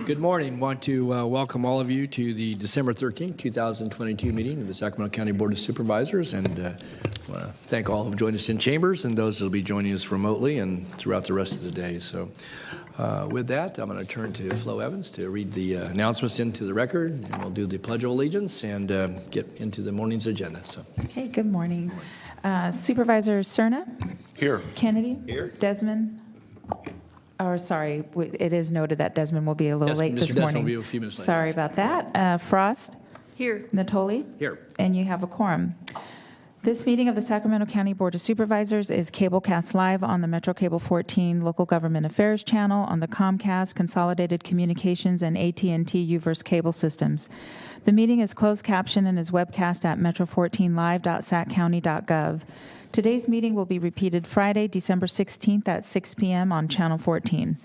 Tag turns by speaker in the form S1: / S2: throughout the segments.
S1: Good morning. Want to welcome all of you to the December 13th, 2022 meeting of the Sacramento County Board of Supervisors, and want to thank all who have joined us in chambers and those that will be joining us remotely and throughout the rest of the day. So with that, I'm going to turn to Flo Evans to read the announcements into the record, and we'll do the Pledge of Allegiance and get into the morning's agenda. So.
S2: Okay, good morning. Supervisor Cerna?
S3: Here.
S2: Kennedy?
S3: Here.
S2: Desmond? Or sorry, it is noted that Desmond will be a little late
S1: Mr.
S2: this
S1: Desmond
S2: morning.
S1: will be a few minutes late.
S2: Sorry about that. Frost?
S4: Here.
S2: Natoli?
S1: Here.
S2: And you have a quorum. This meeting of the Sacramento County Board of Supervisors is cablecast live on the Metro Cable 14 Local Government Affairs channel on the Comcast, Consolidated Communications, and AT&T UVerse cable systems. The meeting is closed caption and is webcast at metro14live.saccounty.gov. Today's meeting will be repeated Friday, December 16th at 6 p.m. on Channel 14.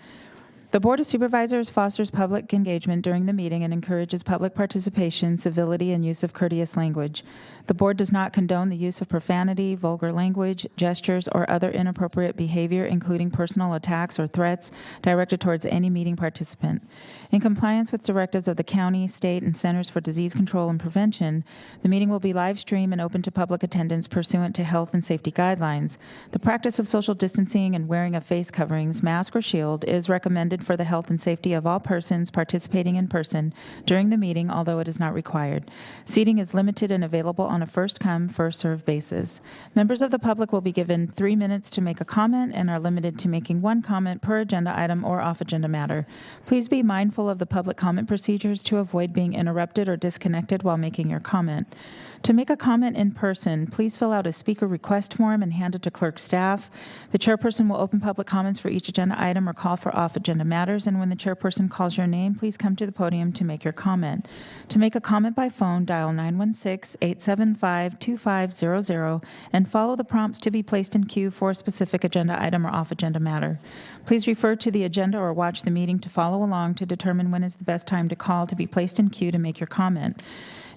S2: The Board of Supervisors fosters public engagement during the meeting and encourages public participation, civility, and use of courteous language. The Board does not condone the use of profanity, vulgar language, gestures, or other inappropriate behavior, including personal attacks or threats directed towards any meeting participant. In compliance with directives of the county, state, and Centers for Disease Control and Prevention, the meeting will be live streamed and open to public attendance pursuant to health and safety guidelines. The practice of social distancing and wearing of face coverings, mask, or shield is recommended for the health and safety of all persons participating in person during the meeting, although it is not required. Seating is limited and available on a first-come, first-served basis. Members of the public will be given 3 minutes to make a comment and are limited to making one comment per agenda item or off-agenda matter. Please be mindful of the public comment procedures to avoid being interrupted or disconnected while making your comment. To make a comment in person, please fill out a speaker request form and hand it to clerk staff. The chairperson will open public comments for each agenda item or call for off-agenda matters, and when the chairperson calls your name, please come to the podium to make your comment. To make a comment by phone, dial 916-875-2500 and follow the prompts to be placed in queue for a specific agenda item or off-agenda matter. Please refer to the agenda or watch the meeting to follow along to determine when is the best time to call to be placed in queue to make your comment.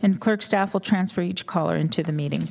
S2: And clerk staff will transfer each caller into the meeting.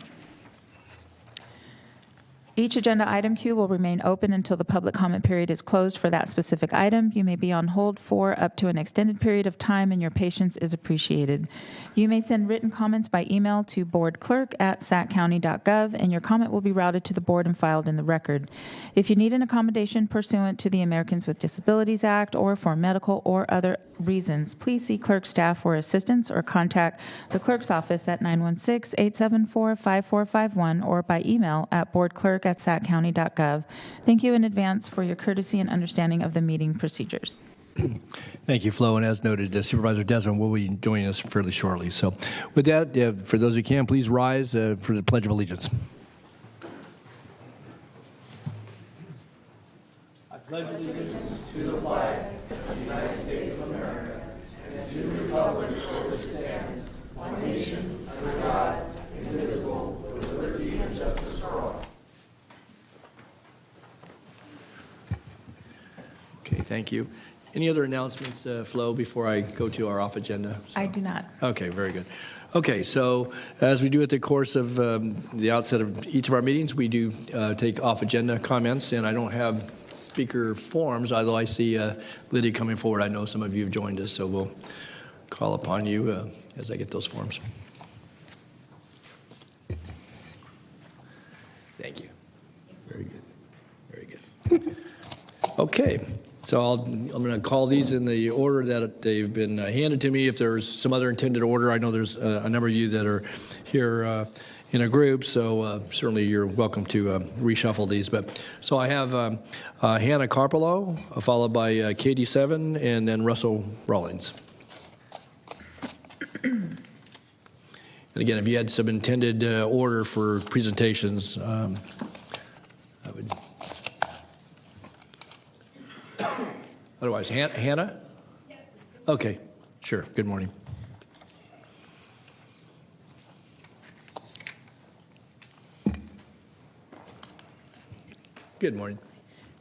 S2: Each agenda item queue will remain open until the public comment period is closed for that specific item. You may be on hold for up to an extended period of time, and your patience is appreciated. You may send written comments by email to boardclerk@saccounty.gov, and your comment will be routed to the board and filed in the record. If you need an accommodation pursuant to the Americans with Disabilities Act or for medical or other reasons, please see clerk staff for assistance or contact the clerk's office at 916-874-5451 or by email at boardclerk@saccounty.gov. Thank you in advance for your courtesy and understanding of the meeting procedures.
S1: Thank you, Flo. And as noted, Supervisor Desmond will be joining us fairly shortly. So with that, for those who can, please rise for the Pledge of Allegiance. I pledge allegiance to the flag of the United States of America and to the republic for which it stands, one nation, under God, indivisible, with liberty and justice for all. Okay, thank you. Any other announcements, Flo, before I go to our off agenda?
S2: I do not.
S1: Okay, very good. Okay, so as we do at the course of the outset of each of our meetings, we do take off agenda comments, and I don't have speaker forms, although I see Lydia coming forward. I know some of you have joined us, so we'll call upon you as I get those forms. Thank you. Very good. Very good. Okay. So I'm going to call these in the order that they've been handed to me. If there's some other intended order, I know there's a number of you that are here in a group, so certainly you're welcome to reshuffle these. But so I have Hannah Carpolo, followed by Katie Seven, and then Russell Rawlings. And again, if you had some intended order for presentations, I would. Otherwise, Hannah? Yes. Okay, sure. Good morning. Good morning.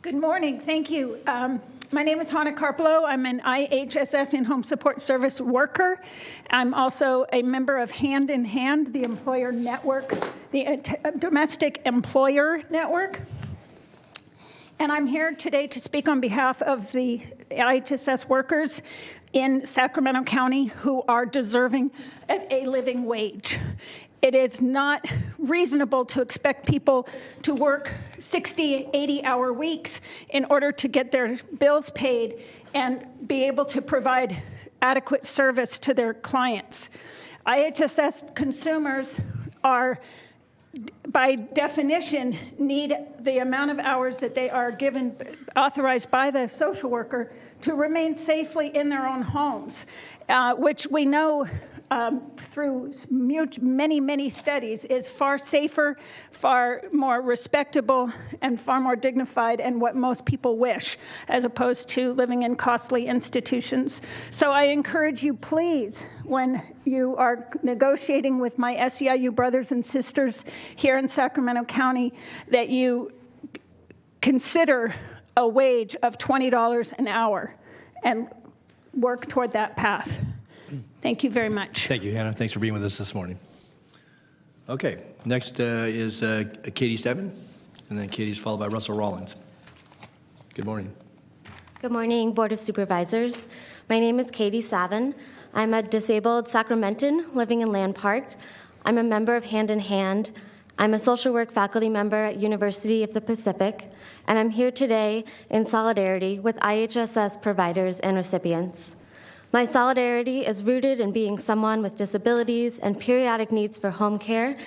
S4: Good morning. Thank you. My name is Hannah Carpolo. I'm an IHSS in-home support service worker. I'm also a member of Hand in Hand, the employer network, the domestic employer network. And I'm here today to speak on behalf of the IHSS workers in Sacramento County who are deserving of a living wage. It is not reasonable to expect people to work 60, 80-hour weeks in order to get their bills paid and be able to provide adequate service to their clients. IHSS consumers are, by definition, need the amount of hours that they are given, authorized by the social worker, to remain safely in their own homes, which we know through many, many studies is far safer, far more respectable, and far more dignified, and what most people wish, as opposed to living in costly institutions. So I encourage you, please, when you are negotiating with my SEIU brothers and sisters here in Sacramento County, that you consider a wage of $20 an hour and work toward that path. Thank you very much.
S1: Thank you, Hannah. Thanks for being with us this morning. Okay, next is Katie Seven, and then Katie's followed by Russell Rawlings. Good morning.
S3: Good morning, Board of Supervisors. My name is Katie Savin. I'm a disabled Sacramentan living in Land Park. I'm a member of Hand in Hand. I'm a social work faculty member at University of the Pacific, and I'm here today in solidarity with IHSS providers and recipients. My solidarity is rooted in being someone with disabilities and periodic needs for home care,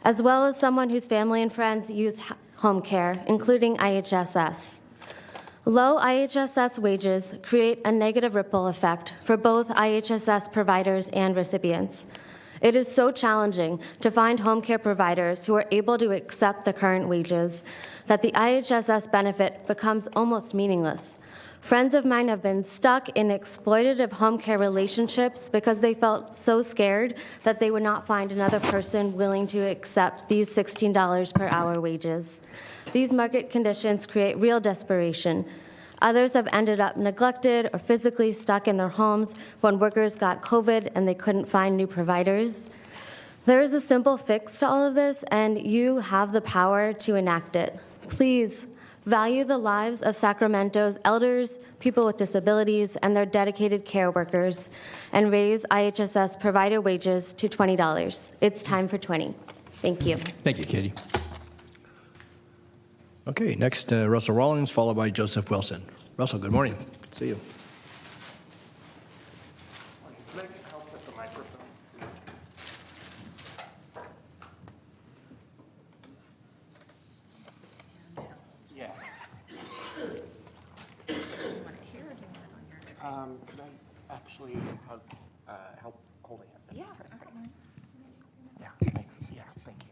S3: as well as someone whose family and friends use home care, including IHSS. Low IHSS wages create a negative ripple effect for both IHSS providers and recipients. It is so challenging to find home care providers who are able to accept the current wages that the IHSS benefit becomes almost meaningless. Friends of mine have been stuck in exploitative home care relationships because they felt so scared that they would not find another person willing to accept these $16 per hour wages. These market conditions create real desperation. Others have ended up neglected or physically stuck in their homes when workers got COVID and they couldn't find new providers. There is a simple fix to all of this, and you have the power to enact it. Please value the lives of Sacramento's elders, people with disabilities, and their dedicated care workers, and raise IHSS provider wages to $20. It's time for 20. Thank you.
S1: Thank you, Katie. Okay, next, Russell Rawlings, followed by Joseph Wilson. Russell, good morning. Good to see you.
S5: Can I help with the microphone, please? Yeah. Could I actually have help holding it? Yeah. Yeah, thanks. Yeah, thank you.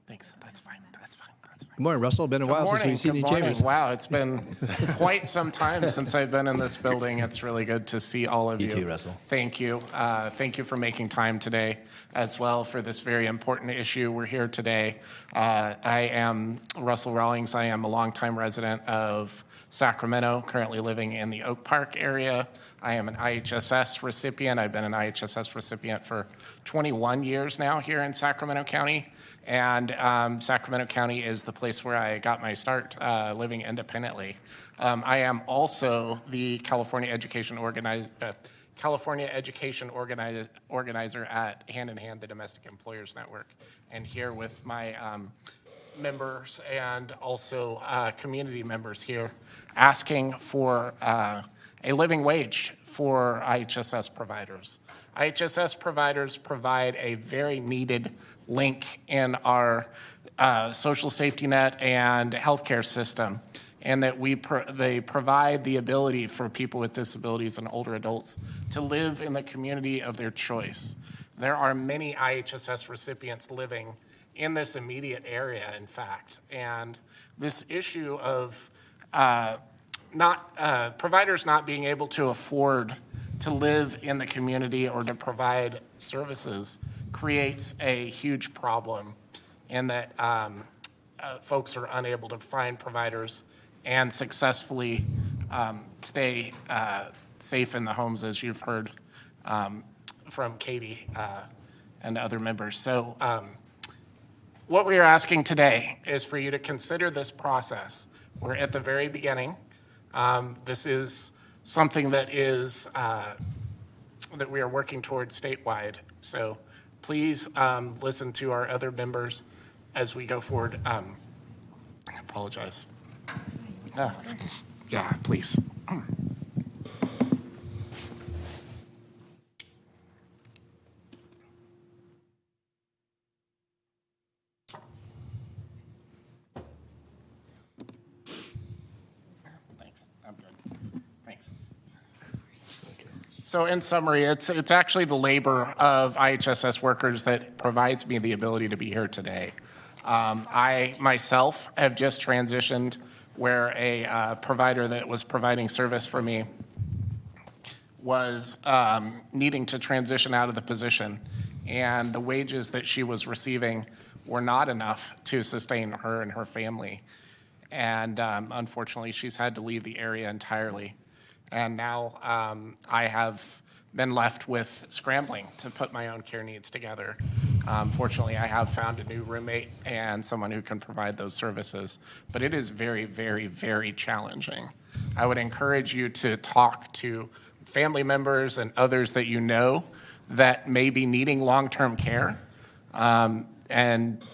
S5: Thanks. That's fine. That's fine. That's fine.
S1: Good morning, Russell. Been a while since we've seen you in chambers.
S5: Wow, it's been quite some time since I've been in this building. It's really good to see all of you.
S1: You too, Russell.
S5: Thank you. Thank you for making time today as well for this very important issue. We're here today. I am Russell Rawlings. I am a longtime resident of Sacramento, currently living in the Oak Park area. I am an IHSS recipient. I've been an IHSS recipient for 21 years now here in Sacramento County. And Sacramento County is the place where I got my start living independently. I am also the California Education Organizer at Hand in Hand, the Domestic Employers Network, and here with my members and also community members here asking for a living wage for IHSS providers. IHSS providers provide a very needed link in our social safety net and healthcare system, and that they provide the ability for people with disabilities and older adults to live in the community of their choice. There are many IHSS recipients living in this immediate area, in fact, and this issue of providers not being able to afford to live in the community or to provide services creates a huge problem in that folks are unable to find providers and successfully stay safe in the homes, as you've heard from Katie and other members. So What we are asking today is for you to consider this process. We're at the very beginning. This is something that is that we are working towards statewide. So please listen to our other members as we go forward. I apologize. Yeah, please. Thanks. I'm good. Thanks. So in summary, it's actually the labor of IHSS workers that provides me the ability to be here today. I myself have just transitioned where a provider that was providing service for me was needing to transition out of the position, and the wages that she was receiving were not enough to sustain her and her family. And unfortunately, she's had to leave the area entirely. And now I have been left with scrambling to put my own care needs together. Fortunately, I have found a new roommate and someone who can provide those services, but it is very, very, very challenging. I would encourage you to talk to family members and others that you know that may be needing long-term care, and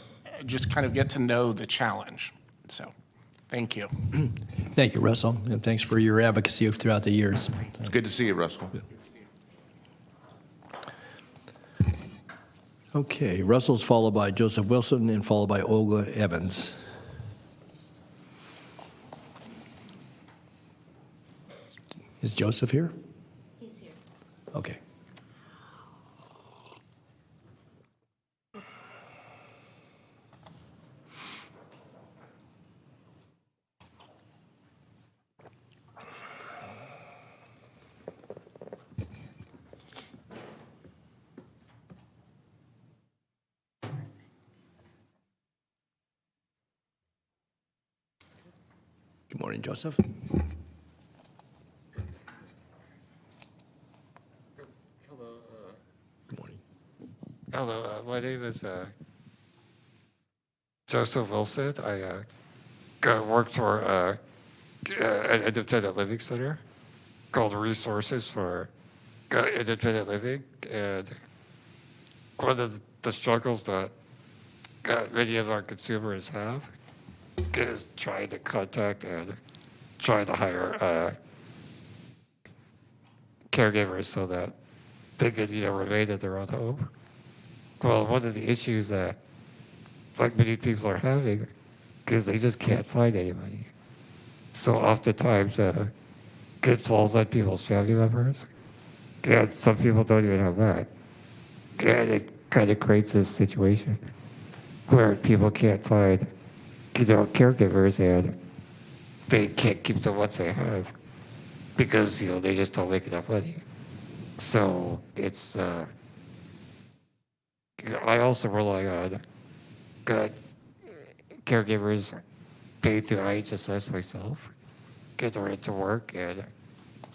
S5: just kind of get to know the challenge. So, thank you.
S1: Thank you, Russell, and thanks for your advocacy throughout the years.
S6: It's good to see you, Russell.
S1: Okay, Russell's followed by Joseph Wilson and followed by Olga Evans. Is Joseph here?
S3: He's here.
S1: Okay. Good morning, Joseph. Good morning.
S7: Hello, my name is Joseph Wilson. I work for an independent living center called Resources for Independent Living. And one of the struggles that many of our consumers have is trying to contact and trying to hire caregivers so that they could, remain in their own home. Well, one of the issues that like many people are having is they just can't find anybody. So oftentimes it falls on people's family members, and some people don't even have that. And it kind of creates this situation where people can't find, caregivers, and they can't keep the ones they have because, they just don't make enough money. So it's, I also rely on caregivers paid through IHSS myself in order to work and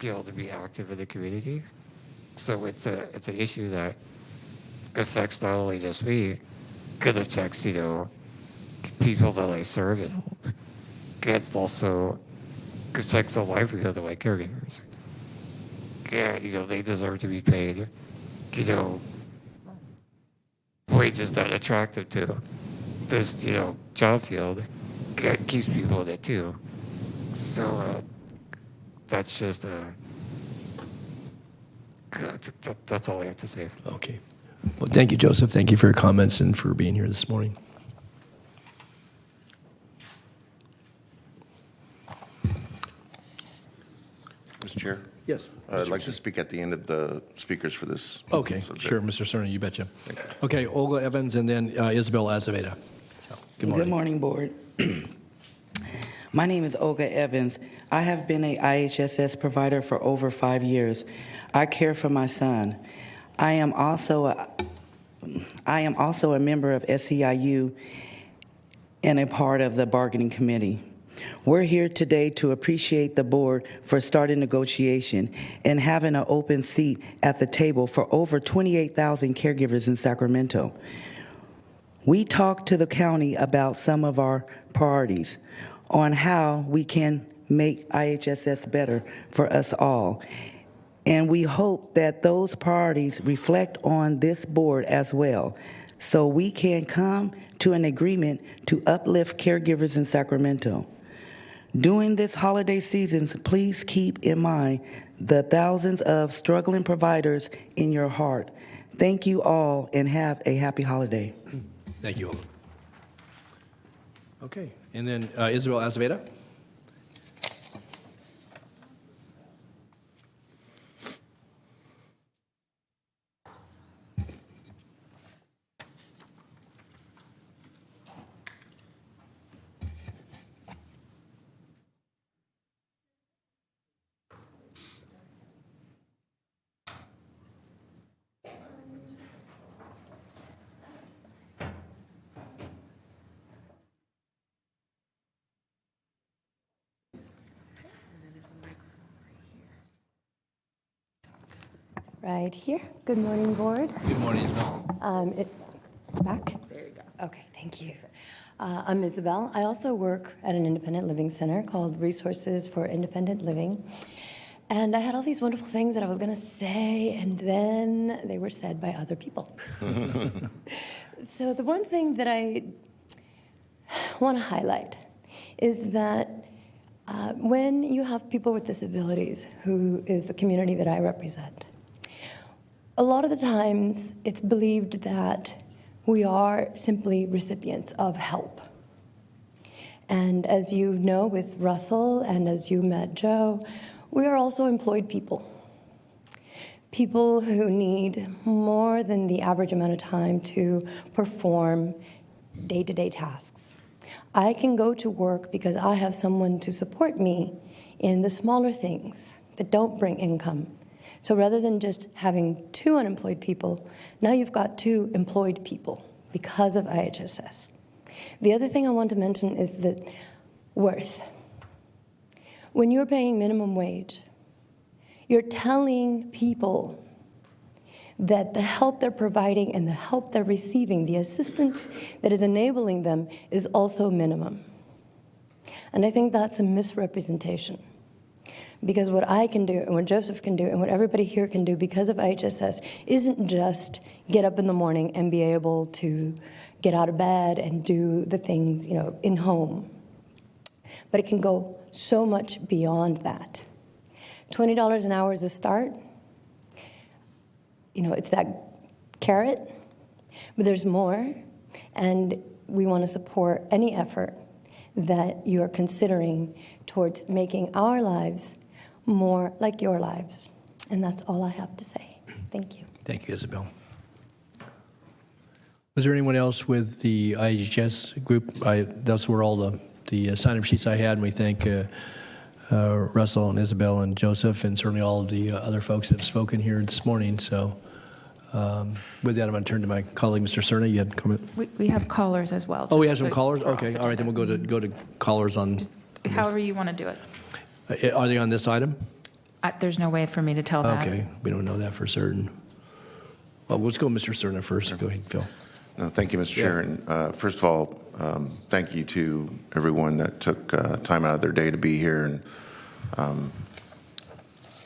S7: be able to be active in the community. So it's an issue that affects not only just me, it affects, people that I serve and help. And also affects the livelihood of my caregivers. And, they deserve to be paid, wages that attract them to this, job field. And keeps people in it too. So that's just, that's all I have to say.
S1: Okay. Well, thank you, Joseph. Thank you for your comments and for being here this morning.
S6: Mr. Chair?
S1: Yes.
S6: I'd like to speak at the end of the speakers for this.
S1: Okay,
S6: subject.
S1: sure, Mr. Cerny, you betcha. Okay, Olga Evans and then Isabel Azaveda. So, good morning.
S8: Good morning, Board. My name is Olga Evans. I have been a IHSS provider for over 5 years. I care for my son. I am also a member of SEIU and a part of the bargaining committee. We're here today to appreciate the board for starting negotiation and having an open seat at the table for over 28,000 caregivers in Sacramento. We talked to the county about some of our priorities on how we can make IHSS better for us all. And we hope that those priorities reflect on this board as well, so we can come to an agreement to uplift caregivers in Sacramento. During this holiday season, please keep in mind the thousands of struggling providers in your heart. Thank you all, and have a happy holiday.
S1: Thank you all. Okay, and then Isabel Azaveda.
S9: Right here. Good morning, board.
S1: Good morning, Isabel.
S9: Back? There you go. Okay, thank you. I'm Isabel. I also work at an independent living center called Resources for Independent Living. And I had all these wonderful things that I was going to say, and then they were said by other people. So the one thing that I want to highlight is that when you have people with disabilities, who is the community that I represent, a lot of the times it's believed that we are simply recipients of help. And as you know with Russell, and as you met Joe, we are also employed people. People who need more than the average amount of time to perform day-to-day tasks. I can go to work because I have someone to support me in the smaller things that don't bring income. So rather than just having 2 unemployed people, now you've got 2 employed people because of IHSS. The other thing I want to mention is that worth. When you're paying minimum wage, you're telling people that the help they're providing and the help they're receiving, the assistance that is enabling them, is also minimum. And I think that's a misrepresentation. Because what I can do, and what Joseph can do, and what everybody here can do because of IHSS isn't just get up in the morning and be able to get out of bed and do the things, in home. But it can go so much beyond that. $20 an hour is a start. It's that carrot, but there's more, and we want to support any effort that you are considering towards making our lives more like your lives. And that's all I have to say. Thank you.
S1: Thank you, Isabel. Was there anyone else with the IHS group? Those were all the sign-up sheets I had, and we thank Russell and Isabel and Joseph, and certainly all of the other folks that have spoken here this morning. So with that, I'm going to turn to my colleague, Mr. Cerna. You had a comment?
S2: We have callers as well.
S1: Oh, we
S2: just
S1: have some
S2: for-
S1: callers?
S2: for
S1: Okay,
S2: off
S1: all right, then we'll go to callers on.
S2: However you want to do it.
S1: Are they on this item?
S2: There's no way for me to tell that.
S1: Okay, we don't know that for certain. Well, let's go Mr. Cerna first. Go ahead, Phil.
S6: No, thank you, Mr. Chair. And first of all, thank you to everyone that took time out of their day to be here and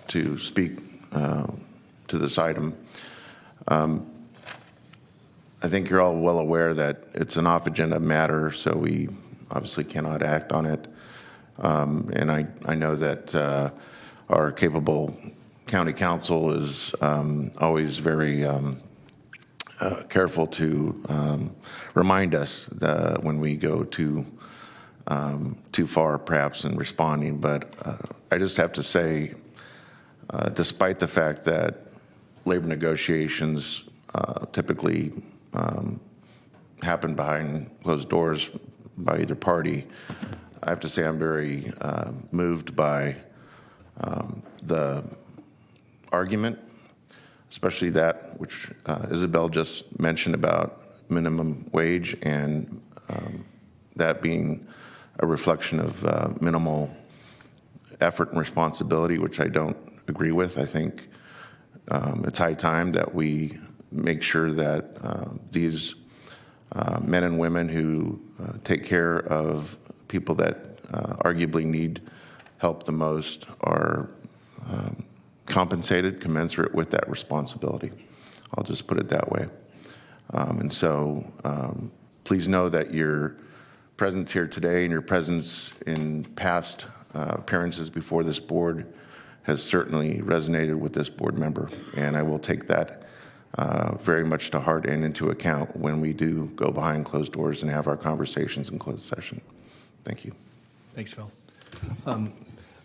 S6: to speak to this item. I think you're all well aware that it's an off-agenda matter, so we obviously cannot act on it. And I know that our capable county council is always very careful to remind us that when we go too far, perhaps, in responding. But I just have to say, despite the fact that labor negotiations typically happen behind closed doors by either party, I have to say I'm very moved by the argument, especially that which Isabel just mentioned about minimum wage, and that being a reflection of minimal effort and responsibility, which I don't agree with. I think it's high time that we make sure that these men and women who take care of people that arguably need help the most are compensated commensurate with that responsibility. I'll just put it that way. And so please know that your presence here today and your presence in past appearances before this board has certainly resonated with this board member, and I will take that very much to heart and into account when we do go behind closed doors and have our conversations in closed session. Thank you.
S1: Thanks, Phil.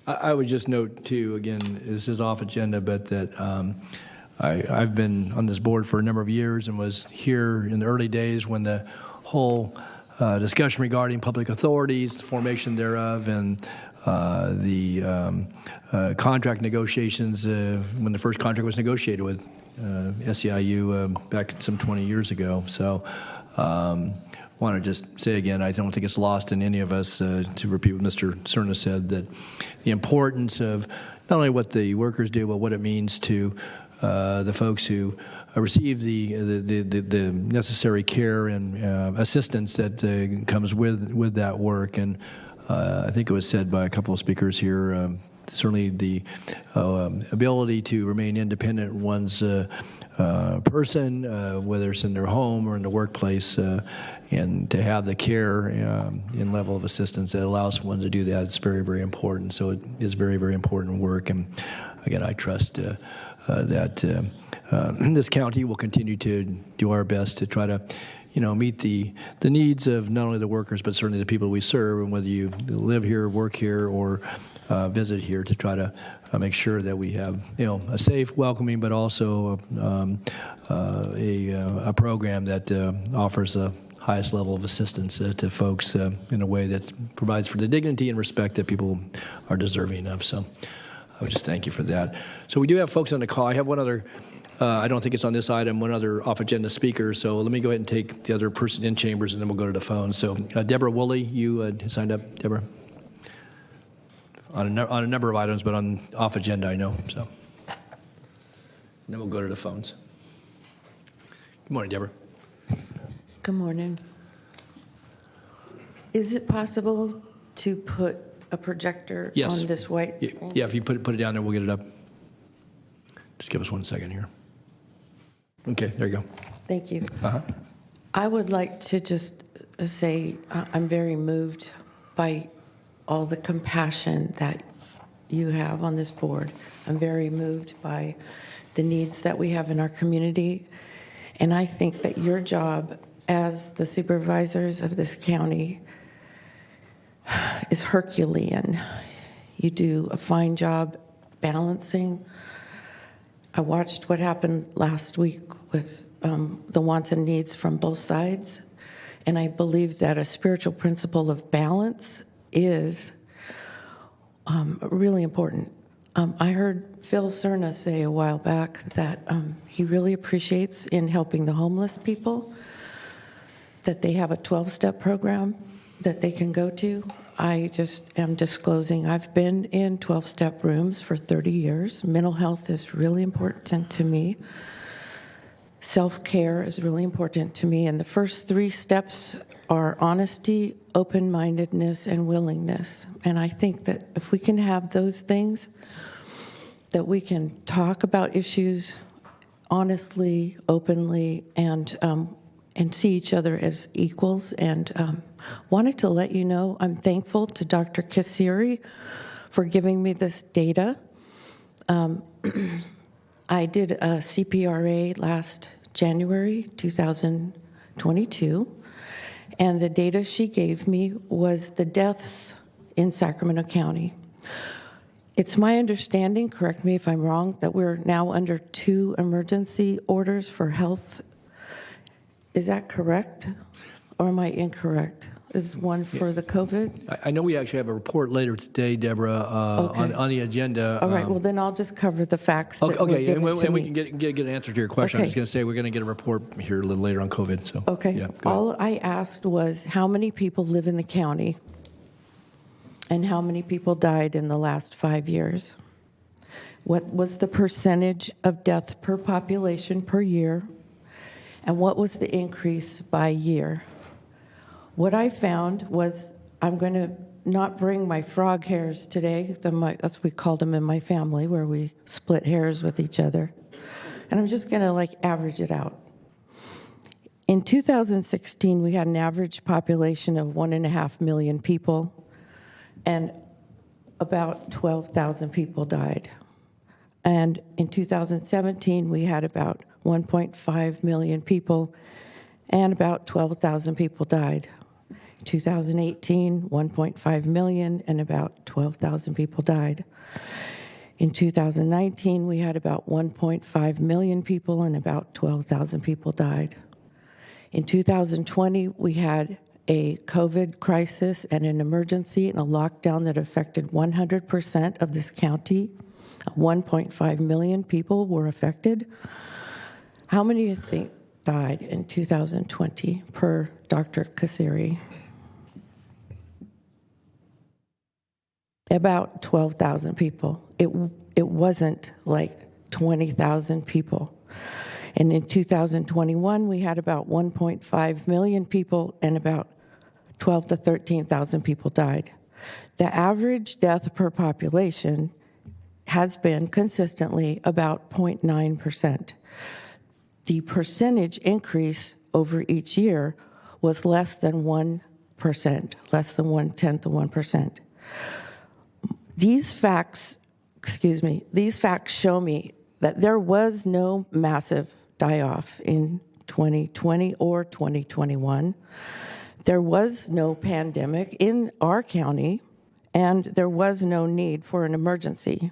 S1: I would just note, too, again, this is off agenda, but that I've been on this board for a number of years and was here in the early days when the whole discussion regarding public authorities, the formation thereof, and the contract negotiations when the first contract was negotiated with SEIU back some 20 years ago. So want to just say again, I don't think it's lost in any of us to repeat what Mr. Cerna said, that the importance of not only what the workers do, but what it means to the folks who receive the necessary care and assistance that comes with that work. And I think it was said by a couple of speakers here, certainly the ability to remain independent in one's person, whether it's in their home or in the workplace, and to have the care and level of assistance that allows one to do that, it's very, very important. So it is very, very important work. And again, I trust that this county will continue to do our best to try to meet the needs of not only the workers, but certainly the people we serve, and whether you live here, work here, or visit here, to try to make sure that we have a safe, welcoming, but also a program that offers the highest level of assistance to folks in a way that provides for the dignity and respect that people are deserving of. So I would just thank you for that. So we do have folks on the call. I have one other. I don't think it's on this item, one other off-agenda speaker, so let me go ahead and take the other person in chambers, and then we'll go to the phone. So Deborah Woolley, you signed up, Deborah? On a number of items, but on off-agenda, I know. So then we'll go to the phones. Good morning, Deborah.
S10: Good morning. Is it possible to put a projector
S1: Yes.
S10: on this white screen?
S1: Yeah, if you put it down there, we'll get it up. Just give us 1 second here. Okay, there you go.
S10: Thank you.
S1: Uh-huh.
S10: I would like to just say I'm very moved by all the compassion that you have on this board. I'm very moved by the needs that we have in our community. And I think that your job as the supervisors of this county is Herculean. You do a fine job balancing. I watched what happened last week with the wants and needs from both sides, and I believe that a spiritual principle of balance is really important. I heard Phil Cerna say a while back that he really appreciates in helping the homeless people that they have a 12-step program that they can go to. I just am disclosing I've been in 12-step rooms for 30 years. Mental health is really important to me. Self-care is really important to me. And the first 3 steps are honesty, open-mindedness, and willingness. And I think that if we can have those things, that we can talk about issues honestly, openly, and see each other as equals. And wanted to let you know I'm thankful to Dr. Kassiri for giving me this data. I did a CPRA last January 2022, and the data she gave me was the deaths in Sacramento County. It's my understanding, correct me if I'm wrong, that we're now under 2 emergency orders for health. Is that correct, or am I incorrect? Is one for the COVID?
S1: I know we actually have a report later today, Deborah,
S10: Okay.
S1: on the agenda.
S10: All right, well, then I'll just cover the facts that were
S1: Okay,
S10: given to
S1: and we
S10: me.
S1: can get an answer to your question. I was
S10: Okay.
S1: going to say we're going to get a report here a little later on COVID. So
S10: Okay,
S1: yeah, go ahead.
S10: all I asked was how many people live in the county and how many people died in the last 5 years? What was the percentage of death per population per year? and what was the increase by year. What I found was, I'm going to not bring my frog hairs today, that's what we called them in my family, where we split hairs with each other. And I'm just going to average it out. In 2016, we had an average population of 1.5 million people, and about 12,000 people died. And in 2017, we had about 1.5 million people, and about 12,000 people died. 2018, 1.5 million, and about 12,000 people died. In 2019, we had about 1.5 million people, and about 12,000 people died. In 2020, we had a COVID crisis and an emergency and a lockdown that affected 100% of this county. 1.5 million people were affected. How many do you think died in 2020 per Dr. Kasiri? About 12,000 people. It wasn't like 20,000 people. And in 2021, we had about 1.5 million people, and about 12 to 13,000 people died. The average death per population has been consistently about 0.9%. The percentage increase over each year was less than 1%, less than 1/10 of 1%. These facts show me that there was no massive die-off in 2020 or 2021. There was no pandemic in our county, and there was no need for an emergency.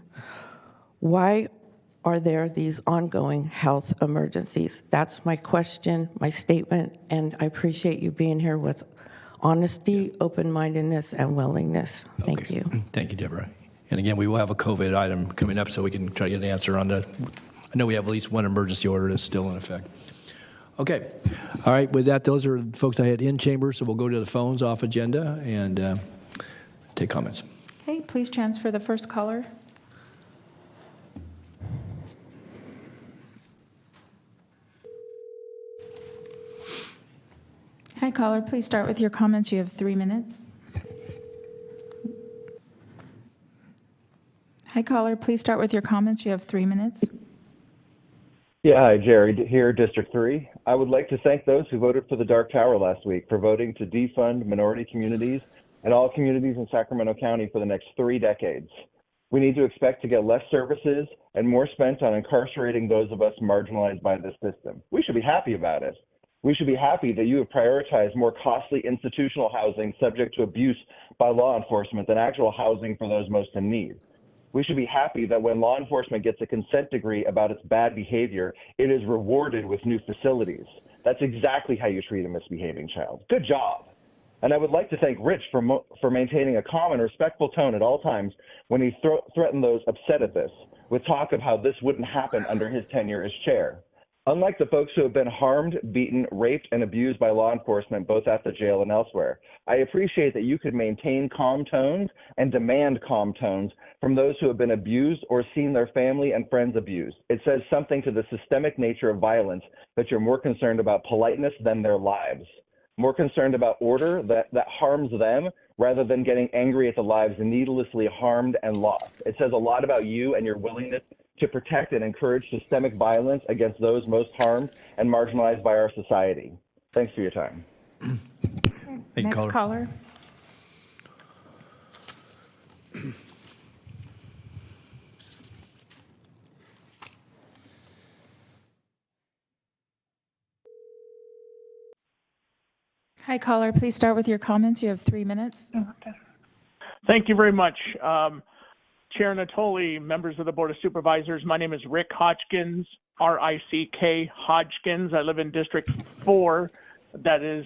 S10: Why are there these ongoing health emergencies? That's my question, my statement, and I appreciate you being here with honesty, open-mindedness, and willingness. Thank you.
S1: Thank you, Deborah. And again, we will have a COVID item coming up so we can try to get an answer on that. I know we have at least one emergency order that's still in effect. Okay. All right. With that, those are folks I had in chamber, so we'll go to the phones off agenda and take comments.
S2: Okay, please transfer the first caller. Hi, caller. Please start with your comments. You have 3 minutes. Hi, caller. Please start with your comments. You have 3 minutes.
S11: Yeah, hi, Jerry here, District 3. I would like to thank those who voted for the Dark Tower last week for voting to defund minority communities and all communities in Sacramento County for the next 3 decades. We need to expect to get less services and more spent on incarcerating those of us marginalized by this system. We should be happy about it. We should be happy that you have prioritized more costly institutional housing subject to abuse by law enforcement than actual housing for those most in need. We should be happy that when law enforcement gets a consent decree about its bad behavior, it is rewarded with new facilities. That's exactly how you treat a misbehaving child. Good job. And I would like to thank Rich for maintaining a calm and respectful tone at all times when he threatened those upset at this, with talk of how this wouldn't happen under his tenure as chair. Unlike the folks who have been harmed, beaten, raped, and abused by law enforcement, both at the jail and elsewhere, I appreciate that you could maintain calm tones and demand calm tones from those who have been abused or seen their family and friends abused. It says something to the systemic nature of violence that you're more concerned about politeness than their lives, more concerned about order that harms them rather than getting angry at the lives needlessly harmed and lost. It says a lot about you and your willingness to protect and encourage systemic violence against those most harmed and marginalized by our society. Thanks for your time.
S2: Next caller. Hi, caller. Please start with your comments. You have 3 minutes.
S12: Thank you very much. Chair Natoli, members of the Board of Supervisors, my name is Rick Hodgkins, R-I-C-K Hodgkins. I live in District 4, that is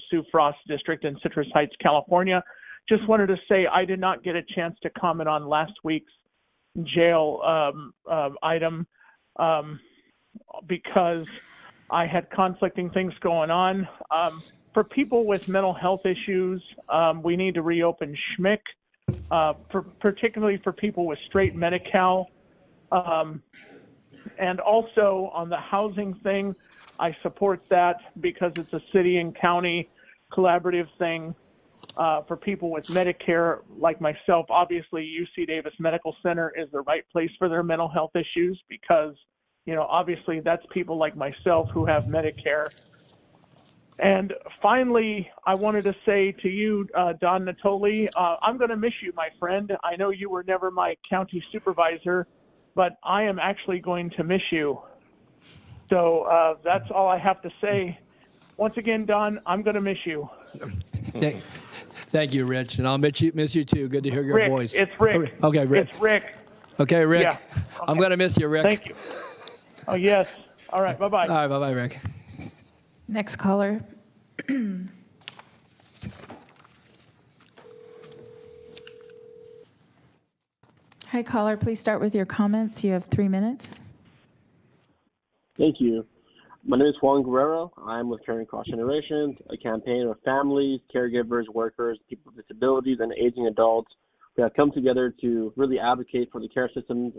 S12: Sue Frost District in Citrus Heights, California. Just wanted to say I did not get a chance to comment on last week's jail item because I had conflicting things going on. For people with mental health issues, we need to reopen SHMIC. Particularly for people with straight Medi-Cal. And also on the housing thing, I support that because it's a city and county collaborative thing for people with Medicare like myself. Obviously, UC Davis Medical Center is the right place for their mental health issues because, obviously that's people like myself who have Medicare. And finally, I wanted to say to you, Don Natoli, I'm going to miss you, my friend. I know you were never my county supervisor, but I am actually going to miss you. So that's all I have to say. Once again, Don, I'm going to miss you.
S1: Thank you, Rich, and I'll miss you too. Good to hear your
S12: Rick,
S1: voice.
S12: it's Rick.
S1: Okay, Rick.
S12: It's Rick.
S1: Okay, Rick.
S12: Yeah. Okay.
S1: I'm going to miss you, Rick.
S12: Thank you. Oh, yes. All right, bye-bye.
S1: All right, bye-bye, Rick.
S2: Next caller. Hi, caller. Please start with your comments. You have 3 minutes.
S13: Thank you. My name is Juan Guerrero. I'm with Caring Cross Generations, a campaign of families, caregivers, workers, people with disabilities, and aging adults who have come together to really advocate for the care systems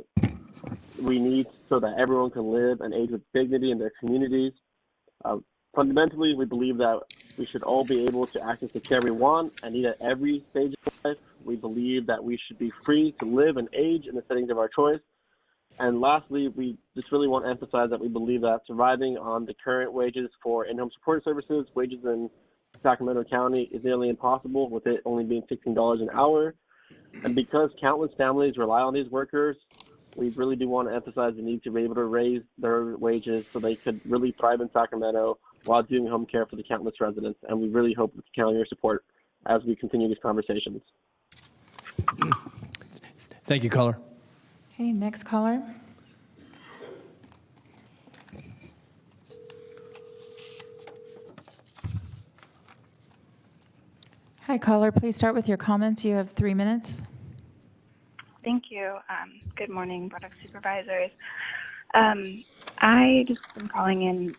S13: we need so that everyone can live and age with dignity in their communities. Fundamentally, we believe that we should all be able to access the care we want and need at every stage of life. We believe that we should be free to live and age in the settings of our choice. And lastly, we just really want to emphasize that we believe that surviving on the current wages for in-home support services, wages in Sacramento County, is nearly impossible, with it only being $16 an hour. And because countless families rely on these workers, we really do want to emphasize the need to be able to raise their wages so they could really thrive in Sacramento while doing home care for the countless residents. And we really hope to count on your support as we continue these conversations.
S1: Thank you, caller.
S2: Okay, next caller. Hi, caller. Please start with your comments. You have 3 minutes.
S14: Thank you. Good morning, Board of Supervisors. I just am calling in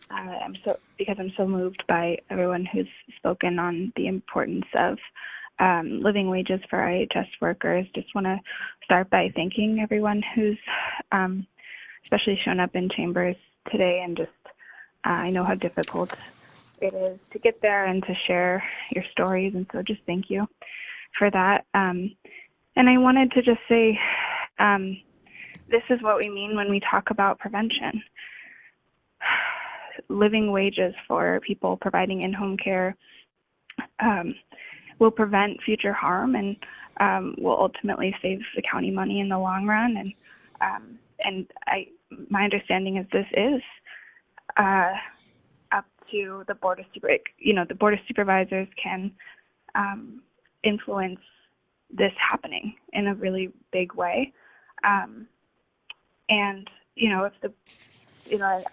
S14: because I'm so moved by everyone who's spoken on the importance of living wages for IHS workers. Just want to start by thanking everyone who's especially shown up in chambers today, and just I know how difficult it is to get there and to share your stories, and so just thank you for that. And I wanted to just say, this is what we mean when we talk about prevention. Living wages for people providing in-home care will prevent future harm and will ultimately save the county money in the long run. And my understanding is this is up to the Board of Supervisors. The Board of Supervisors can influence this happening in a really big way. And,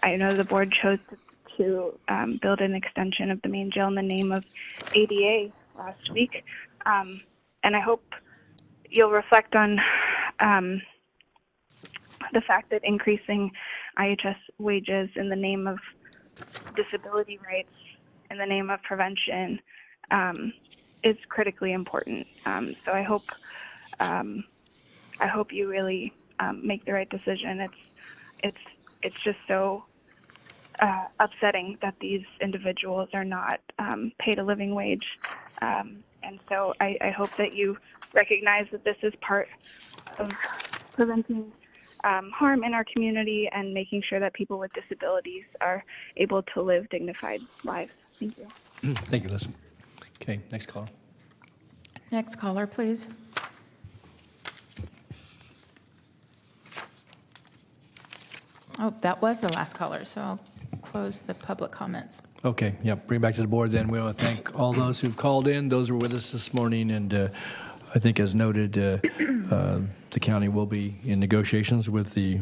S14: I know the board chose to build an extension of the main jail in the name of ADA last week. And I hope you'll reflect on the fact that increasing IHS wages in the name of disability rights, in the name of prevention, is critically important. So I hope you really make the right decision. It's just so upsetting that these individuals are not paid a living wage, and so I hope that you recognize that this is part of preventing harm in our community and making sure that people with disabilities are able to live dignified lives. Thank you.
S1: Thank you, Liz. Okay, next caller.
S2: Next caller, please. Oh, that was the last caller, so I'll close the public comments.
S1: Okay, yeah, bring it back to the board then. We want to thank all those who've called in, those who were with us this morning, and I think as noted, the county will be in negotiations with the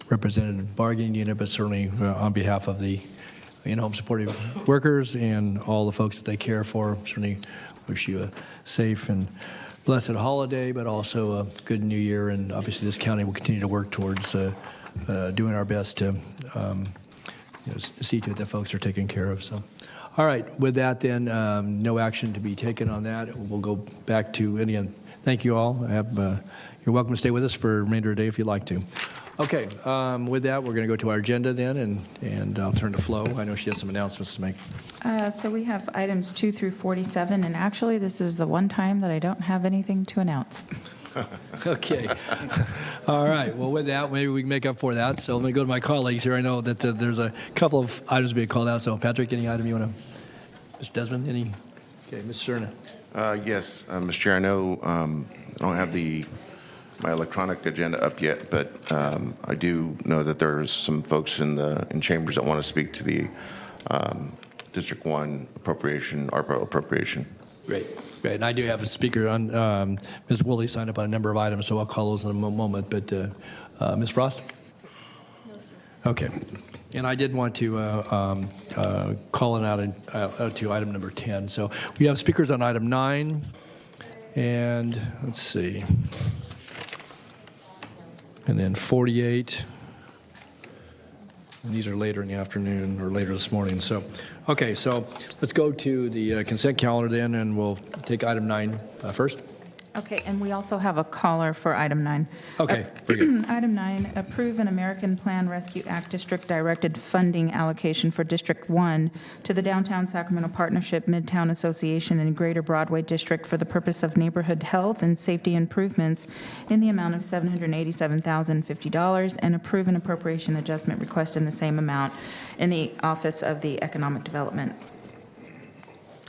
S1: representative bargaining unit, but certainly on behalf of the in-home supportive workers and all the folks that they care for, certainly wish you a safe and blessed holiday, but also a good new year, and obviously this county will continue to work towards doing our best to see to it that folks are taken care of. So, all right, with that then, no action to be taken on that. We'll go back to, and again, thank you all. I have you're welcome to stay with us for the remainder of the day if you'd like to. Okay, with that, we're going to go to our agenda then, and I'll turn to Flo. I know she has some announcements to make.
S2: So we have items 2 through 47, and actually, this is the one time that I don't have anything to announce.
S1: Okay. All right. Well, with that, maybe we can make up for that. So let me go to my colleagues here. I know that there's a couple of items being called out. So, Patrick, any item you want to? Mr. Desmond, any? Okay, Mr. Cerna.
S6: Yes, Mr. Chair, I know I don't have my electronic agenda up yet, but I do know that there's some folks in chambers that want to speak to the District 1 appropriation, ARPA appropriation.
S1: Great. And I do have a speaker on. Ms. Woolley signed up on a number of items, so I'll call those in a moment. But Ms. Frost? No, sir. Okay. And I did want to call it out to item number 10. So we have speakers on item 9. And let's see. And then 48. And these are later in the afternoon or later this morning. So, okay, so let's go to the consent calendar then, and we'll take item 9 first.
S2: Okay, and we also have a caller for item 9.
S1: Okay, very good.
S2: Item 9, approve an American Plan Rescue Act district-directed funding allocation for District 1 to the Downtown Sacramento Partnership, Midtown Association, and Greater Broadway District for the purpose of neighborhood health and safety improvements in the amount of $787,050, and approve an appropriation adjustment request in the same amount in the Office of the Economic Development.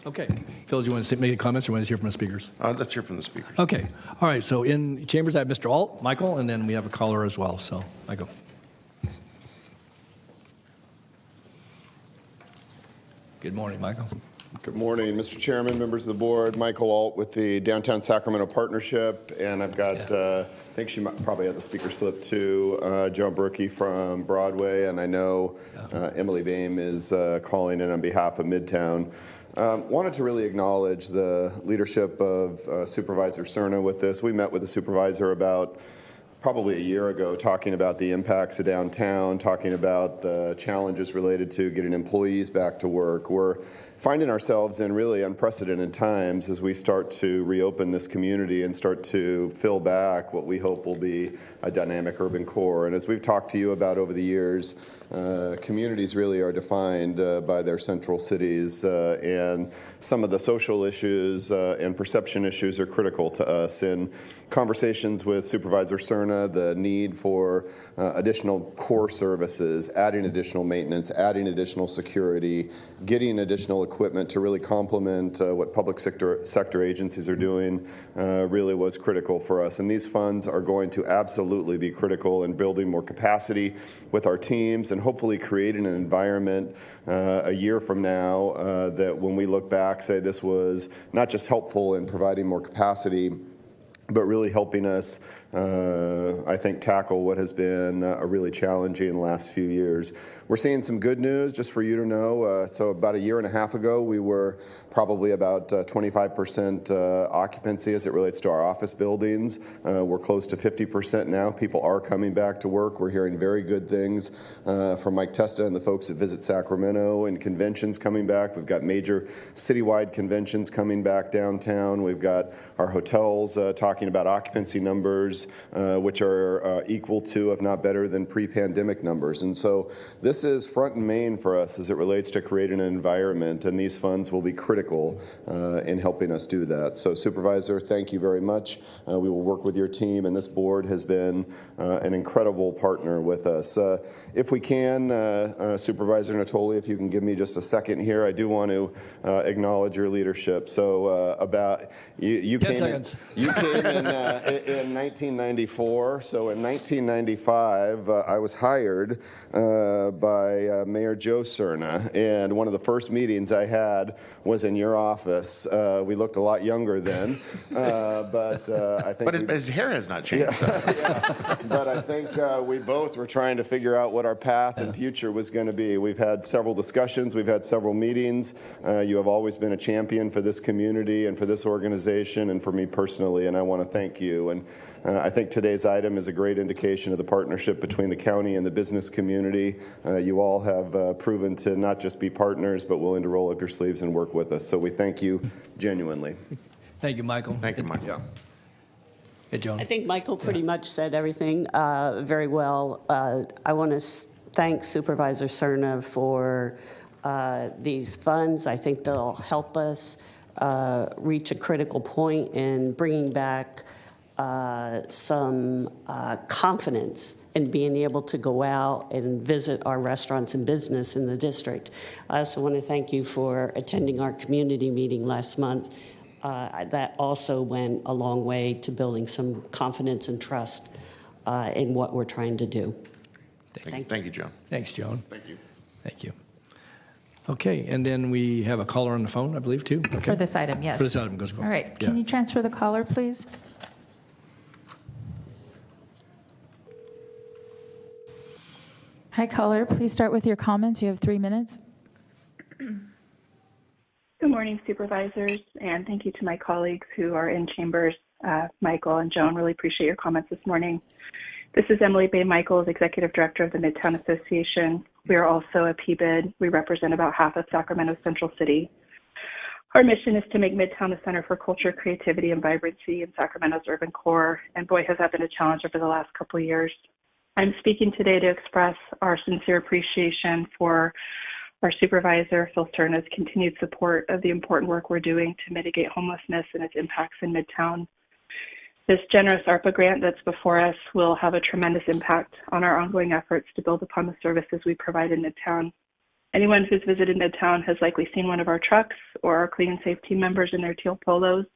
S1: Okay. Phil, do you want to make any comments or want to hear from the speakers?
S6: Let's hear from the speakers.
S1: Okay. All right. So in chambers, I have Mr. Alt, Michael, and then we have a caller as well. So, Michael. Good morning, Michael.
S15: Good morning, Mr. Chairman, members of the board. Michael Alt with the Downtown Sacramento Partnership, and I've got, I think she probably has a speaker slip too, Joan Berkey from Broadway, and I know Emily Boehm is calling in on behalf of Midtown. Wanted to really acknowledge the leadership of Supervisor Cerna with this. We met with the supervisor about probably a year ago talking about the impacts of downtown, talking about the challenges related to getting employees back to work. We're finding ourselves in really unprecedented times as we start to reopen this community and start to fill back what we hope will be a dynamic urban core. And as we've talked to you about over the years, communities really are defined by their central cities, and some of the social issues and perception issues are critical to us. In conversations with Supervisor Cerna, the need for additional core services, adding additional maintenance, adding additional security, getting additional equipment to really complement what public sector agencies are doing really was critical for us. And these funds are going to absolutely be critical in building more capacity with our teams and hopefully creating an environment a year from now that when we look back, say this was not just helpful in providing more capacity, but really helping us, I think, tackle what has been a really challenging last few years. We're seeing some good news, just for you to know. So about a year and a half ago, we were probably about 25% occupancy as it relates to our office buildings. We're close to 50% now. People are coming back to work. We're hearing very good things from Mike Testa and the folks at Visit Sacramento, and conventions coming back. We've got major citywide conventions coming back downtown. We've got our hotels talking about occupancy numbers, which are equal to, if not better than, pre-pandemic numbers. And so this is front and main for us as it relates to creating an environment, and these funds will be critical in helping us do that. So, Supervisor, thank you very much. We will work with your team, and this board has been an incredible partner with us. If we can, Supervisor Natoli, if you can give me just a second here, I do want to acknowledge your leadership. So about you
S1: 10
S15: came
S1: seconds.
S15: in 1994. So in 1995, I was hired by Mayor Joe Cerna, and one of the first meetings I had was in your office. We looked a lot younger then, but I think.
S6: But his hair has not changed.
S15: Yeah. But I think we both were trying to figure out what our path and future was going to be. We've had several discussions. We've had several meetings. You have always been a champion for this community and for this organization and for me personally, and I want to thank you. And I think today's item is a great indication of the partnership between the county and the business community. You all have proven to not just be partners, but willing to roll up your sleeves and work with us. So we thank you genuinely.
S1: Thank you, Michael.
S6: Thank you, Michael.
S15: Yeah.
S1: Hey, Joan.
S16: I think Michael pretty much said everything very well. I want to thank Supervisor Cerna for these funds. I think they'll help us reach a critical point in bringing back some confidence in being able to go out and visit our restaurants and business in the district. I also want to thank you for attending our community meeting last month. That also went a long way to building some confidence and trust in what we're trying to do.
S6: Thank you, Joan.
S1: Thanks, Joan.
S15: Thank you.
S1: Thank you. Okay, and then we have a caller on the phone, I believe, too. Okay.
S2: For this item, yes.
S1: For this item, goes.
S2: All right, can you transfer the caller, please? Hi, caller, please start with your comments. You have 3 minutes.
S14: Good morning, supervisors, and thank you to my colleagues who are in chambers, Michael and Joan. Really appreciate your comments this morning. This is Emily Bay Michaels, Executive Director of the Midtown Association. We are also a PBID. We represent about half of Sacramento Central City. Our mission is to make Midtown a center for culture, creativity, and vibrancy in Sacramento's urban core, and boy, has that been a challenge over the last couple of years. I'm speaking today to express our sincere appreciation for our supervisor, Phil Cerna's continued support of the important work we're doing to mitigate homelessness and its impacts in Midtown. This generous ARPA grant that's before us will have a tremendous impact on our ongoing efforts to build upon the services we provide in Midtown. Anyone who's visited Midtown has likely seen one of our trucks or our clean and safe team members in their teal polos.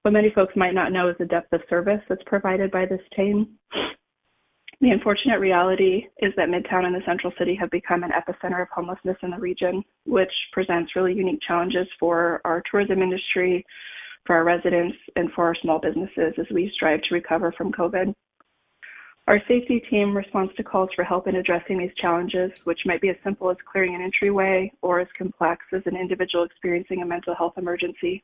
S14: What many folks might not know is the depth of service that's provided by this team. The unfortunate reality is that Midtown and the Central City have become an epicenter of homelessness in the region, which presents really unique challenges for our tourism industry, for our residents, and for our small businesses as we strive to recover from COVID. Our safety team responds to calls for help in addressing these challenges, which might be as simple as clearing an entryway or as complex as an individual experiencing a mental health emergency.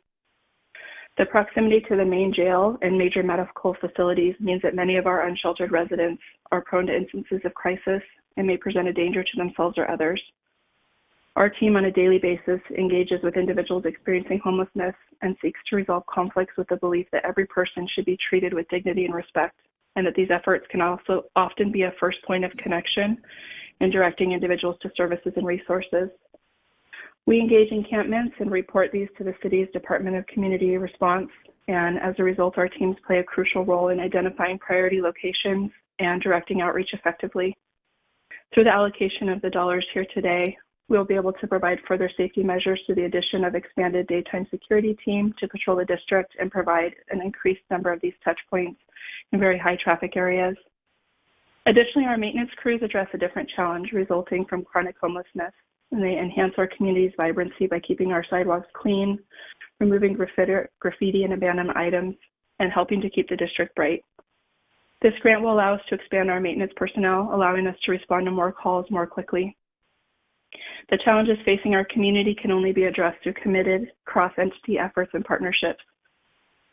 S14: The proximity to the main jail and major medical facilities means that many of our unsheltered residents are prone to instances of crisis and may present a danger to themselves or others. Our team on a daily basis engages with individuals experiencing homelessness and seeks to resolve conflicts with the belief that every person should be treated with dignity and respect, and that these efforts can also often be a first point of connection in directing individuals to services and resources. We engage encampments and report these to the city's Department of Community Response, and as a result, our teams play a crucial role in identifying priority locations and directing outreach effectively. Through the allocation of the dollars here today, we'll be able to provide further safety measures through the addition of expanded daytime security team to patrol the district and provide an increased number of these touch points in very high traffic areas. Additionally, our maintenance crews address a different challenge resulting from chronic homelessness, and they enhance our community's vibrancy by keeping our sidewalks clean, removing graffiti and abandoned items, and helping to keep the district bright. This grant will allow us to expand our maintenance personnel, allowing us to respond to more calls more quickly. The challenges facing our community can only be addressed through committed cross-entity efforts and partnerships.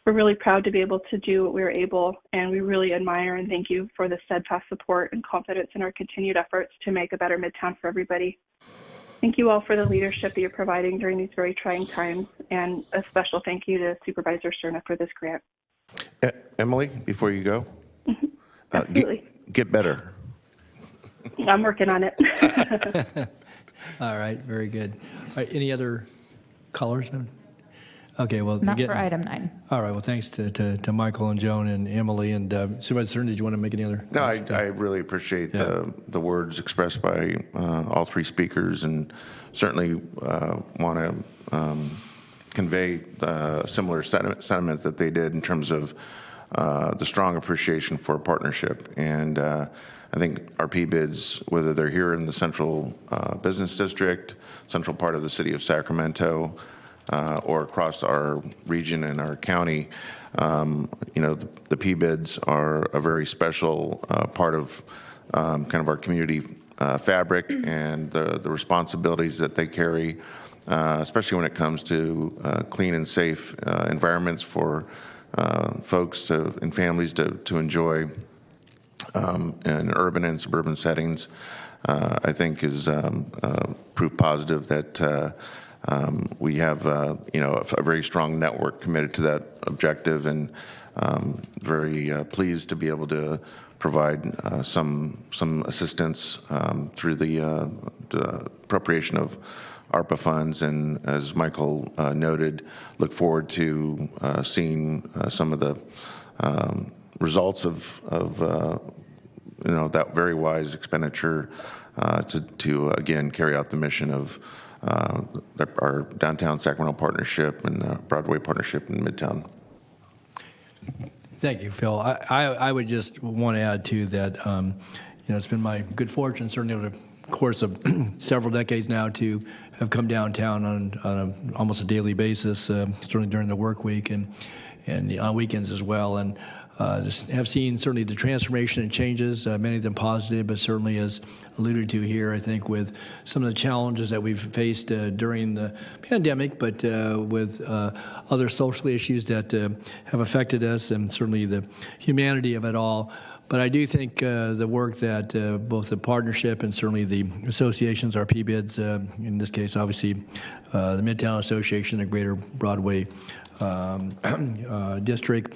S14: We're really proud to be able to do what we're able, and we really admire and thank you for the steadfast support and confidence in our continued efforts to make a better Midtown for everybody. Thank you all for the leadership that you're providing during these very trying times, and a special thank you to Supervisor Cerna for this grant.
S6: Emily, before you go,
S14: Absolutely.
S6: get better.
S14: I'm working on it.
S1: All right, very good. All right, any other callers? Okay, well.
S2: Not for item 9.
S1: All right, well, thanks to Michael and Joan and Emily. And Supervisor Cerna, did you want to make any other?
S6: No, I really appreciate the words expressed by all three speakers, and certainly want to convey a similar sentiment that they did in terms of the strong appreciation for partnership. And I think our PBIDs, whether they're here in the central business district, central part of the city of Sacramento, or across our region and our county, the PBIDs are a very special part of kind of our community fabric and the responsibilities that they carry, especially when it comes to clean and safe environments for folks and families to enjoy in urban and suburban settings. I think is proof positive that we have a very strong network committed to that objective, and very pleased to be able to provide some assistance through the appropriation of ARPA funds, and as Michael noted, look forward to seeing some of the results of that very wise expenditure to again carry out the mission of our downtown Sacramento partnership and the Broadway partnership in Midtown.
S1: Thank you, Phil. I would just want to add too that it's been my good fortune, certainly over the course of several decades now, to have come downtown on almost a daily basis, certainly during the work week and on weekends as well, and just have seen certainly the transformation and changes, many of them positive, but certainly as alluded to here, I think with some of the challenges that we've faced during the pandemic, but with other social issues that have affected us, and certainly the humanity of it all. But I do think the work that both the partnership and certainly the associations, our PBIDs, in this case, obviously, the Midtown Association, the Greater Broadway District,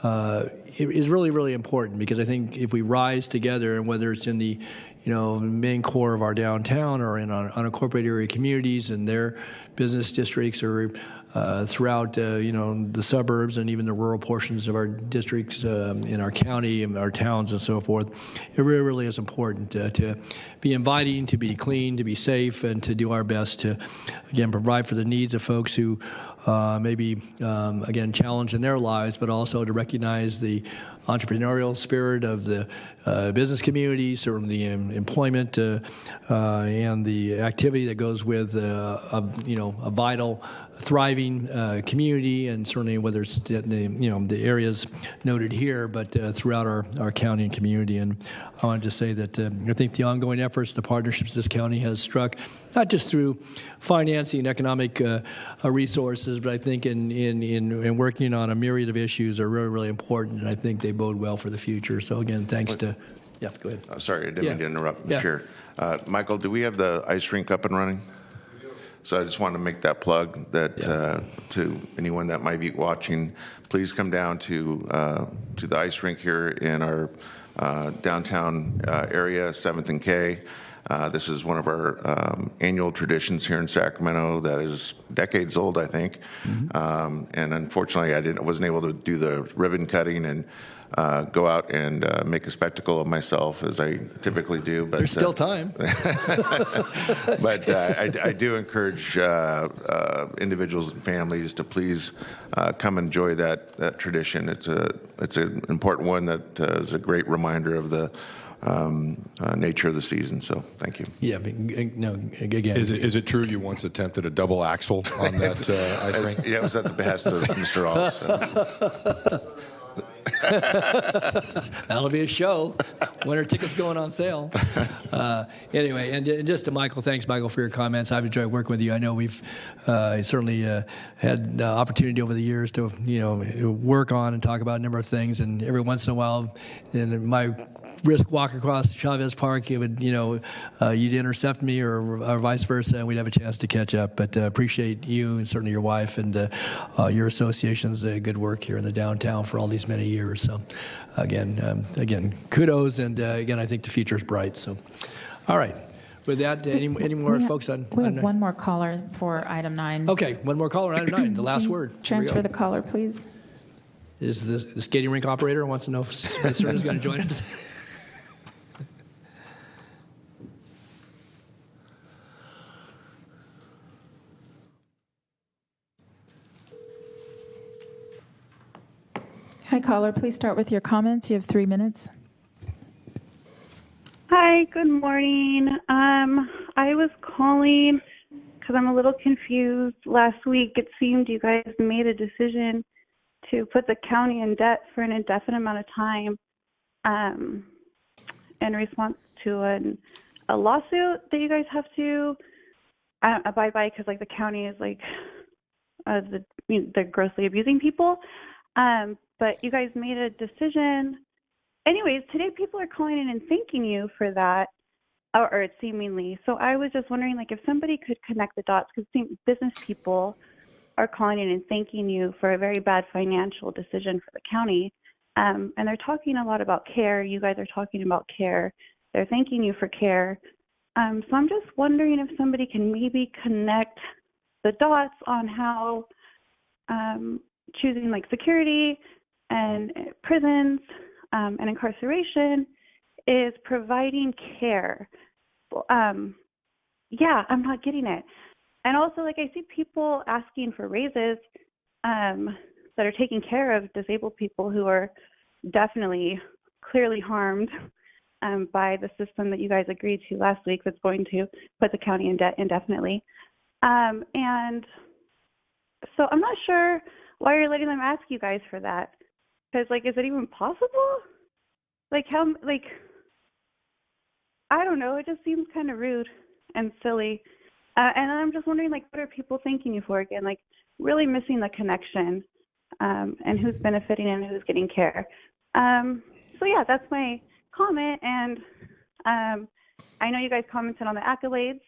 S1: it is really, really important, because I think if we rise together, and whether it's in the main core of our downtown or in our unincorporated area communities and their business districts, or throughout the suburbs and even the rural portions of our districts in our county and our towns and so forth, it really, really is important to be inviting, to be clean, to be safe, and to do our best to, again, provide for the needs of folks who maybe, again, challenged in their lives, but also to recognize the entrepreneurial spirit of the business community, certainly the employment and the activity that goes with a vital, thriving community, and certainly whether it's the areas noted here, but throughout our county and community. And I wanted to say that I think the ongoing efforts, the partnerships this county has struck, not just through financing and economic resources, but I think in working on a myriad of issues, are really, really important, and I think they bode well for the future. So again, thanks to, yeah, go ahead.
S6: Sorry, I didn't mean to interrupt, Mr. Chair. Michael, do we have the ice rink up and running? So I just want to make that plug that to anyone that might be watching, please come down to the ice rink here in our downtown area, 7th and K. This is one of our annual traditions here in Sacramento that is decades old, I think. And unfortunately, I wasn't able to do the ribbon cutting and go out and make a spectacle of myself as I typically do. But
S1: there's still time.
S6: But I do encourage individuals and families to please come enjoy that tradition. It's an important one that is a great reminder of the nature of the season. So thank you.
S1: Yeah, no, again.
S17: Is it true you once attempted a double axel on that ice rink?
S6: Yeah, it was at the behest of Mr. All. So.
S1: That'll be a show. Winter tickets going on sale. Anyway, and just to Michael, thanks, Michael, for your comments. I've enjoyed working with you. I know we've certainly had the opportunity over the years to work on and talk about a number of things. And every once in a while, in my brisk walk across Chavez Park, it would you'd intercept me or vice versa, and we'd have a chance to catch up. But appreciate you and certainly your wife and your association's good work here in the downtown for all these many years. So again, kudos, and again, I think the future is bright. So, all right. With that, any more folks on?
S2: We have one more caller for item 9.
S1: Okay, one more caller on item 9. The last word.
S2: Transfer the caller, please.
S1: Is the skating rink operator wants to know if Spencer is going to join us?
S2: Hi, caller. Please start with your comments. You have 3 minutes.
S14: Hi, good morning. I was calling because I'm a little confused. Last week, it seemed you guys made a decision to put the county in debt for an indefinite amount of time in response to a lawsuit that you guys have to abide by because, like, the county is like they're grossly abusing people. But you guys made a decision. Anyways, today people are calling in and thanking you for that, or seemingly. So I was just wondering, like, if somebody could connect the dots, because business people are calling in and thanking you for a very bad financial decision for the county. And they're talking a lot about care. You guys are talking about care. They're thanking you for care. So I'm just wondering if somebody can maybe connect the dots on how choosing like security and prisons and incarceration is providing care. Yeah, I'm not getting it. And also, like, I see people asking for raises that are taking care of disabled people who are definitely, clearly harmed by the system that you guys agreed to last week that's going to put the county in debt indefinitely. And so I'm not sure why you're letting them ask you guys for that. Because, like, is it even possible? Like, how, like, I don't know. It just seems kind of rude and silly. And I'm just wondering, like, what are people thanking you for again? Like, really missing the connection and who's benefiting and who's getting care. So, yeah, that's my comment. And I know you guys commented on the accolades.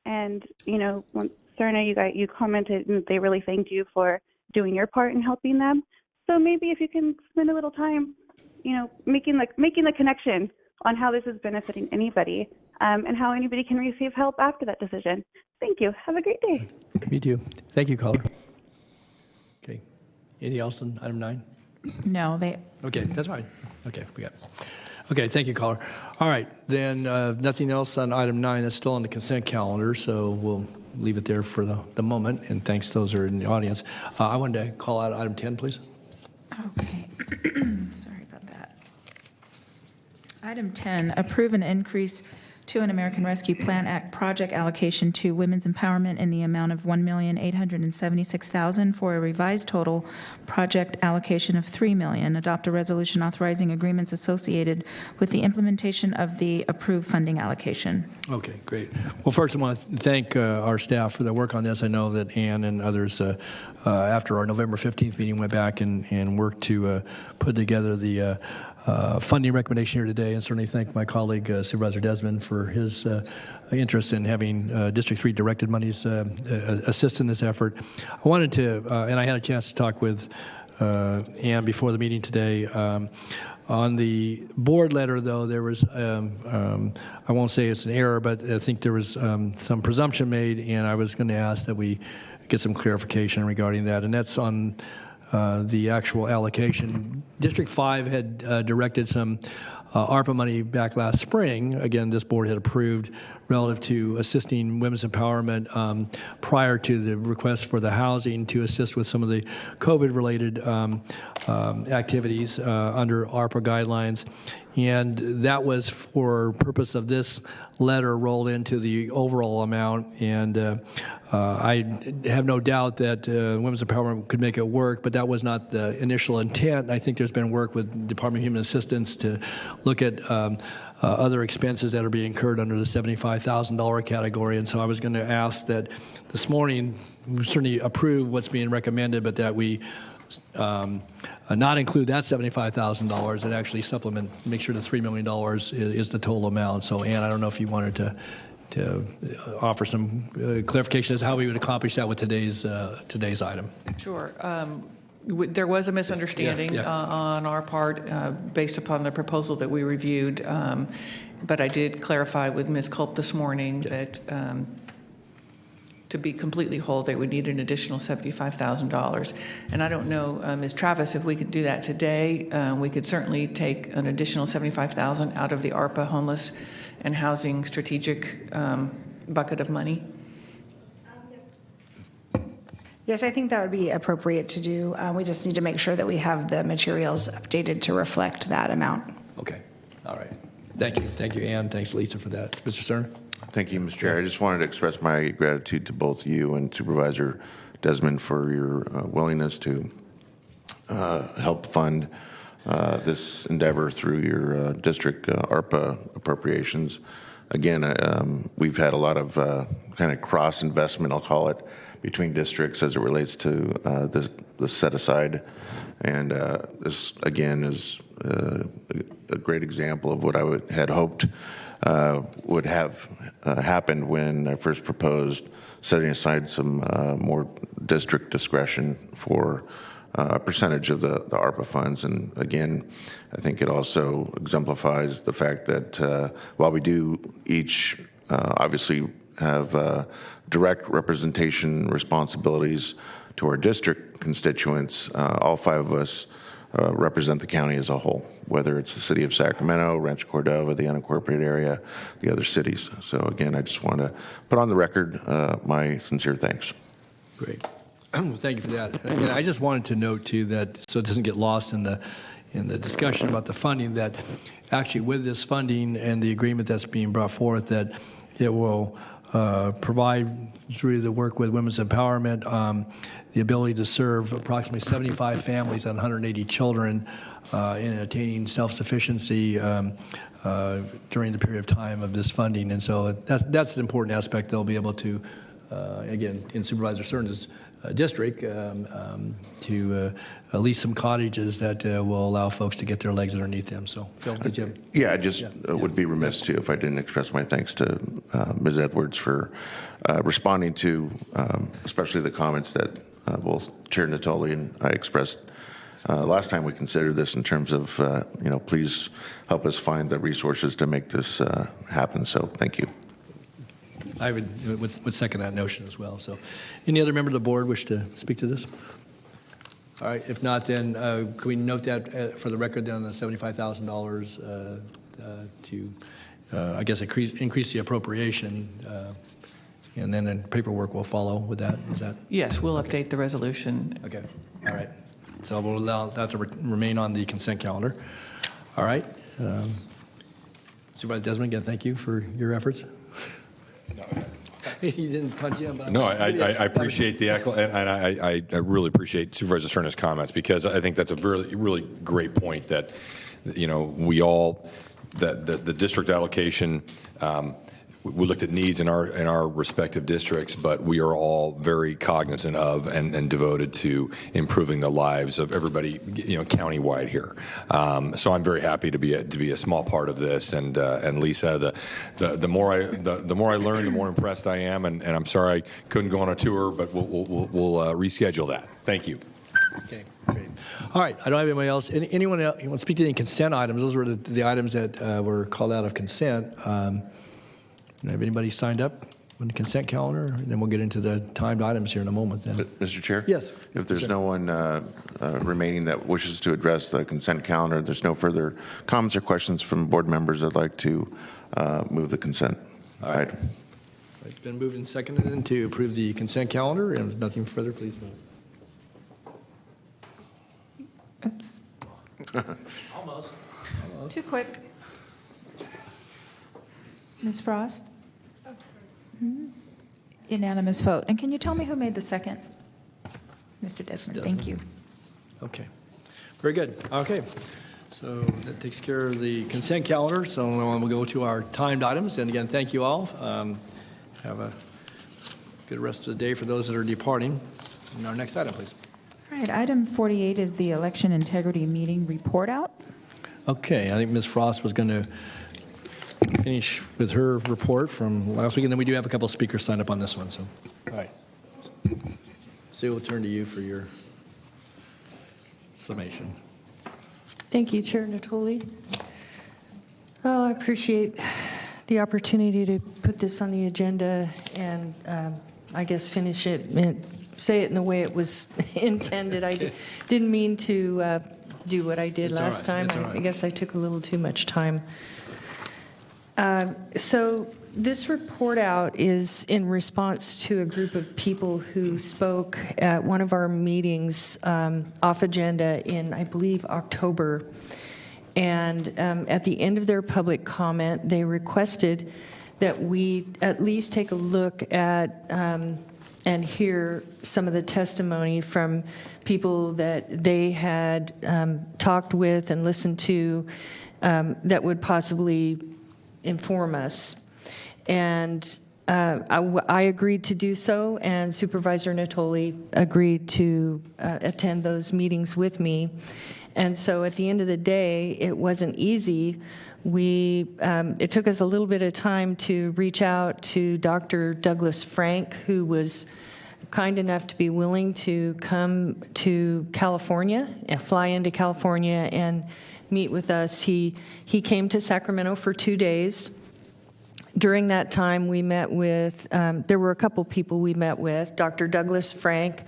S14: And, you know, when Serna, you commented and they really thanked you for doing your part in helping them. So maybe if you can spend a little time, you know, making the connection on how this is benefiting anybody and how anybody can receive help after that decision. Thank you. Have a great day.
S1: Me too. Thank you, caller. Okay. Anything else on item 9?
S2: No, they.
S1: Okay, that's fine. Okay, we got it. Okay, thank you, caller. All right, then nothing else on item 9. That's still on the consent calendar, so we'll leave it there for the moment. And thanks to those who are in the audience. I wanted to call out item 10, please.
S2: Okay. Sorry about that. Item 10, approve an increase to an American Rescue Plan Act project allocation to women's empowerment in the amount of $1,876,000 for a revised total project allocation of $3 million. Adopt a resolution authorizing agreements associated with the implementation of the approved funding allocation.
S1: Okay, great. Well, first I want to thank our staff for their work on this. I know that Ann and others, after our November 15th meeting, went back and worked to put together the funding recommendation here today, and certainly thank my colleague Supervisor Desmond for his interest in having District 3 directed monies assist in this effort. I wanted to, and I had a chance to talk with Ann before the meeting today. On the board letter, though, there was, I won't say it's an error, but I think there was some presumption made, and I was going to ask that we get some clarification regarding that, and that's on the actual allocation. District 5 had directed some ARPA money back last spring. Again, this board had approved relative to assisting women's empowerment prior to the request for the housing to assist with some of the COVID-related activities under ARPA guidelines. And that was for purpose of this letter rolled into the overall amount. And I have no doubt that women's empowerment could make it work, but that was not the initial intent. I think there's been work with Department of Human Assistance to look at other expenses that are being incurred under the $75,000 category. And so I was going to ask that this morning we certainly approve what's being recommended, but that we not include that $75,000 and actually supplement, make sure the $3 million is the total amount. So, Ann, I don't know if you wanted to offer some clarification as to how we would accomplish that with today's item.
S18: Sure. There was a misunderstanding on our part based upon the proposal that we reviewed, but I did clarify with Ms. Culp this morning that to be completely whole, they would need an additional $75,000. And I don't know, Ms. Travis, if we could do that today. We could certainly take an additional $75,000 out of the ARPA homeless and housing strategic bucket of money.
S19: Yes, I think that would be appropriate to do. We just need to make sure that we have the materials updated to reflect that amount.
S1: Okay. All right. Thank you. Thank you, Ann. Thanks, Lisa, for that. Mr. Cerner?
S6: Thank you, Mr. Chair. I just wanted to express my gratitude to both you and Supervisor Desmond for your willingness to help fund this endeavor through your district ARPA appropriations. Again, we've had a lot of kind of cross investment, I'll call it, between districts as it relates to the set aside. And this, again, is a great example of what I had hoped would have happened when I first proposed setting aside some more district discretion for a percentage of the ARPA funds. And again, I think it also exemplifies the fact that while we do each obviously have direct representation responsibilities to our district constituents, all 5 of us represent the county as a whole, whether it's the city of Sacramento, Rancho Cordova, the unincorporated area, the other cities. So again, I just want to put on the record my sincere thanks.
S1: Great. Thank you for that. And I just wanted to note too that, so it doesn't get lost in the discussion about the funding, that actually with this funding and the agreement that's being brought forth, that it will provide through the work with women's empowerment the ability to serve approximately 75 families and 180 children in attaining self-sufficiency during the period of time of this funding. And so that's an important aspect. They'll be able to, again, in Supervisor Cerna's district, to lease some cottages that will allow folks to get their legs underneath them. So, Phil, did you?
S6: Yeah, I just would be remiss too if I didn't express my thanks to Ms. Edwards for responding to, especially the comments that both Chair Natoli and I expressed last time we considered this in terms of, please help us find the resources to make this happen. So, thank you.
S1: I would second that notion as well. So, any other member of the board wish to speak to this? All right. If not, then can we note that for the record, then the $75,000 to, I guess, increase the appropriation, and then paperwork will follow with that. Is that?
S18: Yes, we'll update the resolution.
S1: Okay. All right. So we'll allow that to remain on the consent calendar. All right. Supervisor Desmond, again, thank you for your efforts. He didn't punch in. But
S17: No, I appreciate the accolade, and I really appreciate Supervisor Cerna's comments, because I think that's a really, really great point that, we all, that the district allocation, we looked at needs in our respective districts, but we are all very cognizant of and devoted to improving the lives of everybody, countywide here. So I'm very happy to be a small part of this. And Lisa, the more I learn, the more impressed I am. And I'm sorry I couldn't go on a tour, but we'll reschedule that. Thank you.
S1: Okay, great. All right, I don't have anybody else. Anyone else want to speak to any consent items? Those were the items that were called out of consent. Have anybody signed up on the consent calendar? And then we'll get into the timed items here in a moment. Then,
S6: Mr. Chair?
S1: Yes.
S6: If there's no one remaining that wishes to address the consent calendar, there's no further comments or questions from board members, I'd like to move the consent item.
S1: It's been moved and seconded to approve the consent calendar. And if nothing further, please vote.
S2: Oops.
S1: Almost.
S2: Too quick. Ms. Frost? Unanimous vote. And can you tell me who made the second? Mr. Desmond, thank you.
S1: Okay. Very good. Okay. So that takes care of the consent calendar. So we'll go to our timed items. And again, thank you all. Have a good rest of the day for those that are departing. And our next item, please.
S2: All right, item 48 is the election integrity meeting report out.
S1: Okay. I think Ms. Frost was going to finish with her report from last week, and then we do have a couple of speakers signed up on this one. So, all right. Sue, we'll turn to you for your summation.
S20: Thank you, Chair Natoli. Well, I appreciate the opportunity to put this on the agenda and I guess finish it and say it in the way it was intended. I didn't mean to do what I did last time. I guess I took a little too much time. So this report out is in response to a group of people who spoke at one of our meetings off agenda in, I believe, October. And at the end of their public comment, they requested that we at least take a look at and hear some of the testimony from people that they had talked with and listened to that would possibly inform us. And I agreed to do so, and Supervisor Natoli agreed to attend those meetings with me. And so at the end of the day, it wasn't easy. It took us a little bit of time to reach out to Dr. Douglas Frank, who was kind enough to be willing to come to California and fly into California and meet with us. He came to Sacramento for 2 days. During that time, we met with, there were a couple people we met with, Dr. Douglas Frank,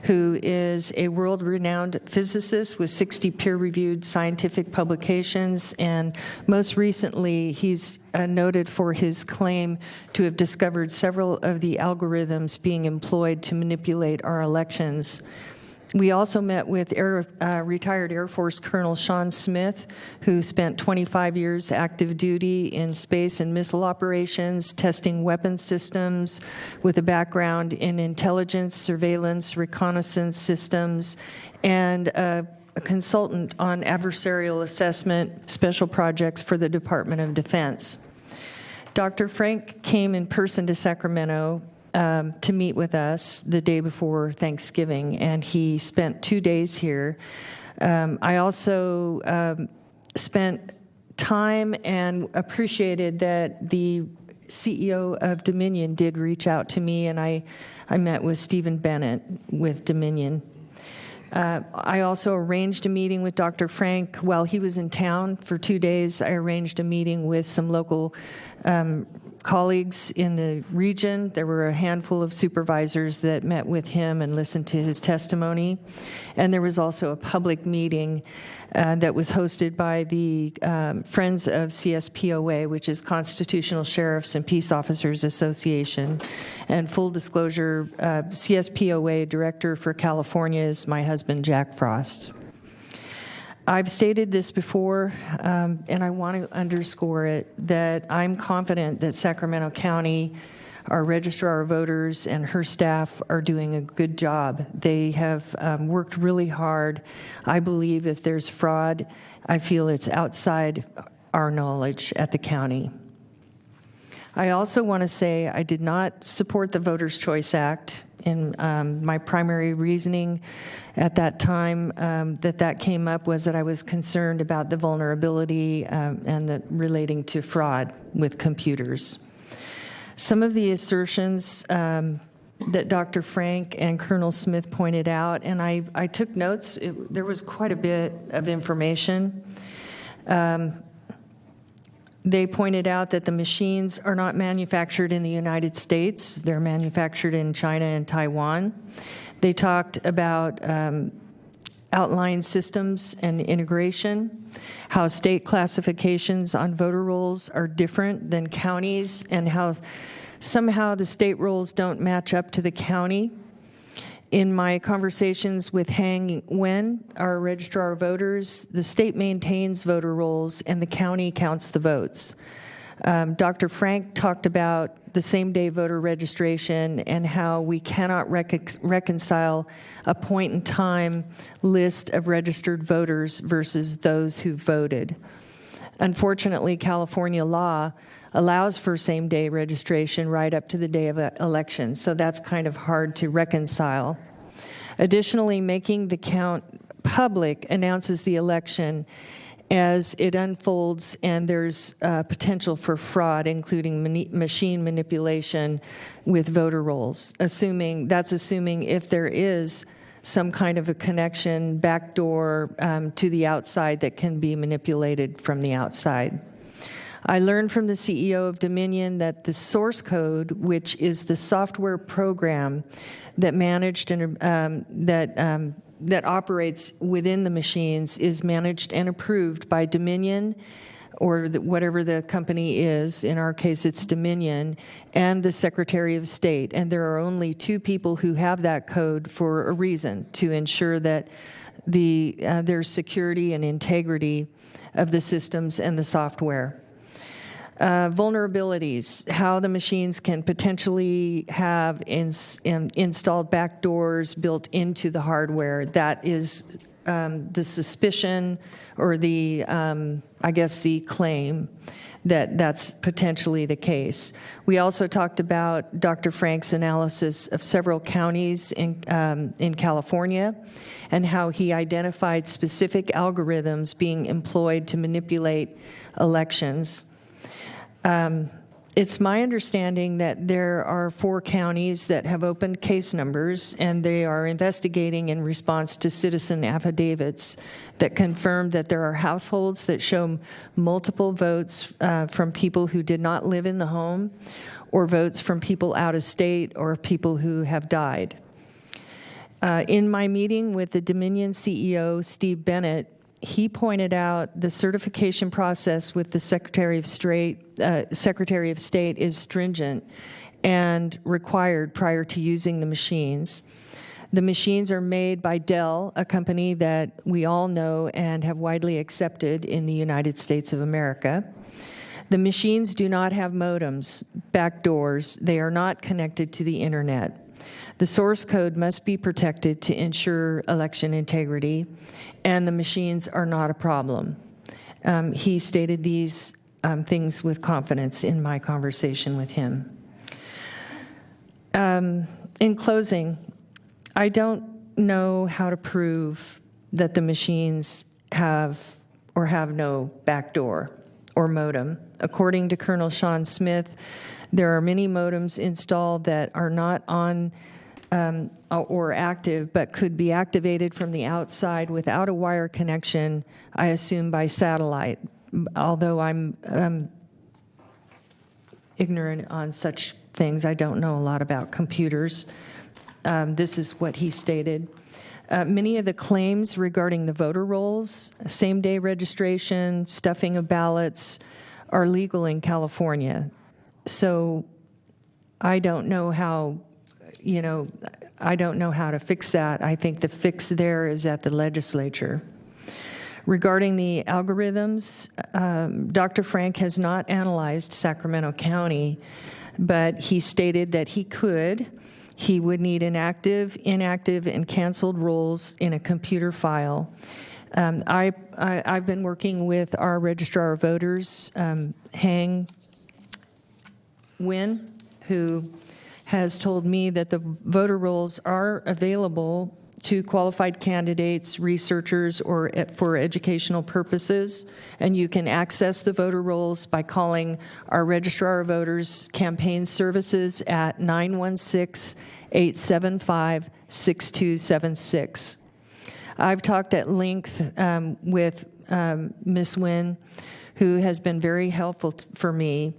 S20: who is a world-renowned physicist with 60 peer-reviewed scientific publications, and most recently, he's noted for his claim to have discovered several of the algorithms being employed to manipulate our elections. We also met with retired Air Force Colonel Sean Smith, who spent 25 years active duty in space and missile operations, testing weapons systems with a background in intelligence, surveillance, reconnaissance systems, and a consultant on adversarial assessment special projects for the Department of Defense. Dr. Frank came in person to Sacramento to meet with us the day before Thanksgiving, and he spent 2 days here. I also spent time and appreciated that the CEO of Dominion did reach out to me, and I met with Stephen Bennett with Dominion. I also arranged a meeting with Dr. Frank while he was in town for 2 days. I arranged a meeting with some local colleagues in the region. There were a handful of supervisors that met with him and listened to his testimony. And there was also a public meeting that was hosted by the Friends of CSPOA, which is Constitutional Sheriffs and Peace Officers Association. And full disclosure, CSPOA Director for California is my husband, Jack Frost. I've stated this before, and I want to underscore it, that I'm confident that Sacramento County, our registrar of voters, and her staff are doing a good job. They have worked really hard. I believe if there's fraud, I feel it's outside our knowledge at the county. I also want to say I did not support the Voters' Choice Act. In my primary reasoning at that time that came up was that I was concerned about the vulnerability and the relating to fraud with computers. Some of the assertions that Dr. Frank and Colonel Smith pointed out, and I took notes. There was quite a bit of information. They pointed out that the machines are not manufactured in the United States. They're manufactured in China and Taiwan. They talked about outline systems and integration, how state classifications on voter rolls are different than counties, and how somehow the state rolls don't match up to the county. In my conversations with Hang Wen, our registrar of voters, the state maintains voter rolls and the county counts the votes. Dr. Frank talked about the same-day voter registration and how we cannot reconcile a point-in-time list of registered voters versus those who voted. Unfortunately, California law allows for same-day registration right up to the day of election, so that's kind of hard to reconcile. Additionally, making the count public announces the election as it unfolds, and there's potential for fraud, including machine manipulation with voter rolls, assuming if there is some kind of a connection, backdoor to the outside that can be manipulated from the outside. I learned from the CEO of Dominion that the source code, which is the software program that managed and that operates within the machines, is managed and approved by Dominion, or whatever the company is. In our case, it's Dominion, and the Secretary of State. And there are only 2 people who have that code for a reason: to ensure that there's security and integrity of the systems and the software. Vulnerabilities, how the machines can potentially have installed backdoors built into the hardware. That is the suspicion, or the claim that that's potentially the case. We also talked about Dr. Frank's analysis of several counties in California, and how he identified specific algorithms being employed to manipulate elections. It's my understanding that there are 4 counties that have opened case numbers, and they are investigating in response to citizen affidavits that confirm that there are households that show multiple votes from people who did not live in the home, or votes from people out of state, or people who have died. In my meeting with the Dominion CEO, Steve Bennett, he pointed out the certification process with the Secretary of State is stringent and required prior to using the machines. The machines are made by Dell, a company that we all know and have widely accepted in the United States of America. The machines do not have modems, backdoors. They are not connected to the internet. The source code must be protected to ensure election integrity, and the machines are not a problem. He stated these things with confidence in my conversation with him. In closing, I don't know how to prove that the machines have or have no backdoor or modem. According to Colonel Sean Smith, there are many modems installed that are not on or active, but could be activated from the outside without a wire connection, I assume by satellite, although I'm ignorant on such things. I don't know a lot about computers. This is what he stated. Many of the claims regarding the voter rolls, same-day registration, stuffing of ballots, are legal in California. So I don't know how, I don't know how to fix that. I think the fix there is at the legislature. Regarding the algorithms, Dr. Frank has not analyzed Sacramento County, but he stated that he would need inactive, and canceled rolls in a computer file. I've been working with our registrar of voters, Hang Nguyen, who has told me that the voter rolls are available to qualified candidates, researchers, or for educational purposes, and you can access the voter rolls by calling our registrar of voters campaign services at 916-875-6276. I've talked at length with Ms. Nguyen, who has been very helpful for me.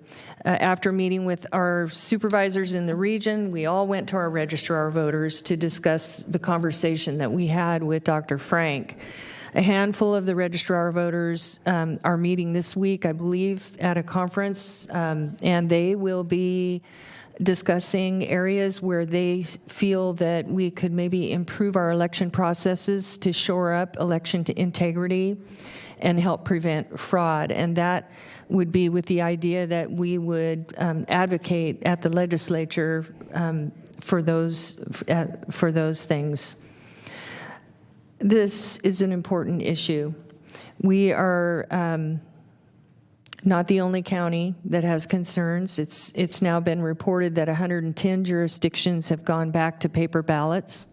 S20: After meeting with our supervisors in the region, we all went to our registrar of voters to discuss the conversation that we had with Dr. Frank. A handful of the registrar of voters are meeting this week, I believe, at a conference, and they will be discussing areas where they feel that we could maybe improve our election processes to shore up election integrity and help prevent fraud. And that would be with the idea that we would advocate at the legislature for those things. This is an important issue. We are not the only county that has concerns. It's now been reported that 110 jurisdictions have gone back to paper ballots.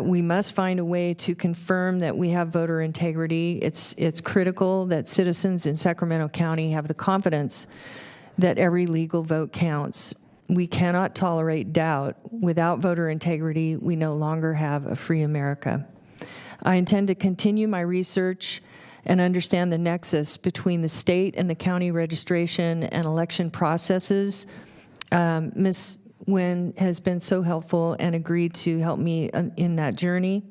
S20: We must find a way to confirm that we have voter integrity. It's critical that citizens in Sacramento County have the confidence that every legal vote counts. We cannot tolerate doubt. Without voter integrity, we no longer have a free America. I intend to continue my research and understand the nexus between the state and the county registration and election processes. Ms. Nguyen has been so helpful and agreed to help me in that journey.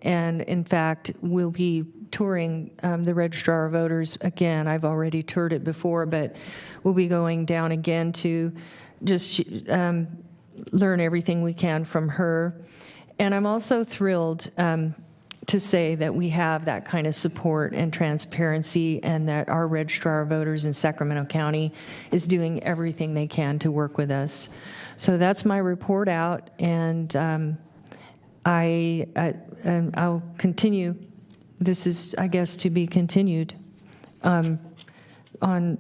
S20: And in fact, we'll be touring the registrar of voters again. I've already toured it before, but we'll be going down again to just learn everything we can from her. And I'm also thrilled to say that we have that kind of support and transparency, and that our registrar of voters in Sacramento County is doing everything they can to work with us. So that's my report out, and I'll continue. This is, I guess, to be continued on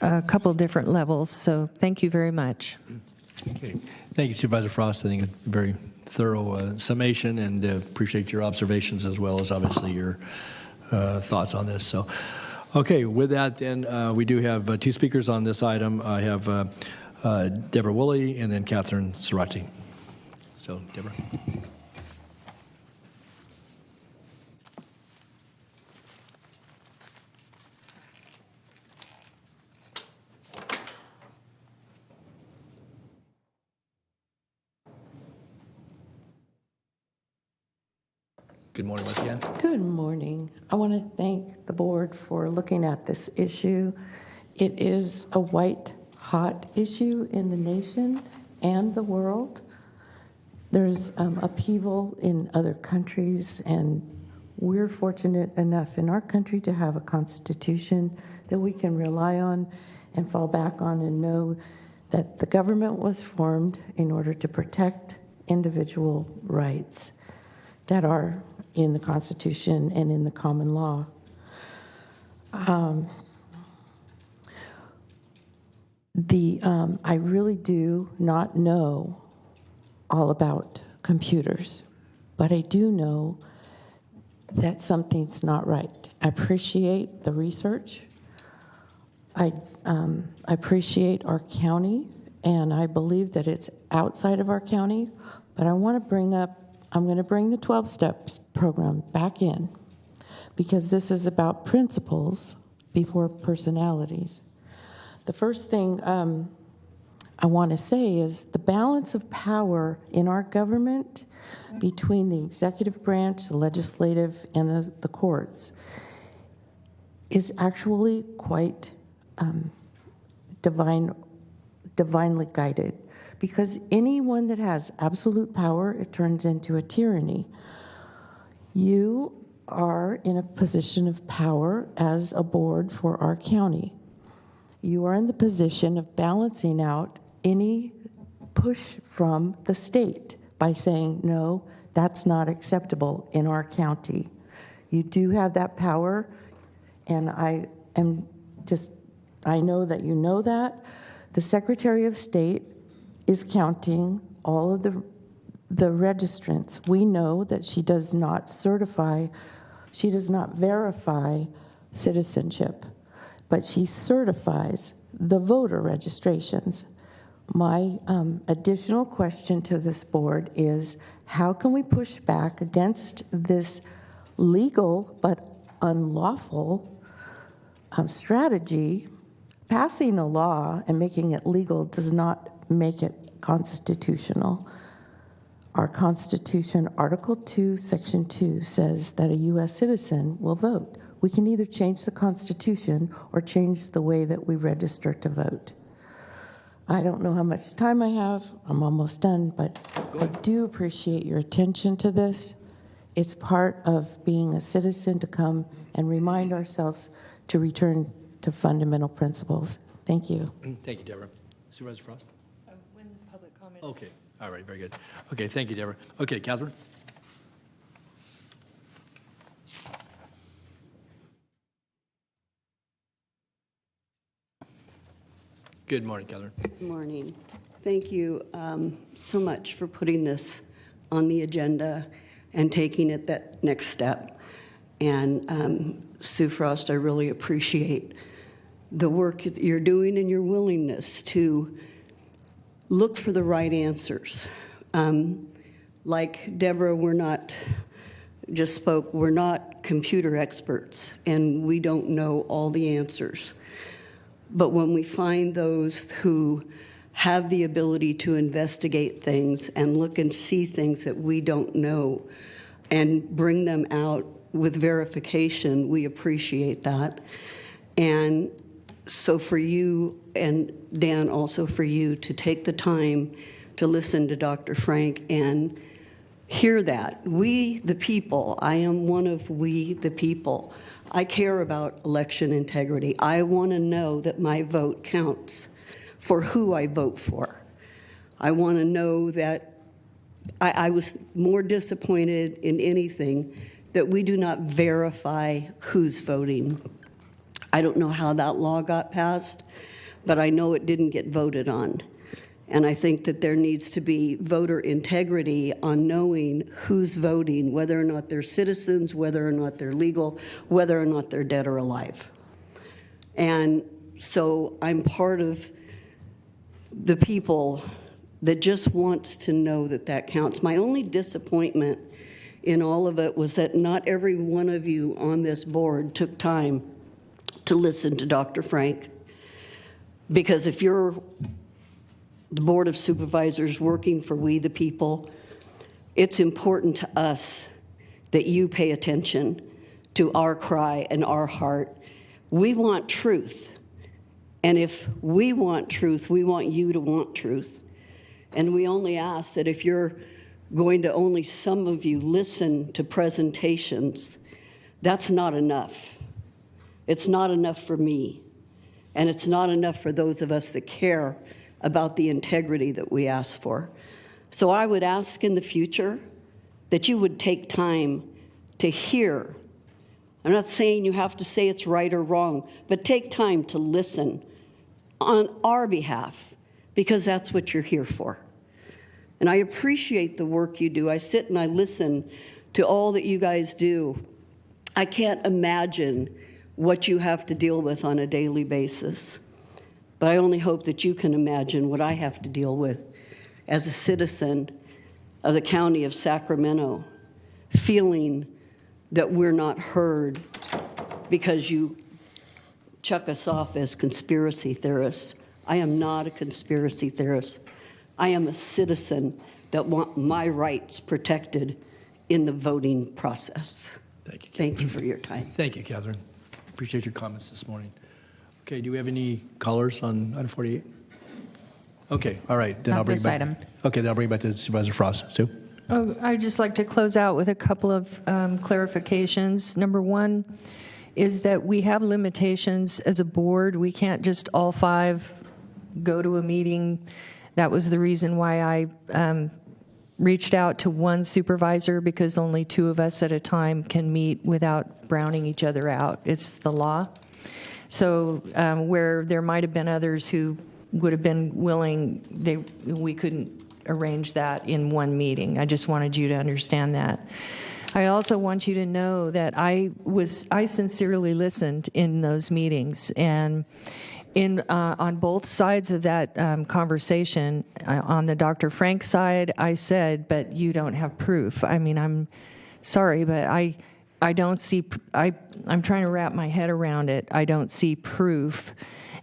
S20: a couple different levels. So thank you very much.
S1: Okay. Thank you, Supervisor Frost. I think a very thorough summation, and appreciate your observations as well as obviously your thoughts on this. So, Okay, with that, then we do have two speakers on this item. I have Deborah Woolley and then Catherine Sirachi. So, Deborah. Good morning once again.
S10: Good morning. I want to thank the board for looking at this issue. It is a white-hot issue in the nation and the world. There's upheaval in other countries, and we're fortunate enough in our country to have a constitution that we can rely on and fall back on and know that the government was formed in order to protect individual rights that are in the Constitution and in the common law. I really do not know all about computers, but I do know that something's not right. I appreciate the research. I appreciate our county, and I believe that it's outside of our county, but I'm going to bring the 12 Steps program back in, because this is about principles before personalities. The first thing I want to say is the balance of power in our government between the executive branch, the legislative, and the courts is actually quite divinely guided. Because anyone that has absolute power, it turns into a tyranny. You are in a position of power as a board for our county. You are in the position of balancing out any push from the state by saying, no, that's not acceptable in our county. You do have that power, and I know that you know that. The Secretary of State is counting all of the registrants. We know that she does not verify citizenship, but she certifies the voter registrations. My additional question to this board is, how can we push back against this legal but unlawful strategy? Passing a law and making it legal does not make it constitutional. Our Constitution, Article 2, Section 2, says that a U.S. citizen will vote. We can either change the Constitution or change the way that we register to vote. I don't know how much time I have. I'm almost done, but I do appreciate your attention to this. It's part of being a citizen to come and remind ourselves to return to fundamental principles. Thank you.
S1: Thank you, Deborah. Supervisor Frost?
S20: When public comment.
S1: Okay. All right. Very good. Okay. Thank you, Deborah. Okay, Catherine? Good morning, Catherine.
S21: Good morning. Thank you so much for putting this on the agenda and taking it that next step. And Sue Frost, I really appreciate the work that you're doing and your willingness to look for the right answers. Like Deborah, we're not computer experts, and we don't know all the answers. But when we find those who have the ability to investigate things and look and see things that we don't know and bring them out with verification, we appreciate that. And so for you, and Dan, also for you to take the time to listen to Dr. Frank and hear that. We, the people, I am one of we, the people. I care about election integrity. I want to know that my vote counts for who I vote for. I want to know that I was more disappointed in anything that we do not verify who's voting. I don't know how that law got passed, but I know it didn't get voted on. And I think that there needs to be voter integrity on knowing who's voting, whether or not they're citizens, whether or not they're legal, whether or not they're dead or alive. And so I'm part of the people that just wants to know that that counts. My only disappointment in all of it was that not every one of you on this board took time to listen to Dr. Frank. Because if you're the Board of Supervisors working for we the people, it's important to us that you pay attention to our cry and our heart. We want truth. And if we want truth, we want you to want truth. And we only ask that if you're going to only some of you listen to presentations, that's not enough. It's not enough for me. And it's not enough for those of us that care about the integrity that we ask for. So I would ask in the future that you would take time to hear. I'm not saying you have to say it's right or wrong, but take time to listen on our behalf, because that's what you're here for. And I appreciate the work you do. I sit and I listen to all that you guys do. I can't imagine what you have to deal with on a daily basis. But I only hope that you can imagine what I have to deal with as a citizen of the county of Sacramento, feeling that we're not heard because you chuck us off as conspiracy theorists. I am not a conspiracy theorist. I am a citizen that want my rights protected in the voting process.
S1: Thank you.
S21: Thank you for your time.
S1: Thank you, Catherine. Appreciate your comments this morning. Okay, do we have any callers on item 48? Okay, all right. Then
S2: Not
S1: I'll bring
S2: this
S1: it back.
S2: item.
S1: Okay, then I'll bring it back to Supervisor Frost. Sue?
S20: Oh, I'd just like to close out with a couple of clarifications. Number one is that we have limitations as a board. We can't just all five go to a meeting. That was the reason why I reached out to one supervisor, because only two of us at a time can meet without browning each other out. It's the law. So where there might have been others who would have been willing, we couldn't arrange that in one meeting. I just wanted you to understand that. I also want you to know that I sincerely listened in those meetings, and on both sides of that conversation, on the Dr. Frank side, I said, but you don't have proof. I mean, I'm sorry, but I don't see, I'm trying to wrap my head around it. I don't see proof.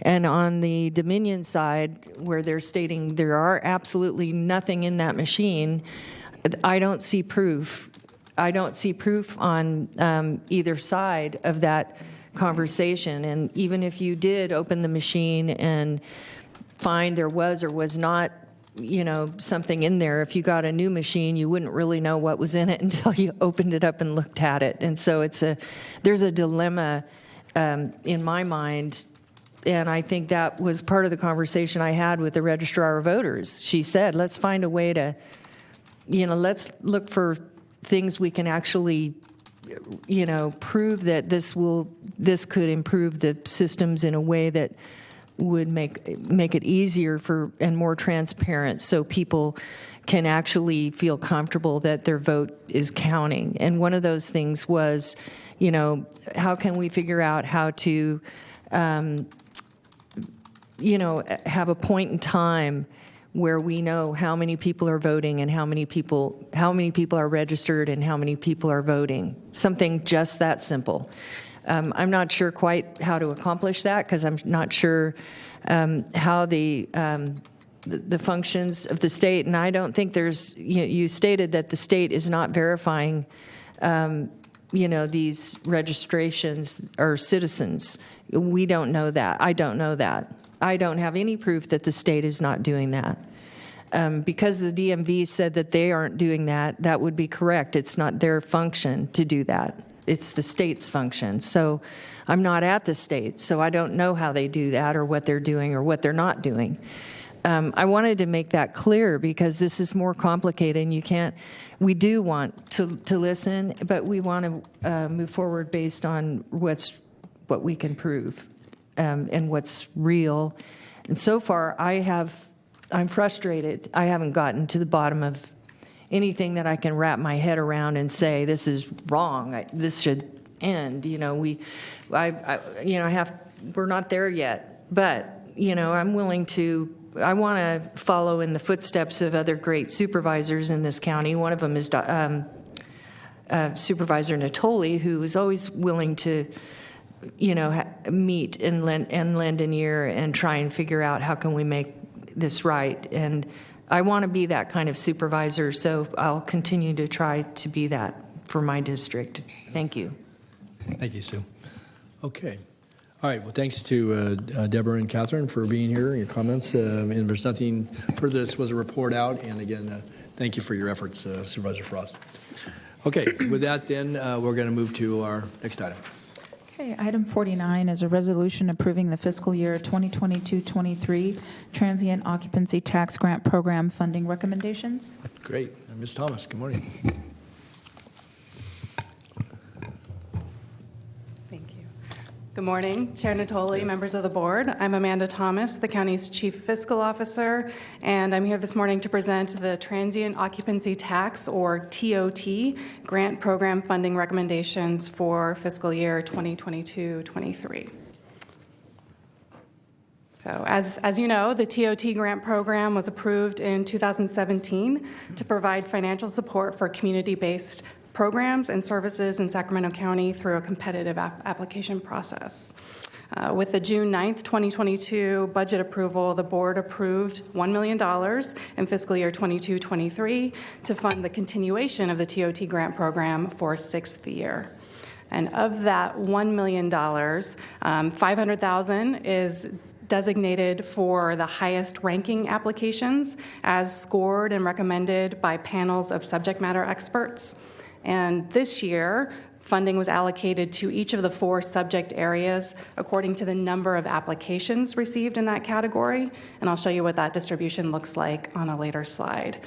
S20: And on the Dominion side, where they're stating there are absolutely nothing in that machine, I don't see proof. I don't see proof on either side of that conversation. And even if you did open the machine and find there was or was not, something in there, if you got a new machine, you wouldn't really know what was in it until you opened it up and looked at it. And so there's a dilemma in my mind. And I think that was part of the conversation I had with the registrar of voters. She said, let's find a way to, let's look for things we can actually, prove that this could improve the systems in a way that would make it easier and more transparent, so people can actually feel comfortable that their vote is counting. And one of those things was, how can we figure out how to, have a point in time where we know how many people are voting and how many people are registered and how many people are voting. Something just that simple. I'm not sure quite how to accomplish that, because I'm not sure how the functions of the state, and I don't think there's, you stated that the state is not verifying, these registrations are citizens. We don't know that. I don't know that. I don't have any proof that the state is not doing that. Because the DMV said that they aren't doing that, that would be correct. It's not their function to do that. It's the state's function. So I'm not at the state, so I don't know how they do that or what they're doing or what they're not doing. I wanted to make that clear because this is more complicated, and we do want to listen, but we want to move forward based on what we can prove and what's real. And so far, I'm frustrated. I haven't gotten to the bottom of anything that I can wrap my head around and say, this is wrong. This should end. I have we're not there yet, but, I'm willing to, I want to follow in the footsteps of other great supervisors in this county. One of them is Supervisor Natoli, who is always willing to, meet and lend an ear and try and figure out how can we make this right. And I want to be that kind of supervisor, so I'll continue to try to be that for my district. Thank you.
S1: Thank you, Sue. Okay. All right. Well, thanks to Deborah and Catherine for being here and your comments. And there's nothing further. This was a report out. And again, thank you for your efforts, Supervisor Frost. Okay. With that, then, we're going to move to our next item.
S2: Okay, item 49 is a resolution approving the fiscal year 2022-23 Transient Occupancy Tax Grant Program funding recommendations.
S1: Great. Ms. Thomas, good morning.
S4: Good morning, Chair Natoli, members of the board. I'm Amanda Thomas, the county's Chief Fiscal Officer, and I'm here this morning to present the Transient Occupancy Tax, or TOT, grant program funding recommendations for fiscal year 2022-23. So as you know, the TOT grant program was approved in 2017 to provide financial support for community-based programs and services in Sacramento County through a competitive application process. With the June 9th, 2022 budget approval, the board approved $1 million in fiscal year 22-23 to fund the continuation of the TOT grant program for a sixth year. And of that $1 million, $500,000 is designated for the highest ranking applications as scored and recommended by panels of subject matter experts. And this year, funding was allocated to each of the 4 subject areas according to the number of applications received in that category. And I'll show you what that distribution looks like on a later slide.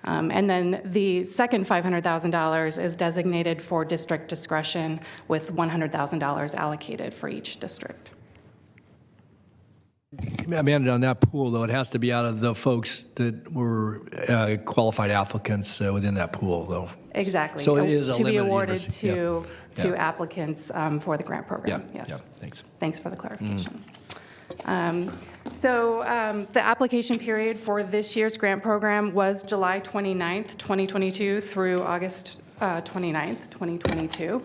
S4: And then the second $500,000 is designated for district discretion with $100,000 allocated for each district.
S1: Amanda, on that pool, though, it has to be out of the folks that were qualified applicants within that pool, though.
S4: Exactly.
S1: So it is a
S4: to be
S1: limited
S4: awarded
S1: universe.
S4: to applicants for the grant program.
S1: Yeah.
S4: Yes.
S1: Yeah. Thanks.
S4: Thanks for the clarification. The application period for this year's grant program was July 29th, 2022 through August 29th, 2022.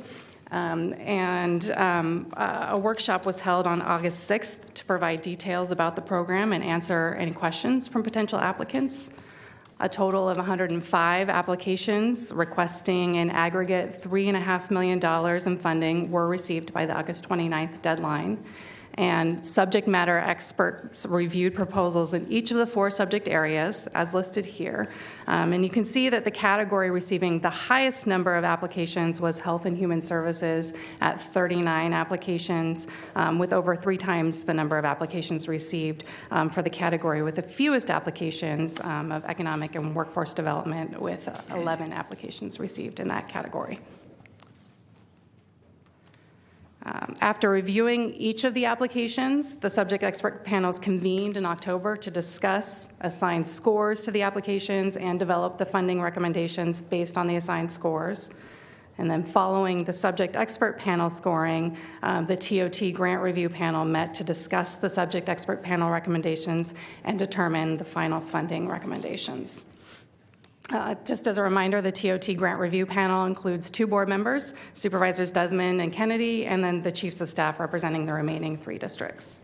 S4: A workshop was held on August 6th to provide details about the program and answer any questions from potential applicants. A total of 105 applications requesting an aggregate $3.5 million in funding were received by the August 29th deadline. And subject matter experts reviewed proposals in each of the 4 subject areas as listed here. And you can see that the category receiving the highest number of applications was Health and Human Services at 39 applications, with over 3 times the number of applications received for the category with the fewest applications of Economic and Workforce Development, with 11 applications received in that category. After reviewing each of the applications, the subject expert panels convened in October to discuss, assign scores to the applications, and develop the funding recommendations based on the assigned scores. And then following the subject expert panel scoring, the TOT grant review panel met to discuss the subject expert panel recommendations and determine the final funding recommendations. Just as a reminder, the TOT grant review panel includes 2 board members, Supervisors Desmond and Kennedy, and then the chiefs of staff representing the remaining 3 districts.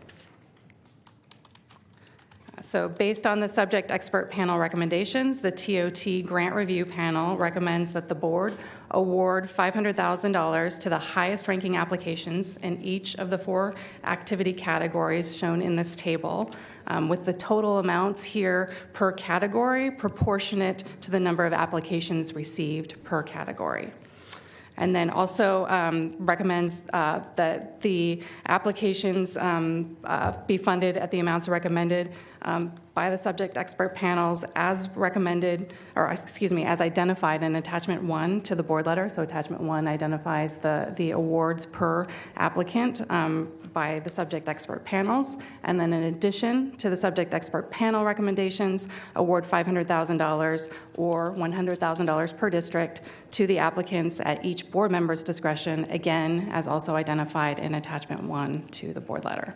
S4: So based on the subject expert panel recommendations, the TOT grant review panel recommends that the board award $500,000 to the highest ranking applications in each of the 4 activity categories shown in this table, with the total amounts here per category proportionate to the number of applications received per category. And then also recommends that the applications be funded at the amounts recommended by the subject expert panels as recommended, or excuse me, as identified in Attachment 1 to the board letter. So Attachment 1 identifies the awards per applicant by the subject expert panels. And then in addition to the subject expert panel recommendations, award $500,000 or $100,000 per district to the applicants at each board member's discretion, again, as also identified in attachment 1 to the board letter.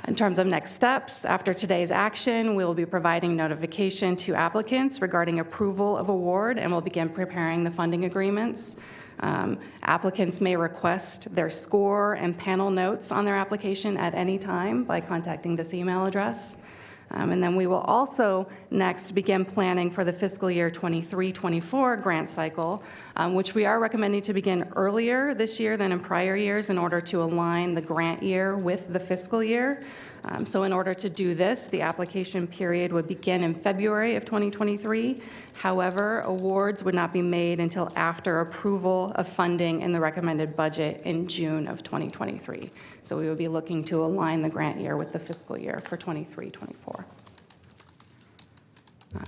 S4: In terms of next steps, after today's action, we will be providing notification to applicants regarding approval of award, and we'll begin preparing the funding agreements. Applicants may request their score and panel notes on their application at any time by contacting this email address. And then we will also next begin planning for the fiscal year 23-24 grant cycle, which we are recommending to begin earlier this year than in prior years in order to align the grant year with the fiscal year. So in order to do this, the application period would begin in February of 2023. However, awards would not be made until after approval of funding in the recommended budget in June of 2023. So we would be looking to align the grant year with the fiscal year for 23-24.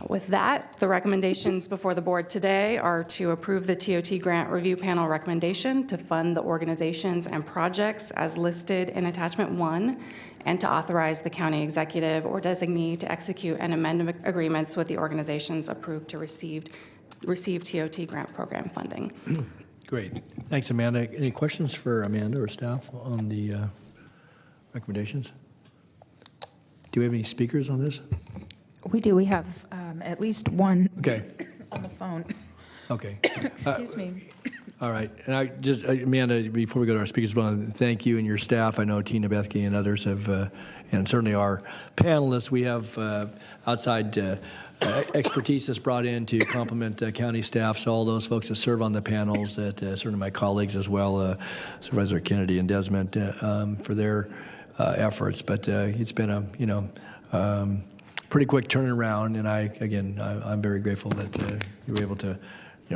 S4: With that, the recommendations before the board today are to approve the TOT Grant Review Panel recommendation to fund the organizations and projects as listed in Attachment 1, and to authorize the county executive or designee to execute and amend agreements with the organizations approved to receive TOT grant program funding.
S1: Great. Thanks, Amanda. Any questions for Amanda or staff on the recommendations? Do we have any speakers on this?
S2: We do. We have at least one
S1: Okay.
S2: on the phone.
S1: Okay.
S2: Excuse me.
S1: All right. And I just, Amanda, before we go to our speakers, I want to thank you and your staff. I know Tina Bethke and others have, and certainly our panelists, we have outside expertise that's brought in to complement county staff. So all those folks that serve on the panels, that certainly my colleagues as well, Supervisor Kennedy and Desmond, for their efforts. But it's been a, pretty quick turnaround, and I'm very grateful that you were able to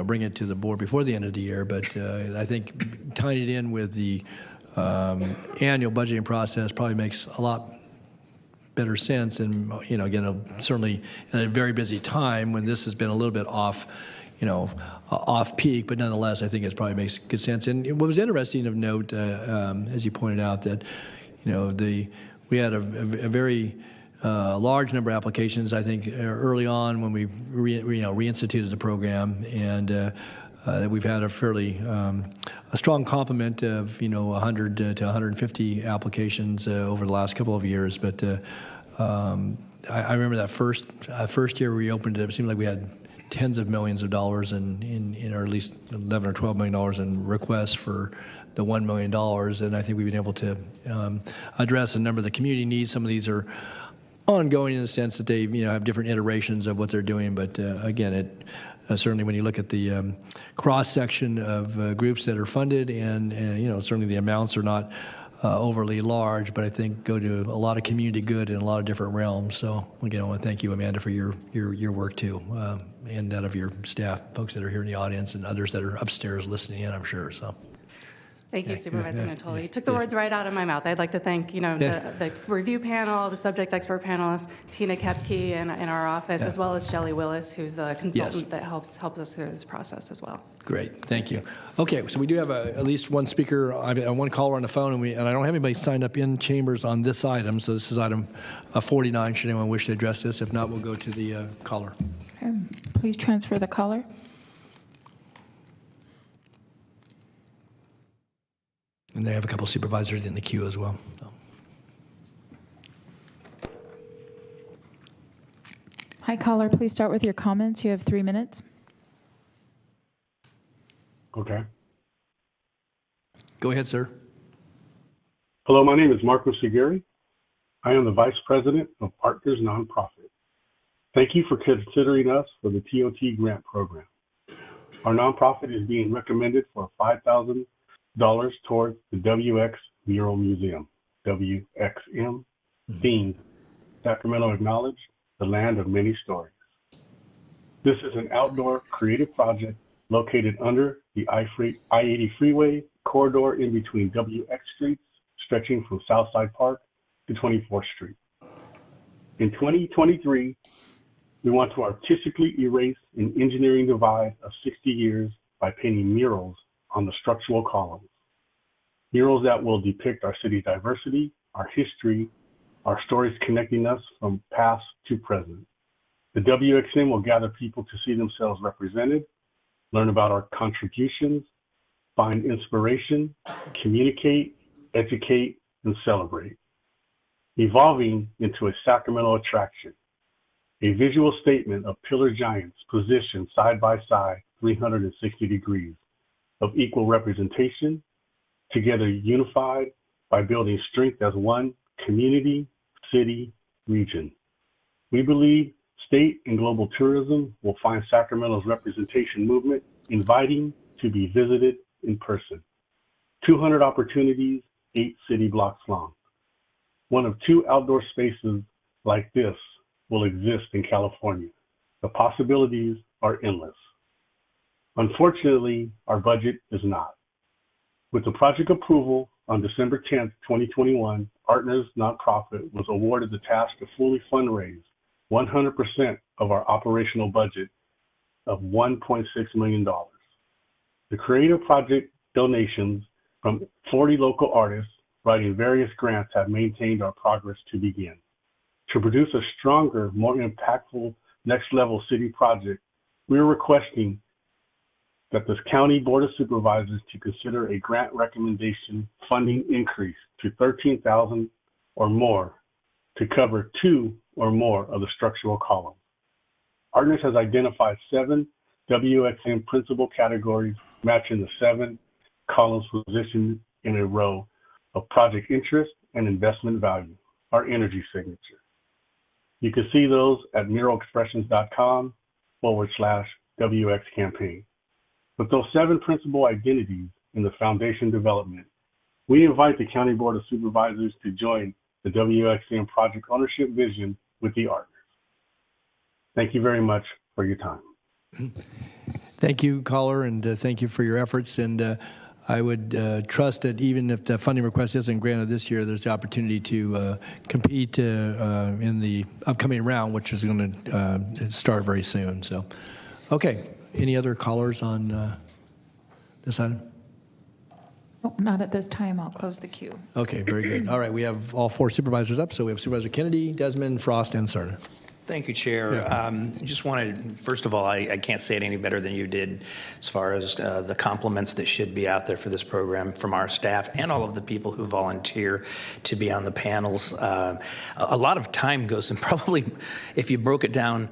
S1: bring it to the board before the end of the year. But I think tying it in with the annual budgeting process probably makes a lot better sense. And again, certainly in a very busy time when this has been a little bit off, off peak, but nonetheless, I think it probably makes good sense. And what was interesting of note, as you pointed out, that we had a very large number of applications, I think, early on when we reinstituted the program, and that we've had a fairly a strong complement of 100 to 150 applications over the last couple of years. But I remember that first year we opened it seemed like we had tens of millions of dollars in or at least $11 or $12 million in requests for the $1 million, and I think we've been able to address a number of the community needs. Some of these are ongoing in the sense that they have different iterations of what they're doing, but again, it certainly when you look at the cross section of groups that are funded, and certainly the amounts are not overly large, but I think go to a lot of community good in a lot of different realms. So again, I want to thank you, Amanda, for your work too, and that of your staff, folks that are here in the audience, and others that are upstairs listening in, I'm sure. So.
S4: Thank you, Supervisor Natoli. You took the words right out of my mouth. I'd like to thank, the review panel, the subject expert panelists, Tina Kepke in our office, as well as Shelley Willis, who's the consultant that helps us through this process as well.
S1: Great, thank you. Okay, so we do have at least one speaker, one caller on the phone, and I don't have anybody signed up in chambers on this item. So this is item 49. Should anyone wish to address this? If not, we'll go to the caller.
S2: Okay. Please transfer the caller.
S1: And they have a couple supervisors in the queue as well. So.
S2: Hi, caller. Please start with your comments. You have 3 minutes.
S5: Okay.
S1: Go ahead, sir.
S5: Hello, my name is Marco Siguri. I am the Vice President of Partners Nonprofit. Thank you for considering us for the TOT grant program. Our nonprofit is being recommended for $5,000 towards the WX Mural Museum, WXM, themed Sacramento Acknowledged, the Land of Many Stories. This is an outdoor creative project located under the I-80 freeway corridor in between WX streets, stretching from Southside Park to 24th Street. In 2023, we want to artistically erase an engineering divide of 60 years by painting murals on the structural columns. Murals that will depict our city's diversity, our history, our stories connecting us from past to present. The WXM will gather people to see themselves represented, learn about our contributions, find inspiration, communicate, educate, and celebrate. Evolving into a Sacramento attraction, a visual statement of pillar giants positioned side by side, 360 degrees, of equal representation, together unified by building strength as one community, city, region. We believe state and global tourism will find Sacramento's representation movement inviting to be visited in person. 200 opportunities, 8 city blocks long. One of 2 outdoor spaces like this will exist in California. The possibilities are endless. Unfortunately, our budget is not. With the project approval on December 10th, 2021, Partners Nonprofit was awarded the task to fully fundraise 100% of our operational budget of $1.6 million. The creative project donations from 40 local artists writing various grants have maintained our progress to begin. To produce a stronger, more impactful next level city project, we are requesting that this County Board of Supervisors to consider a grant recommendation funding increase to $13,000 or more to cover 2 or more of the structural columns. Partners has identified 7 WXM principal categories matching the 7 columns positioned in a row of project interest and investment value, our energy signature. You can see those at muralexpressions.com/WX campaign. With those 7 principal identities in the foundation development, we invite the County Board of Supervisors to join the WXM project ownership vision with the Partners. Thank you very much for your time.
S1: Thank you, caller, and thank you for your efforts. And I would trust that even if the funding request isn't granted this year, there's the opportunity to compete in the upcoming round, which is going to start very soon. So, okay. Any other callers on this item?
S2: Oh, not at this time. I'll close the queue.
S1: Okay, very good. All right, we have all 4 supervisors up. So we have Supervisor Kennedy, Desmond, Frost, and Serna.
S3: Thank you, Chair.
S1: Yeah.
S3: Just wanted, first of all, I can't say it any better than you did as far as the compliments that should be out there for this program from our staff and all of the people who volunteer to be on the panels. A lot of time goes in, probably if you broke it down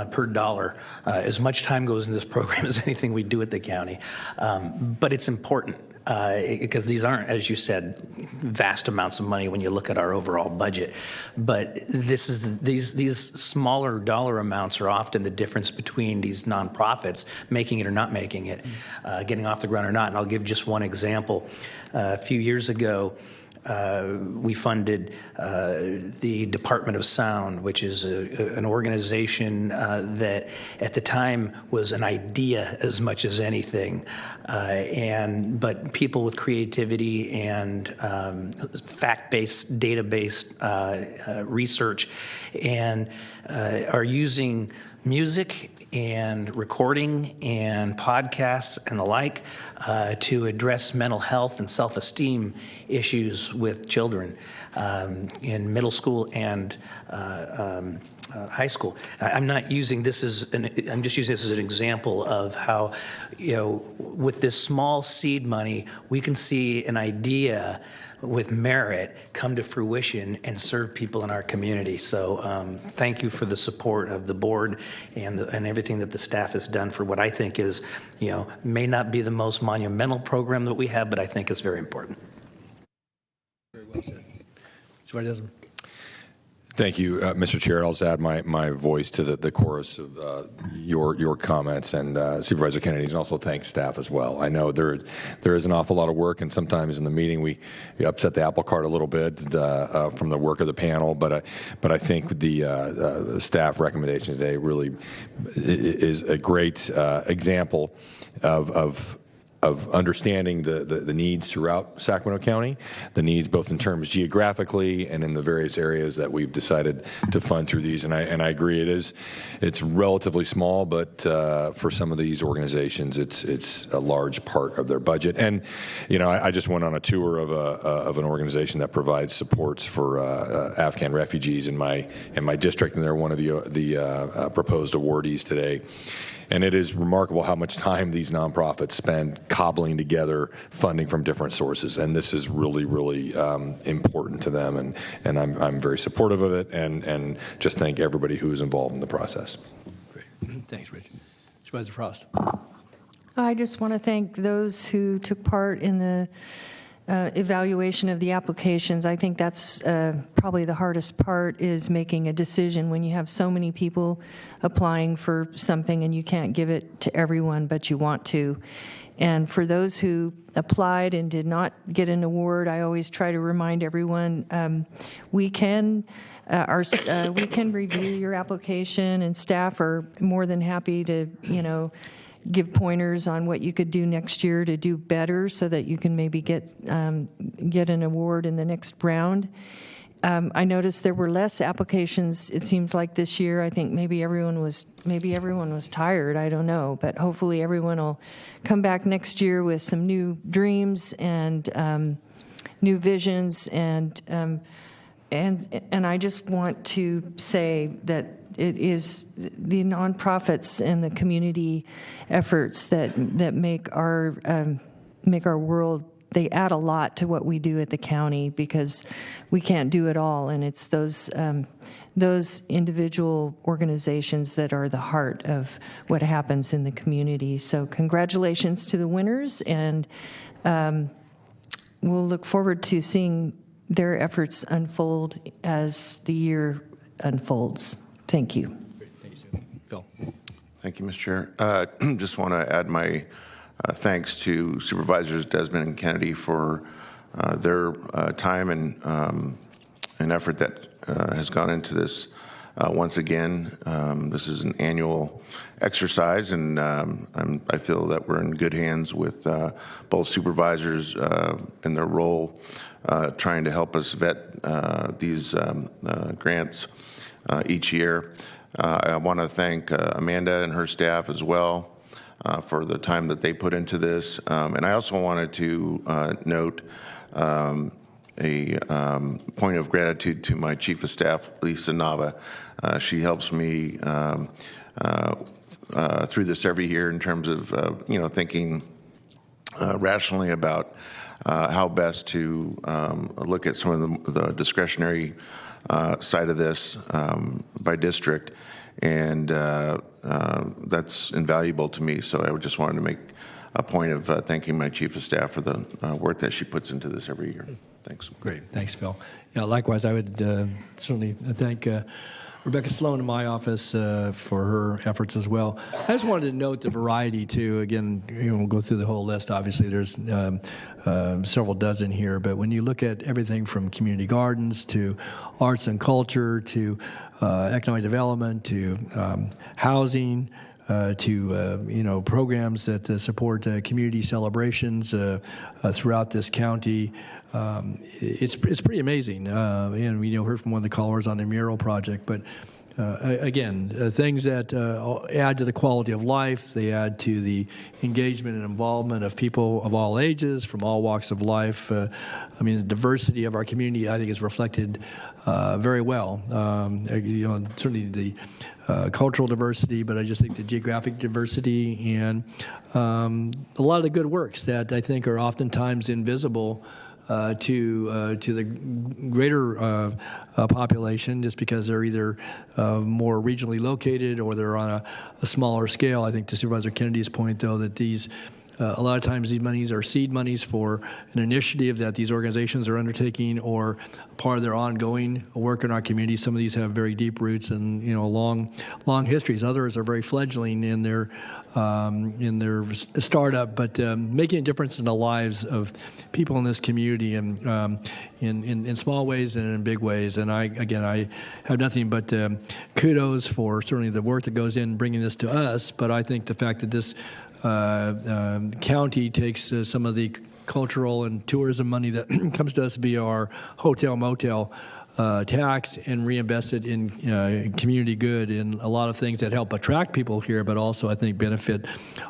S3: per dollar, as much time goes in this program as anything we do at the county. But it's important. Because these aren't, as you said, vast amounts of money when you look at our overall budget. But these smaller dollar amounts are often the difference between these nonprofits making it or not making it, getting off the ground or not. And I'll give just one example. A few years ago, we funded the Department of Sound, which is an organization that at the time was an idea as much as anything. But people with creativity and fact-based, data-based research and are using music and recording and podcasts and the like to address mental health and self-esteem issues with children in middle school and high school. I'm not using this as I'm just using this as an example of how, with this small seed money, we can see an idea with merit come to fruition and serve people in our community. So thank you for the support of the board and everything that the staff has done for what I think is, may not be the most monumental program that we have, but I think it's very important.
S1: Very well said. Supervisor Desmond.
S17: Thank you, Mr. Chair. I'll just add my voice to the chorus of your comments and Supervisor Kennedy's, and also thank staff as well. I know there is an awful lot of work, and sometimes in the meeting we upset the apple cart a little bit from the work of the panel. But I think the staff recommendation today really is a great example of of understanding the needs throughout Sacramento County, the needs both in terms geographically and in the various areas that we've decided to fund through these. And I agree, it's relatively small, but for some of these organizations, it's a large part of their budget. And I just went on a tour of an organization that provides supports for Afghan refugees in my district, and they're one of the proposed awardees today. And it is remarkable how much time these nonprofits spend cobbling together funding from different sources. And this is really, really important to them. And I'm very supportive of it, and just thank everybody who is involved in the process.
S1: Great. Thanks, Rich. Supervisor Frost.
S20: I just want to thank those who took part in the evaluation of the applications. I think that's probably the hardest part, is making a decision when you have so many people applying for something and you can't give it to everyone, but you want to. And for those who applied and did not get an award, I always try to remind everyone we can review your application, and staff are more than happy to, give pointers on what you could do next year to do better, so that you can maybe get an award in the next round. I noticed there were less applications, it seems like, this year. I think maybe everyone was tired, I don't know, but hopefully everyone will come back next year with some new dreams and new visions, and I just want to say that it is the nonprofits and the community efforts that make our world. They add a lot to what we do at the county, because we can't do it all, and it's those individual organizations that are the heart of what happens in the community. So congratulations to the winners, and we'll look forward to seeing their efforts unfold as the year unfolds. Thank you.
S1: Thank you, Bill.
S6: Thank you, Mr. Chair. Just want to add my thanks to Supervisors Desmond and Kennedy for their time and effort that has gone into this. Once again, this is an annual exercise, and I feel that we're in good hands with both supervisors in their role, trying to help us vet these grants each year. I want to thank Amanda and her staff as well for the time that they put into this. And I also wanted to note a point of gratitude to my Chief of Staff, Lisa Nava. She helps me through this every year in terms of thinking rationally about how best to look at some of the discretionary side of this by district, and that's invaluable to me. So I just wanted to make a point of thanking my Chief of Staff for the work that she puts into this every year. Thanks.
S1: Great. Thanks, Phil. Likewise, I would certainly thank Rebecca Sloan in my office for her efforts as well. I just wanted to note the variety, too. Again, we'll go through the whole list. Obviously, there's several dozen here. But when you look at everything from community gardens to arts and culture to economic development to housing, to programs that support community celebrations throughout this county. It's pretty amazing. And we heard from one of the callers on the mural project, but again, things that add to the quality of life, they add to the engagement and involvement of people of all ages, from all walks of life. The diversity of our community, I think, is reflected very well. Certainly the cultural diversity, but I just think the geographic diversity and a lot of the good works that I think are oftentimes invisible to the greater population, just because they're either more regionally located or they're on a smaller scale. I think to Supervisor Kennedy's point, though, that these a lot of times these monies are seed monies for an initiative that these organizations are undertaking or part of their ongoing work in our community. Some of these have very deep roots and long histories. Others are very fledgling in their startup, but making a difference in the lives of people in this community and in small ways and in big ways. And I have nothing but kudos for certainly the work that goes in bringing this to us. But I think the fact that this county takes some of the cultural and tourism money that comes to us via our hotel motel tax and reinvest it in community good in a lot of things that help attract people here, but also I think benefit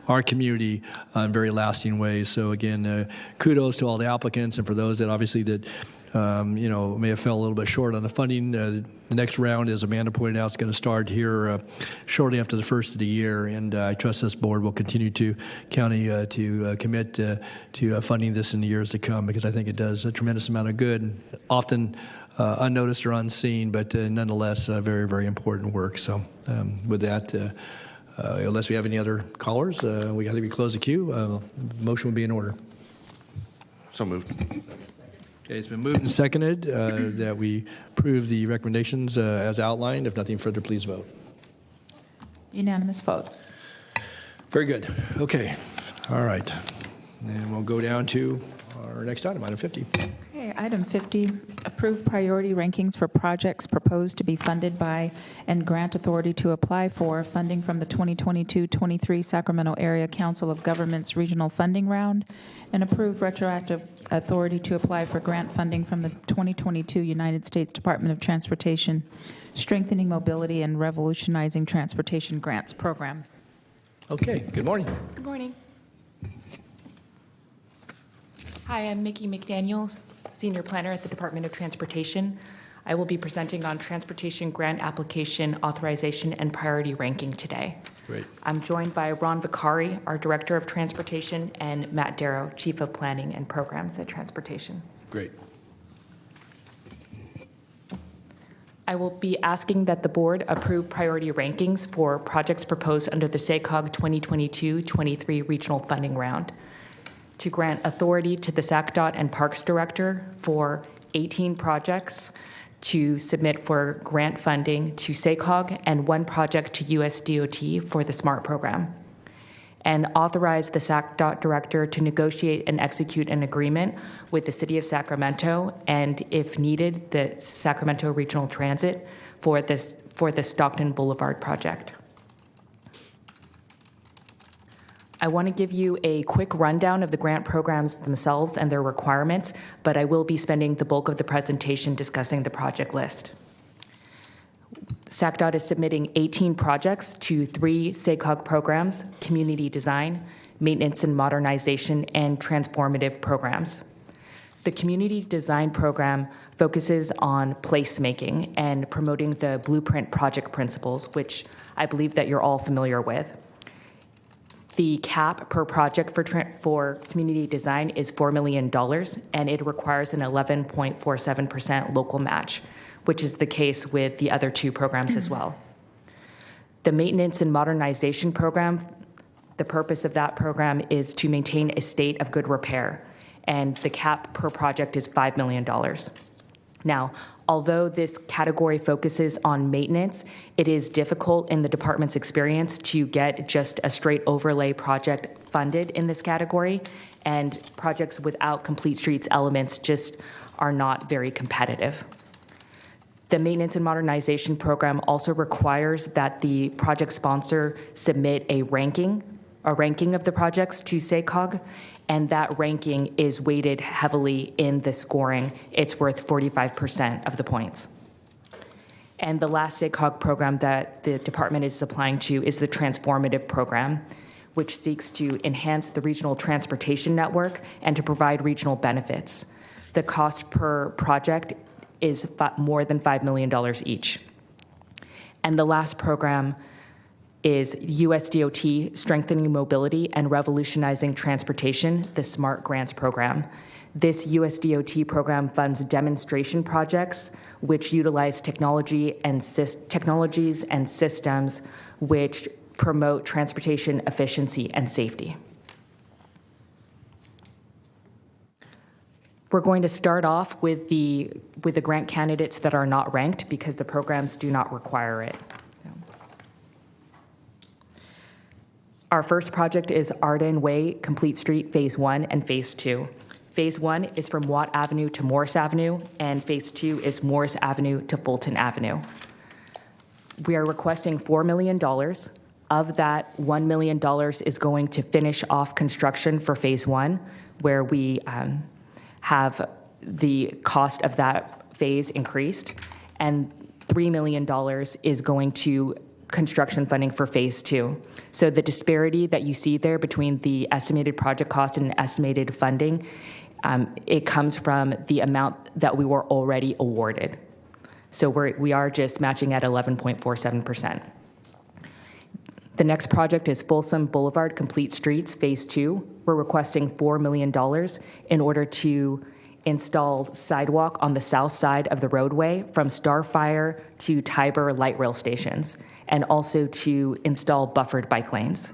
S1: our community in very lasting ways. So again, kudos to all the applicants, and for those that obviously that may have fell a little bit short on the funding. The next round, as Amanda pointed out, is going to start here shortly after the first of the year, and I trust this board will continue to commit to funding this in the years to come, because I think it does a tremendous amount of good, often unnoticed or unseen, but nonetheless very, very important work. So with that, unless we have any other callers, we got to close the queue. Motion will be in order.
S6: So moved.
S1: Okay, it's been moved and seconded that we approve the recommendations as outlined. If nothing further, please vote.
S2: Unanimous vote.
S1: Very good. Okay. All right. And we'll go down to our next item, item 50.
S2: Okay, item 50, approve priority rankings for projects proposed to be funded by and grant authority to apply for funding from the 2022-23 Sacramento Area Council of Governments Regional Funding Round, and approve retroactive authority to apply for grant funding from the 2022 United States Department of Transportation Strengthening Mobility and Revolutionizing Transportation Grants Program.
S1: Okay, good morning.
S7: Good morning. Hi, I'm Mickey McDaniel, Senior Planner at the Department of Transportation. I will be presenting on transportation grant application authorization and priority ranking today.
S1: Great.
S7: I'm joined by Ron Vicari, our Director of Transportation, and Matt Darrow, Chief of Planning and Programs at Transportation.
S1: Great.
S7: I will be asking that the board approve priority rankings for projects proposed under the SACOG 2022-23 Regional Funding Round, to grant authority to the SACDOT and Parks Director for 18 projects to submit for grant funding to SACOG and 1 project to US DOT for the SMART program, and authorize the SACDOT Director to negotiate and execute an agreement with the City of Sacramento and, if needed, the Sacramento Regional Transit for the Stockton Boulevard project. I want to give you a quick rundown of the grant programs themselves and their requirements, but I will be spending the bulk of the presentation discussing the project list. SACDOT is submitting 18 projects to 3 SACOG programs: community design, maintenance and modernization, and transformative programs. The community design program focuses on placemaking and promoting the blueprint project principles, which I believe that you're all familiar with. The cap per project for community design is $4 million, and it requires an 11.47% local match, which is the case with the other 2 programs as well. The maintenance and modernization program, the purpose of that program is to maintain a state of good repair, and the cap per project is $5 million. Now, although this category focuses on maintenance, it is difficult in the department's experience to get just a straight overlay project funded in this category, and projects without complete streets elements just are not very competitive. The maintenance and modernization program also requires that the project sponsor submit a ranking of the projects to SACOG, and that ranking is weighted heavily in the scoring. It's worth 45% of the points. And the last SACOG program that the department is applying to is the transformative program, which seeks to enhance the regional transportation network and to provide regional benefits. The cost per project is more than $5 million each. And the last program is US DOT Strengthening Mobility and Revolutionizing Transportation, the SMART Grants Program. This US DOT program funds demonstration projects which utilize technologies and systems which promote transportation efficiency and safety. We're going to start off with the grant candidates that are not ranked because the programs do not require it. Our first project is Arden Way Complete Street Phase 1 and Phase 2. Phase 1 is from Watt Avenue to Morris Avenue, and Phase 2 is Morris Avenue to Fulton Avenue. We are requesting $4 million Of that, $1 million is going to finish off construction for phase one, where we have the cost of that phase increased, and $3 million is going to construction funding for phase two. So the disparity that you see there between the estimated project cost and estimated funding, it comes from the amount that we were already awarded. So we are just matching at 11.47%. The next project is Folsom Boulevard Complete Streets, Phase 2. We're requesting $4 million in order to install sidewalk on the south side of the roadway from Starfire to Tiber light rail stations, and also to install buffered bike lanes.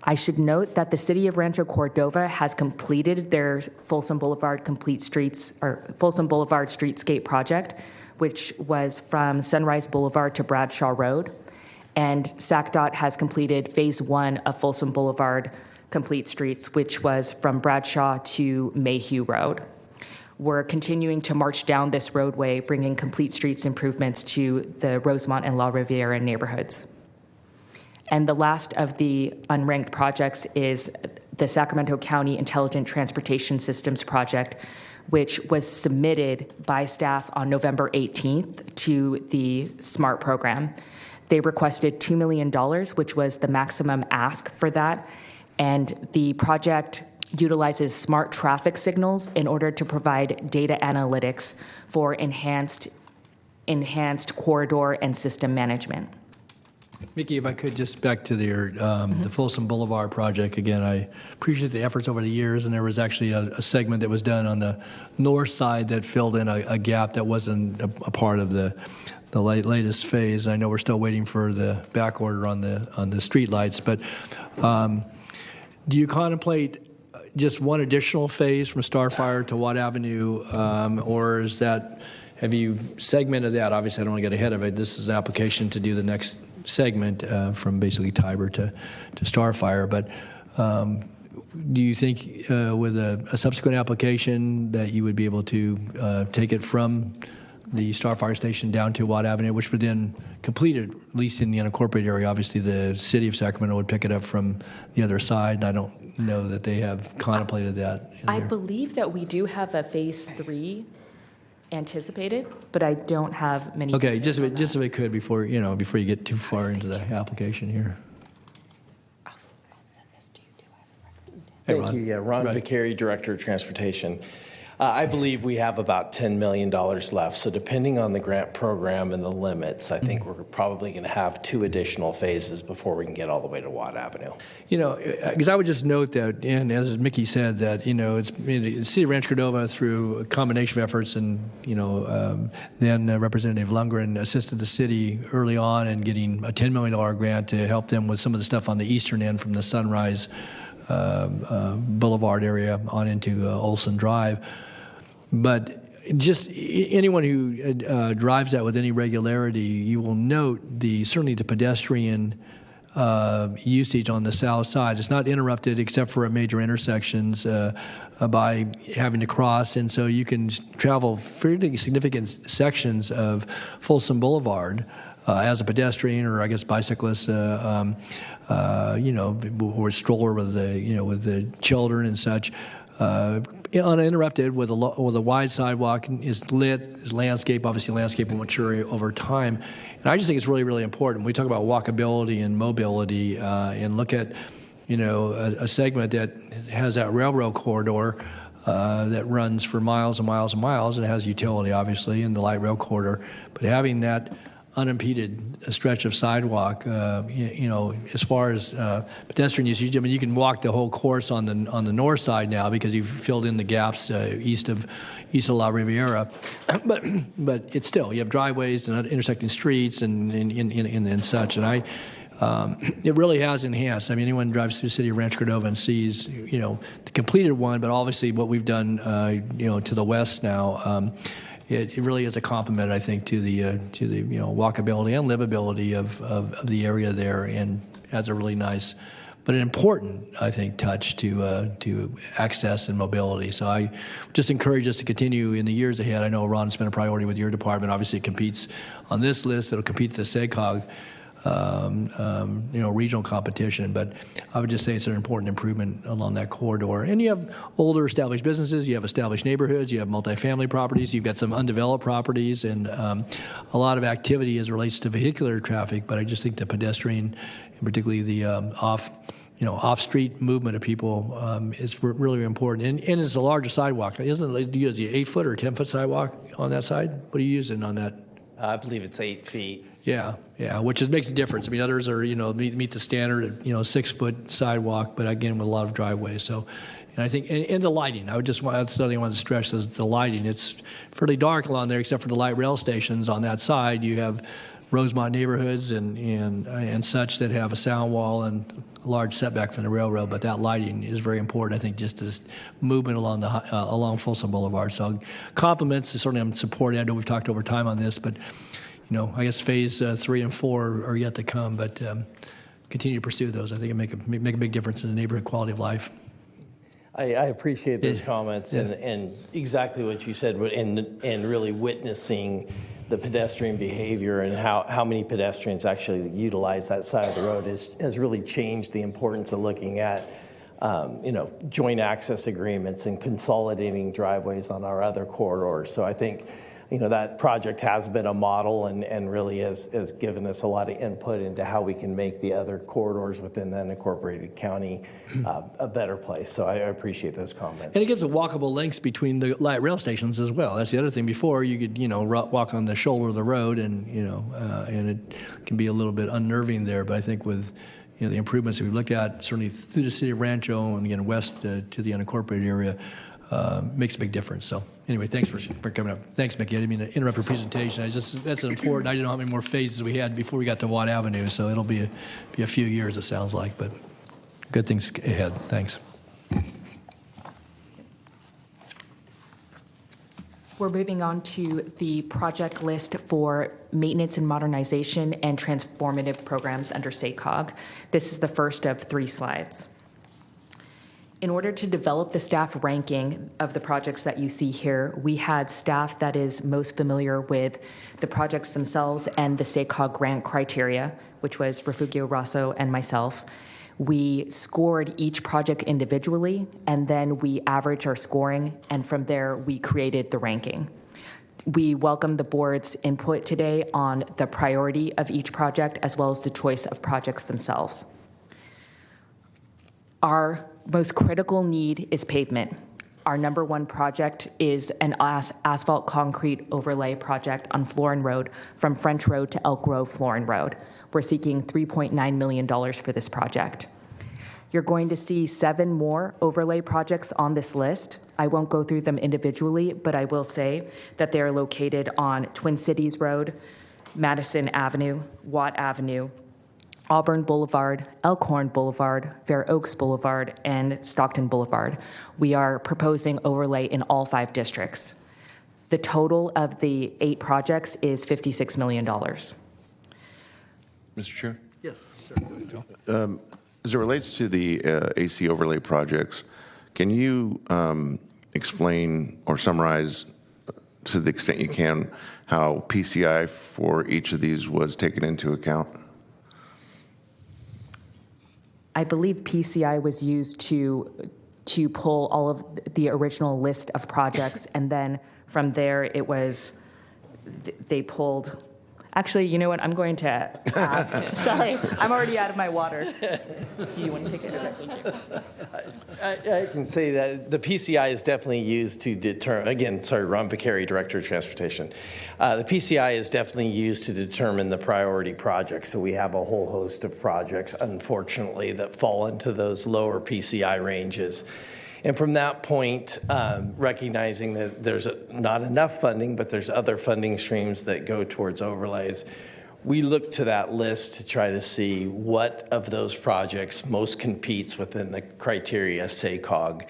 S7: I should note that the City of Rancho Cordova has completed their Folsom Boulevard Complete Streets, or Folsom Boulevard Streetscape project, which was from Sunrise Boulevard to Bradshaw Road. And SACDOT has completed phase one of Folsom Boulevard Complete Streets, which was from Bradshaw to Mayhew Road. We're continuing to march down this roadway, bringing complete streets improvements to the Rosemont and La Riviera neighborhoods. And the last of the unranked projects is the Sacramento County Intelligent Transportation Systems Project, which was submitted by staff on November 18th to the SMART program. They requested $2 million, which was the maximum ask for that. And the project utilizes smart traffic signals in order to provide data analytics for enhanced corridor and system management.
S1: Mickey, if I could just back to the Folsom Boulevard project again, I appreciate the efforts over the years, and there was actually a segment that was done on the north side that filled in a gap that wasn't a part of the latest phase. I know we're still waiting for the back order on the street lights, but do you contemplate just one additional phase from Starfire to Watt Avenue, or is that, have you segmented that? Obviously, I don't want to get ahead of it. This is an application to do the next segment from basically Tiber to Starfire, but do you think with a subsequent application that you would be able to take it from the Starfire station down to Watt Avenue, which would then complete it, at least in the unincorporated area? Obviously, the city of Sacramento would pick it up from the other side, and I don't know that they have contemplated that.
S7: I believe that we do have a phase 3 anticipated, but I don't have many.
S1: Okay, just if it could before you get too far into the application here. Hey,
S8: Thank you. Yeah, Ron Vicari, Director of Transportation. I believe we have about $10 million left. So depending on the grant program and the limits, I think we're probably going to have 2 additional phases before we can get all the way to Watt Avenue.
S1: Because I would just note that, and as Mickey said, that it's the City of Rancho Cordova through a combination of efforts, and then Representative Lundgren assisted the city early on in getting a $10 million grant to help them with some of the stuff on the eastern end from the Sunrise Boulevard area on into Olson Drive. But just anyone who drives that with any regularity, you will note certainly the pedestrian usage on the south side. It's not interrupted except for at major intersections by having to cross, and so you can travel fairly significant sections of Folsom Boulevard as a pedestrian, or I guess bicyclist, or a stroller with the children and such. Uninterrupted with a wide sidewalk, is lit, is landscape. Obviously, landscape will mature over time, and I just think it's really, really important. We talk about walkability and mobility, and look at a segment that has that railroad corridor that runs for miles and miles and miles, and it has utility, obviously, in the light rail corridor. But having that unimpeded stretch of sidewalk, as far as pedestrian usage, I mean, you can walk the whole course on the north side now because you've filled in the gaps east of La Riviera, but it's still, you have driveways and intersecting streets and such, and it really has enhanced. I mean, anyone who drives through the city of Rancho Cordova and sees, the completed one, but obviously what we've done, to the west now. It really is a compliment, I think, to the walkability and livability of the area there, and has a really nice, but an important, I think, touch to access and mobility. So I just encourage us to continue in the years ahead. I know, Ron, it's been a priority with your department. Obviously, it competes on this list. It'll compete to the SACOG regional competition. But I would just say it's an important improvement along that corridor. And you have older established businesses, you have established neighborhoods, you have multifamily properties, you've got some undeveloped properties, and a lot of activity as it relates to vehicular traffic. But I just think the pedestrian, and particularly the off-street movement of people is really important. And it's a larger sidewalk. Isn't it, do you use the 8-foot or 10-foot sidewalk on that side? What are you using on that?
S8: I believe it's 8 feet.
S1: Yeah, which makes a difference. I mean, others are, meet the standard, 6-foot sidewalk, but again, with a lot of driveways. So, and I think, and the lighting, that's something I want to stress is the lighting. It's fairly dark along there, except for the light rail stations on that side. You have Rosemont neighborhoods and such that have a sound wall and a large setback from the railroad, but that lighting is very important, I think, just as movement along Folsom Boulevard. So compliments, certainly I'm supporting. I know we've talked over time on this, but I guess phase 3 and 4 are yet to come, but continue to pursue those. I think it make a big difference in the neighborhood quality of life.
S8: I appreciate those comments and exactly what you said, and really witnessing the pedestrian behavior and how many pedestrians actually utilize that side of the road has really changed the importance of looking at joint access agreements and consolidating driveways on our other corridors. So I think that project has been a model and really has given us a lot of input into how we can make the other corridors within the unincorporated county a better place. So I appreciate those comments.
S1: And it gives a walkable links between the light rail stations as well. That's the other thing. Before, you could, walk on the shoulder of the road and it can be a little bit unnerving there. But I think with the improvements that we've looked at, certainly through the city of Rancho and again west to the unincorporated area, makes a big difference. So anyway, thanks for coming up. Thanks, Mickey. I didn't mean to interrupt your presentation. That's important. I didn't know how many more phases we had before we got to Watt Avenue, so it'll be a few years, it sounds like, but good things ahead. Thanks.
S7: We're moving on to the project list for maintenance and modernization and transformative programs under SACOG. This is the first of 3 slides. In order to develop the staff ranking of the projects that you see here, we had staff that is most familiar with the projects themselves and the SACOG grant criteria, which was Refugio Rosso and myself. We scored each project individually, and then we averaged our scoring, and from there, we created the ranking. We welcome the board's input today on the priority of each project, as well as the choice of projects themselves. Our most critical need is pavement. Our number 1 project is an asphalt concrete overlay project on Florin Road from French Road to Elk Grove Florin Road. We're seeking $3.9 million for this project. You're going to see 7 more overlay projects on this list. I won't go through them individually, but I will say that they are located on Twin Cities Road, Madison Avenue, Watt Avenue, Auburn Boulevard, Elkhorn Boulevard, Fair Oaks Boulevard, and Stockton Boulevard. We are proposing overlay in all 5 districts. The total of the 8 projects is $56 million.
S6: Mr. Chair?
S1: Yes, sir.
S6: As it relates to the AC overlay projects, can you explain or summarize to the extent you can how PCI for each of these was taken into account?
S7: I believe PCI was used to pull all of the original list of projects, and then from there they pulled. Actually, you know what? I'm going to ask. Sorry, I'm already out of my water. You want to take it? Okay, thank you.
S8: I can say that the PCI is definitely used to determine, again, sorry, Ron Picari, Director of Transportation. The PCI is definitely used to determine the priority projects. So we have a whole host of projects, unfortunately, that fall into those lower PCI ranges. And from that point, recognizing that there's not enough funding, but there's other funding streams that go towards overlays, we look to that list to try to see what of those projects most competes within the criteria SACOG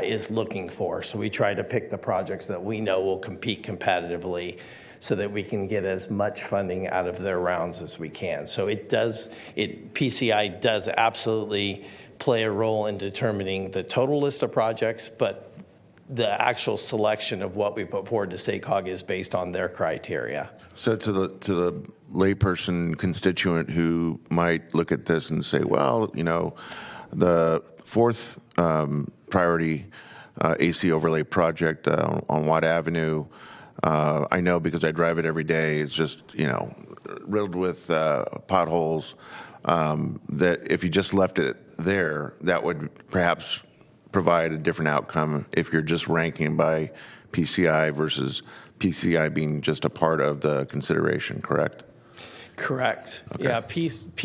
S8: is looking for. So we try to pick the projects that we know will compete competitively so that we can get as much funding out of their rounds as we can. So PCI does absolutely play a role in determining the total list of projects, but the actual selection of what we put forward to SACOG is based on their criteria.
S6: So to the layperson constituent who might look at this and say, well, the fourth priority AC overlay project on Watt Avenue, I know because I drive it every day, it's just, riddled with potholes, that if you just left it there, that would perhaps provide a different outcome if you're just ranking by PCI versus PCI being just a part of the consideration, correct?
S8: Correct. Okay. Yeah, PCI,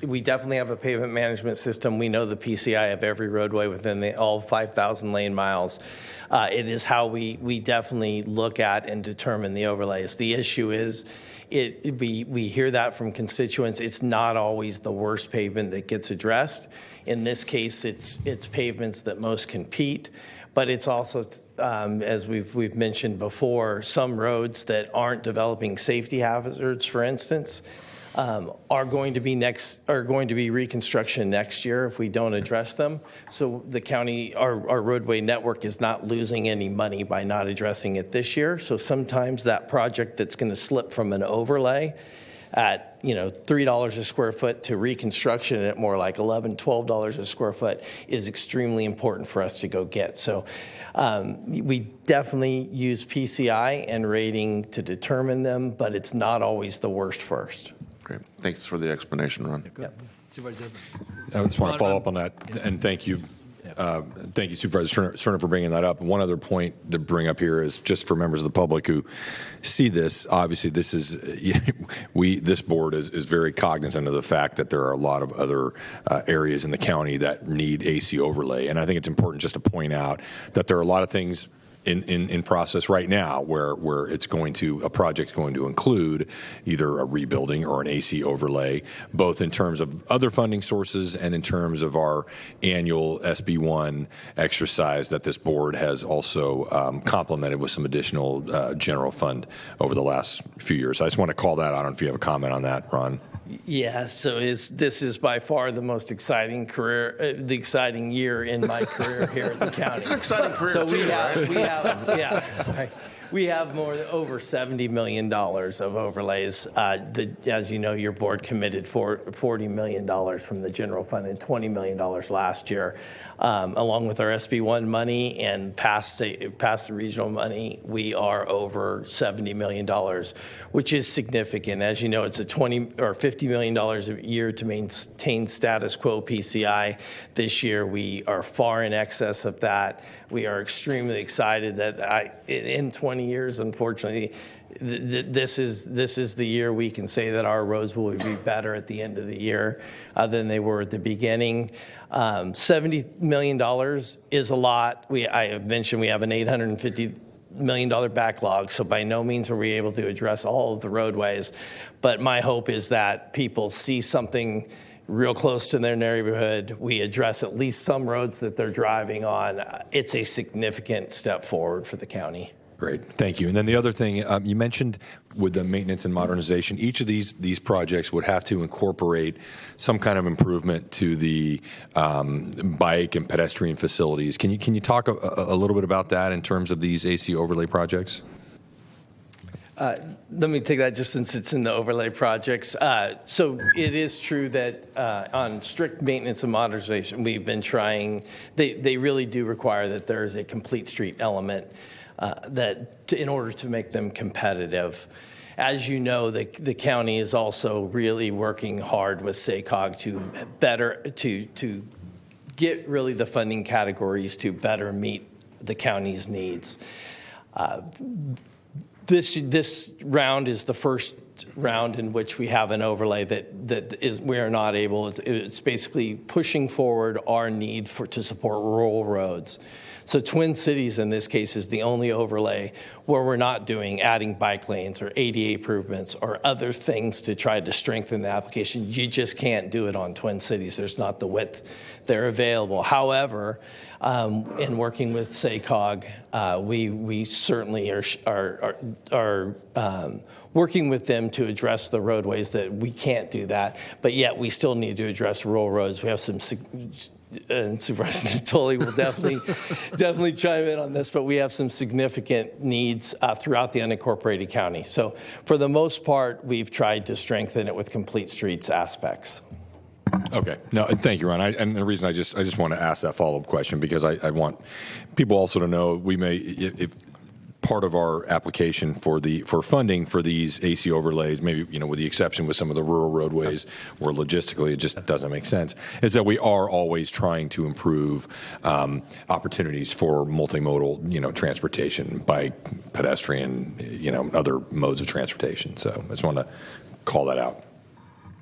S8: we definitely have a pavement management system. We know the PCI of every roadway within all 5,000 lane miles. It is how we definitely look at and determine the overlays. The issue is, we hear that from constituents. It's not always the worst pavement that gets addressed. In this case, it's pavements that most compete, but it's also, as we've mentioned before, some roads that aren't developing safety hazards, for instance, are going to be reconstruction next year if we don't address them. So the county, our roadway network is not losing any money by not addressing it this year. So sometimes that project that's going to slip from an overlay at $3 a square foot to reconstruction at more like $11, $12 a square foot is extremely important for us to go get. So we definitely use PCI and rating to determine them, but it's not always the worst first.
S6: Great. Thanks for the explanation, Ron.
S8: Yep.
S17: I just want to follow up on that, and thank you. Thank you, Supervisor Cerna, for bringing that up. One other point to bring up here is just for members of the public who see this. Obviously, this board is very cognizant of the fact that there are a lot of other areas in the county that need AC overlay, and I think it's important just to point out that there are a lot of things in process right now where a project's going to include either a rebuilding or an AC overlay, both in terms of other funding sources and in terms of our annual SB1 exercise that this board has also complemented with some additional general fund over the last few years. I just want to call that out. I don't know if you have a comment on that, Ron.
S8: Yeah, so this is by far the most exciting the exciting year in my career here at the county.
S6: It's an exciting career
S8: so
S6: too,
S8: we have over $70 million of overlays. As you know, your board committed for $40 million from the general fund and $20 million last year. Along with our SB1 money and past the regional money, we are over $70 million, which is significant. As you know, it's a $20 or $50 million a year to maintain status quo PCI. This year, we are far in excess of that. We are extremely excited that in 20 years, unfortunately, this is the year we can say that our roads will be better at the end of the year than they were at the beginning. $70 million is a lot. I have mentioned we have an $850 million backlog, so by no means are we able to address all of the roadways. But my hope is that people see something real close to their neighborhood. We address at least some roads that they're driving on. It's a significant step forward for the county.
S17: Great, thank you. And then the other thing you mentioned with the maintenance and modernization, each of these projects would have to incorporate some kind of improvement to the bike and pedestrian facilities. Can you talk a little bit about that in terms of these AC overlay projects?
S8: Let me take that just since it's in the overlay projects. So it is true that on strict maintenance and modernization, we've been trying, they really do require that there is a complete street element in order to make them competitive. As you know, the county is also really working hard with SACOG to get really the funding categories to better meet the county's needs. This round is the first round in which we have an overlay that is we are not able. It's basically pushing forward our need to support rural roads. So Twin Cities in this case is the only overlay where we're not adding bike lanes or ADA improvements or other things to try to strengthen the application. You just can't do it on Twin Cities. There's not the width there available. However, in working with SACOG, we certainly are working with them to address the roadways that we can't do that, but yet we still need to address rural roads. We have some, and Supervisor Natoli will definitely chime in on this, but we have some significant needs throughout the unincorporated county. So for the most part, we've tried to strengthen it with complete streets aspects.
S17: Okay. No, thank you, Ron. And the reason I just want to ask that follow-up question because I want people also to know we may if part of our application for funding for these AC overlays, maybe with the exception with some of the rural roadways where logistically it just doesn't make sense, is that we are always trying to improve opportunities for multimodal transportation, bike, pedestrian, other modes of transportation. So I just want to call that out.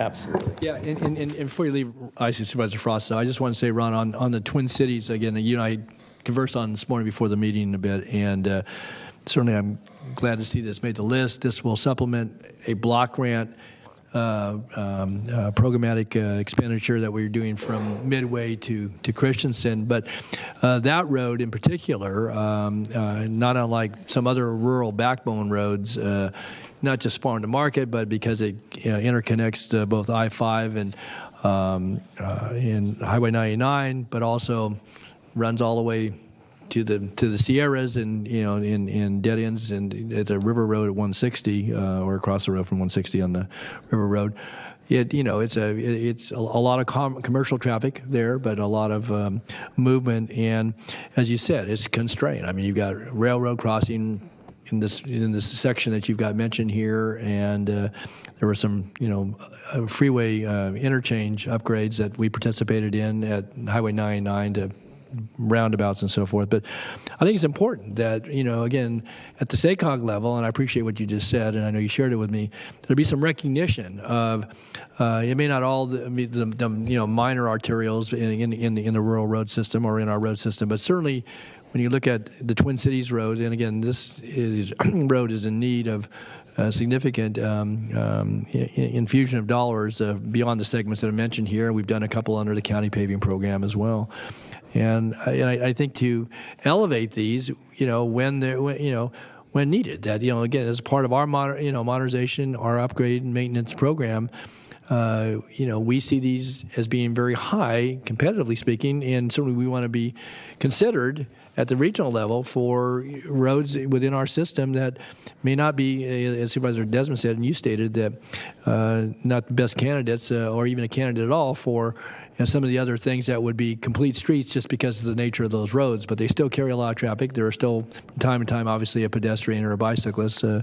S8: Absolutely.
S1: Yeah, and before you leave, I see Supervisor Frost, so I just want to say, Ron, on the Twin Cities, again, you and I conversed on this morning before the meeting a bit, and certainly I'm glad to see this made the list. This will supplement a block grant programmatic expenditure that we're doing from Midway to Christensen. But that road in particular, not unlike some other rural backbone roads, not just farm to market, but because it interconnects both I-5 and Highway 99, but also runs all the way to the Sierras and in dead ends and at the River Road at 160 or across the road from 160 on the River Road. It's a lot of commercial traffic there, but a lot of movement, and as you said, it's constrained. I mean, you've got railroad crossing in this section that you've got mentioned here, and there were some freeway interchange upgrades that we participated in at Highway 99 to roundabouts and so forth. But I think it's important that, again, at the SACOG level, and I appreciate what you just said, and I know you shared it with me, there'll be some recognition of, it may not all the minor arterials in the rural road system or in our road system, but certainly when you look at the Twin Cities Road, and again, this road is in need of significant infusion of dollars beyond the segments that are mentioned here. We've done a couple under the county paving program as well. And I think to elevate these, when needed, that again as part of our modernization, our upgrade and maintenance program, we see these as being very high, competitively speaking, and certainly we want to be considered at the regional level for roads within our system that may not be, as Supervisor Desmond said, and you stated, that not the best candidates or even a candidate at all for some of the other things that would be complete streets just because of the nature of those roads. But they still carry a lot of traffic. There are still, from time to time, obviously a pedestrian or a bicyclist who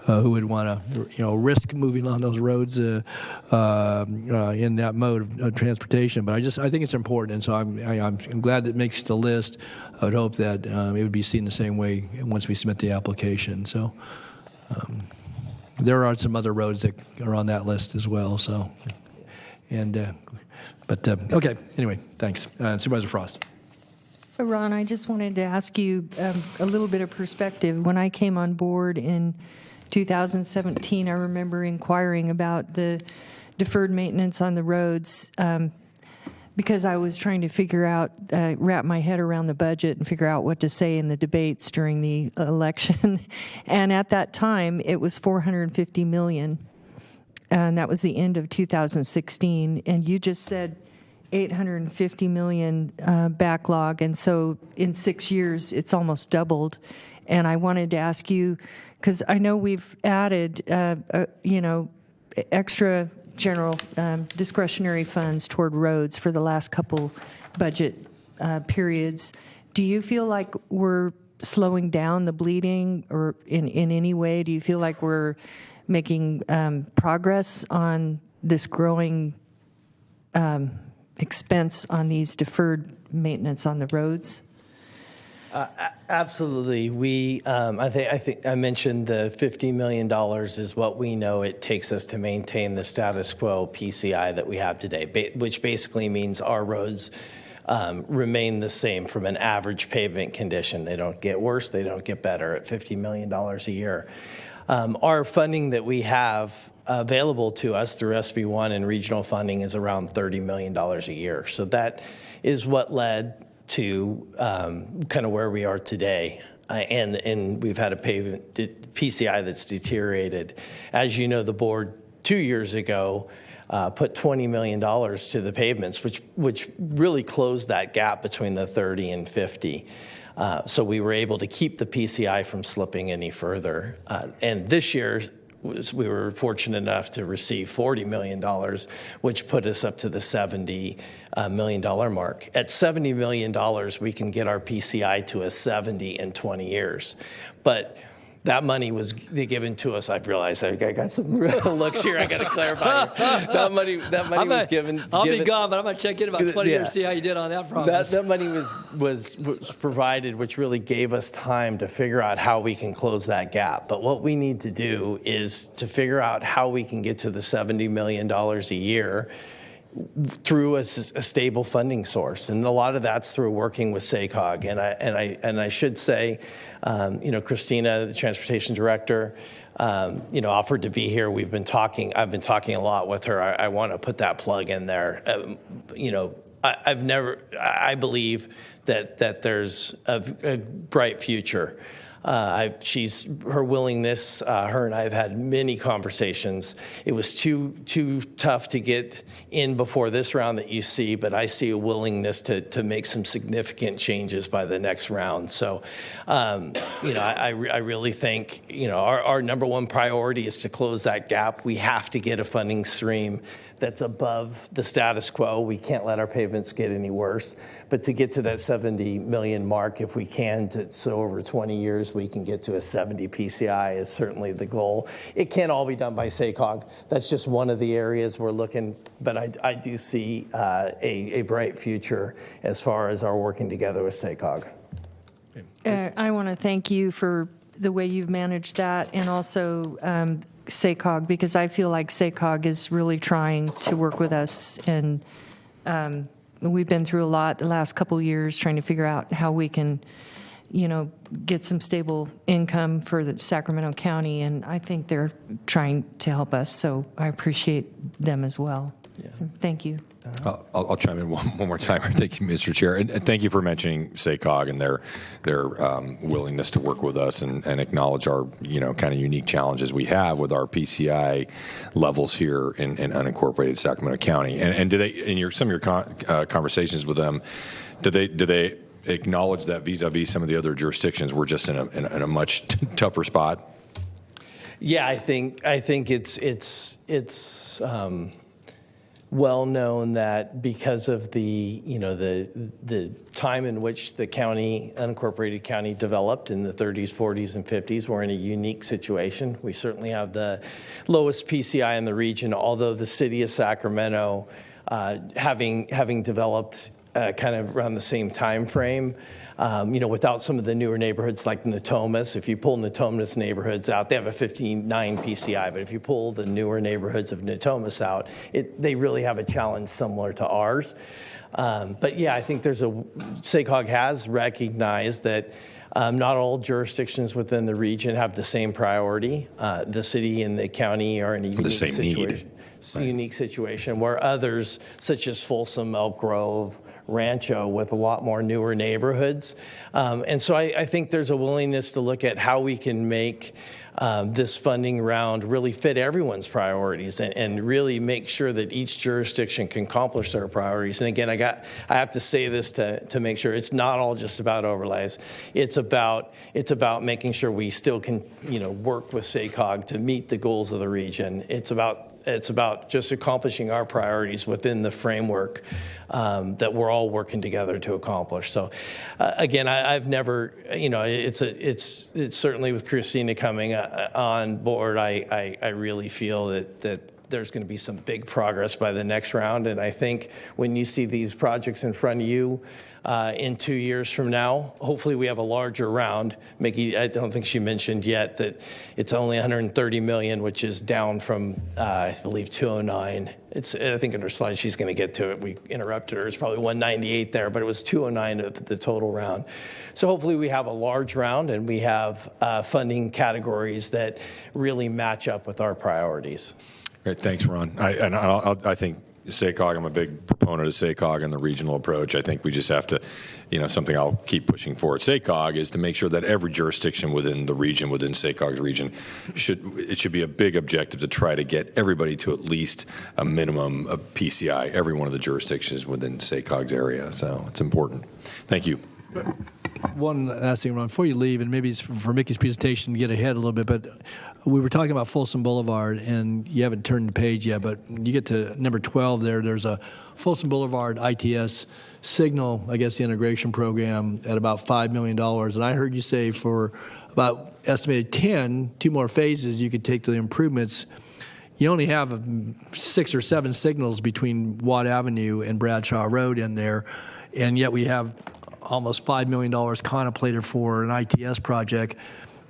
S1: would want to, risk moving on those roads in that mode of transportation. But I think it's important, and so I'm glad that it makes the list. I would hope that it would be seen the same way once we submit the application. So there are some other roads that are on that list as well. So, okay. Anyway, thanks, Supervisor Frost.
S20: Ron, I just wanted to ask you a little bit of perspective. When I came on board in 2017, I remember inquiring about the deferred maintenance on the roads because I was trying to figure out, wrap my head around the budget and figure out what to say in the debates during the election. And at that time, it was $450 million. And that was the end of 2016. And you just said $850 million backlog. And so in 6 years, it's almost doubled. And I wanted to ask you, because I know we've added, extra general discretionary funds toward roads for the last couple budget periods. Do you feel like we're slowing down the bleeding or in any way? Do you feel like we're making progress on this growing expense on these deferred maintenance on the roads?
S8: Absolutely. I think I mentioned the $50 million is what we know it takes us to maintain the status quo PCI that we have today, which basically means our roads remain the same from an average pavement condition. They don't get worse, they don't get better at $50 million a year. Our funding that we have available to us through SB1 and regional funding is around $30 million a year. So that is what led to kind of where we are today. and we've had a PCI that's deteriorated. As you know, the board 2 years ago put $20 million to the pavements, which really closed that gap between the 30 and 50. So we were able to keep the PCI from slipping any further. And this year, we were fortunate enough to receive $40 million, which put us up to the $70 million mark. At $70 million, we can get our PCI to a 70 in 20 years. But that money was given to us. I've realized I got some looks here. I got to clarify. That money was given.
S1: I'll be gone, but I'm going to check in about 20 years to see how you did on that promise.
S8: That money was provided, which really gave us time to figure out how we can close that gap. But what we need to do is to figure out how we can get to the $70 million a year through a stable funding source, and a lot of that's through working with SACOG. And I should say, Christina, the transportation director, offered to be here. I've been talking a lot with her. I want to put that plug in there. I believe that there's a bright future. Her willingness, her and I have had many conversations. It was too tough to get in before this round that you see, but I see a willingness to make some significant changes by the next round. So, I really think, our number one priority is to close that gap. We have to get a funding stream that's above the status quo. We can't let our pavements get any worse. But to get to that 70 million mark, if we can, so over 20 years, we can get to a 70 PCI is certainly the goal. It can't all be done by SACOG. That's just one of the areas we're looking, but I do see a bright future as far as our working together with SACOG.
S20: I want to thank you for the way you've managed that, and also SACOG, because I feel like SACOG is really trying to work with us, and we've been through a lot the last couple of years trying to figure out how we can, get some stable income for the Sacramento County, and I think they're trying to help us, so I appreciate them as well. Yeah. So thank you.
S17: I'll chime in one more time. Thank you, Mr. Chair, and thank you for mentioning SACOG and their willingness to work with us and acknowledge our kind of unique challenges we have with our PCI levels here in unincorporated Sacramento County. And do they, in some of your conversations with them, do they acknowledge that vis-a-vis some of the other jurisdictions, we're just in a much tougher spot?
S8: Yeah, I think it's well known that because of the time in which the unincorporated county developed in the 30s, 40s, and 50s, we're in a unique situation. We certainly have the lowest PCI in the region, although the city of Sacramento, having developed kind of around the same time frame, without some of the newer neighborhoods like Natomas. If you pull Natomas neighborhoods out, they have a 59 PCI, but if you pull the newer neighborhoods of Natomas out, they really have a challenge similar to ours. But yeah, I think SACOG has recognized that not all jurisdictions within the region have the same priority. The city and the county are in a unique situation. Unique situation where others, such as Folsom, Elk Grove, Rancho, with a lot more newer neighborhoods. And so I think there's a willingness to look at how we can make this funding round really fit everyone's priorities and really make sure that each jurisdiction can accomplish their priorities. And again, I have to say this to make sure it's not all just about overlays. It's about making sure we still can work with SACOG to meet the goals of the region. It's about just accomplishing our priorities within the framework that we're all working together to accomplish. So, again, I've never, it's certainly with Christina coming on board, I really feel that there's going to be some big progress by the next round. And I think when you see these projects in front of you in 2 years from now, hopefully we have a larger round. Mickey, I don't think she mentioned yet that it's only $130 million, which is down from, I believe, 209. I think in her slide she's going to get to it. We interrupted her. It's probably 198 there, but it was 209 of the total round. So hopefully we have a large round and we have funding categories that really match up with our priorities.
S17: Great, thanks, Ron. I think SACOG. I'm a big proponent of SACOG and the regional approach. I think we just have to, something I'll keep pushing for at SACOG is to make sure that every jurisdiction within the region, within SACOG's region, should be a big objective to try to get everybody to at least a minimum of PCI, every one of the jurisdictions within SACOG's area. So it's important. Thank you.
S1: One last thing, Ron, before you leave, and maybe it's for Mickey's presentation to get ahead a little bit, but we were talking about Folsom Boulevard, and you haven't turned the page yet, but you get to number 12 there's a Folsom Boulevard ITS signal, I guess, the integration program at about $5 million. And I heard you say for about estimated 2 more phases, you could take the improvements. You only have 6 or 7 signals between Watt Avenue and Bradshaw Road in there, and yet we have almost $5 million contemplated for an ITS project,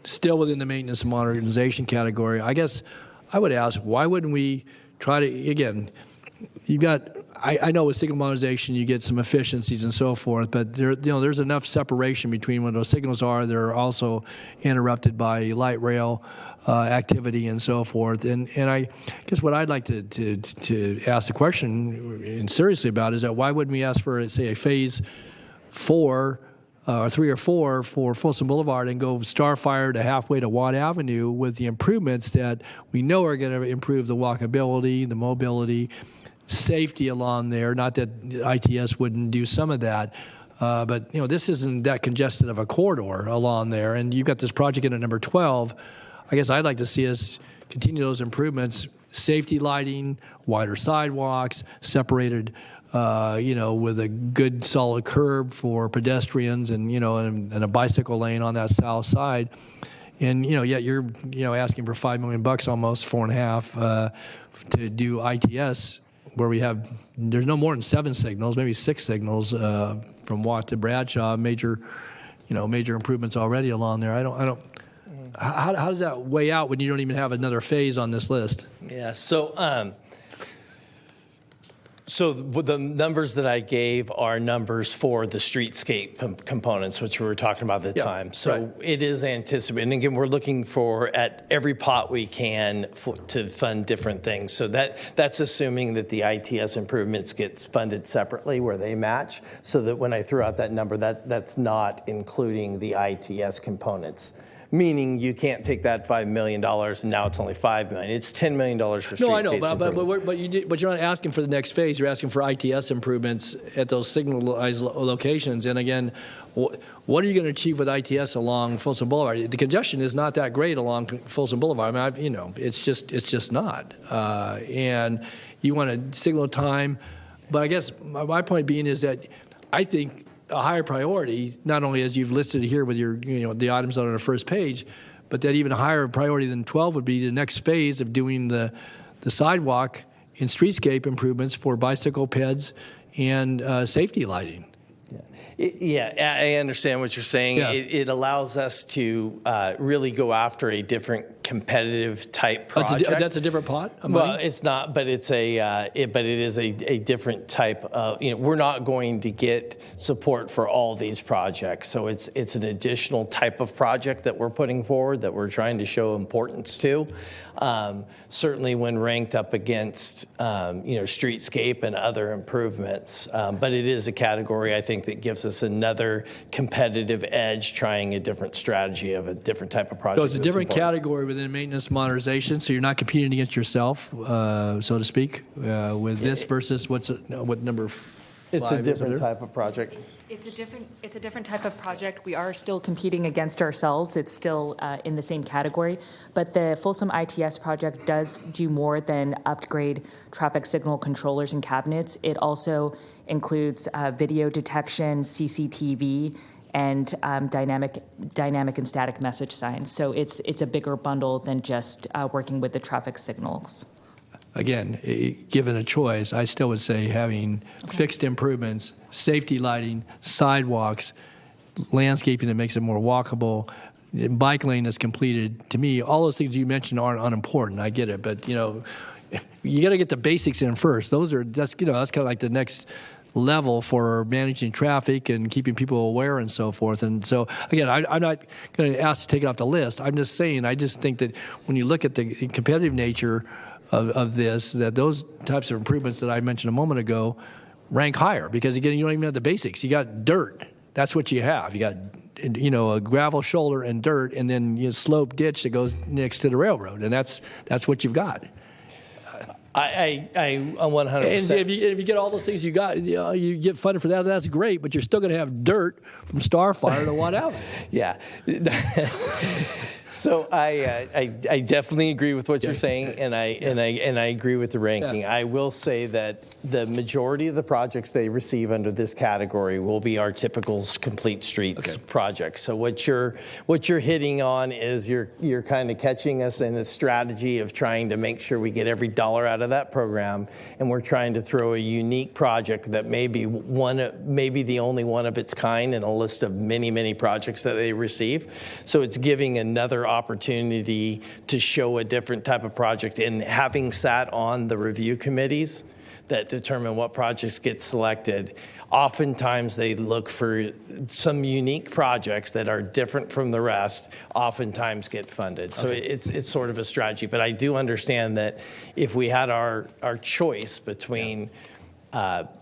S1: still within the maintenance and modernization category. I guess I would ask, why wouldn't we try to, again, I know with signal modernization you get some efficiencies and so forth, but there's enough separation between when those signals are. They're also interrupted by light rail activity and so forth. And I guess what I'd like to ask the question and seriously about is that why wouldn't we ask for, say, a phase 4 or 3 or 4 for Folsom Boulevard and go Starfire to halfway to Watt Avenue with the improvements that we know are going to improve the walkability, the mobility, safety along there. Not that ITS wouldn't do some of that, but this isn't that congested of a corridor along there. And you've got this project in at number 12. I guess I'd like to see us continue those improvements: safety lighting, wider sidewalks, separated with a good solid curb for pedestrians and, and a bicycle lane on that south side. And, yet you're, asking for $5 million almost, 4.5, to do ITS where there's no more than 7 signals, maybe 6 signals, from Watt to Bradshaw, major improvements already along there. How does that weigh out when you don't even have another phase on this list?
S8: Yeah, So the numbers that I gave are numbers for the streetscape components, which we were talking about at the time. So right. It is anticipated. And again, we're looking for at every pot we can to fund different things. So that's assuming that the ITS improvements gets funded separately where they match, so that when I threw out that number, that's not including the ITS components. Meaning you can't take that $5 million and now it's only $5 million. It's $10 million for street.
S1: No, I know, but you're not asking for the next phase. You're asking for ITS improvements at those signalized locations. And again, what are you going to achieve with ITS along Folsom Boulevard? The congestion is not that great along Folsom Boulevard. I mean, it's just not. And you want a signal time, but I guess my point being is that I think a higher priority, not only as you've listed here with your, the items on the first page, but that even a higher priority than 12 would be the next phase of doing the sidewalk and streetscape improvements for bicycle peds and safety lighting.
S8: Yeah, I understand what you're saying. Yeah. It allows us to really go after a different competitive type project.
S1: That's a different pot?
S8: Well, it's not, but it is a different type of, we're not going to get support for all these projects. So it's an additional type of project that we're putting forward that we're trying to show importance to. Certainly when ranked up against, streetscape and other improvements. But it is a category, I think, that gives us another competitive edge trying a different strategy of a different type of project.
S1: So it's a different category within maintenance modernization, so you're not competing against yourself, so to speak, with this versus what number 5
S8: It's a different type of project.
S7: It's a different type of project. We are still competing against ourselves. It's still in the same category, but the Folsom ITS project does do more than upgrade traffic signal controllers and cabinets. It also includes video detection, CCTV, and dynamic and static message signs. So it's a bigger bundle than just working with the traffic signals.
S1: Again, given a choice, I still would say having fixed improvements, safety lighting, sidewalks, landscaping that makes it more walkable, bike lane that's completed. To me, all those things you mentioned aren't unimportant. I get it, but you got to get the basics in first. That's kind of like the next level for managing traffic and keeping people aware and so forth. And so, again, I'm not going to ask to take it off the list. I'm just saying, I just think that when you look at the competitive nature of this, that those types of improvements that I mentioned a moment ago rank higher, because again, you don't even have the basics. You got dirt. That's what you have. You got, a gravel shoulder and dirt, and then slope ditch that goes next to the railroad, and that's what you've got.
S8: I'm 100%.
S1: And if you get all those things you got, you get funded for that, that's great, but you're still going to have dirt from Starfire to whatever.
S8: Yeah. So I definitely agree with what you're saying, and I agree with the ranking. I will say that the majority of the projects they receive under this category will be our typical complete streets projects. So what you're hitting on is you're kind of catching us in a strategy of trying to make sure we get every dollar out of that program, and we're trying to throw a unique project that may be the only one of its kind in a list of many projects that they receive. So it's giving another opportunity to show a different type of project, and having sat on the review committees that determine what projects get selected, oftentimes they look for some unique projects that are different from the rest, oftentimes get funded. So it's sort of a strategy, but I do understand that if we had our choice between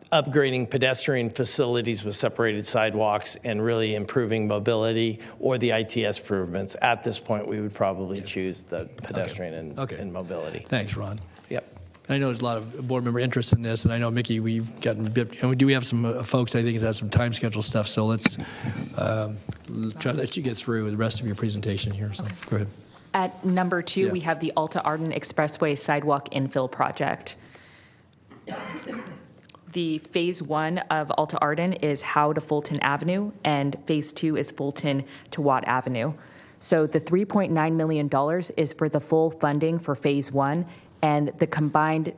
S8: upgrading pedestrian facilities with separated sidewalks and really improving mobility, or the ITS improvements, at this point we would probably choose the pedestrian and mobility.
S1: Thanks, Ron.
S8: Yep.
S1: I know there's a lot of board member interest in this, and I know, Mickey, we've gotten a bit, and we do have some folks, I think, that have some time schedule stuff, so let's try to let you get through the rest of your presentation here, so go ahead.
S7: At number 2, we have the Alta Arden Expressway Sidewalk Infill Project. The phase 1 of Alta Arden is Howe to Fulton Avenue, and phase 2 is Fulton to Watt Avenue. So the $3.9 million is for the full funding for phase 1, and the combined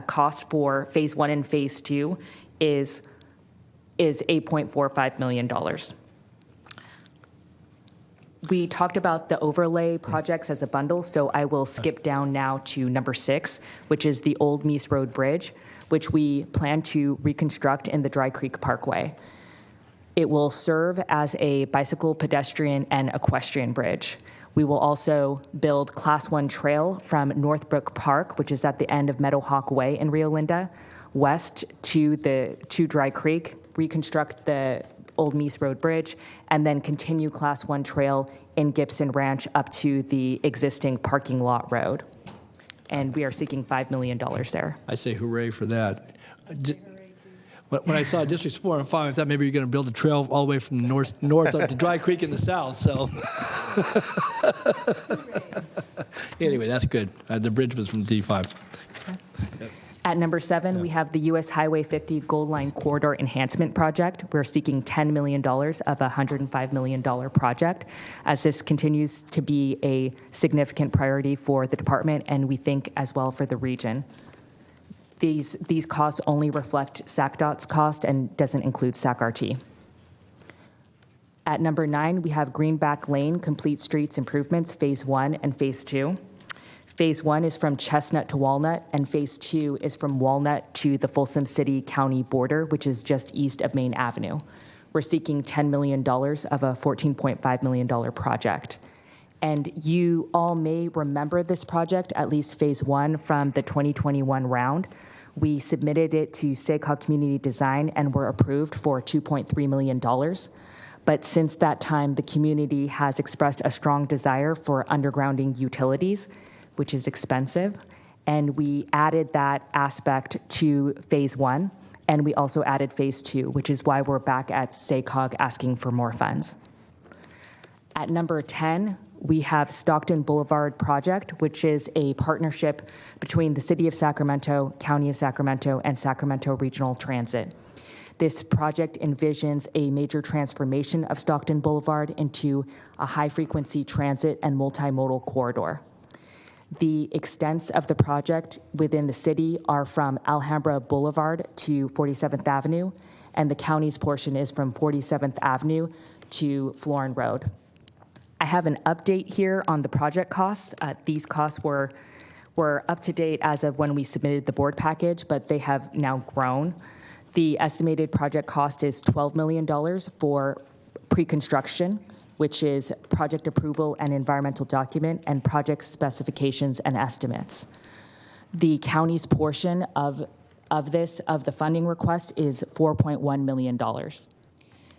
S7: cost for phase 1 and phase 2 is $8.45 million. We talked about the overlay projects as a bundle, so I will skip down now to number 6, which is the Old Meese Road Bridge, which we plan to reconstruct in the Dry Creek Parkway. It will serve as a bicycle, pedestrian, and equestrian bridge. We will also build Class 1 trail from Northbrook Park, which is at the end of Meadowhawk Way in Rio Linda, west to Dry Creek, reconstruct the Old Meese Road Bridge, and then continue Class 1 trail in Gibson Ranch up to the existing parking lot road. And we are seeking $5 million there.
S1: I say hooray for that. When I saw Districts 4 and 5, I thought maybe you're going to build a trail all the way from the north up to Dry Creek in the south, so. Anyway, that's good. The bridge was from D5. Yep.
S7: At number 7, we have the U.S. Highway 50 Gold Line Corridor Enhancement Project. We're seeking $10 million of a $105 million project, as this continues to be a significant priority for the department, and we think as well for the region. These costs only reflect SACDOT's cost and doesn't include SAC-RT. At number 9, we have Greenback Lane Complete Streets Improvements, Phase 1 and Phase 2. Phase 1 is from Chestnut to Walnut, and Phase 2 is from Walnut to the Folsom City County border, which is just east of Main Avenue. We're seeking $10 million of a $14.5 million project. And you all may remember this project, at least Phase 1 from the 2021 round. We submitted it to SACOG Community Design and were approved for $2.3 million. But since that time, the community has expressed a strong desire for undergrounding utilities, which is expensive, and we added that aspect to Phase 1, and we also added Phase 2, which is why we're back at SACOG asking for more funds. At number 10, we have Stockton Boulevard Project, which is a partnership between the City of Sacramento, County of Sacramento, and Sacramento Regional Transit. This project envisions a major transformation of Stockton Boulevard into a high-frequency transit and multimodal corridor. The extents of the project within the city are from Alhambra Boulevard to 47th Avenue, and the county's portion is from 47th Avenue to Florin Road. I have an update here on the project costs. These costs were up to date as of when we submitted the board package, but they have now grown. The estimated project cost is $12 million for pre-construction, which is project approval and environmental document and project specifications and estimates. The county's portion of the funding request is $4.1 million.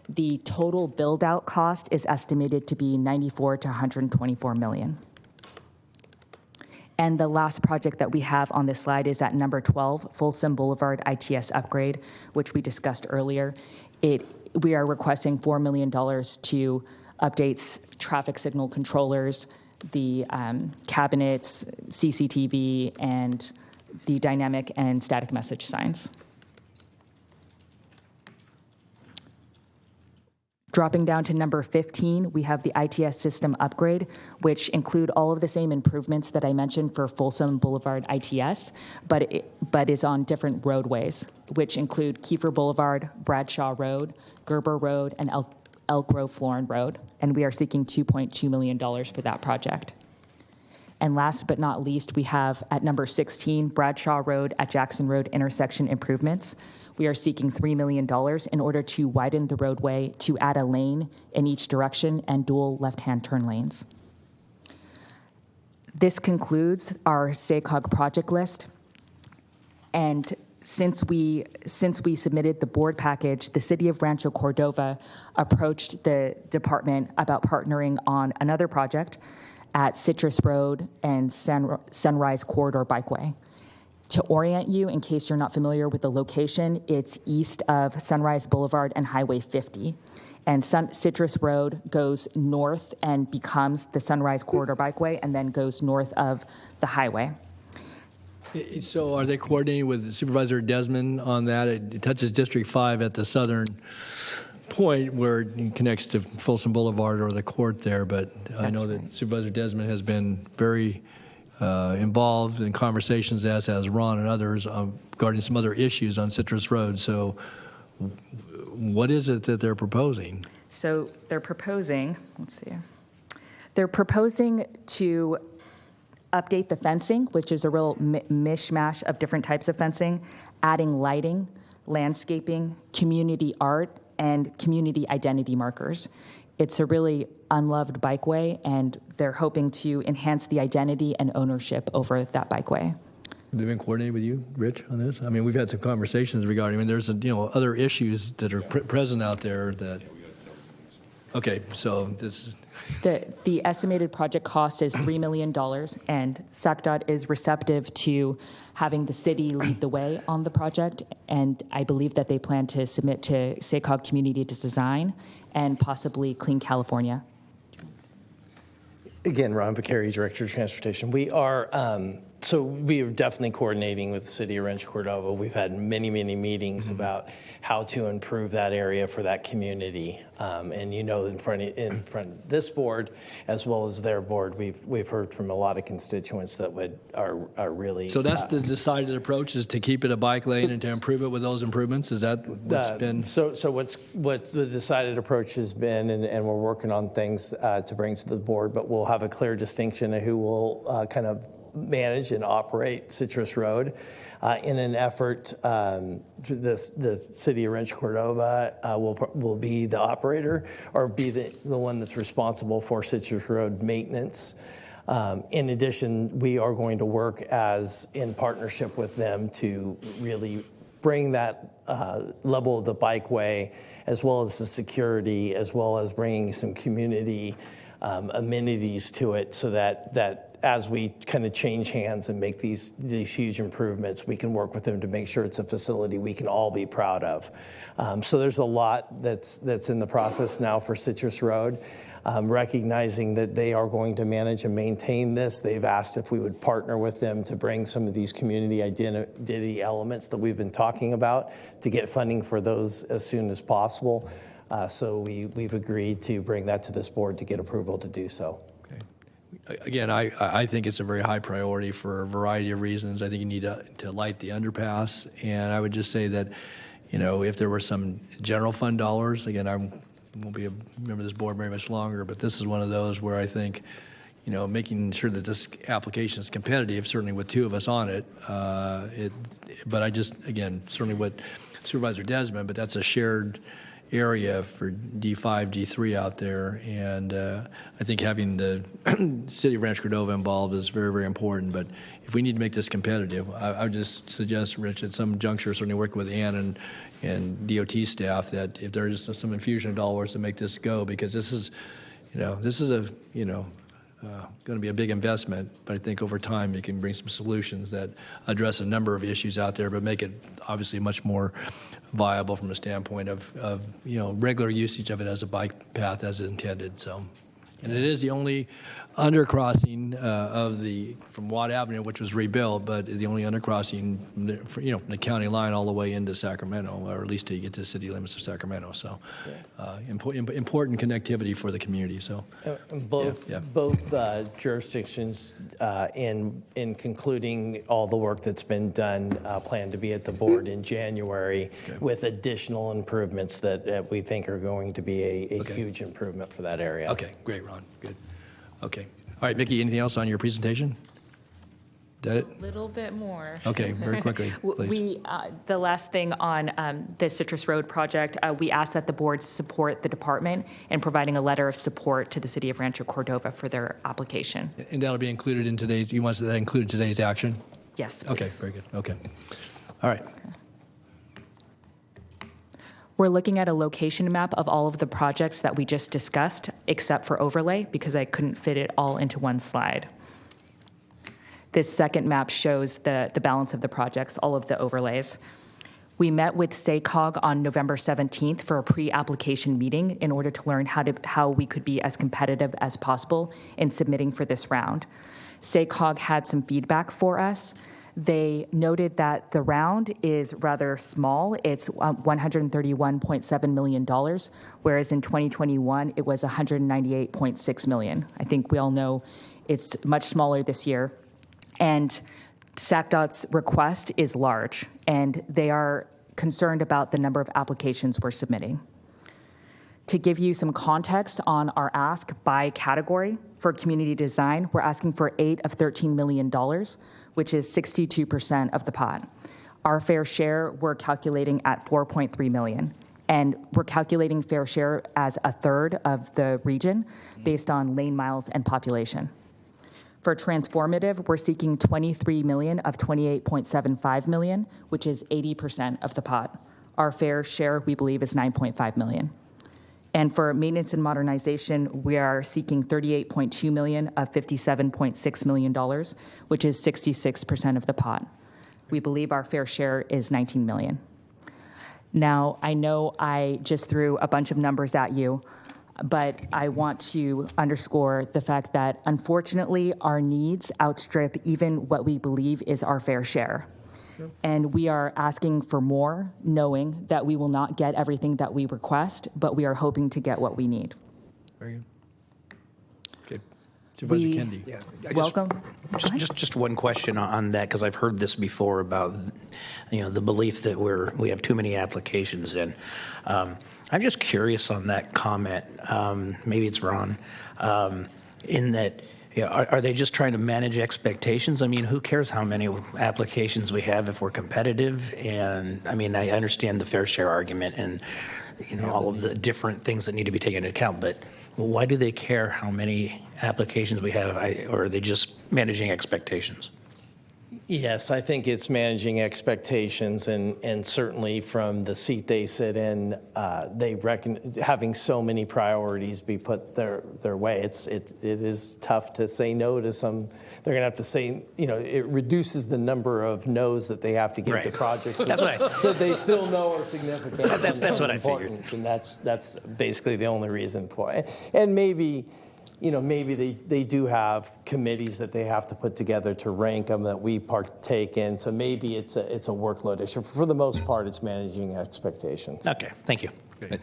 S7: The total build-out cost is estimated to be $94 to $124 million. And the last project that we have on this slide is at number 12, Folsom Boulevard ITS upgrade, which we discussed earlier. We are requesting $4 million to update traffic signal controllers, the cabinets, CCTV, and the dynamic and static message signs. Dropping down to number 15, we have the ITS system upgrade, which include all of the same improvements that I mentioned for Folsom Boulevard ITS, but is on different roadways, which include Kiefer Boulevard, Bradshaw Road, Gerber Road, and Elk Grove Florin Road, and we are seeking $2.2 million for that project. And last but not least, we have at number 16, Bradshaw Road at Jackson Road intersection improvements. We are seeking $3 million in order to widen the roadway to add a lane in each direction and dual left-hand turn lanes. This concludes our SACOG project list. And since we submitted the board package, the city of Rancho Cordova approached the department about partnering on another project at Citrus Road and Sunrise Corridor Bikeway. To orient you, in case you're not familiar with the location, it's east of Sunrise Boulevard and Highway 50. And Citrus Road goes north and becomes the Sunrise Corridor Bikeway and then goes north of the highway.
S1: So are they coordinating with Supervisor Desmond on that? It touches District 5 at the southern point where it connects to Folsom Boulevard or the court there, but I know that Supervisor Desmond has been very involved in conversations, as has Ron and others, regarding some other issues on Citrus Road. So what is it that they're proposing?
S7: So they're proposing, they're proposing to update the fencing, which is a real mishmash of different types of fencing, adding lighting, landscaping, community art, and community identity markers. It's a really unloved bikeway, and they're hoping to enhance the identity and ownership over that bikeway.
S1: They've been coordinating with you, Rich, on this? I mean, we've had some conversations regarding, I mean, there's, other issues that are present out there that, okay, so this is...
S7: The estimated project cost is $3 million, and SACDOT is receptive to having the city lead the way on the project, and I believe that they plan to submit to SACOG Community Design and possibly Clean California.
S8: Again, Ron Vicari, Director of Transportation. We are definitely coordinating with the city of Rancho Cordova. We've had many, many meetings about how to improve that area for that community. And in front of this board, as well as their board, we've heard from a lot of constituents that are really.
S1: So that's the decided approach, is to keep it a bike lane and to improve it with those improvements? Is that what's been?
S8: So what the decided approach has been, and we're working on things to bring to the board, but we'll have a clear distinction of who will kind of manage and operate Citrus Road in an effort. The city of Rancho Cordova will be the operator or be the one that's responsible for Citrus Road maintenance. In addition, we are going to work in partnership with them to really bring that level of the bikeway, as well as the security, as well as bringing some community amenities to it, so that as we kind of change hands and make these huge improvements, we can work with them to make sure it's a facility we can all be proud of. So there's a lot that's in the process now for Citrus Road. Recognizing that they are going to manage and maintain this, they've asked if we would partner with them to bring some of these community identity elements that we've been talking about to get funding for those as soon as possible. So we've agreed to bring that to this board to get approval to do so.
S1: Again, I think it's a very high priority for a variety of reasons. I think you need to light the underpass, and I would just say that, if there were some general fund dollars, again, I won't be a member of this board very much longer, but this is one of those where I think, making sure that this application is competitive, certainly with two of us on it, but I just, again, certainly with Supervisor Desmond, but that's a shared area for D5, D3 out there, and I think having the city of Rancho Cordova involved is very, very important. But if we need to make this competitive, I would just suggest, Rich, at some juncture, certainly working with Ann and DOT staff, that if there's some infusion of dollars to make this go, because this is going to be a big investment, but I think over time you can bring some solutions that address a number of issues out there, but make it obviously much more viable from a standpoint of regular usage of it as a bike path as intended. So, and it is the only undercrossing from Watt Avenue, which was rebuilt, but the only undercrossing from the county line all the way into Sacramento, or at least to get to the city limits of Sacramento. So, important connectivity for the community. So,
S8: both jurisdictions, in concluding all the work that's been done, plan to be at the board in January with additional improvements that we think are going to be a huge improvement for that area.
S1: Okay, great, Ron. Good. Okay. All right, Mickey, anything else on your presentation? That it?
S7: A little bit more.
S1: Okay, very quickly, please.
S7: The last thing on the Citrus Road project, we asked that the board support the department in providing a letter of support to the city of Rancho Cordova for their application.
S1: And that'll be included in today's, you want that included in today's action?
S7: Yes, please.
S1: Okay, very good. Okay. All right.
S7: We're looking at a location map of all of the projects that we just discussed, except for overlay, because I couldn't fit it all into one slide. This second map shows the balance of the projects, all of the overlays. We met with SACOG on November 17th for a pre-application meeting in order to learn how we could be as competitive as possible in submitting for this round. SACOG had some feedback for us. They noted that the round is rather small. It's $131.7 million, whereas in 2021, it was $198.6 million. I think we all know it's much smaller this year. And SACDOT's request is large, and they are concerned about the number of applications we're submitting. To give you some context on our ask by category for community design, we're asking for 8 of $13 million, which is 62% of the pot. Our fair share, we're calculating at $4.3 million. And we're calculating fair share as a third of the region based on lane miles and population. For transformative, we're seeking 23 million of 28.75 million, which is 80% of the pot. Our fair share, we believe, is 9.5 million. And for maintenance and modernization, we are seeking 38.2 million of $57.6 million, which is 66% of the pot. We believe our fair share is 19 million. Now, I know I just threw a bunch of numbers at you, but I want to underscore the fact that, unfortunately, our needs outstrip even what we believe is our fair share. Sure. And we are asking for more, knowing that we will not get everything that we request, but we are hoping to get what we need.
S1: Very good. Okay. Supervisor Kennedy.
S3: Yeah,
S7: welcome.
S3: Just one question on that, because I've heard this before about, the belief that we have too many applications in. I'm just curious on that comment. Maybe it's Ron, in that. Are they just trying to manage expectations? I mean, who cares how many applications we have if we're competitive? And I mean, I understand the fair share argument and all of the different things that need to be taken into account, but why do they care how many applications we have, or are they just managing expectations?
S8: Yes, I think it's managing expectations, and certainly from the seat they sit in, they reckon having so many priorities be put their way. It is tough to say no to some. They're going to have to say, it reduces the number of no's that they have to give to projects that they still know are significant.
S3: That's what I figured,
S8: and that's basically the only reason for it. And maybe they do have committees that they have to put together to rank them that we partake in. So maybe it's a workload issue. For the most part, it's managing expectations.
S3: Okay, thank you.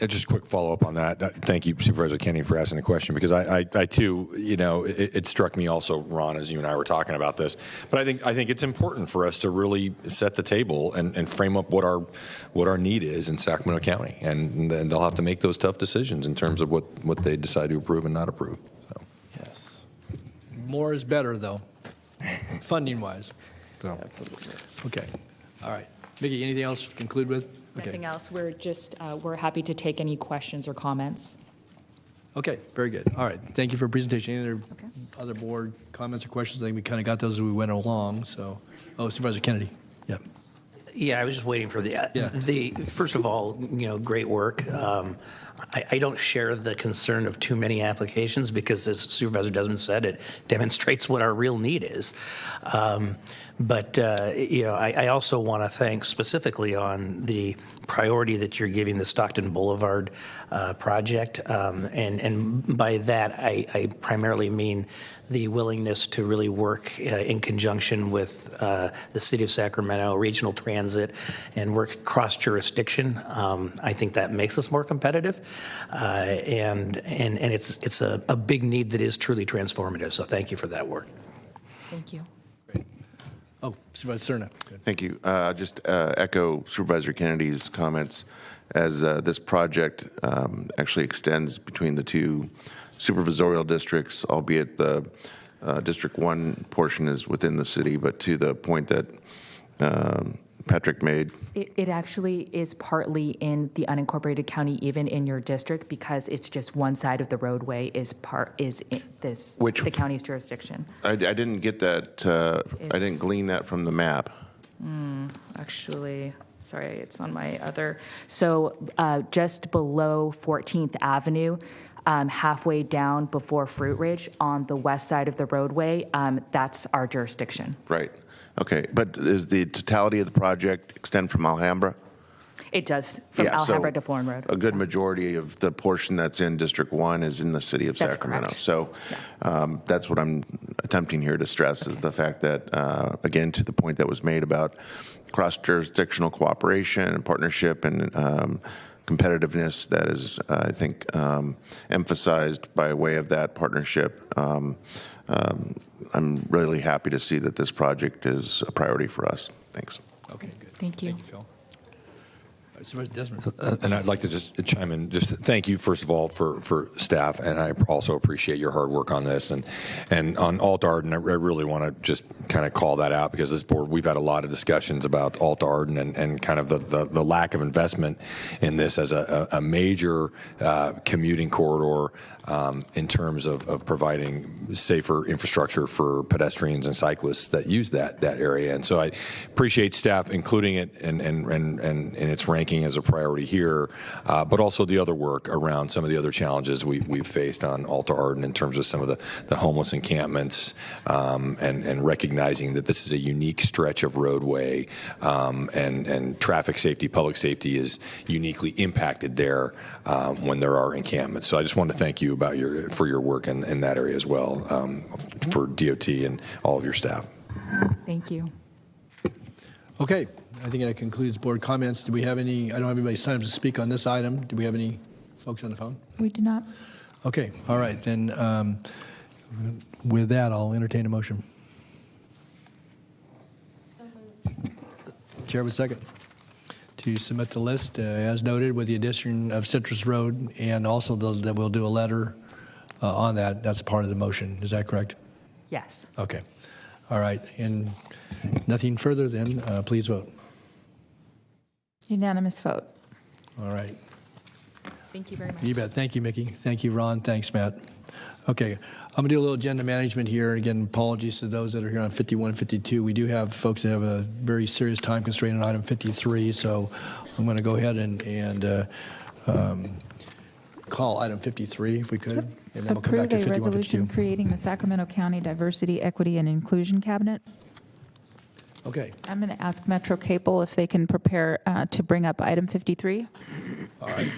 S17: Just a quick follow-up on that. Thank you, Supervisor Kennedy, for asking the question, because I too, it struck me also, Ron, as you and I were talking about this. But I think it's important for us to really set the table and frame up what our need is in Sacramento County, and then they'll have to make those tough decisions in terms of what they decide to approve and not approve. So.
S8: Yes.
S1: More is better, though, funding-wise. So.
S8: Absolutely.
S1: Okay. All right. Mickey, anything else to conclude with?
S7: Nothing else. We're just, we're happy to take any questions or comments.
S1: Okay, very good. All right, thank you for your presentation. Any other board comments or questions? I think we kind of got those as we went along, so. Oh, Supervisor Kennedy, yeah.
S3: Yeah, I was just waiting for the first of all, great work. I don't share the concern of too many applications because, as Supervisor Desmond said, it demonstrates what our real need is. I also want to thank specifically on the priority that you're giving the Stockton Boulevard project. And by that, I primarily mean the willingness to really work in conjunction with the City of Sacramento, Regional Transit, and work cross-jurisdiction. I think that makes us more competitive. And it's a big need that is truly transformative. So thank you for that work.
S7: Thank you.
S1: Oh, Supervisor Cerna.
S6: Thank you. Just echo Supervisor Kennedy's comments as this project actually extends between the two supervisorial districts, albeit the District 1 portion is within the city, but to the point that Patrick made.
S7: It actually is partly in the unincorporated county, even in your district, because it's just one side of the roadway is in the county's jurisdiction.
S6: I didn't get that. I didn't glean that from the map.
S7: Actually, sorry, it's on my other. So just below 14th Avenue, halfway down before Fruit Ridge on the west side of the roadway, that's our jurisdiction.
S6: Right. Okay. But does the totality of the project extend from Alhambra?
S7: It does, from Alhambra to Florin Road.
S6: A good majority of the portion that's in District 1 is in the city of Sacramento.
S7: Correct.
S6: So that's what I'm attempting here to stress is the fact that, again, to the point that was made about cross-jurisdictional cooperation and partnership and competitiveness that is, I think, emphasized by way of that partnership. I'm really happy to see that this project is a priority for us. Thanks.
S1: Okay, good.
S7: Thank you.
S1: Thank you, Phil. Supervisor Desmond.
S17: And I'd like to just chime in, just thank you, first of all, for staff, and I also appreciate your hard work on this. And on Alt Arden, I really want to just kind of call that out because this board, we've had a lot of discussions about Alt Arden and kind of the lack of investment in this as a major commuting corridor in terms of providing safer infrastructure for pedestrians and cyclists that use that area. And so I appreciate staff including it in its ranking as a priority here, but also the other work around some of the other challenges we've faced on Alta Arden in terms of some of the homeless encampments and recognizing that this is a unique stretch of roadway and traffic safety, public safety is uniquely impacted there when there are encampments. So I just want to thank you for your work in that area as well for DOT and all of your staff.
S7: Thank you.
S1: Okay, I think that concludes board comments. Do we have any, I don't have anybody signed up to speak on this item. Do we have any folks on the phone?
S2: We do not.
S1: Okay, all right, then with that, I'll entertain a motion. Chair with second. To submit the list as noted with the addition of Citrus Road and also that we'll do a letter on that. That's a part of the motion. Is that correct?
S7: Yes.
S1: Okay. All right. And nothing further then, please vote.
S2: Unanimous vote.
S1: All right.
S7: Thank you very much.
S1: You bet. Thank you, Mickey. Thank you, Ron. Thanks, Matt. Okay. I'm going to do a little agenda management here. Again, apologies to those that are here on 51 and 52. We do have folks that have a very serious time constraint on item 53, so I'm going to go ahead and call item 53, if we could, and then we'll come back to 51 and 52.
S2: Approve a resolution creating the Sacramento County Diversity, Equity, and Inclusion Cabinet.
S1: Okay.
S2: I'm going to ask Metro Cable if they can prepare to bring up item 53.
S1: All right.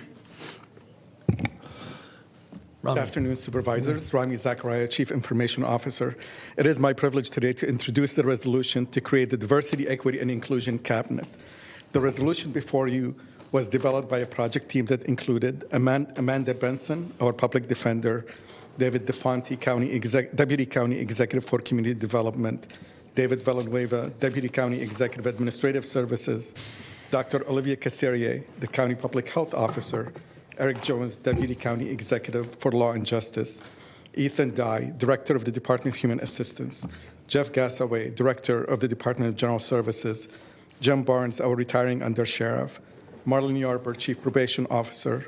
S9: Good afternoon, Supervisors. Rami Zachariah, Chief Information Officer. It is my privilege today to introduce the resolution to create the Diversity, Equity, and Inclusion Cabinet. The resolution before you was developed by a project team that included Amanda Benson, our public defender, David DeFonte, Deputy County Executive for Community Development, David Villanueva, Deputy County Executive Administrative Services, Dr. Olivia Casserier, the County Public Health Officer, Eric Jones, Deputy County Executive for Law and Justice, Ethan Dye, Director of the Department of Human Assistance, Jeff Gassaway, Director of the Department of General Services, Jim Barnes, our retiring Undersheriff, Marlon Yarber, Chief Probation Officer,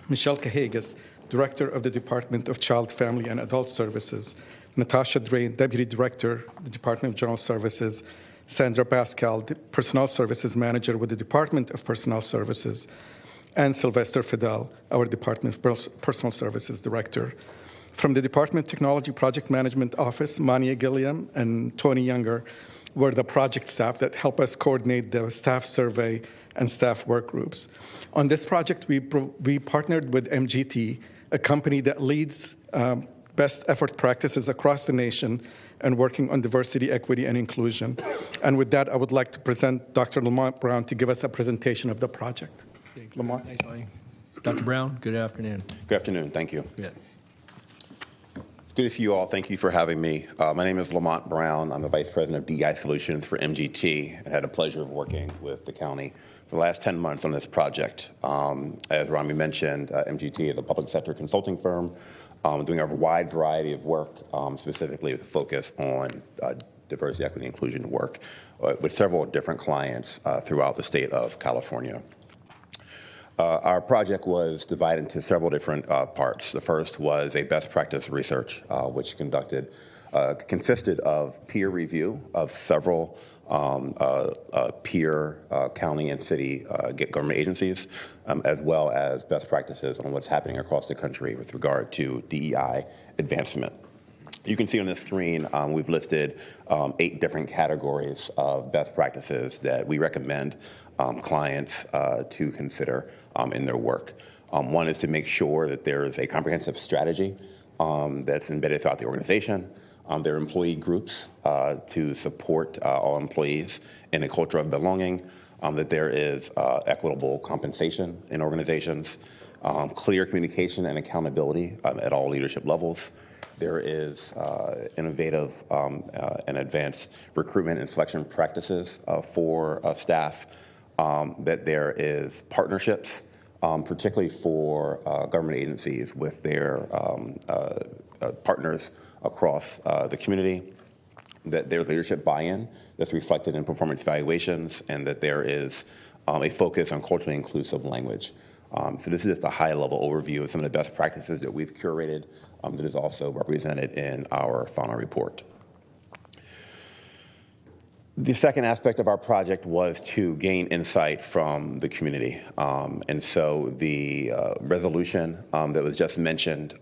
S9: Michelle Cahagas, Director of the Department of Child, Family, and Adult Services, Natasha Drain, Deputy Director, the Department of General Services, Sandra Pascal, the Personnel Services Manager with the Department of Personnel Services, and Sylvester Fidel, our Department of Personal Services Director. From the Department of Technology Project Management Office, Mania Gilliam and Tony Younger were the project staff that help us coordinate the staff survey and staff work groups. On this project, we partnered with MGT, a company that leads best effort practices across the nation and working on diversity, equity, and inclusion. And with that, I would like to present Dr. Lamont Brown to give us a presentation of the project. Lamont.
S1: Thanks, Mike. Dr. Brown, good afternoon.
S11: Good afternoon. Thank you.
S1: Yeah.
S11: It's good to see you all. Thank you for having me. My name is Lamont Brown. I'm the Vice President of DEI Solutions for MGT and had the pleasure of working with the county for the last 10 months on this project. As Rami mentioned, MGT is a public sector consulting firm doing a wide variety of work, specifically with a focus on diversity, equity, inclusion work with several different clients throughout the state of California. Our project was divided into several different parts. The first was a best practice research, which consisted of peer review of several peer county and city government agencies, as well as best practices on what's happening across the country with regard to DEI advancement. You can see on the screen, we've listed 8 different categories of best practices that we recommend clients to consider in their work. One is to make sure that there is a comprehensive strategy that's embedded throughout the organization. There are employee groups to support all employees in a culture of belonging, that there is equitable compensation in organizations, clear communication and accountability at all leadership levels. There is innovative and advanced recruitment and selection practices for staff, that there is partnerships, particularly for government agencies with their partners across the community, that there's leadership buy-in that's reflected in performance evaluations, and that there is a focus on culturally inclusive language. So this is just a high-level overview of some of the best practices that we've curated that is also represented in our final report. The second aspect of our project was to gain insight from the community. And so the resolution that was just mentioned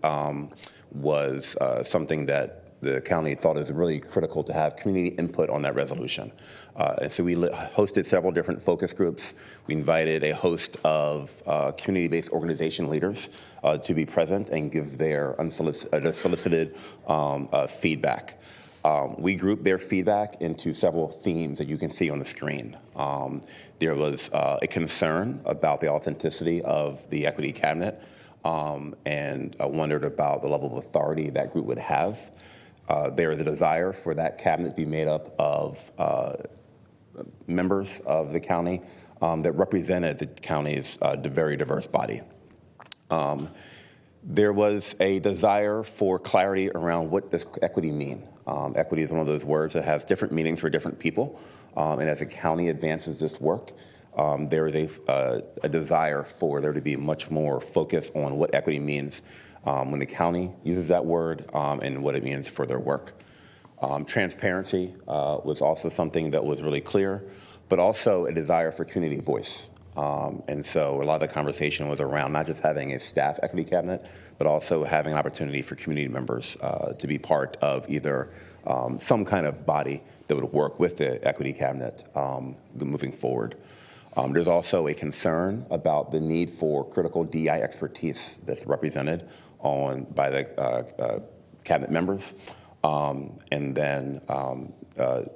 S11: was something that the county thought is really critical to have community input on that resolution. And so we hosted several different focus groups. We invited a host of community-based organization leaders to be present and give their unsolicited feedback. We grouped their feedback into several themes that you can see on the screen. There was a concern about the authenticity of the equity cabinet, and wondered about the level of authority that group would have. There was a desire for that cabinet to be made up of members of the county that represented the county's very diverse body. There was a desire for clarity around what does equity mean. Equity is one of those words that has different meanings for different people. And as the county advances this work, there is a desire for there to be much more focus on what equity means when the county uses that word and what it means for their work. Transparency was also something that was really clear, but also a desire for community voice. And so a lot of the conversation was around not just having a staff equity cabinet, but also having an opportunity for community members to be part of either some kind of body that would work with the equity cabinet moving forward. There's also a concern about the need for critical DEI expertise that's represented by the cabinet members, and then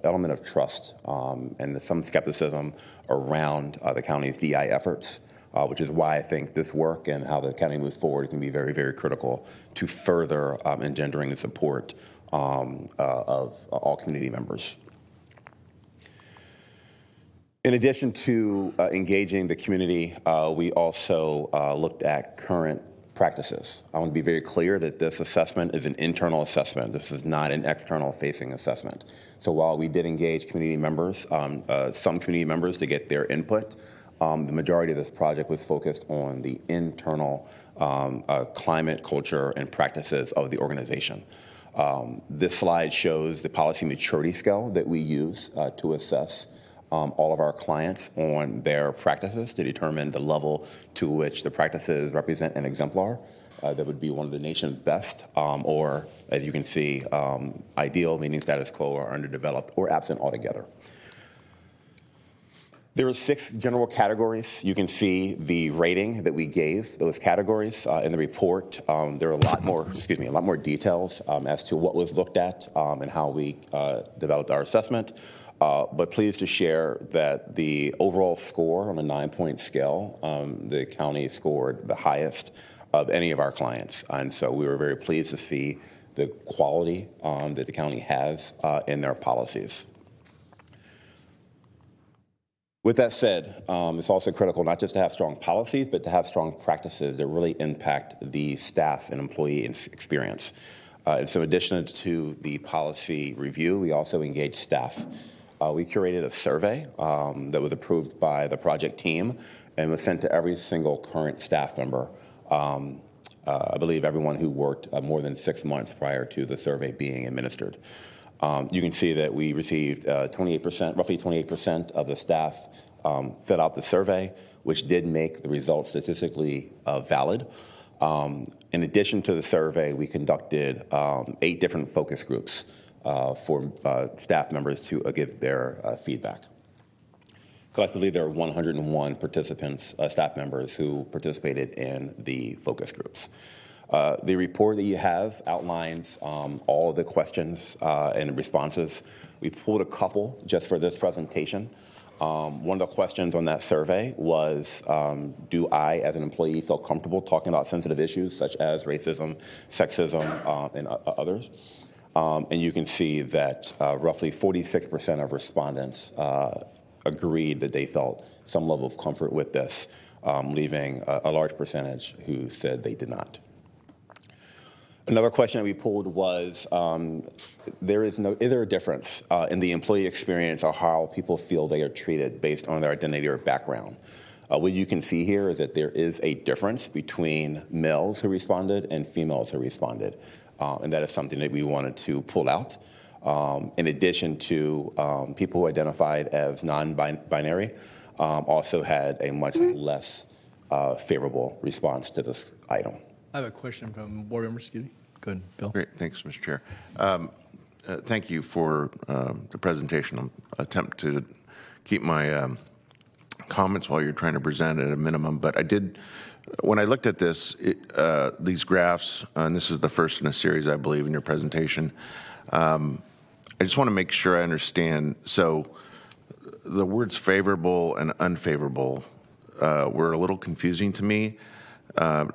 S11: element of trust and some skepticism around the county's DEI efforts, which is why I think this work and how the county moves forward is going to be very, very critical to further engendering the support of all community members. In addition to engaging the community, we also looked at current practices. I want to be very clear that this assessment is an internal assessment. This is not an external facing assessment. So while we did engage community members, some community members to get their input the majority of this project was focused on the internal climate, culture, and practices of the organization. This slide shows the policy maturity scale that we use to assess all of our clients on their practices to determine the level to which the practices represent an exemplar that would be one of the nation's best, or, as you can see, ideal, meaning status quo, or underdeveloped, or absent altogether. There are 6 general categories. You can see the rating that we gave those categories in the report. There are a lot more details as to what was looked at and how we developed our assessment. But pleased to share that the overall score on a 9-point scale, the county scored the highest of any of our clients. And so we were very pleased to see the quality that the county has in their policies. With that said, it's also critical not just to have strong policies, but to have strong practices that really impact the staff and employee experience. And so in addition to the policy review, we also engaged staff. We curated a survey that was approved by the project team and was sent to every single current staff member. I believe everyone who worked more than 6 months prior to the survey being administered. You can see that we received 28%, roughly 28% of the staff filled out the survey, which did make the results statistically valid. In addition to the survey, we conducted 8 different focus groups for staff members to give their feedback. Collectively, there are 101 participants, staff members, who participated in the focus groups. The report that you have outlines all of the questions and responses. We pulled a couple just for this presentation. One of the questions on that survey was, do I, as an employee, feel comfortable talking about sensitive issues such as racism, sexism, and others? And you can see that roughly 46% of respondents agreed that they felt some level of comfort with this, leaving a large percentage who said they did not. Another question that we pulled was, is there a difference in the employee experience or how people feel they are treated based on their identity or background? What you can see here is that there is a difference between males who responded and females who responded. And that is something that we wanted to pull out. In addition to people who identified as non-binary also had a much less favorable response to this item.
S1: I have a question from board member. Excuse me. Go ahead, Bill.
S6: Great. Thanks, Mr. Chair. Thank you for the presentation. I'll attempt to keep my comments while you're trying to present at a minimum. But I did, when I looked at this, these graphs, and this is the first in a series, I believe, in your presentation, I just want to make sure I understand. So the words favorable and unfavorable were a little confusing to me. Are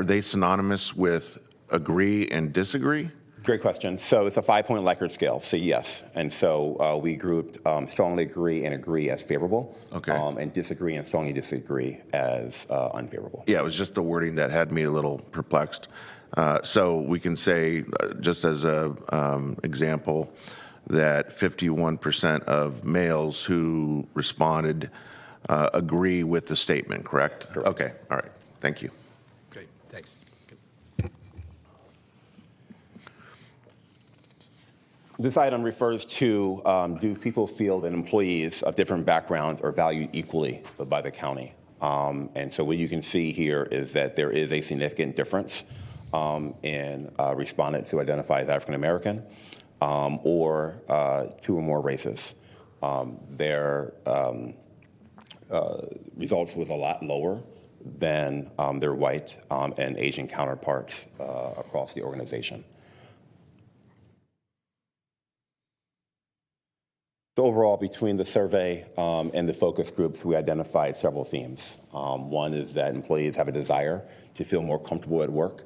S6: they synonymous with agree and disagree?
S11: Great question. So it's a 5-point Likert scale, so yes. And so we grouped strongly agree and agree as favorable, and disagree and strongly disagree as unfavorable.
S6: Yeah, it was just the wording that had me a little perplexed. So we can say, just as an example, that 51% of males who responded agree with the statement, correct?
S11: Correct.
S6: Okay, all right. Thank you.
S1: Okay, thanks.
S11: This item refers to, do people feel that employees of different backgrounds are valued equally by the county? And so what you can see here is that there is a significant difference in respondents who identify as African American or 2 or more races. Their results was a lot lower than their white and Asian counterparts across the organization. So overall, between the survey and the focus groups, we identified several themes. One is that employees have a desire to feel more comfortable at work.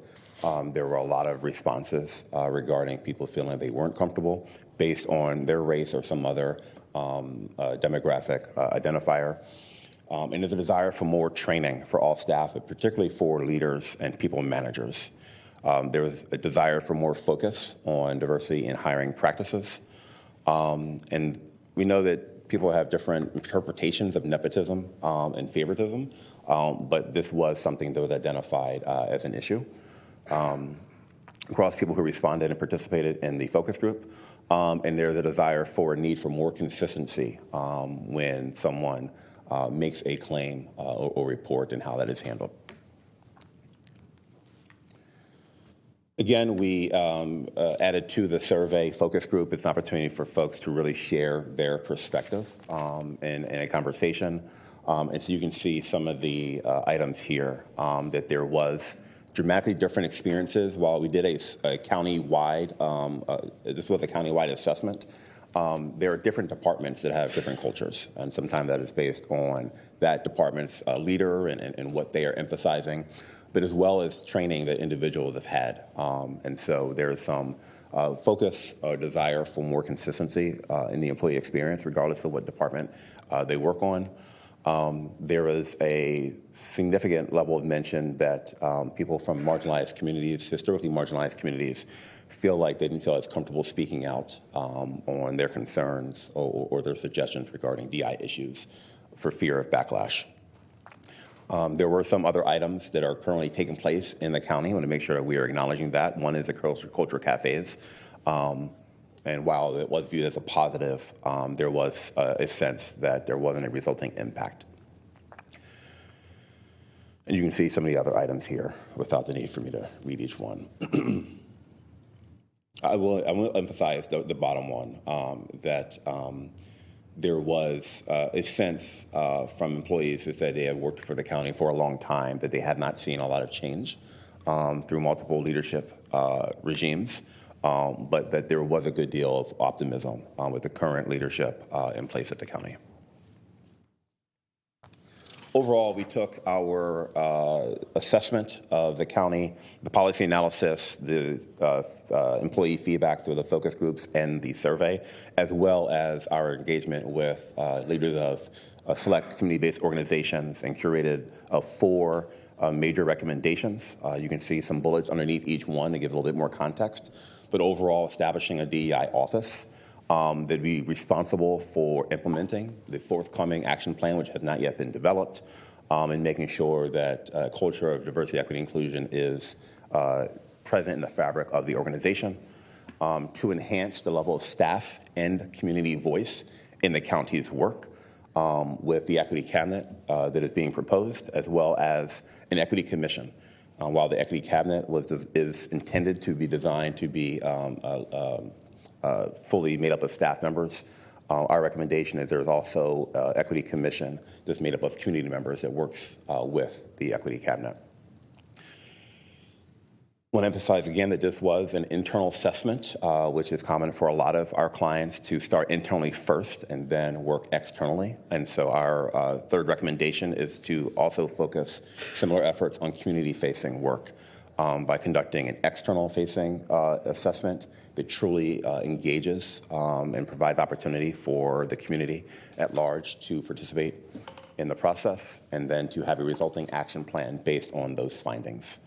S11: There were a lot of responses regarding people feeling they weren't comfortable based on their race or some other demographic identifier. And there's a desire for more training for all staff, but particularly for leaders and people managers. There was a desire for more focus on diversity in hiring practices. And we know that people have different interpretations of nepotism and favoritism, but this was something that was identified as an issue across people who responded and participated in the focus group. And there's a desire for a need for more consistency when someone makes a claim or report and how that is handled. Again, we added to the survey focus group. It's an opportunity for folks to really share their perspective in a conversation. And so you can see some of the items here that there was dramatically different experiences. While we did a county-wide, this was a county-wide assessment, there are different departments that have different cultures. And sometimes that is based on that department's leader and what they are emphasizing, but as well as training that individuals have had. And so there's some focus or desire for more consistency in the employee experience, regardless of what department they work on. There is a significant level of mention that people from marginalized communities, historically marginalized communities, feel like they didn't feel as comfortable speaking out on their concerns or their suggestions regarding DI issues for fear of backlash. There were some other items that are currently taking place in the county. I want to make sure that we are acknowledging that. One is the culture cafes. And while it was viewed as a positive, there was a sense that there wasn't a resulting impact. And you can see some of the other items here without the need for me to read each one. I will emphasize the bottom one, that there was a sense from employees who said they had worked for the county for a long time that they had not seen a lot of change through multiple leadership regimes, but that there was a good deal of optimism with the current leadership in place at the county. Overall, we took our assessment of the county, the policy analysis, the employee feedback through the focus groups and the survey, as well as our engagement with leaders of select community-based organizations, and curated 4 major recommendations. You can see some bullets underneath each one to give a little bit more context. But overall, establishing a DEI office that'd be responsible for implementing the forthcoming action plan, which has not yet been developed, and making sure that a culture of diversity, equity, inclusion is present in the fabric of the organization, to enhance the level of staff and community voice in the county's work with the equity cabinet that is being proposed, as well as an equity commission. While the equity cabinet is intended to be designed to be fully made up of staff members, our recommendation is there's also equity commission that's made up of community members that works with the equity cabinet. I want to emphasize again that this was an internal assessment, which is common for a lot of our clients to start internally first and then work externally. And so our third recommendation is to also focus similar efforts on community-facing work by conducting an external-facing assessment that truly engages and provides opportunity for the community at large to participate in the process, and then to have a resulting action plan based on those findings.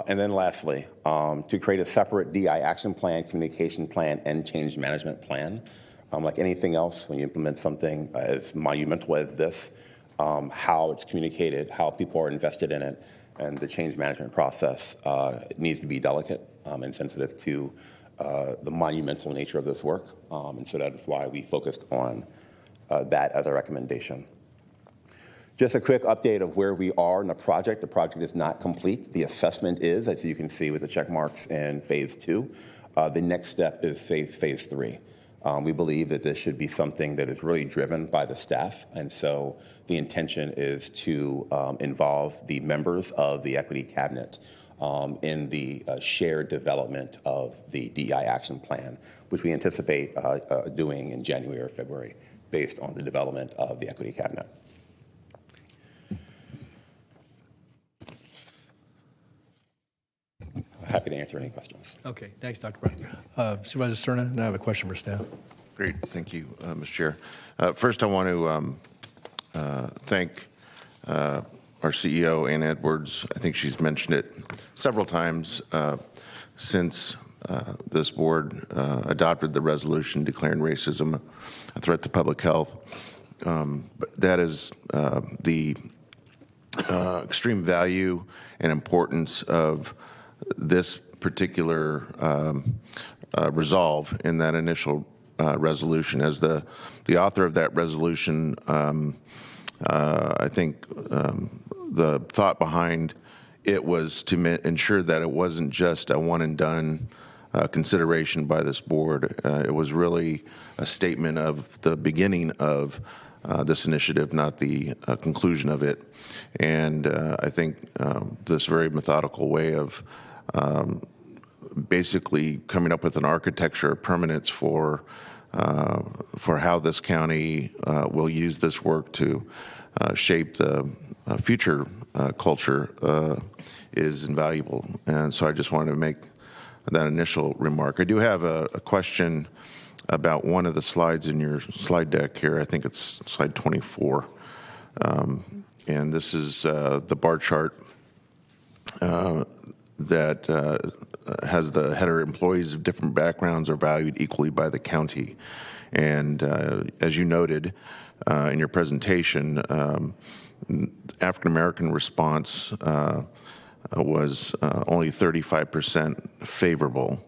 S11: And then lastly, to create a separate DI action plan, communication plan, and change management plan. Like anything else, when you implement something as monumental as this, how it's communicated, how people are invested in it, and the change management process needs to be delicate and sensitive to the monumental nature of this work. And so that is why we focused on that as a recommendation. Just a quick update of where we are in the project. The project is not complete. The assessment is, as you can see with the check marks, in phase 2. The next step is phase 3. We believe that this should be something that is really driven by the staff. And so the intention is to involve the members of the equity cabinet in the shared development of the DEI action plan, which we anticipate doing in January or February based on the development of the equity cabinet. Happy to answer any questions.
S1: Okay, thanks, Dr. Brown. Supervisor Cerna, now I have a question for staff.
S6: Great, thank you, Mr. Chair. First, I want to thank our CEO, Ann Edwards. I think she's mentioned it several times since this board adopted the resolution declaring racism a threat to public health. But that is the extreme value and importance of this particular resolve in that initial resolution. As the author of that resolution, I think the thought behind it was to ensure that it wasn't just a one and done consideration by this board. It was really a statement of the beginning of this initiative, not the conclusion of it. And I think this very methodical way of basically coming up with an architecture of permanence for how this county will use this work to shape the future culture is invaluable. And so I just wanted to make that initial remark. I do have a question about one of the slides in your slide deck here. I think it's slide 24. And this is the bar chart that has the header: employees of different backgrounds are valued equally by the county. And as you noted in your presentation, African American response was only 35% favorable.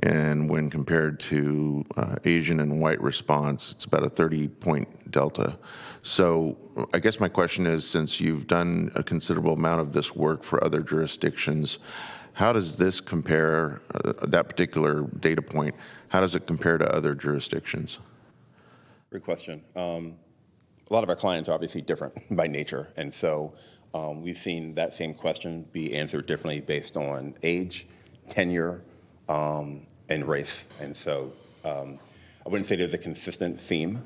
S6: And when compared to Asian and white response, it's about a 30-point delta. So I guess my question is, since you've done a considerable amount of this work for other jurisdictions, how does this compare, that particular data point, how does it compare to other jurisdictions?
S11: Great question. A lot of our clients are obviously different by nature, and so we've seen that same question be answered differently based on age, tenure, and race. And so I wouldn't say there's a consistent theme.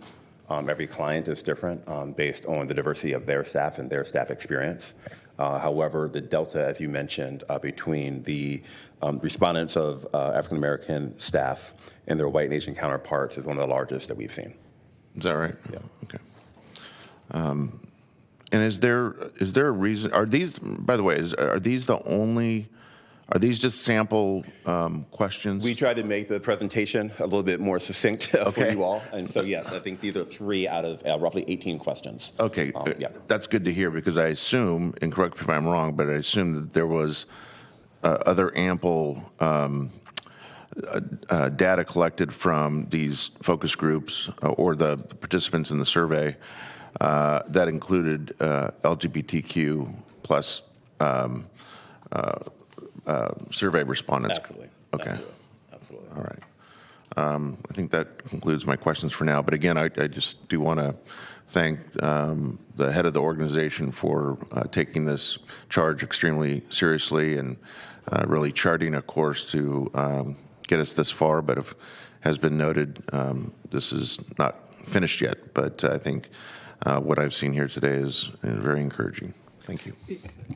S11: Every client is different based on the diversity of their staff and their staff experience. However, the delta, as you mentioned, between the respondents of African American staff and their white and Asian counterparts is one of the largest that we've seen.
S6: Is that right?
S11: Yeah.
S6: Okay. And is there a reason? Are these, by the way, are these the only? Are these just sample questions?
S11: We tried to make the presentation a little bit more succinct for you all. And so, yes, I think these are 3 out of roughly 18 questions.
S6: Okay,
S11: yeah.
S6: That's good to hear, because I assume, and correct me if I'm wrong, but I assume that there was other ample data collected from these focus groups or the participants in the survey that included LGBTQ plus survey respondents.
S11: Absolutely.
S6: Okay.
S11: Absolutely.
S6: All right. I think that concludes my questions for now. But again, I just do want to thank the head of the organization for taking this charge extremely seriously and really charting a course to get us this far. But if has been noted, this is not finished yet. But I think what I've seen here today is very encouraging. Thank you.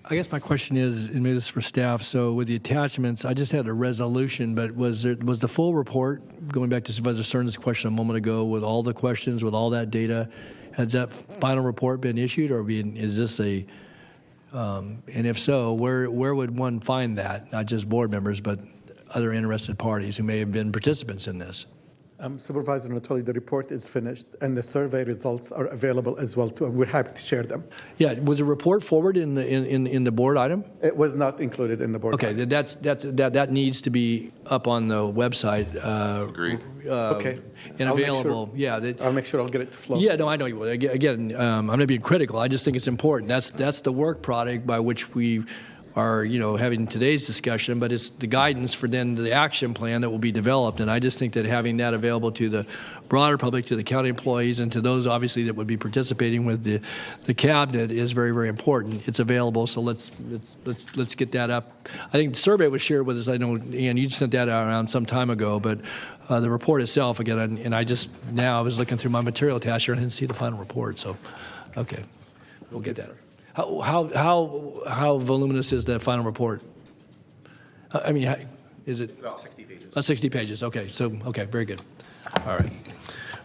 S1: I guess my question is, and maybe this is for staff, so with the attachments, I just had a resolution, but was the full report, going back to Supervisor Cern's question a moment ago, with all the questions, with all that data, has that final report been issued, or is this a, and if so, where would one find that? Not just board members, but other interested parties who may have been participants in this?
S9: Supervisor Natoli, the report is finished, and the survey results are available as well, too, and we're happy to share them.
S1: Yeah, was a report forward in the board item?
S9: It was not included in the board
S1: okay,
S9: item.
S1: That needs to be up on the website.
S6: Agreed.
S9: Okay.
S1: And available.
S9: I'll make sure I'll get it to flow.
S1: Yeah, no, I know you will. Again, I'm not being critical. I just think it's important. That's the work product by which we are, having today's discussion, but it's the guidance for then the action plan that will be developed. And I just think that having that available to the broader public, to the county employees, and to those obviously that would be participating with the cabinet is very, very important. It's available, so let's get that up. I think the survey was shared with us. I know, Ann, you sent that out around some time ago, but the report itself, again, and I was looking through my material attached here and I didn't see the final report. So, okay, we'll get that. How voluminous is that final report? I mean, is it?
S11: It's about 60 pages.
S1: 60 pages. Okay. So, okay, very good. All right.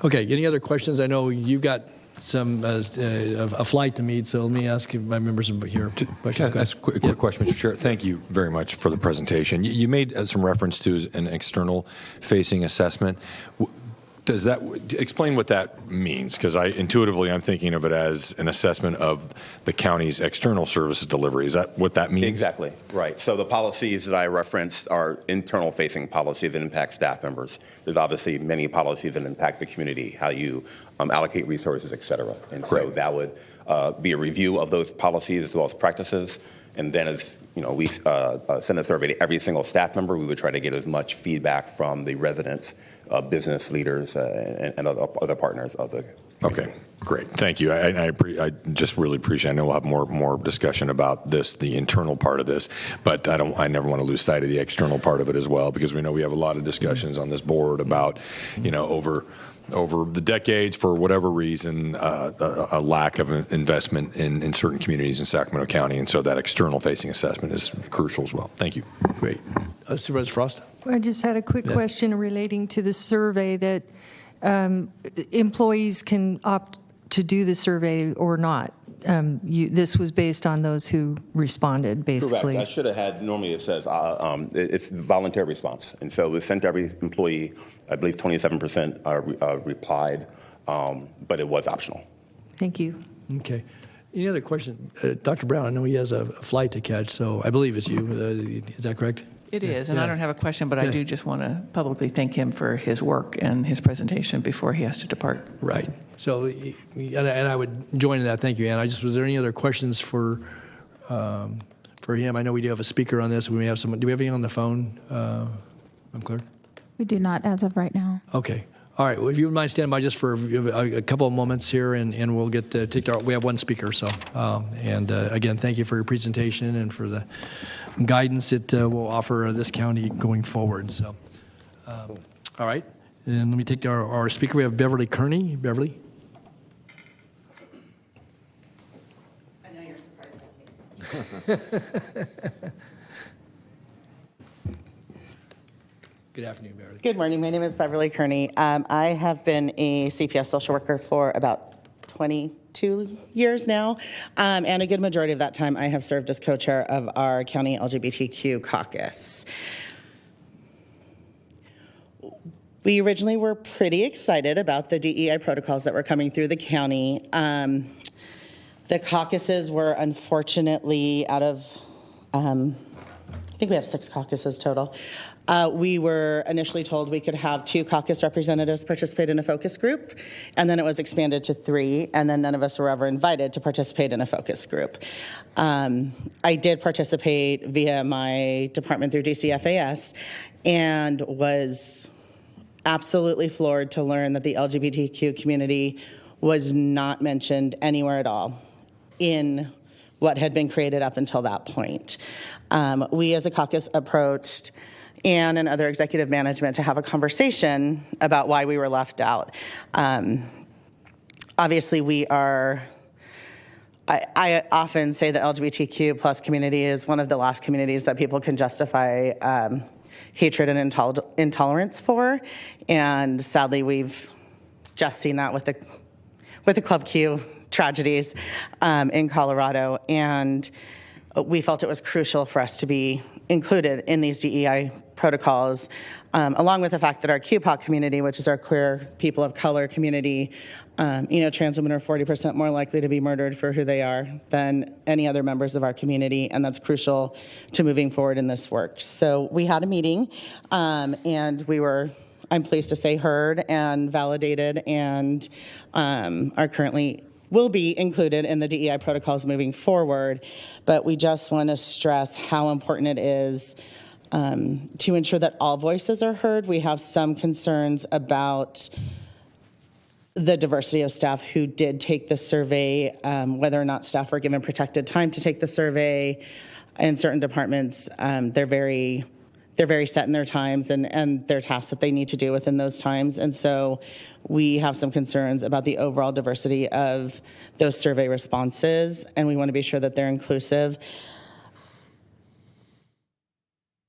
S1: Okay, any other questions? I know you've got a flight to meet, so let me ask my members here.
S17: Can I ask a quick question, Mr. Chair? Thank you very much for the presentation. You made some reference to an external-facing assessment. Does that explain what that means? Because intuitively I'm thinking of it as an assessment of the county's external services delivery. Is that what that means?
S11: Exactly, right. So the policies that I referenced are internal-facing policies that impact staff members. There's obviously many policies that impact the community, how you allocate resources, et cetera. And so that would be a review of those policies as well as practices. And then as we send a survey to every single staff member, we would try to get as much feedback from the residents, business leaders, and other partners of the community.
S17: Okay, great. Thank you. I just really appreciate. I know we'll have more discussion about this, the internal part of this, but I never want to lose sight of the external part of it as well, because we know we have a lot of discussions on this board about, over the decades, for whatever reason, a lack of investment in certain communities in Sacramento County, and so that external-facing assessment is crucial as well. Thank you.
S1: Great. Supervisor Frost?
S20: I just had a quick question relating to the survey that employees can opt to do the survey or not. This was based on those who responded, basically.
S11: Correct. I should have had, normally it says it's voluntary response. And so it was sent to every employee. I believe 27% replied, but it was optional.
S20: Thank you.
S1: Okay. Any other questions? Dr. Brown, I know he has a flight to catch, so I believe it's you. Is that correct?
S18: It is, and I don't have a question, but I do just want to publicly thank him for his work and his presentation before he has to depart.
S1: Right. So, and I would join in that. Thank you, Ann. Was there any other questions for him? I know we do have a speaker on this. We may have someone. Do we have anyone on the phone? I'm clear.
S2: We do not as of right now.
S1: Okay. All right. Well, if you would mind standing by just for a couple of moments here, and we'll get we have one speaker. So, again, thank you for your presentation and for the guidance it will offer this county going forward. So, all right. And let me take our speaker. We have Beverly Kearney. Beverly.
S12: I know you're surprised that's me.
S1: Good afternoon, Beverly.
S12: Good morning. My name is Beverly Kearney. I have been a CPS social worker for about 22 years now, and a good majority of that time I have served as co-chair of our county LGBTQ caucus. We originally were pretty excited about the DEI protocols that were coming through the county. The caucuses were unfortunately out of, I think we have 6 caucuses total. We were initially told we could have 2 caucus representatives participate in a focus group, and then it was expanded to 3, and then none of us were ever invited to participate in a focus group. I did participate via my department through DCFAS, and was absolutely floored to learn that the LGBTQ community was not mentioned anywhere at all in what had been created up until that point. We as a caucus approached Ann and other executive management to have a conversation about why we were left out. Obviously, we are, I often say that LGBTQ plus community is one of the last communities that people can justify hatred and intolerance for. And sadly, we've just seen that with the Club Q tragedies in Colorado. And we felt it was crucial for us to be included in these DEI protocols, along with the fact that our QPOC community, which is our queer people of color community, trans women are 40% more likely to be murdered for who they are than any other members of our community, and that's crucial to moving forward in this work. So we had a meeting, and we were, I'm pleased to say, heard and validated, and are currently will be included in the DEI protocols moving forward. But we just want to stress how important it is to ensure that all voices are heard. We have some concerns about the diversity of staff who did take the survey, whether or not staff were given protected time to take the survey. In certain departments, they're very set in their times and their tasks that they need to do within those times. And so we have some concerns about the overall diversity of those survey responses, and we want to be sure that they're inclusive.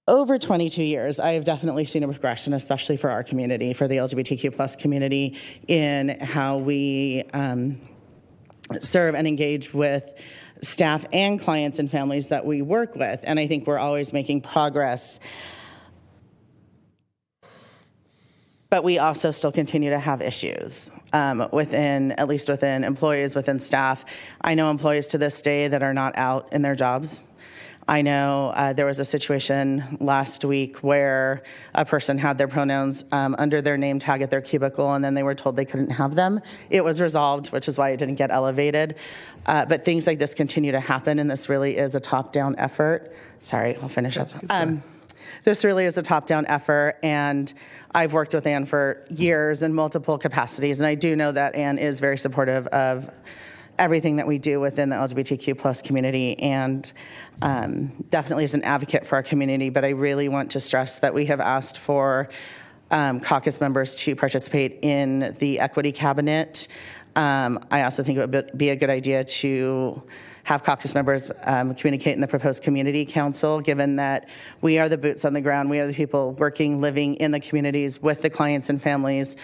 S12: over 22 years, I have definitely seen a progression, especially for our community, for the LGBTQ plus community, in how we serve and engage with staff and clients and families that we work with. And I think we're always making progress. But we also still continue to have issues at least within employees, within staff. I know employees to this day that are not out in their jobs. I know there was a situation last week where a person had their pronouns under their name tag at their cubicle, and then they were told they couldn't have them. It was resolved, which is why it didn't get elevated. But things like this continue to happen, and this really is a top-down effort. Sorry, I'll finish up. This really is a top-down effort, and I've worked with Ann for years in multiple capacities, and I do know that Ann is very supportive of everything that we do within the LGBTQ plus community, and definitely is an advocate for our community. But I really want to stress that we have asked for caucus members to participate in the equity cabinet. I also think it would be a good idea to have caucus members communicate in the proposed community council, given that we are the boots on the ground. We are the people working, living in the communities with the clients and families,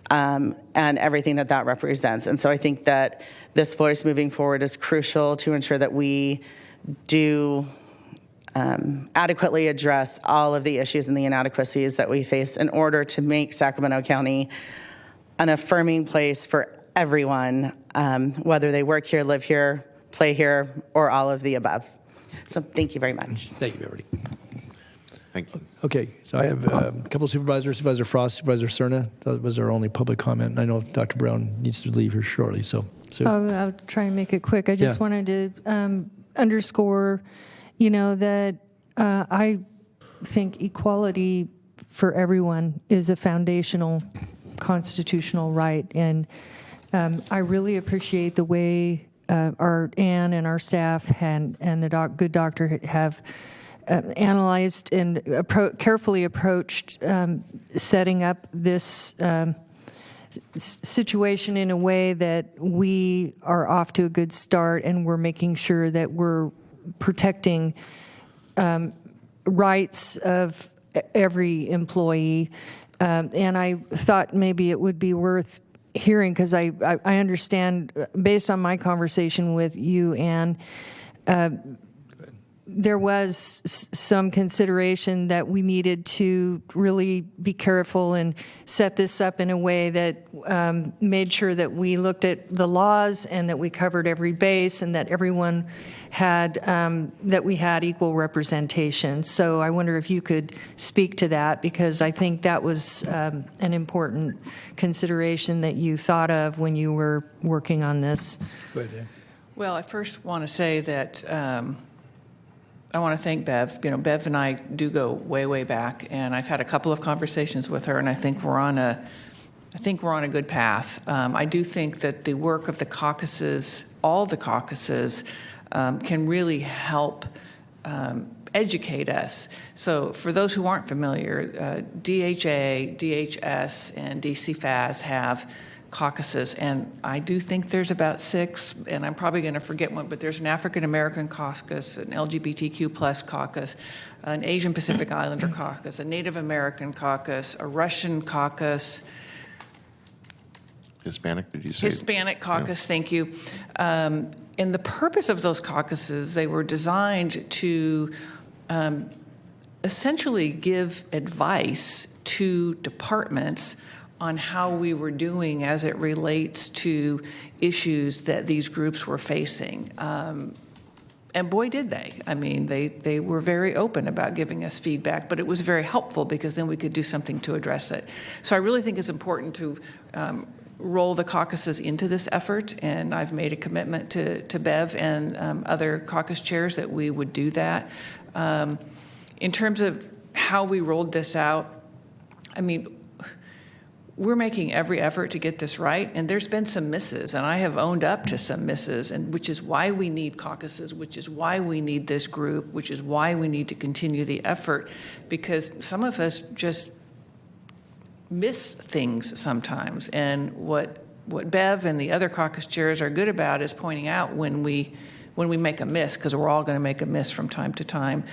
S12: and everything that represents. And so I think that this voice moving forward is crucial to ensure that we do adequately address all of the issues and the inadequacies that we face in order to make Sacramento County an affirming place for everyone, whether they work here, live here, play here, or all of the above. So thank you very much.
S1: Thank you, Beverly.
S6: Thank you.
S1: Okay, so I have a couple of supervisors, Supervisor Frost, Supervisor Cerna. That was our only public comment. And I know Dr. Brown needs to leave here shortly, so.
S20: I'll try and make it quick. I just wanted to underscore, that I think equality for everyone is a foundational constitutional right. And I really appreciate the way our Ann and our staff and the good doctor have analyzed and carefully approached setting up this situation in a way that we are off to a good start, and we're making sure that we're protecting rights of every employee. And I thought maybe it would be worth hearing, because I understand, based on my conversation with you, Ann, there was some consideration that we needed to really be careful and set this up in a way that made sure that we looked at the laws and that we covered every base and that everyone had, that we had equal representation. So I wonder if you could speak to that, because I think that was an important consideration that you thought of when you were working on this.
S1: Go ahead, Dan.
S18: Well, I first want to say that I want to thank Bev. Bev and I do go way, way back, and I've had a couple of conversations with her, and I think we're on a good path. I do think that the work of the caucuses, all the caucuses, can really help educate us. So for those who aren't familiar, DHA, DHS, and DCFAS have caucuses, and I do think there's about 6, and I'm probably going to forget one, but there's an African American caucus, an LGBTQ plus caucus, an Asian Pacific Islander caucus, a Native American caucus, a Russian caucus.
S6: Hispanic, did you say?
S18: Hispanic caucus, thank you. And the purpose of those caucuses, they were designed to essentially give advice to departments on how we were doing as it relates to issues that these groups were facing. And boy, did they. I mean, they were very open about giving us feedback, but it was very helpful because then we could do something to address it. So I really think it's important to roll the caucuses into this effort, and I've made a commitment to Bev and other caucus chairs that we would do that. In terms of how we rolled this out, I mean, we're making every effort to get this right, and there's been some misses, and I have owned up to some misses, and which is why we need caucuses, which is why we need this group, which is why we need to continue the effort, because some of us just miss things sometimes. And what Bev and the other caucus chairs are good about is pointing out when we make a miss, because we're all going to make a miss from time to time.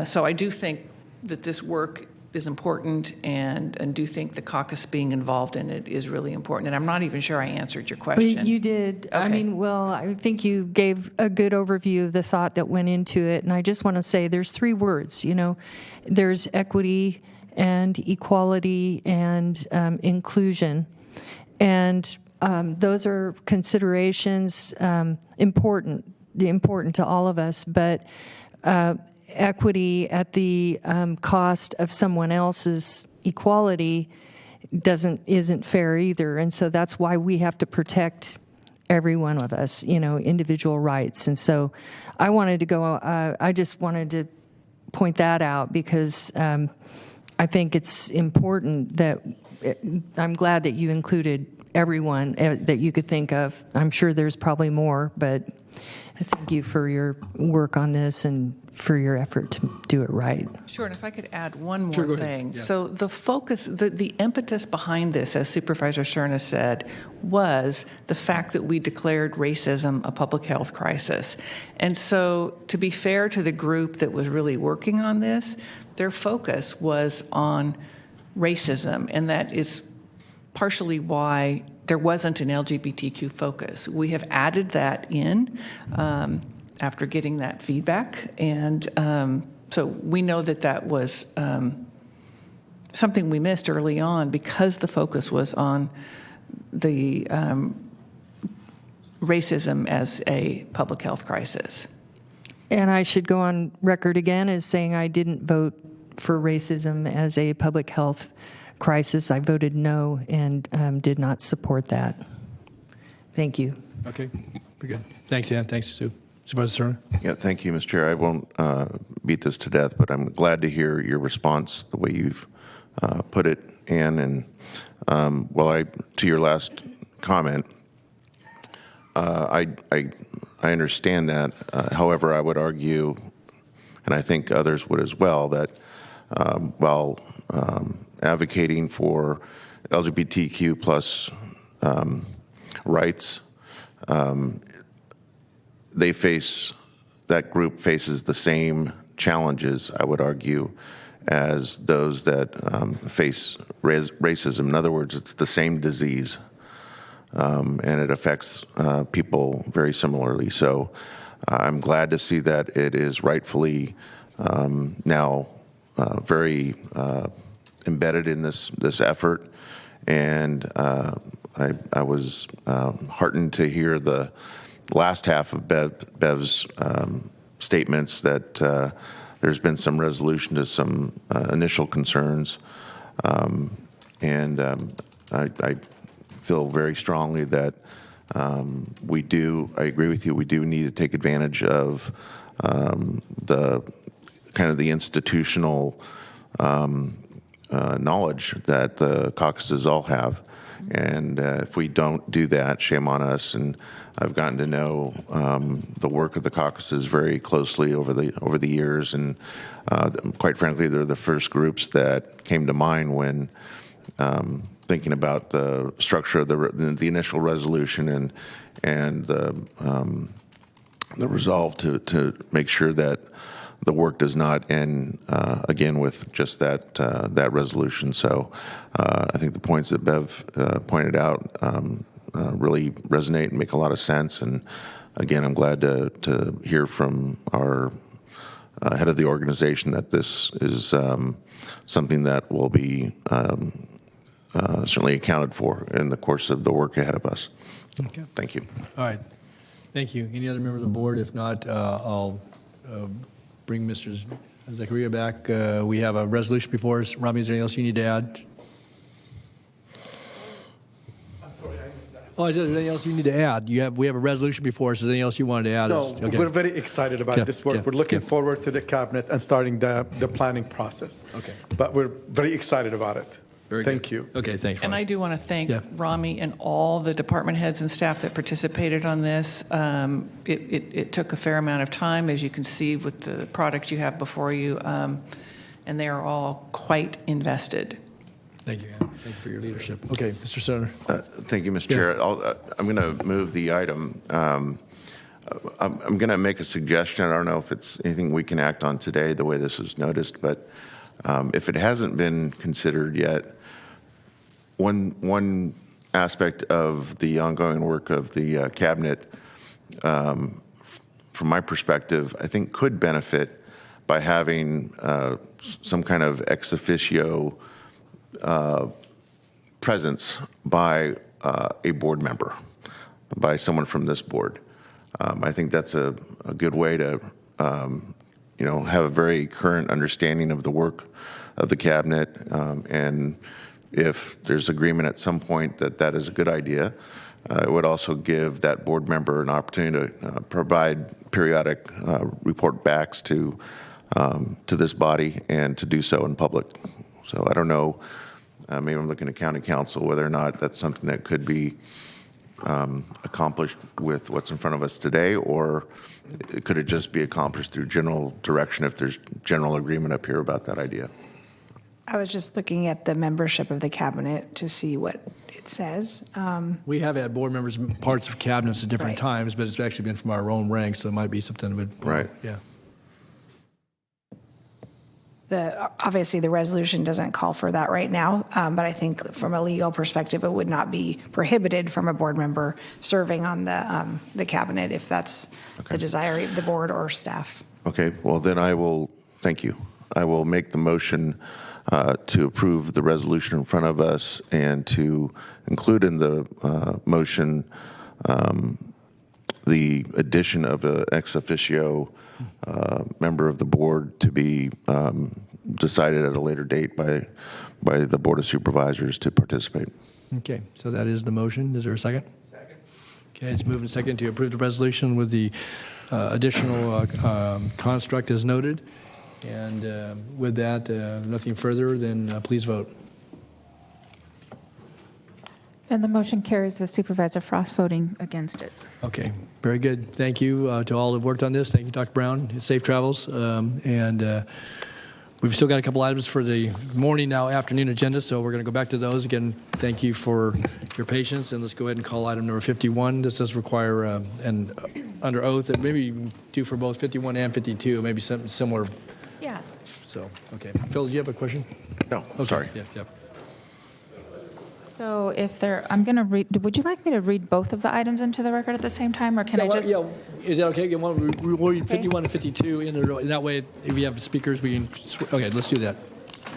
S18: So I do think that this work is important and do think the caucus being involved in it is really important. And I'm not even sure I answered your question.
S20: You did. I
S18: Okay.
S20: mean, well, I think you gave a good overview of the thought that went into it. And I just want to say there's 3 words, there's equity and equality and inclusion. And those are considerations important to all of us, but equity at the cost of someone else's equality isn't fair either. And so that's why we have to protect every one of us, individual rights. And so I just wanted to point that out because I think it's important that I'm glad that you included everyone that you could think of. I'm sure there's probably more, but thank you for your work on this and for your effort to do it right.
S18: Sure, and if I could add one
S1: Sure,
S18: more
S1: go ahead.
S18: thing.
S1: Yeah.
S18: So the focus, the impetus behind this, as Supervisor Cerna said, was the fact that we declared racism a public health crisis. And so to be fair to the group that was really working on this, their focus was on racism, and that is partially why there wasn't an LGBTQ focus. We have added that in after getting that feedback, and so we know that was something we missed early on because the focus was on the racism as a public health crisis.
S20: And I should go on record again as saying I didn't vote for racism as a public health crisis. I voted no and did not support that. Thank you.
S1: Okay, very good. Thanks, Ann. Thanks, Sue. Supervisor Cerna?
S6: Yeah, thank you, Mr. Chair. I won't beat this to death, but I'm glad to hear your response, the way you've put it, Ann. And to your last comment, I understand that. However, I would argue, and I think others would as well, that while advocating for LGBTQ plus rights, that group faces the same challenges, I would argue, as those that face racism. In other words, it's the same disease, and it affects people very similarly. So I'm glad to see that it is rightfully now very embedded in this effort, and I was heartened to hear the last half of Bev's statements that there's been some resolution to some initial concerns, and I feel very strongly that I agree with you, we do need to take advantage of the kind of the institutional knowledge that the caucuses all have. And if we don't do that, shame on us. And I've gotten to know the work of the caucuses very closely over the years, and quite frankly, they're the first groups that came to mind when thinking about the structure of the initial resolution and the resolve to make sure that the work does not end again with just that resolution. So I think the points that Bev pointed out really resonate and make a lot of sense. And again, I'm glad to hear from our head of the organization that this is something that will be certainly accounted for in the course of the work ahead of us.
S1: Okay.
S6: Thank you.
S1: All right. Thank you. Any other member of the board? If not, I'll bring Mr. Zachariah back. We have a resolution before us. Rami, is there anything else you need to add?
S9: I'm sorry, I missed that.
S1: Oh, is there anything else you need to add? We have a resolution before us. Is there anything else you wanted to add?
S9: No,
S1: Okay.
S9: we're very excited about this work. We're looking forward to the cabinet and starting the planning process.
S1: Okay.
S9: But we're very excited about it. Thank you.
S1: Okay, thanks.
S18: And
S1: Rami.
S18: I do want to thank Rami and all the department heads and staff that participated on this. It took a fair amount of time, as you can see with the products you have before you, and they are all quite invested.
S1: Thank you, Ann. Thank you for your leadership. Okay, Mr. Senator.
S6: Thank you, Mr. Chair. I'm going to move the item. I'm going to make a suggestion. I don't know if it's anything we can act on today, the way this is noticed, but If it hasn't been considered yet, one aspect of the ongoing work of the cabinet, from my perspective, I think could benefit by having some kind of ex officio presence by a board member, by someone from this board. I think that's a good way to, have a very current understanding of the work of the cabinet. And if there's agreement at some point that that is a good idea, it would also give that board member an opportunity to provide periodic report backs to this body and to do so in public. So I don't know, maybe I'm looking at county council, whether or not that's something that could be accomplished with what's in front of us today, or could it just be accomplished through general direction if there's general agreement up here about that idea?
S19: I was just looking at the membership of the cabinet to see what it says.
S1: We have had board members, parts of cabinets at different
S19: Right.
S1: times, but it's actually been from our own ranks, so it might be something of it.
S6: Right.
S1: Yeah.
S19: Obviously, the resolution doesn't call for that right now, but I think from a legal perspective, it would not be prohibited from a board member serving on the cabinet if that's the desire of the board or staff.
S6: Okay, well then thank you. I will make the motion to approve the resolution in front of us and to include in the motion the addition of an ex officio member of the board to be decided at a later date by the Board of Supervisors to participate.
S1: Okay, so that is the motion. Is there a second? Second. Okay, it's moved and second to approve the resolution with the additional construct as noted. And with that, nothing further, then please vote.
S2: And the motion carries with Supervisor Frost voting against it.
S1: Okay, very good. Thank you to all who've worked on this. Thank you, Dr. Brown. Safe travels. And we've still got a couple items for the morning, now afternoon agenda, so we're going to go back to those. Again, thank you for your patience, and let's go ahead and call item number 51. This does require an under oath that maybe you do for both 51 and 52, maybe something similar.
S2: Yeah.
S1: So, okay. Phil, do you have a question?
S6: No,
S1: okay.
S6: Sorry.
S1: Yeah.
S2: So I'm going to read, would you like me to read both of the items into the record at the same time, or can I just?
S1: Yeah, is that okay? We'll read 51 and 52 in that way. If we have speakers, we can. Okay, let's do that.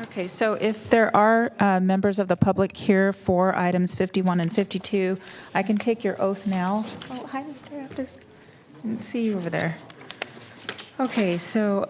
S2: Okay, so if there are members of the public here for items 51 and 52, I can take your oath now. Oh, hi, Mr. Aptis. I didn't see you over there. Okay, so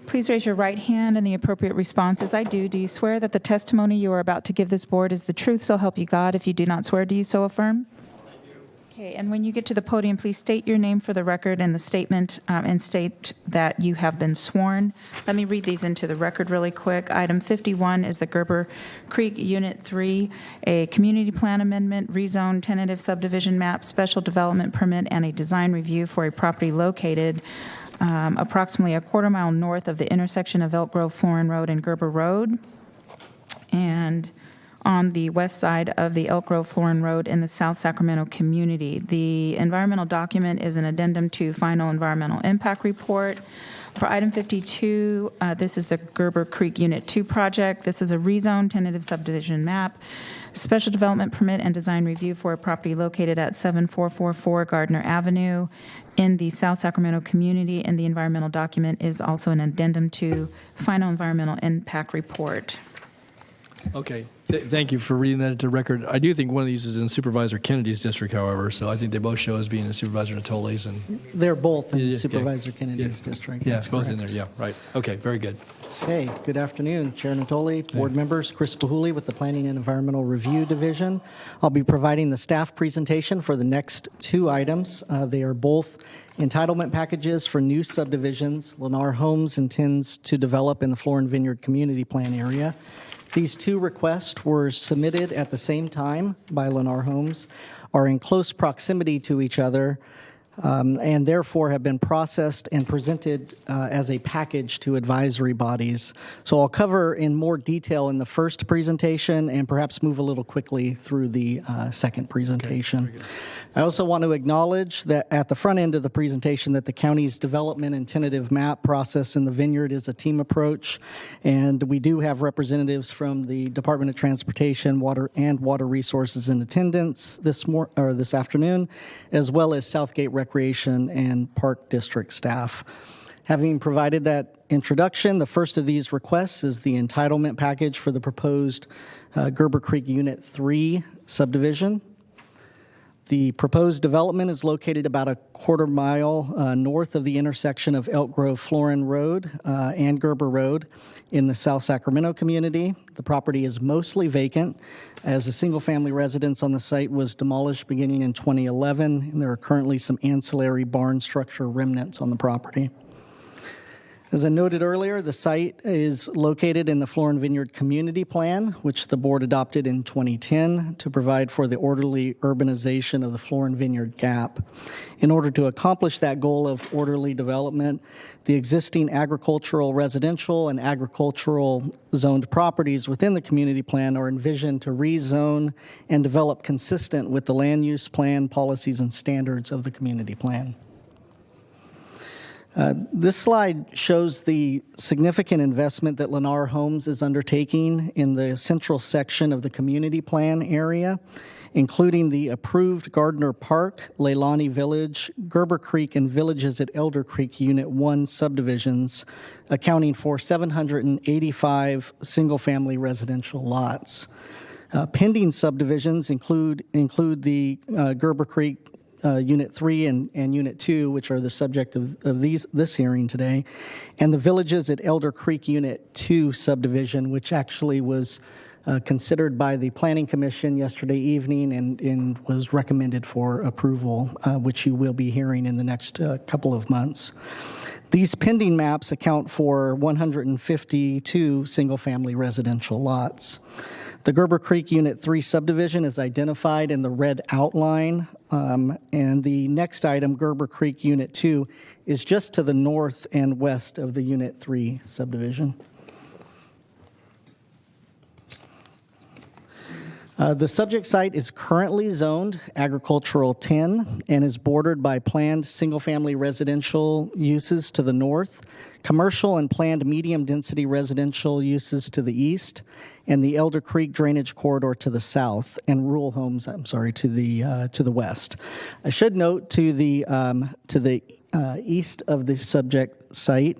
S2: please raise your right hand and the appropriate response is I do. Do you swear that the testimony you are about to give this board is the truth, so help you God? If you do not swear, do you so affirm? I do. Okay, and when you get to the podium, please state your name for the record and the statement, and state that you have been sworn. Let me read these into the record really quick. Item 51 is the Gerber Creek Unit 3, a community plan amendment, rezone, tentative subdivision map, special development permit, and a design review for a property located approximately a quarter-mile north of the intersection of Elk Grove, Florin Road, and Gerber Road, and on the west side of the Elk Grove, Florin Road in the South Sacramento community. The environmental document is an addendum to final environmental impact report. For item 52, this is the Gerber Creek Unit 2 project. This is a rezone, tentative subdivision map, special development permit, and design review for a property located at 7444 Gardner Avenue in the South Sacramento community, and the environmental document is also an addendum to final environmental impact report.
S1: Okay, thank you for reading that into record. I do think one of these is in Supervisor Kennedy's district, however, so I think they both show as being in Supervisor Natoli's. And
S13: they're both in Supervisor Kennedy's district.
S1: Yeah,
S13: That's
S1: both
S13: correct.
S1: in there, yeah, right. Okay, very good.
S13: Hey, good afternoon, Chair Natoli, board members, Chris Pahuli with the Planning and Environmental Review Division. I'll be providing the staff presentation for the next two items. They are both entitlement packages for new subdivisions Lennar Homes intends to develop in the Florin Vineyard Community Plan area. These two requests were submitted at the same time by Lennar Homes, are in close proximity to each other, and therefore have been processed and presented as a package to advisory bodies. So I'll cover in more detail in the first presentation and perhaps move a little quickly through the second presentation. I also want to acknowledge that at the front end of the presentation that the county's development and tentative map process in the Vineyard is a team approach, and we do have representatives from the Department of Transportation, Water Resources in attendance this afternoon, as well as Southgate Recreation and Park District staff. Having provided that introduction, the first of these requests is the entitlement package for the proposed Gerber Creek Unit 3 subdivision. The proposed development is located about a quarter mile north of the intersection of Elk Grove Florin Road and Gerber Road in the South Sacramento community. The property is mostly vacant, as a single-family residence on the site was demolished beginning in 2011, and there are currently some ancillary barn structure remnants on the property. As I noted earlier, the site is located in the Florin Vineyard Community Plan, which the board adopted in 2010 to provide for the orderly urbanization of the Florin Vineyard Gap. In order to accomplish that goal of orderly development, the existing agricultural, residential, and agricultural zoned properties within the community plan are envisioned to rezone and develop consistent with the land use plan, policies, and standards of the community plan. This slide shows the significant investment that Lennar Homes is undertaking in the central section of the community plan area, including the approved Gardner Park, Leilani Village, Gerber Creek, and Villages at Elder Creek Unit 1 subdivisions, accounting for 785 single-family residential lots. Pending subdivisions include the Gerber Creek Unit 3 and Unit 2, which are the subject of this hearing today, and the Villages at Elder Creek Unit 2 subdivision, which actually was considered by the Planning Commission yesterday evening and was recommended for approval, which you will be hearing in the next couple of months. These pending maps account for 152 single-family residential lots. The Gerber Creek Unit 3 subdivision is identified in the red outline, and the next item, Gerber Creek Unit 2, is just to the north and west of the Unit 3 subdivision. The subject site is currently zoned Agricultural 10 and is bordered by planned single-family residential uses to the north, commercial and planned medium-density residential uses to the east, and the Elder Creek drainage corridor to the south, and rural homes, to the west. I should note to the east of the subject site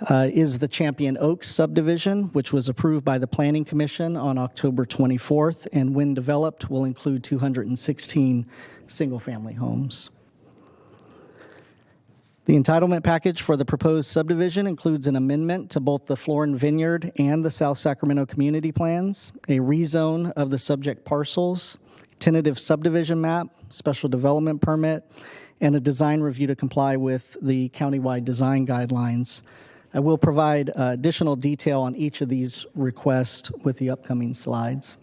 S13: is the Champion Oaks subdivision, which was approved by the Planning Commission on October 24th, and when developed will include 216 single-family homes. The entitlement package for the proposed subdivision includes an amendment to both the Florin Vineyard and the South Sacramento community plans, a rezone of the subject parcels, tentative subdivision map, special development permit, and a design review to comply with the countywide design guidelines. I will provide additional detail on each of these requests with the upcoming slides.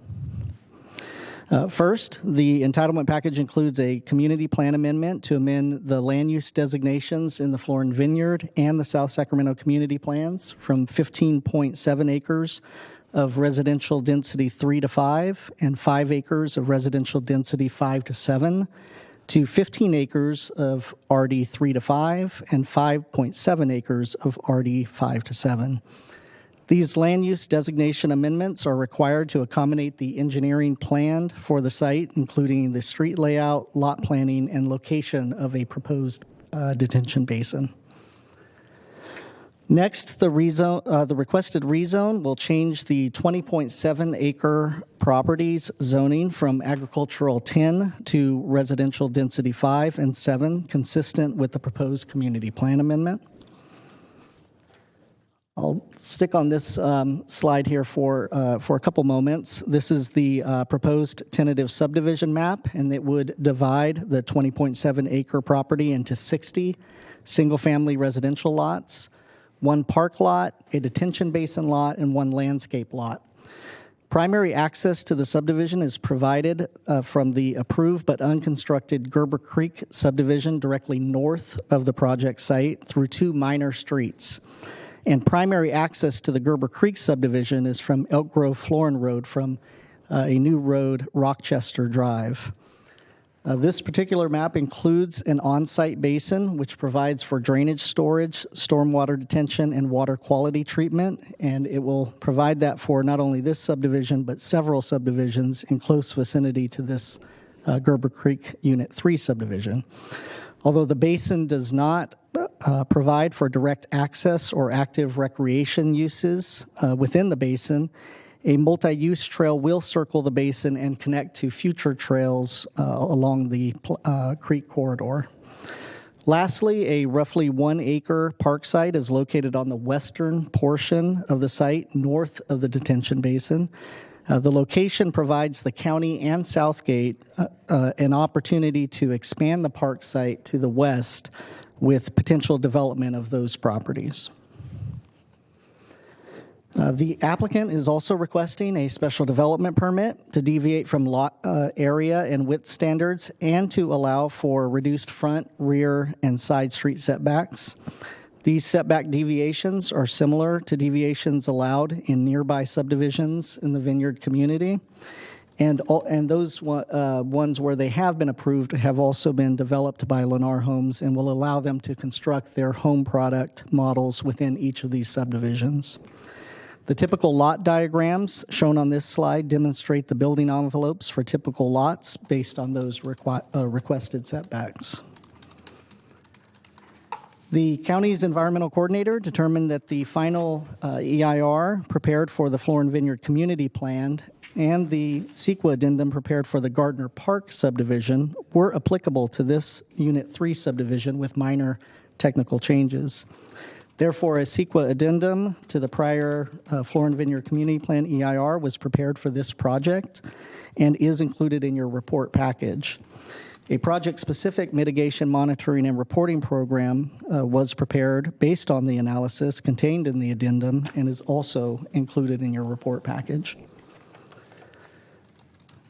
S13: First, the entitlement package includes a community plan amendment to amend the land use designations in the Florin Vineyard and the South Sacramento community plans from 15.7 acres of residential density 3 to 5 and 5 acres of residential density 5 to 7 to 15 acres of RD 3 to 5 and 5.7 acres of RD 5 to 7. These land use designation amendments are required to accommodate the engineering planned for the site, including the street layout, lot planning, and location of a proposed detention basin. Next, the requested rezone will change the 20.7 acre properties zoning from agricultural 10 to residential density 5 and 7, consistent with the proposed community plan amendment. I'll stick on this slide here for a couple moments. This is the proposed tentative subdivision map, and it would divide the 20.7 acre property into 60 single-family residential lots, 1 park lot, a detention basin lot, and 1 landscape lot. Primary access to the subdivision is provided from the approved but unconstructed Gerber Creek subdivision directly north of the project site through 2 minor streets. And primary access to the Gerber Creek subdivision is from Elk Grove Florin Road from a new road, Rochester Drive. This particular map includes an on-site basin, which provides for drainage storage, stormwater detention, and water quality treatment, and it will provide that for not only this subdivision, but several subdivisions in close vicinity to this Gerber Creek Unit 3 subdivision. Although the basin does not provide for direct access or active recreation uses within the basin, a multi-use trail will circle the basin and connect to future trails along the creek corridor. Lastly, a roughly 1-acre park site is located on the western portion of the site north of the detention basin. The location provides the county and Southgate an opportunity to expand the park site to the west with potential development of those properties. The applicant is also requesting a special development permit to deviate from lot area and width standards and to allow for reduced front, rear, and side street setbacks. These setback deviations are similar to deviations allowed in nearby subdivisions in the Vineyard community. And those ones where they have been approved have also been developed by Lennar Homes and will allow them to construct their home product models within each of these subdivisions. The typical lot diagrams shown on this slide demonstrate the building envelopes for typical lots based on those requested setbacks. The county's environmental coordinator determined that the final EIR prepared for the Florin Vineyard Community Plan and the CEQA addendum prepared for the Gardner Park subdivision were applicable to this Unit 3 subdivision with minor technical changes. Therefore, a CEQA addendum to the prior Florin Vineyard Community Plan EIR was prepared for this project and is included in your report package. A project-specific mitigation monitoring and reporting program was prepared based on the analysis contained in the addendum and is also included in your report package.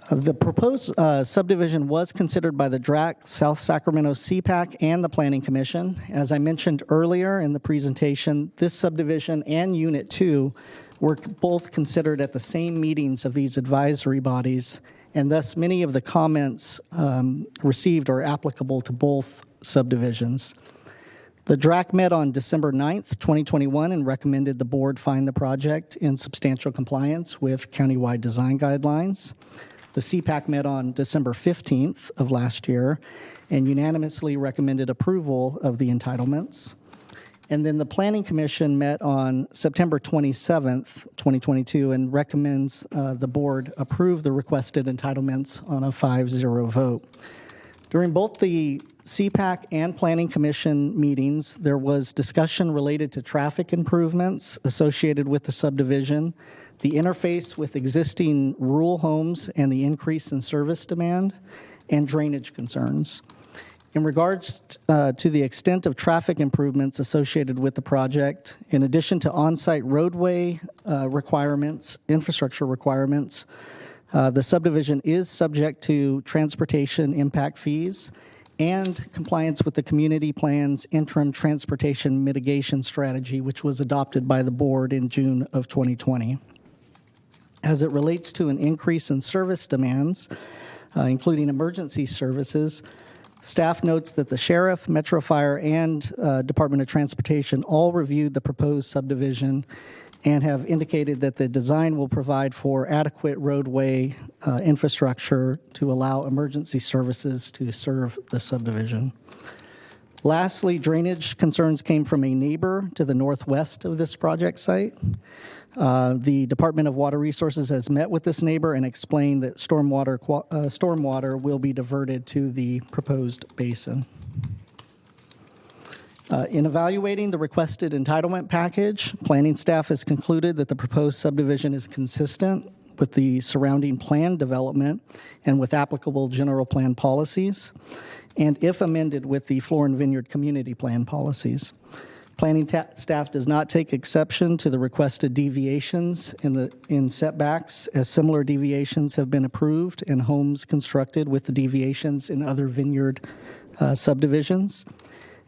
S13: The proposed subdivision was considered by the DRAC, South Sacramento CPAC, and the Planning Commission. As I mentioned earlier in the presentation, this subdivision and Unit 2 were both considered at the same meetings of these advisory bodies, and thus many of the comments received are applicable to both subdivisions. The DRAC met on December 9th, 2021, and recommended the board find the project in substantial compliance with countywide design guidelines. The CPAC met on December 15th of last year and unanimously recommended approval of the entitlements. And then the Planning Commission met on September 27th, 2022, and recommends the board approve the requested entitlements on a 5-0 vote. During both the CPAC and Planning Commission meetings, there was discussion related to traffic improvements associated with the subdivision, the interface with existing rural homes and the increase in service demand, and drainage concerns. In regards to the extent of traffic improvements associated with the project, in addition to on-site roadway requirements, infrastructure requirements, the subdivision is subject to transportation impact fees and compliance with the community plan's interim transportation mitigation strategy, which was adopted by the board in June of 2020. As it relates to an increase in service demands, including emergency services, staff notes that the Sheriff, Metro Fire, and Department of Transportation all reviewed the proposed subdivision and have indicated that the design will provide for adequate roadway infrastructure to allow emergency services to serve the subdivision. Lastly, drainage concerns came from a neighbor to the northwest of this project site. The Department of Water Resources has met with this neighbor and explained that stormwater will be diverted to the proposed basin. In evaluating the requested entitlement package, planning staff has concluded that the proposed subdivision is consistent with the surrounding plan development and with applicable general plan policies, and if amended with the Florin Vineyard Community Plan policies. Planning staff does not take exception to the requested deviations in setbacks, as similar deviations have been approved and homes constructed with the deviations in other vineyard subdivisions.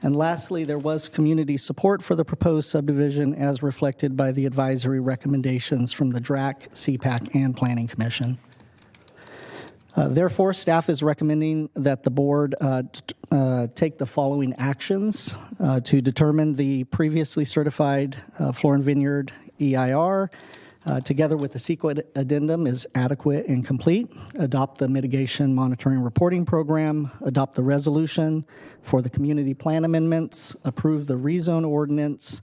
S13: And lastly, there was community support for the proposed subdivision as reflected by the advisory recommendations from the DRAC, CPAC, and Planning Commission. Therefore, staff is recommending that the board take the following actions to determine the previously certified Florin Vineyard EIR, together with the CEQA addendum, is adequate and complete, adopt the mitigation monitoring reporting program, adopt the resolution for the community plan amendments, approve the rezone ordinance,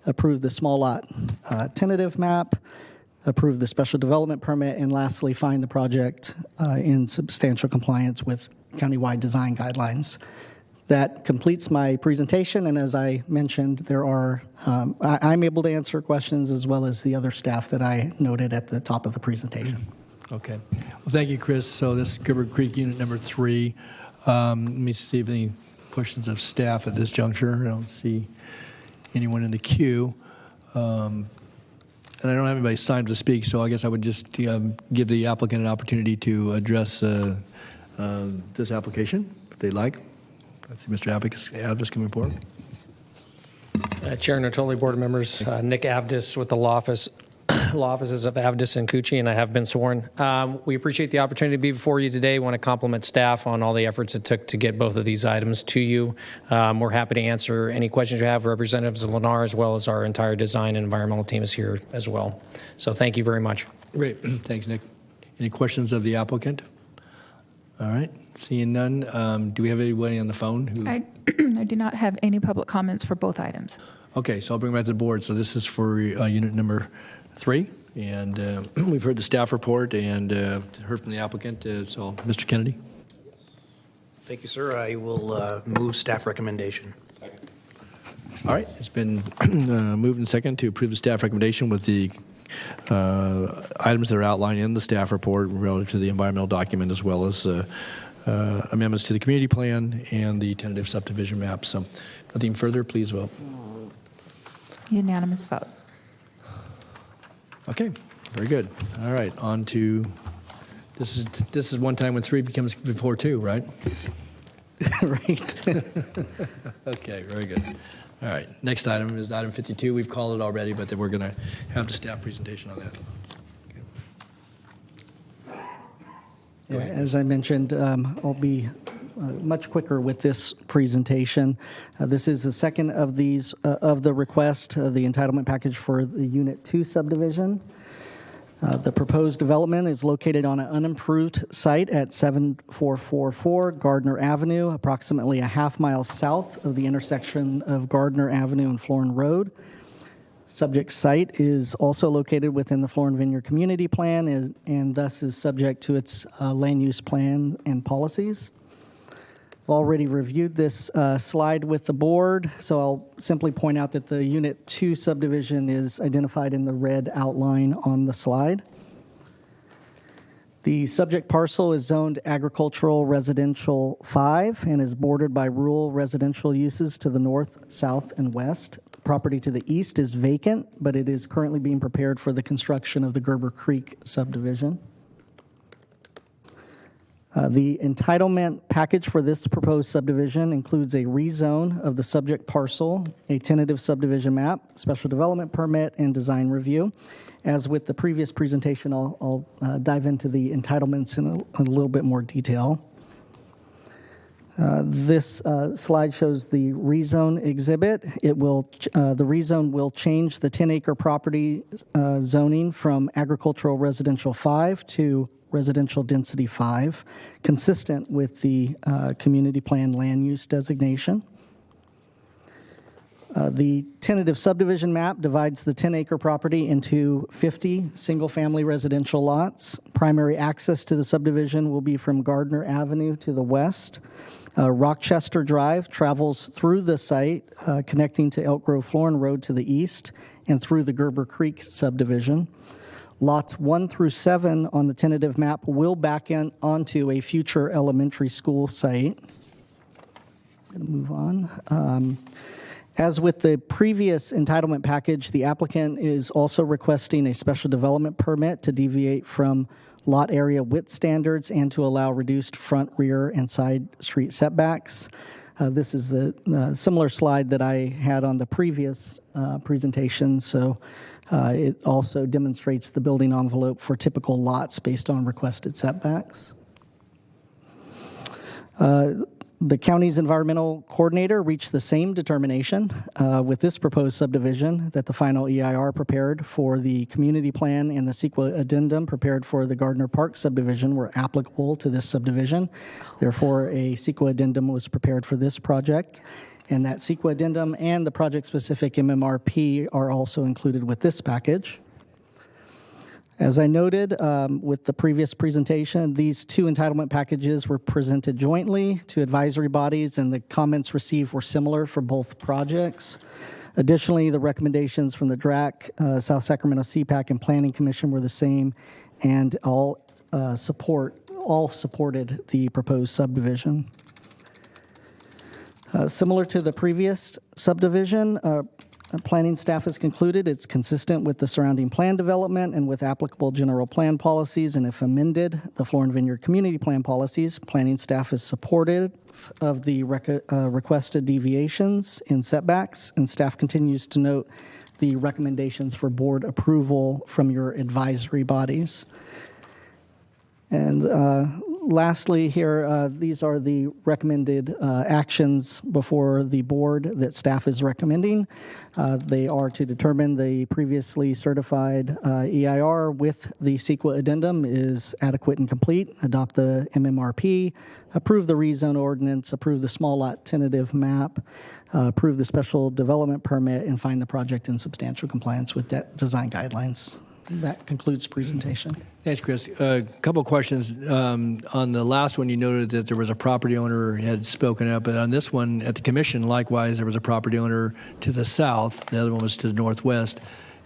S13: approve the small lot tentative map, approve the special development permit, and lastly, find the project in substantial compliance with countywide design guidelines. That completes my presentation, and as I mentioned, there are I'm able to answer questions as well as the other staff that I noted at the top of the presentation.
S1: Okay. Well, thank you, Chris. So this is Gilbert Creek Unit Number 3. Let me see if any questions of staff at this juncture. I don't see anyone in the queue. And I don't have anybody signed to speak, so I guess I would just give the applicant an opportunity to address this application, if they'd like. I see Mr. Abdus coming forward.
S16: Chair Natoli, board members, Nick Abdus with the law offices of Abdus and Cucci, and I have been sworn. We appreciate the opportunity to be before you today. Want to compliment staff on all the efforts it took to get both of these items to you. We're happy to answer any questions you have. Representatives of Lennar, as well as our entire design and environmental team, is here as well. So thank you very much.
S1: Great. Thanks, Nick. Any questions of the applicant? All right. Seeing none, do we have anybody on the phone who?
S2: I do not have any public comments for both items.
S1: Okay, so I'll bring it back to the board. So this is for unit number 3, and we've heard the staff report and heard from the applicant. So, Mr. Kennedy.
S3: Thank you, sir. I will move staff recommendation.
S1: Second. All right, it's been moved and second to approve the staff recommendation with the items that are outlined in the staff report relative to the environmental document, as well as amendments to the community plan and the tentative subdivision map. So, nothing further, please vote.
S2: Unanimous vote.
S1: Okay, very good. All right, on to this is one time when 3 becomes before 2, right?
S13: Right.
S1: Okay, very good. All right, next item is item 52. We've called it already, but then we're going to have the staff presentation on that.
S13: Yeah, as I mentioned, I'll be much quicker with this presentation. This is the second of these of the request, the entitlement package for the Unit 2 subdivision. The proposed development is located on an unimproved site at 7444 Gardner Avenue, approximately a half-mile south of the intersection of Gardner Avenue and Florin Road. Subject site is also located within the Florin Vineyard Community Plan and thus is subject to its land use plan and policies. I've already reviewed this slide with the board, so I'll simply point out that the Unit 2 subdivision is identified in the red outline on the slide. The subject parcel is zoned agricultural residential 5 and is bordered by rural residential uses to the north, south, and west. Property to the east is vacant, but it is currently being prepared for the construction of the Gerber Creek subdivision. The entitlement package for this proposed subdivision includes a rezone of the subject parcel, a tentative subdivision map, special development permit, and design review. As with the previous presentation, I'll dive into the entitlements in a little bit more detail. This slide shows the rezone exhibit. The rezone will change the 10-acre property zoning from agricultural residential 5 to residential density 5, consistent with the community plan land use designation. The tentative subdivision map divides the 10-acre property into 50 single-family residential lots. Primary access to the subdivision will be from Gardner Avenue to the west. Rochester Drive travels through the site, connecting to Elk Grove Florin Road to the east and through the Gerber Creek subdivision. Lots 1 through 7 on the tentative map will back in onto a future elementary school site. I'm going to move on. As with the previous entitlement package, the applicant is also requesting a special development permit to deviate from lot area width standards and to allow reduced front, rear, and side street setbacks. This is the similar slide that I had on the previous presentation, so it also demonstrates the building envelope for typical lots based on requested setbacks. The county's environmental coordinator reached the same determination with this proposed subdivision that the final EIR prepared for the community plan and the CEQA addendum prepared for the Gardner Park subdivision were applicable to this subdivision. Therefore, a CEQA addendum was prepared for this project, and that CEQA addendum and the project-specific MMRP are also included with this package. As I noted with the previous presentation, these two entitlement packages were presented jointly to advisory bodies, and the comments received were similar for both projects. Additionally, the recommendations from the DRAC, South Sacramento CPAC, and Planning Commission were the same, and all supported the proposed subdivision. Similar to the previous subdivision, planning staff has concluded it's consistent with the surrounding plan development and with applicable general plan policies, and if amended, the Florin Vineyard community plan policies, planning staff is supportive of the requested deviations in setbacks, and staff continues to note the recommendations for board approval from your advisory bodies. And lastly here, these are the recommended actions before the board that staff is recommending. They are to determine the previously certified EIR with the CEQA addendum is adequate and complete, adopt the MMRP, approve the rezone ordinance, approve the small lot tentative map, approve the special development permit, and find the project in substantial compliance with that design guidelines. That concludes the presentation.
S1: Thanks, Chris. A couple of questions. On the last one, you noted that there was a property owner who had spoken up, but on this one, at the commission, likewise, there was a property owner to the south. The other one was to the northwest.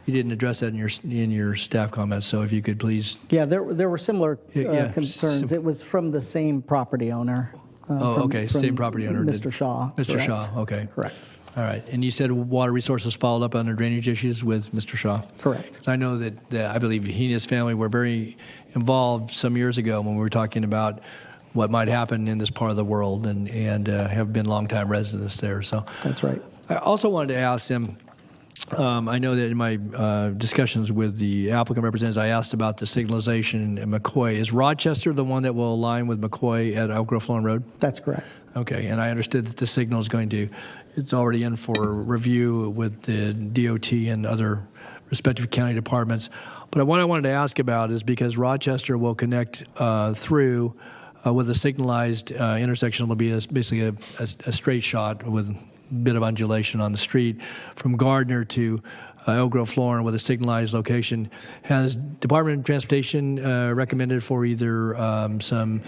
S1: You didn't address that in your staff comments, so if you could please.
S13: Yeah, there were similar concerns. It was from the same property owner.
S1: Same property owner.
S13: Mr. Shaw.
S1: Mr.
S13: Correct.
S1: Shaw, okay.
S13: Correct.
S1: All right. And you said Water Resources followed up on the drainage issues with Mr. Shaw?
S13: Correct.
S1: I know that I believe he and his family were very involved some years ago when we were talking about what might happen in this part of the world and have been longtime residents there. So
S13: that's right.
S1: I also wanted to ask them, I know that in my discussions with the applicant representatives, I asked about the signalization in McCoy. Is Rochester the one that will align with McCoy at Elk Grove Florin Road?
S13: That's correct.
S1: Okay, and I understood that the signal is it's already in for review with the DOT and other respective county departments. But what I wanted to ask about is because Rochester will connect through with a signalized intersection. It'll be basically a straight shot with a bit of undulation on the street from Gardner to Elk Grove Florin with a signalized location. Has Department of Transportation recommended for either some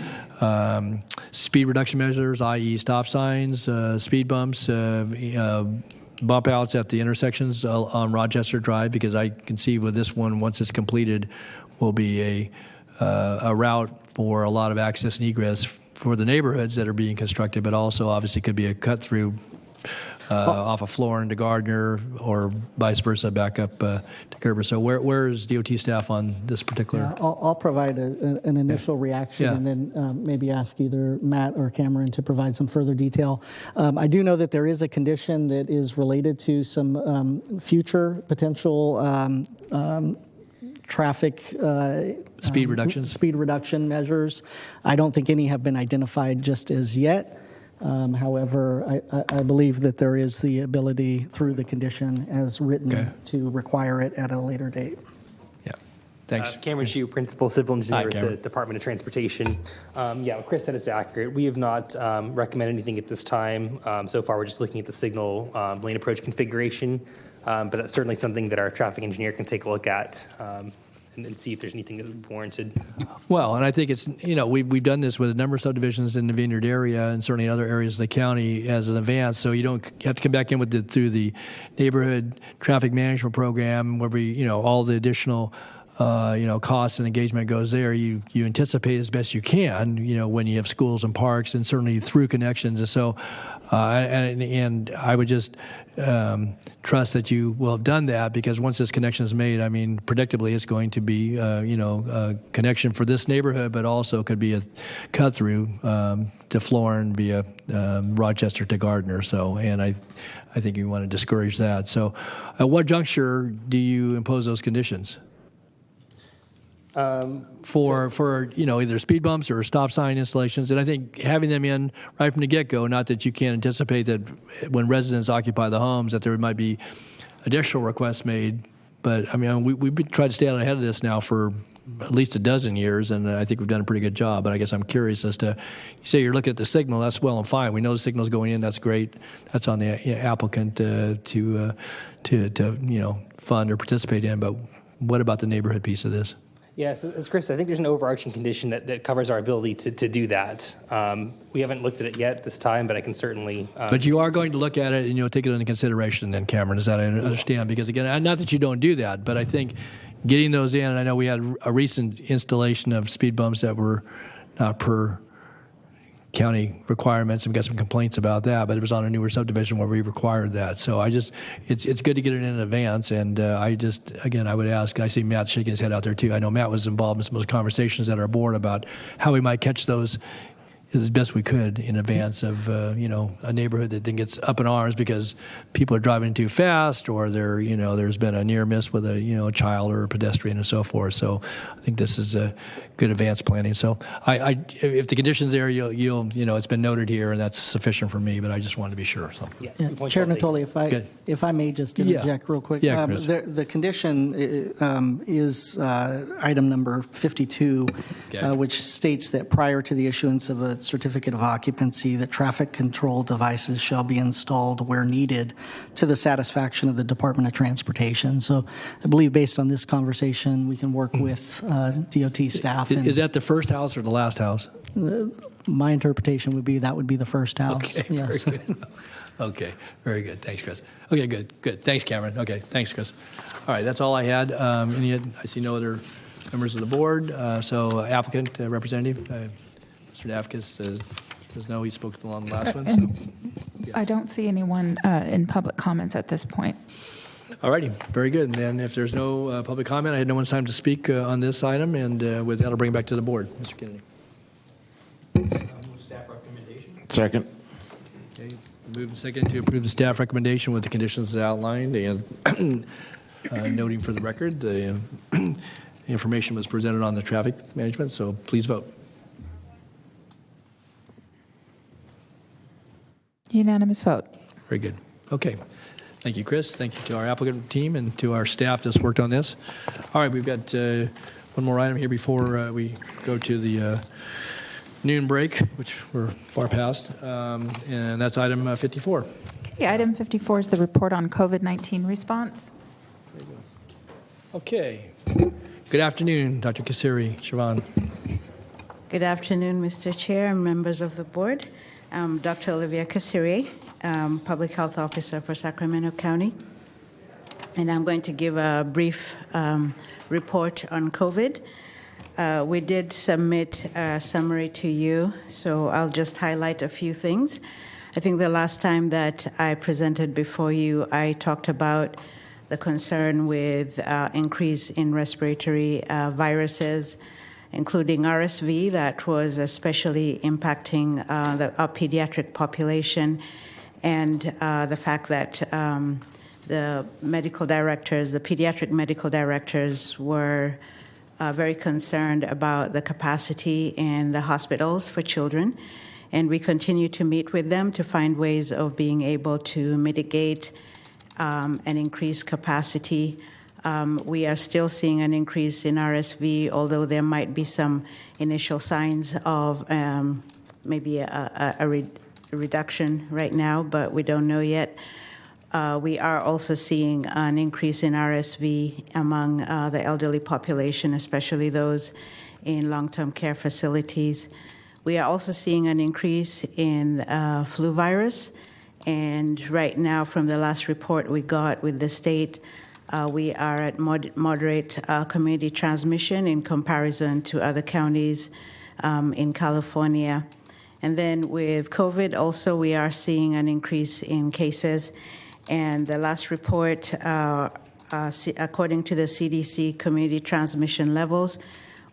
S1: speed reduction measures, i.e. stop signs, speed bumps, bump outs at the intersections on Rochester Drive? Because I can see with this one, once it's completed, will be a route for a lot of access and egress for the neighborhoods that are being constructed, but also obviously could be a cut through off of Florin to Gardner or vice versa back up to Gerber. So where is DOT staff on this particular?
S13: Yeah, I'll provide an initial reaction and then maybe ask either Matt or Cameron to provide some further detail. I do know that there is a condition that is related to some future potential traffic
S1: speed reduction
S13: measures. I don't think any have been identified just as yet. However, I believe that there is the ability through the condition as written to require it at a later date.
S1: Yeah, thanks.
S15: Cameron Shue, Principal Civil Engineer at the Department of Transportation. What Chris said is accurate. We have not recommended anything at this time. So far, we're just looking at the signal lane approach configuration, but that's certainly something that our traffic engineer can take a look at and see if there's anything that would be warranted.
S1: Well, and I think it's, we've done this with a number of subdivisions in the Vineyard area and certainly other areas of the county as an advance, so you don't have to come back in with through the neighborhood traffic management program where we, all the additional cost and engagement goes there, you anticipate as best you can, when you have schools and parks and certainly through connections. And so, and I would just trust that you will have done that, because once this connection is made, I mean, predictably it's going to be, a connection for this neighborhood, but also could be a cut through to Florin via Rochester to Gardner. So, and I think you want to discourage that. So, at what juncture do you impose those conditions? For either speed bumps or stop sign installations, and I think having them in right from the get-go. Not that you can't anticipate that when residents occupy the homes that there might be additional requests made, but I mean we've tried to stay out ahead of this now for at least a dozen years, and I think we've done a pretty good job. But I guess I'm curious as to, you say you're looking at the signal. That's well and fine. We know the signal's going in. That's great. That's on the applicant to fund or participate in. But what about the neighborhood piece of this?
S15: Yes, as Chris, I think there's an overarching condition that covers our ability to do that. We haven't looked at it yet this time, but I can certainly.
S1: But you are going to look at it and take it into consideration then, Cameron, is that I understand? Because again, not that you don't do that, but I think getting those in, and I know we had a recent installation of speed bumps that were not per county requirements, and we got some complaints about that, but it was on a newer subdivision where we required that. So it's good to get it in advance, and I would ask, I see Matt shaking his head out there too. I know Matt was involved in some of those conversations at our board about how we might catch those as best we could in advance of a neighborhood that then gets up in arms because people are driving too fast, or there's been a near miss with a child or a pedestrian and so forth. So I think this is a good advanced planning. So if the conditions there, it's been noted here, and that's sufficient for me. But I just wanted to be sure. So
S13: Chair Natoli, if I may just interject real quick.
S1: Yeah, Chris.
S13: The condition is item number 52, which states that prior to the issuance of a certificate of occupancy, that traffic control devices shall be installed where needed to the satisfaction of the Department of Transportation. So I believe based on this conversation, we can work with DOT staff.
S1: Is that the first house or the last house?
S13: My interpretation would be that would be the first house.
S1: Okay,
S13: yes.
S1: very good. Okay, very good. Thanks, Chris. Okay, good. Thanks, Cameron. Okay, thanks, Chris. All right, that's all I had. I see no other members of the board. So applicant, representative, Mr. Dafkis says no. He spoke on the last one. So. Yes.
S2: I don't see anyone in public comments at this point.
S1: All righty, very good. And then if there's no public comment, I had no one's time to speak on this item, and with that, I'll bring it back to the board. Mr. Kennedy.
S6: Staff recommendation. Second.
S1: Okay, it's moved and second to approve the staff recommendation with the conditions outlined, and noting for the record, the information was presented on the traffic management, so please vote.
S2: Unanimous vote.
S1: Very good. Okay. Thank you, Chris. Thank you to our applicant team and to our staff that's worked on this. All right, we've got one more item here before we go to the noon break, which we're far past, and that's item 54.
S2: Okay, item 54 is the report on COVID-19 response.
S1: Okay. Good afternoon, Dr. Kassiri, Siobhan.
S14: Good afternoon, Mr. Chair and members of the board. I'm Dr. Olivia Kassiri, Public Health Officer for Sacramento County, and I'm going to give a brief report on COVID. We did submit a summary to you, so I'll just highlight a few things. I think the last time that I presented before you, I talked about the concern with increase in respiratory viruses, including RSV, that was especially impacting our pediatric population, and the fact that the medical directors, the pediatric medical directors, were very concerned about the capacity in the hospitals for children. And we continue to meet with them to find ways of being able to mitigate and increase capacity. We are still seeing an increase in RSV, although there might be some initial signs of maybe a reduction right now, but we don't know yet. We are also seeing an increase in RSV among the elderly population, especially those in long-term care facilities. We are also seeing an increase in flu virus, and right now, from the last report we got with the state, We are at moderate community transmission in comparison to other counties in California. And then with COVID also, we are seeing an increase in cases. And the last report, according to the CDC community transmission levels,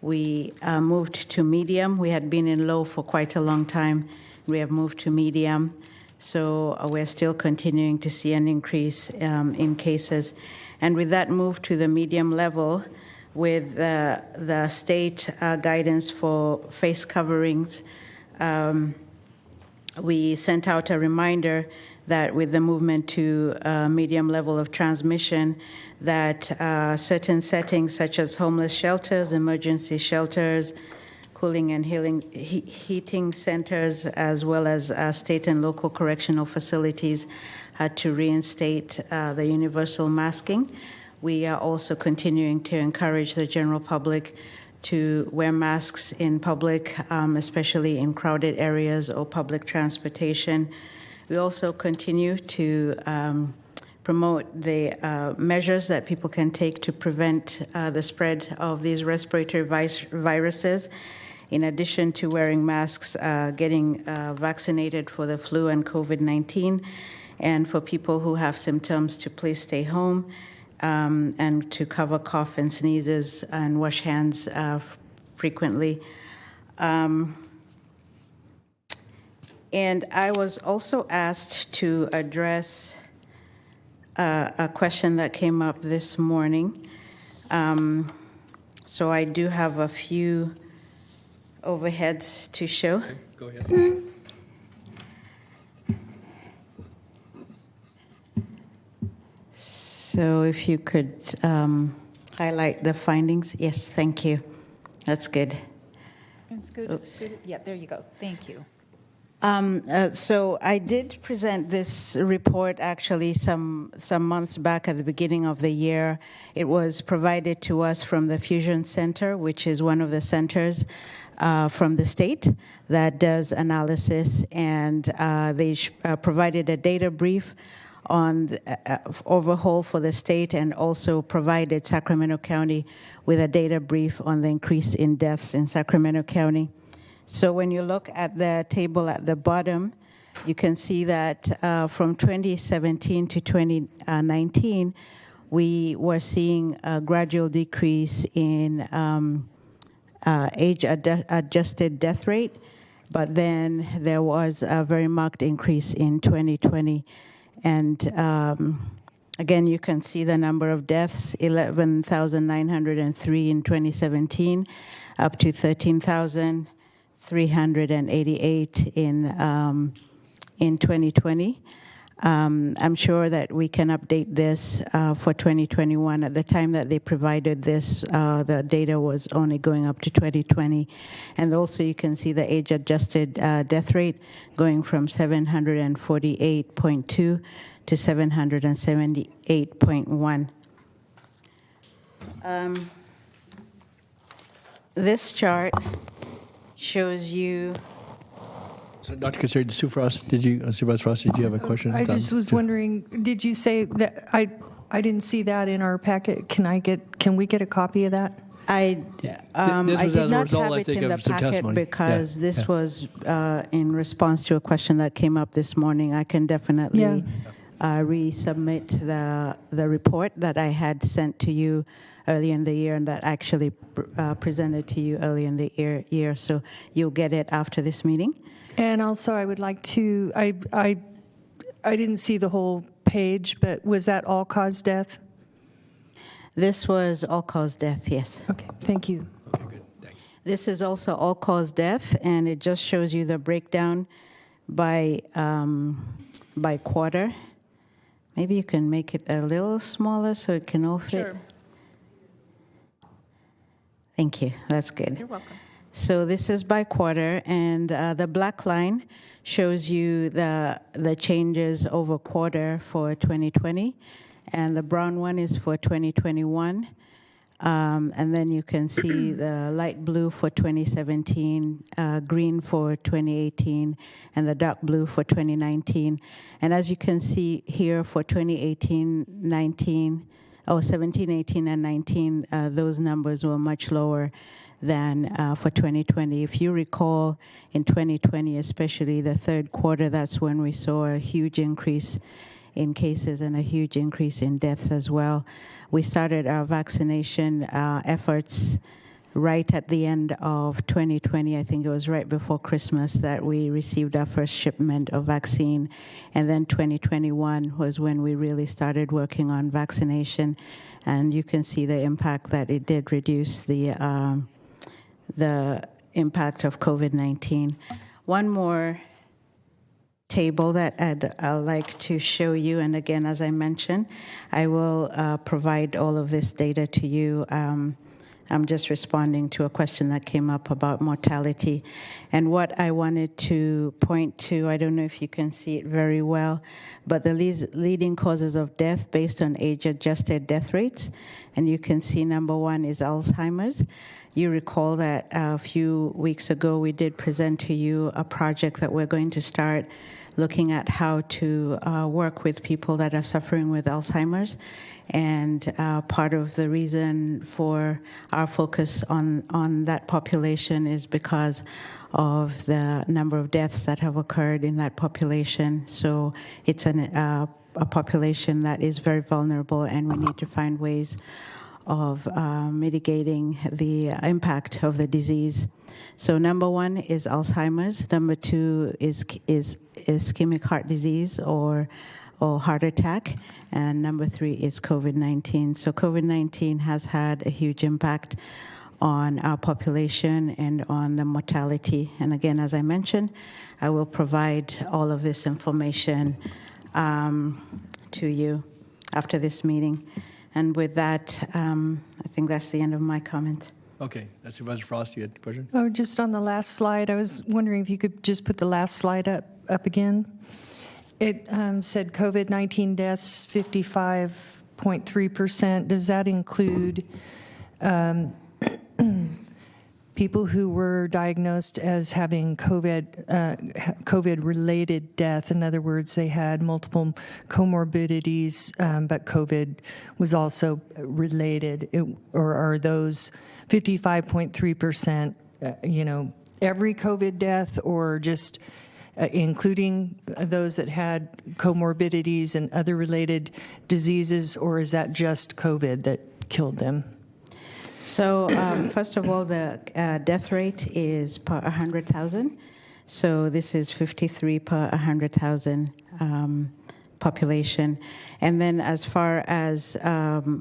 S14: we moved to medium. We had been in low for quite a long time. We have moved to medium. So we're still continuing to see an increase in cases. And with that move to the medium level, with the state guidance for face coverings, we sent out a reminder that with the movement to medium level of transmission, that certain settings such as homeless shelters, emergency shelters, cooling and heating centers, as well as state and local correctional facilities had to reinstate the universal masking. We are also continuing to encourage the general public to wear masks in public, especially in crowded areas or public transportation. We also continue to promote the measures that people can take to prevent the spread of these respiratory viruses. In addition to wearing masks, getting vaccinated for the flu and COVID-19, and for people who have symptoms to please stay home, and to cover cough and sneezes and wash hands frequently. And I was also asked to address a question that came up this morning. So I do have a few overheads to show.
S1: Okay, go ahead.
S14: So if you could highlight the findings. Yes, thank you. That's good.
S2: That's good.
S14: Oops.
S2: Good. Yeah, there you go. Thank you.
S14: So I did present this report actually some months back at the beginning of the year. It was provided to us from the Fusion Center, which is one of the centers from the state that does analysis, and they provided a data brief on the overhaul for the state, and also provided Sacramento County with a data brief on the increase in deaths in Sacramento County. So when you look at the table at the bottom, you can see that from 2017 to 2019, we were seeing a gradual decrease in age-adjusted death rate, but then there was a very marked increase in 2020. And again, you can see the number of deaths, 11,903 in 2017, up to 13,388 in 2020. I'm sure that we can update this for 2021. At the time that they provided this, the data was only going up to 2020. And also you can see the age-adjusted death rate going from 748.2 to 778.1. This chart shows you.
S1: So, Dr. Kasseri, Supervisor Frost, did you have a question?
S20: I just was wondering, did you say that I didn't see that in our packet? Can we get a copy of that?
S14: I
S1: This was
S14: did
S1: as a
S14: not
S1: result,
S14: have
S1: I
S14: it
S1: think,
S14: in the
S1: of some
S14: packet
S1: testimony.
S14: because
S1: Yeah,
S14: this
S1: yeah.
S14: was in response to a question that came up this morning. I can definitely resubmit the report that I had sent to you early in the year, and that actually presented to you early in the year. So you'll get it after this meeting.
S20: And also, I would like to, I didn't see the whole page, but was that all-cause death?
S14: This was all-cause death, yes.
S20: Okay, thank you.
S14: This is also all-cause death, and it just shows you the breakdown by quarter. Maybe you can make it a little smaller so it can all fit.
S2: Sure.
S14: Thank you. That's good.
S2: You're welcome.
S14: So this is by quarter, and the black line shows you the changes over quarter for 2020, and the brown one is for 2021. And then you can see the light blue for 2017, green for 2018, and the dark blue for 2019. And as you can see here for 2018-19, 17, 18, and 19, those numbers were much lower than for 2020. If you recall, in 2020, especially the third quarter, that's when we saw a huge increase in cases and a huge increase in deaths as well. We started our vaccination efforts right at the end of 2020. I think it was right before Christmas that we received our first shipment of vaccine. And then 2021 was when we really started working on vaccination. And you can see the impact that it did reduce the impact of COVID-19. One more table that I'd like to show you. And again, as I mentioned, I will provide all of this data to you. I'm just responding to a question that came up about mortality. And what I wanted to point to, I don't know if you can see it very well, but the leading causes of death based on age-adjusted death rates. And you can see number one is Alzheimer's. You recall that a few weeks ago we did present to you a project that we're going to start looking at how to work with people that are suffering with Alzheimer's. And part of the reason for our focus on that population is because of the number of deaths that have occurred in that population. So it's a population that is very vulnerable, and we need to find ways of mitigating the impact of the disease. So number one is Alzheimer's. Number two is ischemic heart disease or heart attack. And number three is COVID-19. So COVID-19 has had a huge impact on our population and on the mortality. And again, as I mentioned, I will provide all of this information to you after this meeting. And with that, I think that's the end of my comment.
S1: Okay, that's Supervisor Frost. You had a question?
S20: Oh, just on the last slide, I was wondering if you could just put the last slide up again. It said COVID-19 deaths 55.3%. Does that include people who were diagnosed as having COVID-related death? In other words, they had multiple comorbidities, but COVID was also related. Or are those 55.3%, every COVID death, or just including those that had comorbidities and other related diseases, or is that just COVID that killed them?
S14: So first of all, the death rate is per 100,000. So this is 53 per 100,000 population. And then as far as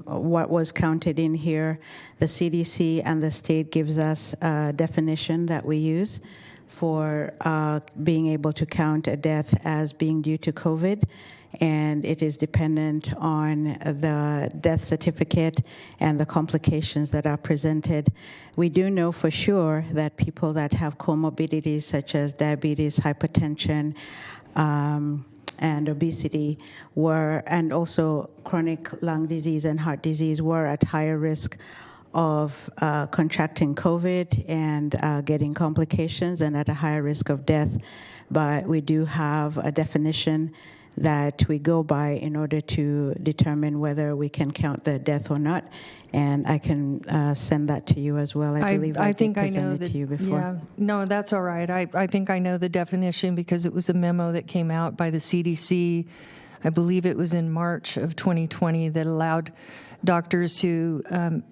S14: what was counted in here, the CDC and the state gives us a definition that we use for being able to count a death as being due to COVID. And it is dependent on the death certificate and the complications that are presented. We do know for sure that people that have comorbidities such as diabetes, hypertension, and obesity and also chronic lung disease and heart disease were at higher risk of contracting COVID and getting complications and at a higher risk of death. But we do have a definition that we go by in order to determine whether we can count the death or not. And I can send that to you as well. I believe I did present it to you before.
S20: Yeah, no, that's all right. I think I know the definition because it was a memo that came out by the CDC. I believe it was in March of 2020 that allowed doctors to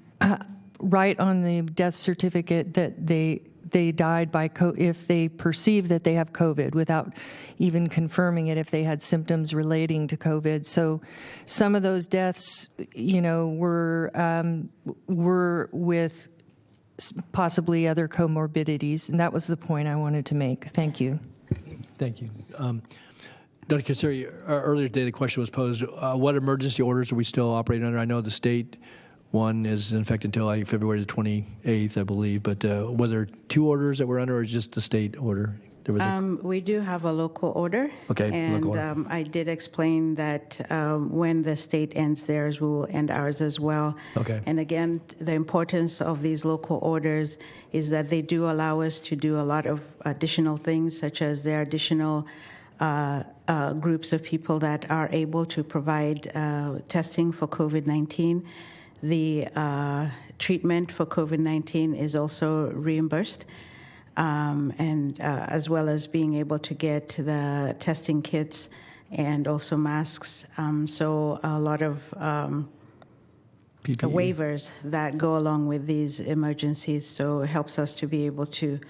S20: write on the death certificate that they died by if they perceive that they have COVID without even confirming it if they had symptoms relating to COVID. So some of those deaths, were with possibly other comorbidities, and that was the point I wanted to make. Thank you.
S1: Thank you. Dr. Kasseri, earlier today the question was posed, what emergency orders are we still operating under? I know the state one is in effect until February the 28th, I believe. But were there two orders that were under, or just the state order? There was
S14: we do have a local order.
S1: Okay,
S14: and
S1: local order.
S14: I did explain that when the state ends theirs, we will end ours as well.
S1: Okay.
S14: And again, the importance of these local orders is that they do allow us to do a lot of additional things, such as their additional groups of people that are able to provide testing for COVID-19. The treatment for COVID-19 is also reimbursed, and as well as being able to get the testing kits and also masks. So a lot of waivers that go along with these emergencies. So it helps us to be able to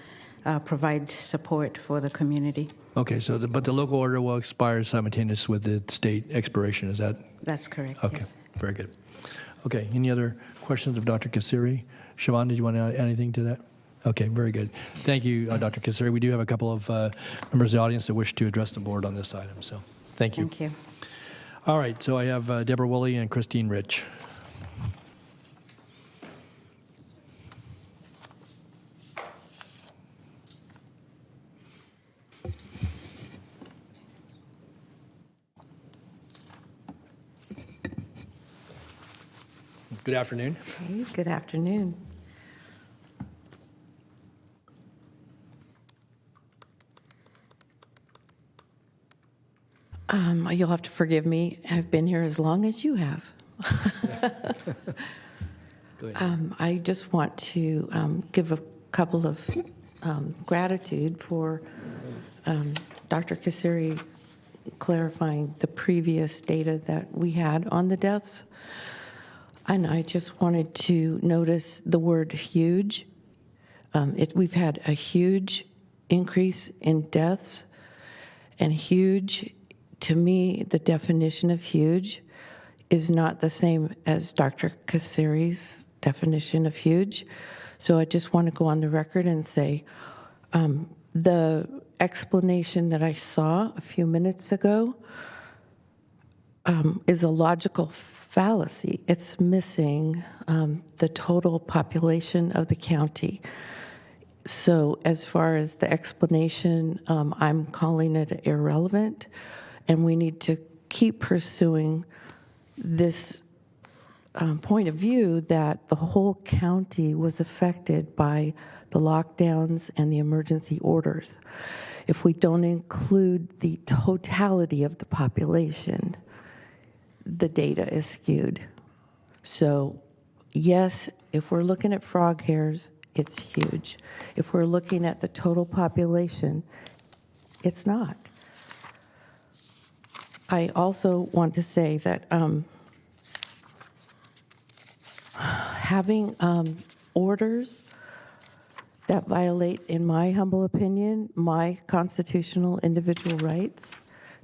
S14: provide support for the community.
S1: Okay, so but the local order will expire simultaneous with the state expiration. Is that?
S14: That's correct.
S1: Okay,
S14: yes.
S1: very good. Okay, any other questions of Dr. Kassiri? Siobhan, did you want to add anything to that? Okay, very good. Thank you, Dr. Kassiri. We do have a couple of members of the audience that wish to address the board on this item, so thank you.
S14: Thank you.
S1: All right, so I have Deborah Woolley and Christine Rich. Good afternoon.
S10: Hey, good afternoon. You'll have to forgive me. I've been here as long as you have.
S1: Go ahead.
S10: I just want to give a couple of gratitude for Dr. Kassiri clarifying the previous data that we had on the deaths. And I just wanted to notice the word huge. We've had a huge increase in deaths, and huge, to me, the definition of huge is not the same as Dr. Kassiri's definition of huge. So I just want to go on the record and say the explanation that I saw a few minutes ago is a logical fallacy. It's missing the total population of the county. So as far as the explanation, I'm calling it irrelevant, and we need to keep pursuing this point of view that the whole county was affected by the lockdowns and the emergency orders. If we don't include the totality of the population, the data is skewed. So yes, if we're looking at frog hairs, it's huge. If we're looking at the total population, it's not. I also want to say that having orders that violate, in my humble opinion, my constitutional individual rights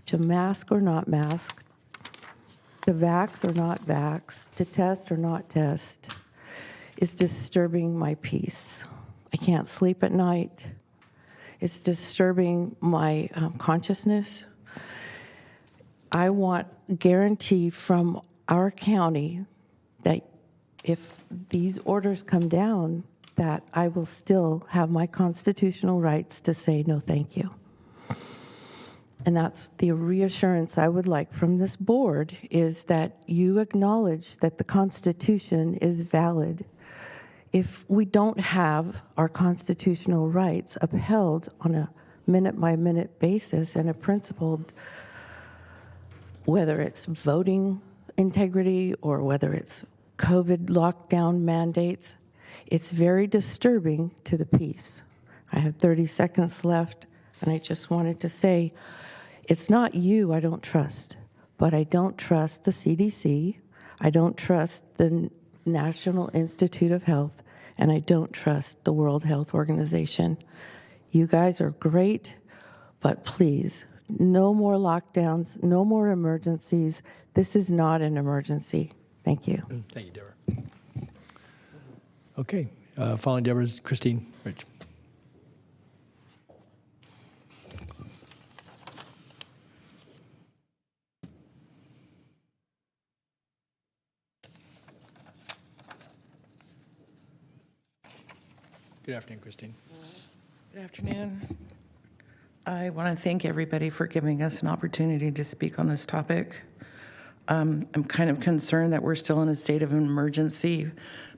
S10: to mask or not mask, to vax or not vax, to test or not test, is disturbing my peace. I can't sleep at night. It's disturbing my consciousness. I want guarantee from our county that if these orders come down, that I will still have my constitutional rights to say no thank you. And that's the reassurance I would like from this board, is that you acknowledge that the Constitution is valid. If we don't have our constitutional rights upheld on a minute-by-minute basis and a principled, whether it's voting integrity or whether it's COVID lockdown mandates, it's very disturbing to the peace. I have 30 seconds left, and I just wanted to say, it's not you I don't trust, but I don't trust the CDC, I don't trust the National Institute of Health, and I don't trust the World Health Organization. You guys are great, but please, no more lockdowns, no more emergencies. This is not an emergency. Thank you.
S1: Thank you, Deborah. Okay, following Deborah is Christine Rich. Good afternoon, Christine.
S22: Good afternoon. I want to thank everybody for giving us an opportunity to speak on this topic. I'm kind of concerned that we're still in a state of emergency,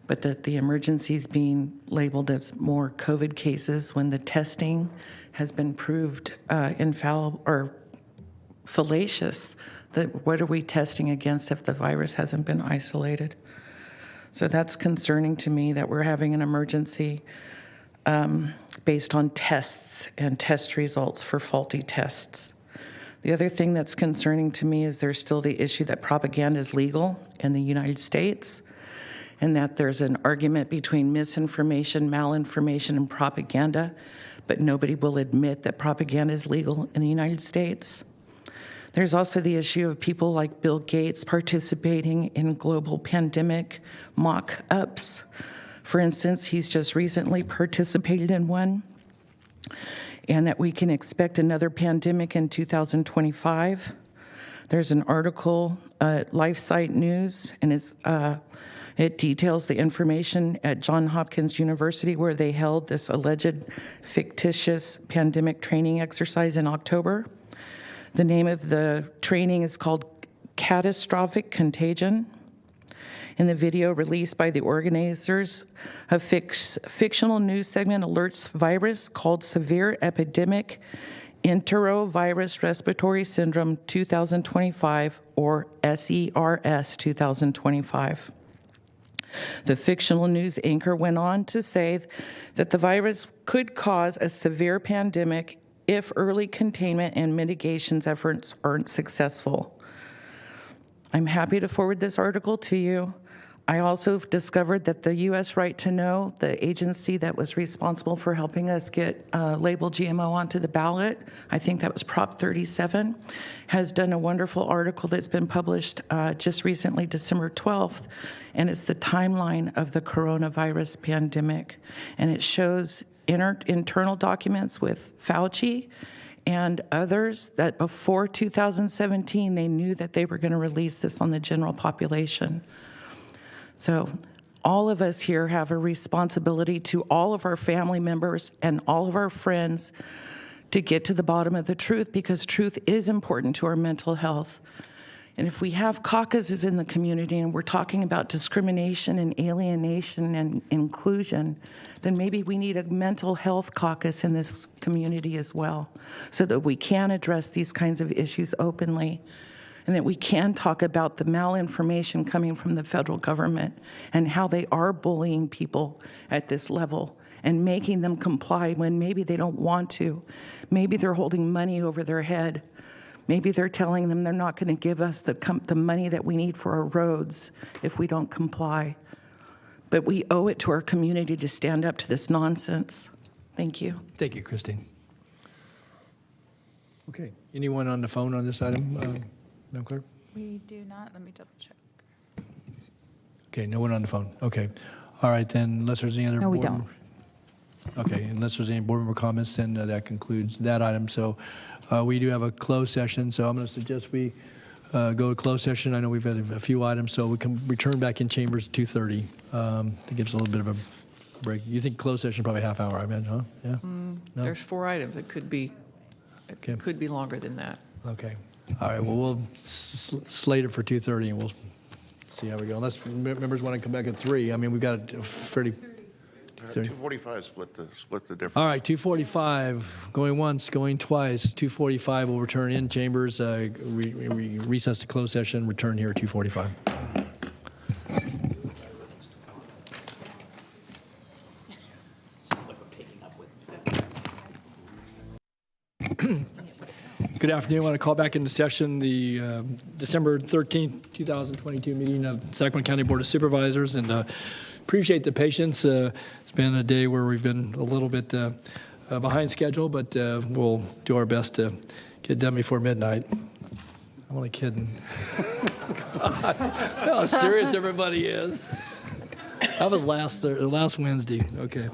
S22: but that the emergency is being labeled as more COVID cases when the testing has been proved infallible or fallacious. That what are we testing against if the virus hasn't been isolated? So that's concerning to me that we're having an emergency based on tests and test results for faulty tests. The other thing that's concerning to me is there's still the issue that propaganda is legal in the United States, and that there's an argument between misinformation, malinformation, and propaganda, but nobody will admit that propaganda is legal in the United States. There's also the issue of people like Bill Gates participating in global pandemic mock-ups. For instance, he's just recently participated in one, and that we can expect another pandemic in 2025. There's an article at LifeSite News, and it details the information at Johns Hopkins University where they held this alleged fictitious pandemic training exercise in October. The name of the training is called Catastrophic Contagion. In the video released by the organizers, a fictional news segment alerts virus called Severe Epidemic Enterovirus Respiratory Syndrome 2025, or SERS 2025. The fictional news anchor went on to say that the virus could cause a severe pandemic if early containment and mitigation efforts aren't successful. I'm happy to forward this article to you. I also discovered that the U.S. Right to Know, the agency that was responsible for helping us get labeled GMO onto the ballot, I think that was Prop 37, has done a wonderful article that's been published just recently, December 12th, and it's the timeline of the coronavirus pandemic. And it shows internal documents with Fauci and others that before 2017, they knew that they were going to release this on the general population. So all of us here have a responsibility to all of our family members and all of our friends to get to the bottom of the truth, because truth is important to our mental health. And if we have caucuses in the community and we're talking about discrimination and alienation and inclusion, then maybe we need a mental health caucus in this community as well, so that we can address these kinds of issues openly, and that we can talk about the malinformation coming from the federal government and how they are bullying people at this level and making them comply when maybe they don't want to. Maybe they're holding money over their head. Maybe they're telling them they're not going to give us the money that we need for our roads if we don't comply. But we owe it to our community to stand up to this nonsense. Thank you.
S1: Thank you, Christine. Okay. Anyone on the phone on this item, Madam Clerk?
S2: We do not. Let me double check.
S1: Okay, no one on the phone. Okay. All right, then, unless there's any other
S2: No, we
S1: board
S2: don't.
S1: member- Okay, unless there's any board member comments, then that concludes that item. So we do have a closed session, so I'm going to suggest we go to closed session. I know we've had a few items, so we can return back in chambers at 2:30. That gives a little bit of a break. You think closed session probably half hour, I imagine, huh? Yeah? No?
S18: There's 4 items. It could be longer than that.
S1: Okay. All right, well, we'll slate it for 2:30, and we'll see how we go. Unless members want to come back at 3. I mean, we've got a pretty...
S6: 245, split the difference.
S1: All right, 245, going once, going twice. 245 will return in chambers. We recess to closed session, return here at 245. Good afternoon. I want to call back into session the December 13th, 2022 meeting of Sacramento County Board of Supervisors, and appreciate the patience. It's been a day where we've been a little bit behind schedule, but we'll do our best to get done before midnight. I'm only kidding. God, how serious everybody is. That was last Wednesday. Okay.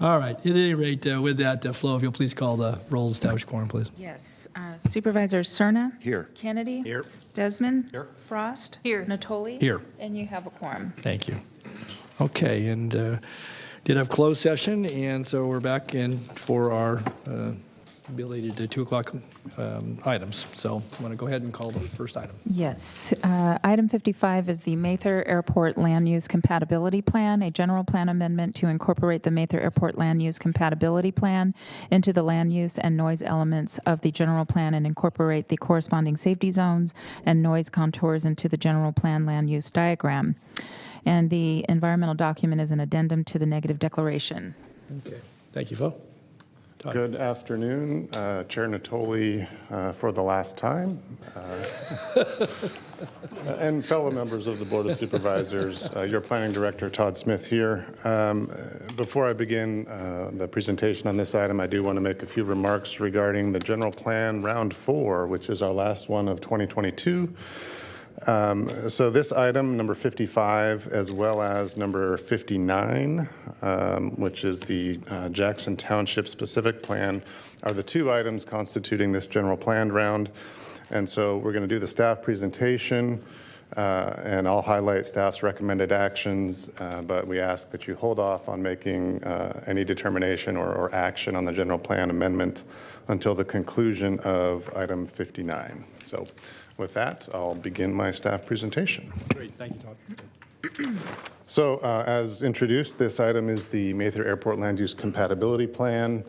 S1: All right. At any rate, with that, Flo, if you'll please call the roll to establish quorum, please.
S2: Yes. Supervisors Cerna?
S6: Here.
S2: Kennedy?
S1: Here.
S2: Desmond?
S1: Here.
S2: Frost? Here. Natoli?
S1: Here.
S2: And you have a quorum.
S1: Thank you. Okay, and did have closed session, and so we're back in for our related to 2 o'clock items. So I'm going to go ahead and call the first item.
S2: Yes. Item 55 is the Mather Airport Land Use Compatibility Plan, a general plan amendment to incorporate the Mather Airport Land Use Compatibility Plan into the land use and noise elements of the general plan and incorporate the corresponding safety zones and noise contours into the general plan land use diagram. And the environmental document is an addendum to the negative declaration.
S1: Okay. Thank you, Phil.
S4: Good afternoon, Chair Natoli for the last time, and fellow members of the Board of Supervisors. Your Planning Director, Todd Smith here. Before I begin the presentation on this item, I do want to make a few remarks regarding the General Plan Round 4, which is our last one of 2022. So this item, number 55, as well as number 59, which is the Jackson Township specific plan, are the 2 items constituting this general plan round. And so we're going to do the staff presentation, and I'll highlight staff's recommended actions, but we ask that you hold off on making any determination or action on the general plan amendment until the conclusion of item 59. So with that, I'll begin my staff presentation.
S1: Great. Thank you, Todd.
S4: So as introduced, this item is the Mather Airport Land Use Compatibility Plan.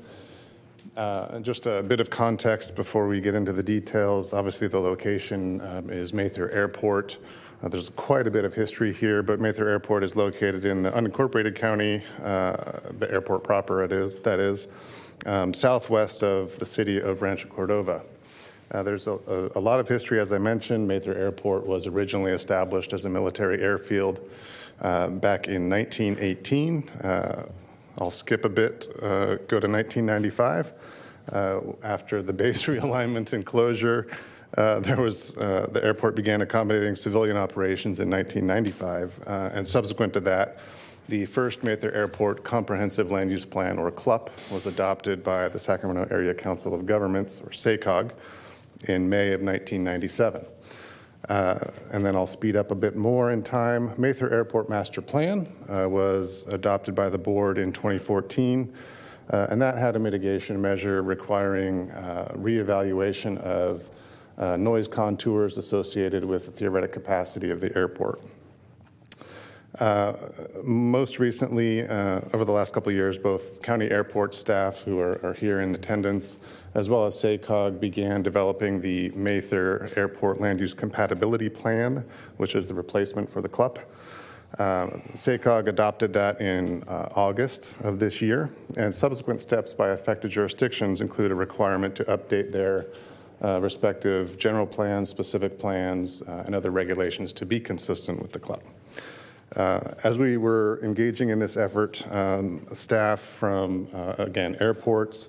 S4: Just a bit of context before we get into the details. Obviously, the location is Mather Airport. There's quite a bit of history here, but Mather Airport is located in the unincorporated county, the airport proper that is, southwest of the city of Rancho Cordova. There's a lot of history, as I mentioned. Mather Airport was originally established as a military airfield back in 1918. I'll skip a bit, go to 1995. After the base realignment and closure, the airport began accommodating civilian operations in 1995. And subsequent to that, the first Mather Airport Comprehensive Land Use Plan, or CLUP, was adopted by the Sacramento Area Council of Governments, or SACOG, in May of 1997. And then I'll speed up a bit more in time. Mather Airport Master Plan was adopted by the board in 2014, and that had a mitigation measure requiring reevaluation of noise contours associated with the theoretic capacity of the airport. Most recently, over the last couple of years, both county airport staff who are here in attendance, as well as SACOG, began developing the Mather Airport Land Use Compatibility Plan, which is the replacement for the CLUP. SACOG adopted that in August of this year, and subsequent steps by affected jurisdictions include a requirement to update their respective general plans, specific plans, and other regulations to be consistent with the CLUP. As we were engaging in this effort, staff from, again, airports,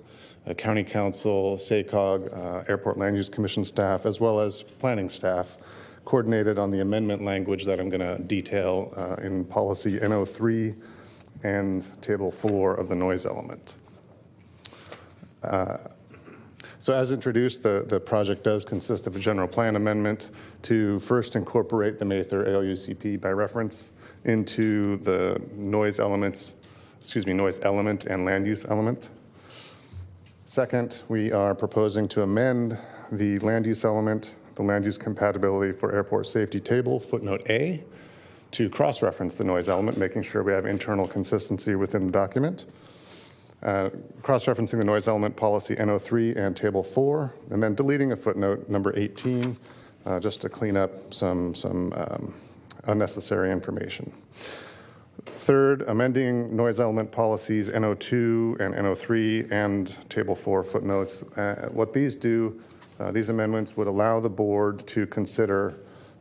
S4: county council, SACOG, Airport Land Use Commission staff, as well as planning staff, coordinated on the amendment language that I'm going to detail in policy N03 and table 4 of the noise element. So as introduced, the project does consist of a general plan amendment to first incorporate the Mather ALUCP by reference into the noise element and land use element. Second, we are proposing to amend the land use element, the land use compatibility for airport safety table, footnote A, to cross-reference the noise element, making sure we have internal consistency within the document. Cross-referencing the noise element policy N03 and table 4, and then deleting a footnote, number 18, just to clean up some unnecessary information. Third, amending noise element policies N02 and N03 and table 4 footnotes. What these do, these amendments would allow the board to consider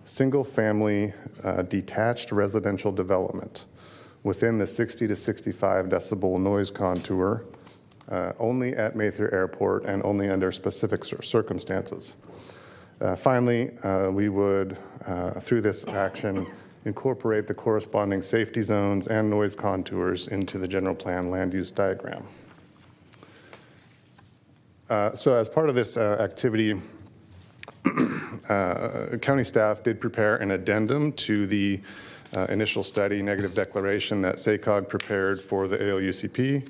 S4: single-family detached residential development within the 60 to 65 decibel noise contour, only at Mather Airport and only under specific circumstances. Finally, we would, through this action, incorporate the corresponding safety zones and noise contours into the general plan land use diagram. So as part of this activity, county staff did prepare an addendum to the initial study negative declaration that SACOG prepared for the ALUCP.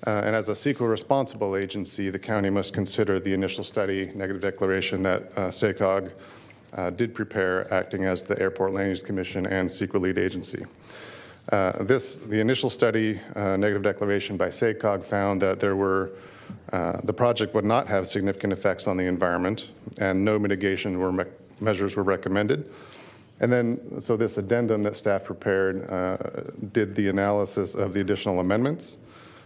S4: And as a CEQA responsible agency, the county must consider the initial study negative declaration that SACOG did prepare, acting as the Airport Land Use Commission and CEQA lead agency. The initial study negative declaration by SACOG found that the project would not have significant effects on the environment, and no mitigation measures were recommended. And then, so this addendum that staff prepared did the analysis of the additional amendments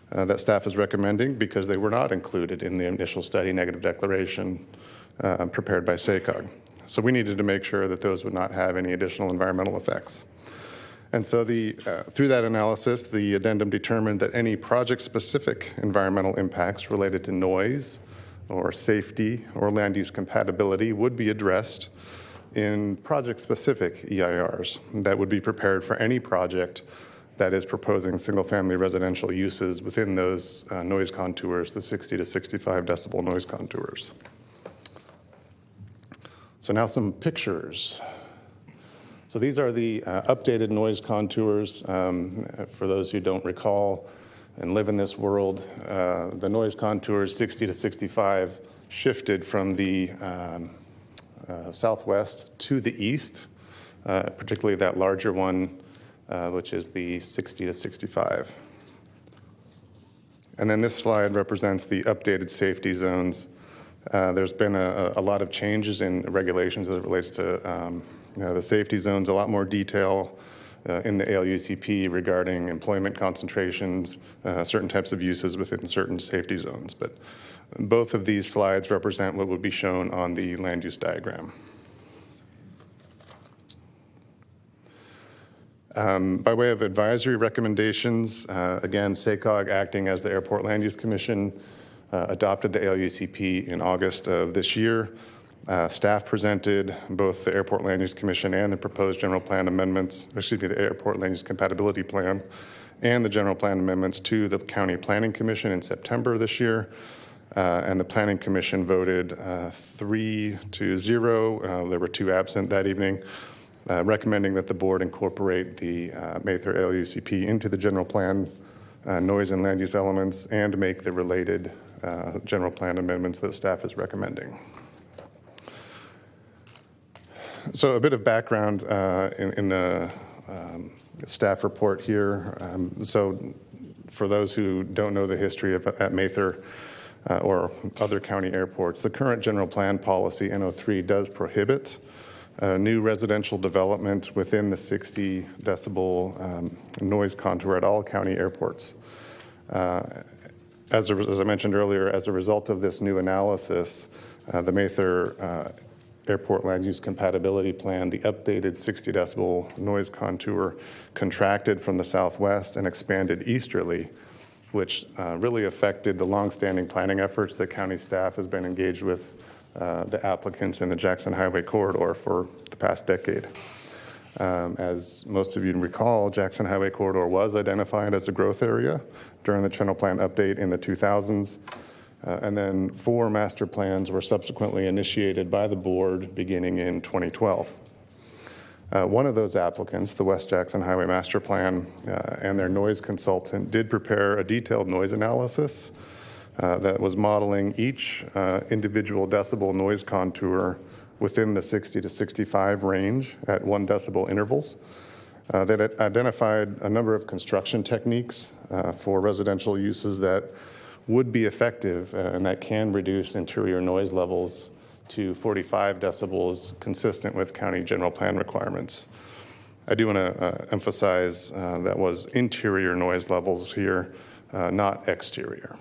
S4: that staff is recommending, because they were not included in the initial study negative declaration prepared by SACOG. So we needed to make sure that those would not have any additional environmental effects. And so through that analysis, the addendum determined that any project-specific environmental impacts related to noise or safety or land use compatibility would be addressed in project-specific EIRs that would be prepared for any project that is proposing single-family residential uses within those noise contours, the 60 to 65 decibel noise contours. So now some pictures. So these are the updated noise contours. For those who don't recall and live in this world, the noise contours 60 to 65 shifted from the southwest to the east, particularly that larger one, which is the 60 to 65. And then this slide represents the updated safety zones. There's been a lot of changes in regulations as it relates to the safety zones, a lot more detail in the ALUCP regarding employment concentrations, certain types of uses within certain safety zones. But both of these slides represent what would be shown on the land use diagram. By way of advisory recommendations, again, SACOG, acting as the Airport Land Use Commission, adopted the ALUCP in August of this year. Staff presented both the Airport Land Use Commission and the proposed general plan amendments, the Airport Land Use Compatibility Plan and the general plan amendments to the County Planning Commission in September of this year. And the Planning Commission voted 3-0. There were 2 absent that evening, recommending that the board incorporate the Mather ALUCP into the general plan noise and land use elements and make the related general plan amendments that staff is recommending. So a bit of background in the staff report here. So for those who don't know the history at Mather or other county airports, the current general plan policy, N03, does prohibit new residential development within the 60 decibel noise contour at all county airports. As I mentioned earlier, as a result of this new analysis, the Mather Airport Land Use Compatibility Plan, the updated 60 decibel noise contour contracted from the southwest and expanded easterly, which really affected the longstanding planning efforts that county staff has been engaged with the applicants in the Jackson Highway Corridor for the past decade. As most of you recall, Jackson Highway Corridor was identified as a growth area during the general plan update in the 2000s. And then 4 master plans were subsequently initiated by the board beginning in 2012. One of those applicants, the West Jackson Highway Master Plan, and their noise consultant did prepare a detailed noise analysis that was modeling each individual decibel noise contour within the 60 to 65 range at 1 decibel intervals. That identified a number of construction techniques for residential uses that would be effective and that can reduce interior noise levels to 45 decibels, consistent with county general plan requirements. I do want to emphasize that was interior noise levels here, not exterior.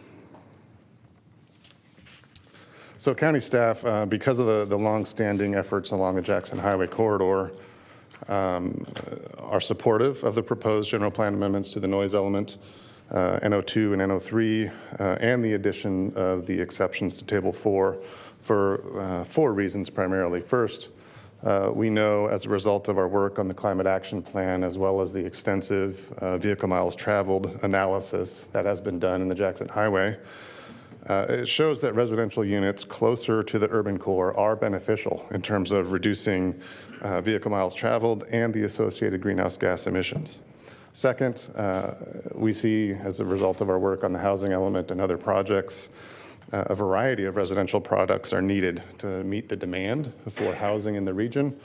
S4: So county staff, because of the long-standing efforts along the Jackson Highway Corridor, are supportive of the proposed general plan amendments to the noise element, NO2 and NO3, and the addition of the exceptions to Table 4 for 4 reasons primarily. First, we know as a result of our work on the Climate Action Plan, as well as the extensive vehicle miles traveled analysis that has been done in the Jackson Highway, it shows that residential units closer to the urban core are beneficial in terms of reducing vehicle miles traveled and the associated greenhouse gas emissions. Second, we see, as a result of our work on the housing element and other projects, a variety of residential products are needed to meet the demand for housing in the region,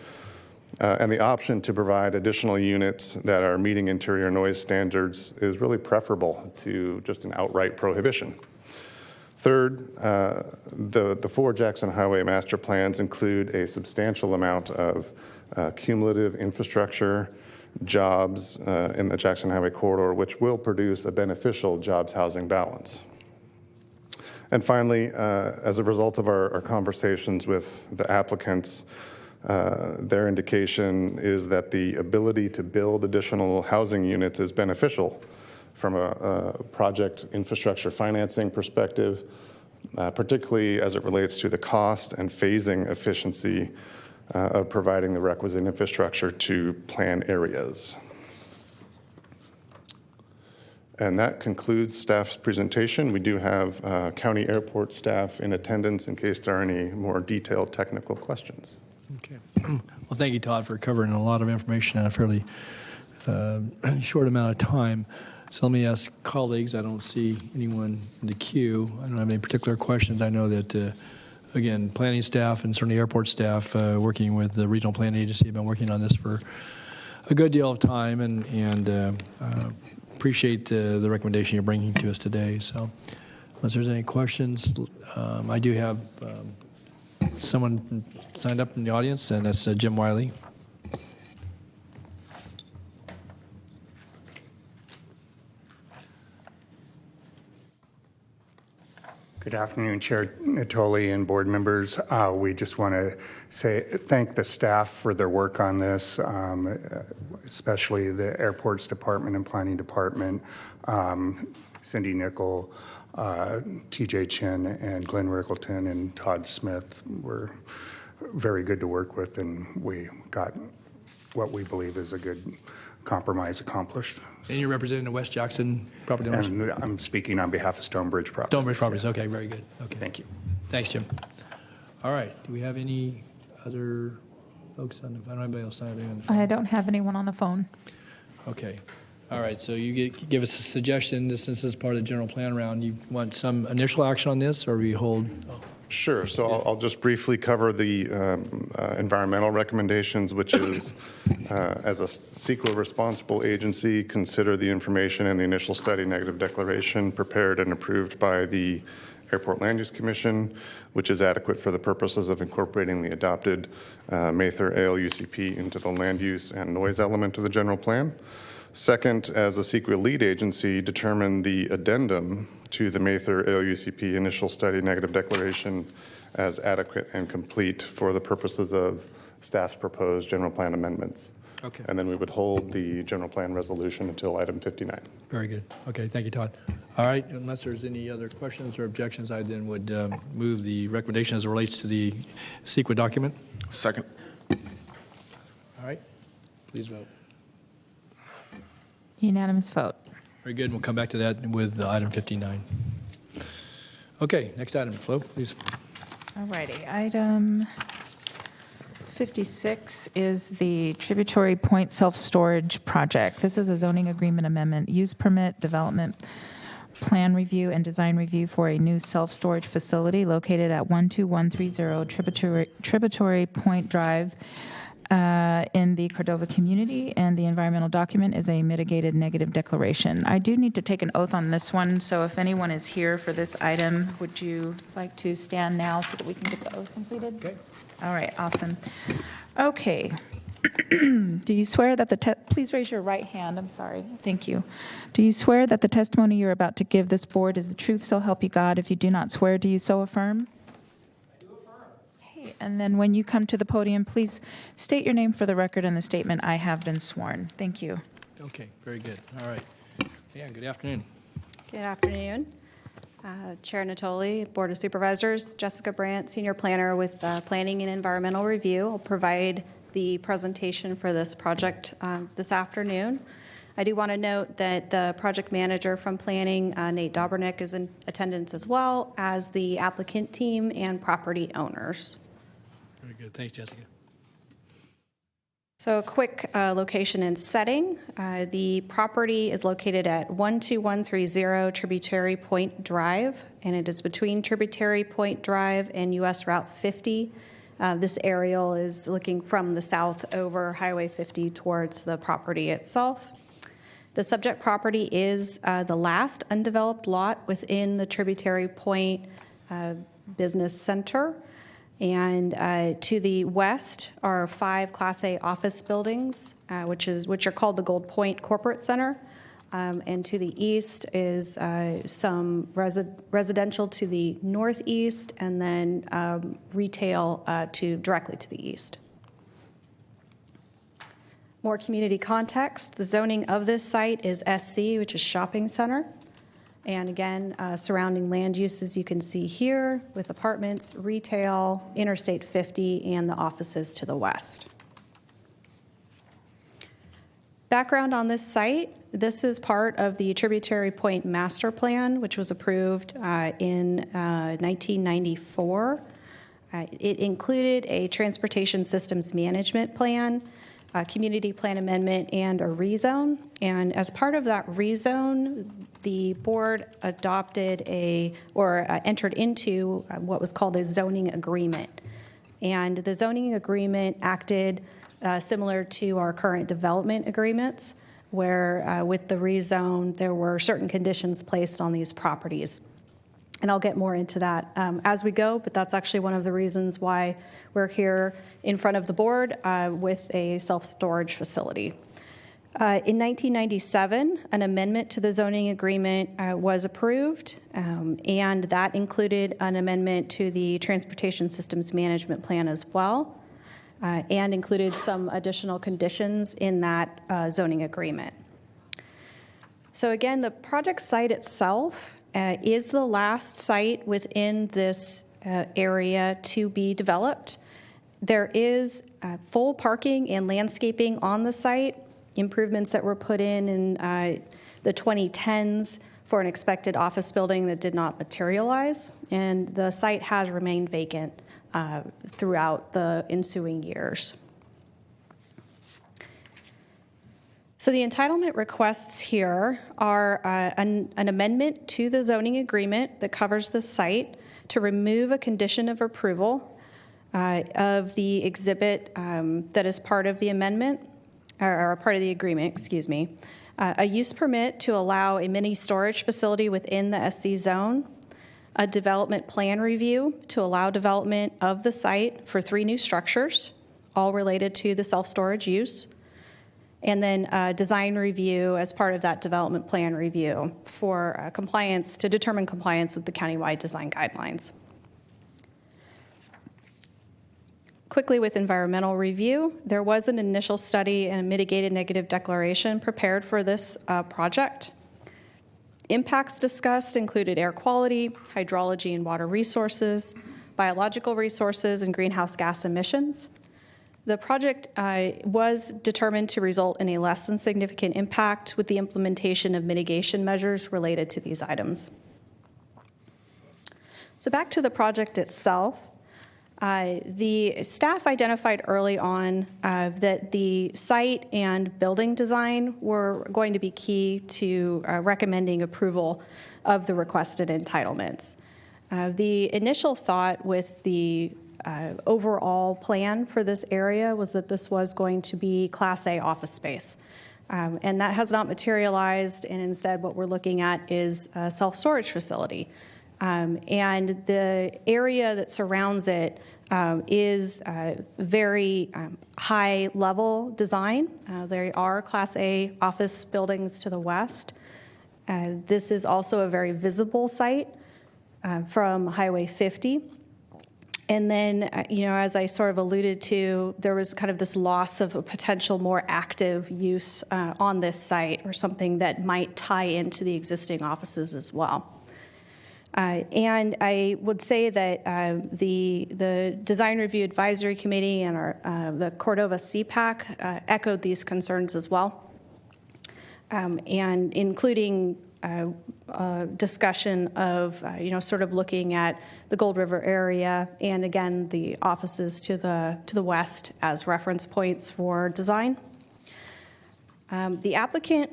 S4: and the option to provide additional units that are meeting interior noise standards is really preferable to just an outright prohibition. Third, the 4 Jackson Highway master plans include a substantial amount of cumulative infrastructure, jobs in the Jackson Highway corridor, which will produce a beneficial jobs housing balance. And finally, as a result of our conversations with the applicants, their indication is that the ability to build additional housing units is beneficial from a project infrastructure financing perspective, particularly as it relates to the cost and phasing efficiency of providing the requisite infrastructure to plan areas. And that concludes staff's presentation. We do have county airport staff in attendance in case there are any more detailed technical questions.
S1: Okay. Well, thank you, Todd, for covering a lot of information in a fairly short amount of time. So let me ask colleagues. I don't see anyone in the queue. I don't have any particular questions. I know that, again, planning staff and certainly airport staff working with the Regional Planning Agency have been working on this for a good deal of time, and appreciate the recommendation you're bringing to us today. So unless there's any questions, I do have someone signed up in the audience, and that's Jim Wiley.
S5: Good afternoon, Chair Natoli and board members. We just want to thank the staff for their work on this, especially the Airports Department and Planning Department, Cindy Nickel, TJ Chin, and Glenn Rickleton, and Todd Smith were very good to work with, and we got what we believe is a good compromise accomplished.
S1: And you're representing the West Jackson property owners?
S5: And I'm speaking on behalf of Stonebridge Properties.
S1: Stonebridge Properties, okay, very good. Okay.
S5: Thank you.
S1: Thanks, Jim. All right, do we have any other folks on the phone? Anybody else on the phone?
S2: I don't have anyone on the phone.
S1: Okay. All right, so you give us a suggestion, since this is part of the general plan round, you want some initial action on this, or we hold?
S4: Sure. So I'll just briefly cover the environmental recommendations, which is, as a CEQA responsible agency, consider the information in the initial study negative declaration prepared and approved by the Airport Land Use Commission, which is adequate for the purposes of incorporating the adopted Mather ALUCP into the land use and noise element of the general plan. Second, as a CEQA lead agency, determine the addendum to the Mather ALUCP initial study negative declaration as adequate and complete for the purposes of staff's proposed general plan amendments.
S1: Okay.
S4: And then we would hold the general plan resolution until item 59.
S1: Very good. Okay, thank you, Todd. All right, unless there's any other questions or objections, I then would move the recommendation as it relates to the CEQA document.
S6: Second.
S1: All right, please vote.
S2: Unanimous vote.
S1: Very good. We'll come back to that with item 59. Okay, next item, Flo, please.
S2: All righty. Item 56 is the Tributary Point Self-Storage Project. This is a zoning agreement amendment, use permit, development plan review, and design review for a new self-storage facility located at 12130 Tributary Point Drive in the Cordova community, and the environmental document is a mitigated negative declaration. I do need to take an oath on this one, so if anyone is here for this item, would you like to stand now so that we can get the oath completed?
S1: Okay.
S2: All right, awesome. Okay. Do you swear that please raise your right hand, I'm sorry, thank you. Do you swear that the testimony you're about to give this board is the truth, so help you God? If you do not swear, do you so affirm? And then when you come to the podium, please state your name for the record and the statement, I have been sworn. Thank you.
S1: Okay, very good. All right. Yeah, good afternoon.
S21: Good afternoon. Chair Natoli, Board of Supervisors, Jessica Brandt, Senior Planner with Planning and Environmental Review. I'll provide the presentation for this project this afternoon. I do want to note that the project manager from planning, Nate Dobrnick, is in attendance, as well as the applicant team and property owners.
S1: Very good. Thanks, Jessica.
S21: So a quick location and setting. The property is located at 12130 Tributary Point Drive, and it is between Tributary Point Drive and US Route 50. This aerial is looking from the south over Highway 50 towards the property itself. The subject property is the last undeveloped lot within the Tributary Point Business Center. And to the west are 5 Class A office buildings, which are called the Gold Point Corporate Center. And to the east is some residential to the northeast, and then retail directly to the east. More community context: the zoning of this site is SC, which is shopping center. And again, surrounding land uses you can see here with apartments, retail, Interstate 50, and the offices to the west. Background on this site: this is part of the Tributary Point Master Plan, which was approved in 1994. It included a transportation systems management plan, a community plan amendment, and a rezone. And as part of that rezone, the board adopted entered into what was called a zoning agreement. And the zoning agreement acted similar to our current development agreements, where with the rezone, there were certain conditions placed on these properties. And I'll get more into that as we go, but that's actually one of the reasons why we're here in front of the board with a self-storage facility. In 1997, an amendment to the zoning agreement was approved, and that included an amendment to the Transportation Systems Management Plan as well, and included some additional conditions in that zoning agreement. So again, the project site itself is the last site within this area to be developed. There is full parking and landscaping on the site, improvements that were put in the 2010s for an expected office building that did not materialize, and the site has remained vacant throughout the ensuing years. So the entitlement requests here are an amendment to the zoning agreement that covers the site to remove a condition of approval of the exhibit that is part of the amendment, or part of the agreement, excuse me. A use permit to allow a mini storage facility within the SC zone, a development plan review to allow development of the site for 3 new structures, all related to the self-storage use, and then a design review as part of that development plan review for compliance, to determine compliance with the countywide design guidelines. Quickly with environmental review, there was an initial study and a mitigated negative declaration prepared for this project. Impacts discussed included air quality, hydrology and water resources, biological resources, and greenhouse gas emissions. The project was determined to result in a less than significant impact with the implementation of mitigation measures related to these items. So back to the project itself. The staff identified early on that the site and building design were going to be key to recommending approval of the requested entitlements. The initial thought with the overall plan for this area was that this was going to be Class A office space. And that has not materialized, and instead what we're looking at is a self-storage facility. And the area that surrounds it is very high-level design. There are Class A office buildings to the west. This is also a very visible site from Highway 50. And then, as I sort of alluded to, there was kind of this loss of a potential more active use on this site, or something that might tie into the existing offices as well. And I would say that the Design Review Advisory Committee and the Cordova CPAC echoed these concerns as well, and including discussion of, sort of looking at the Gold River area and again the offices to the west as reference points for design. The applicant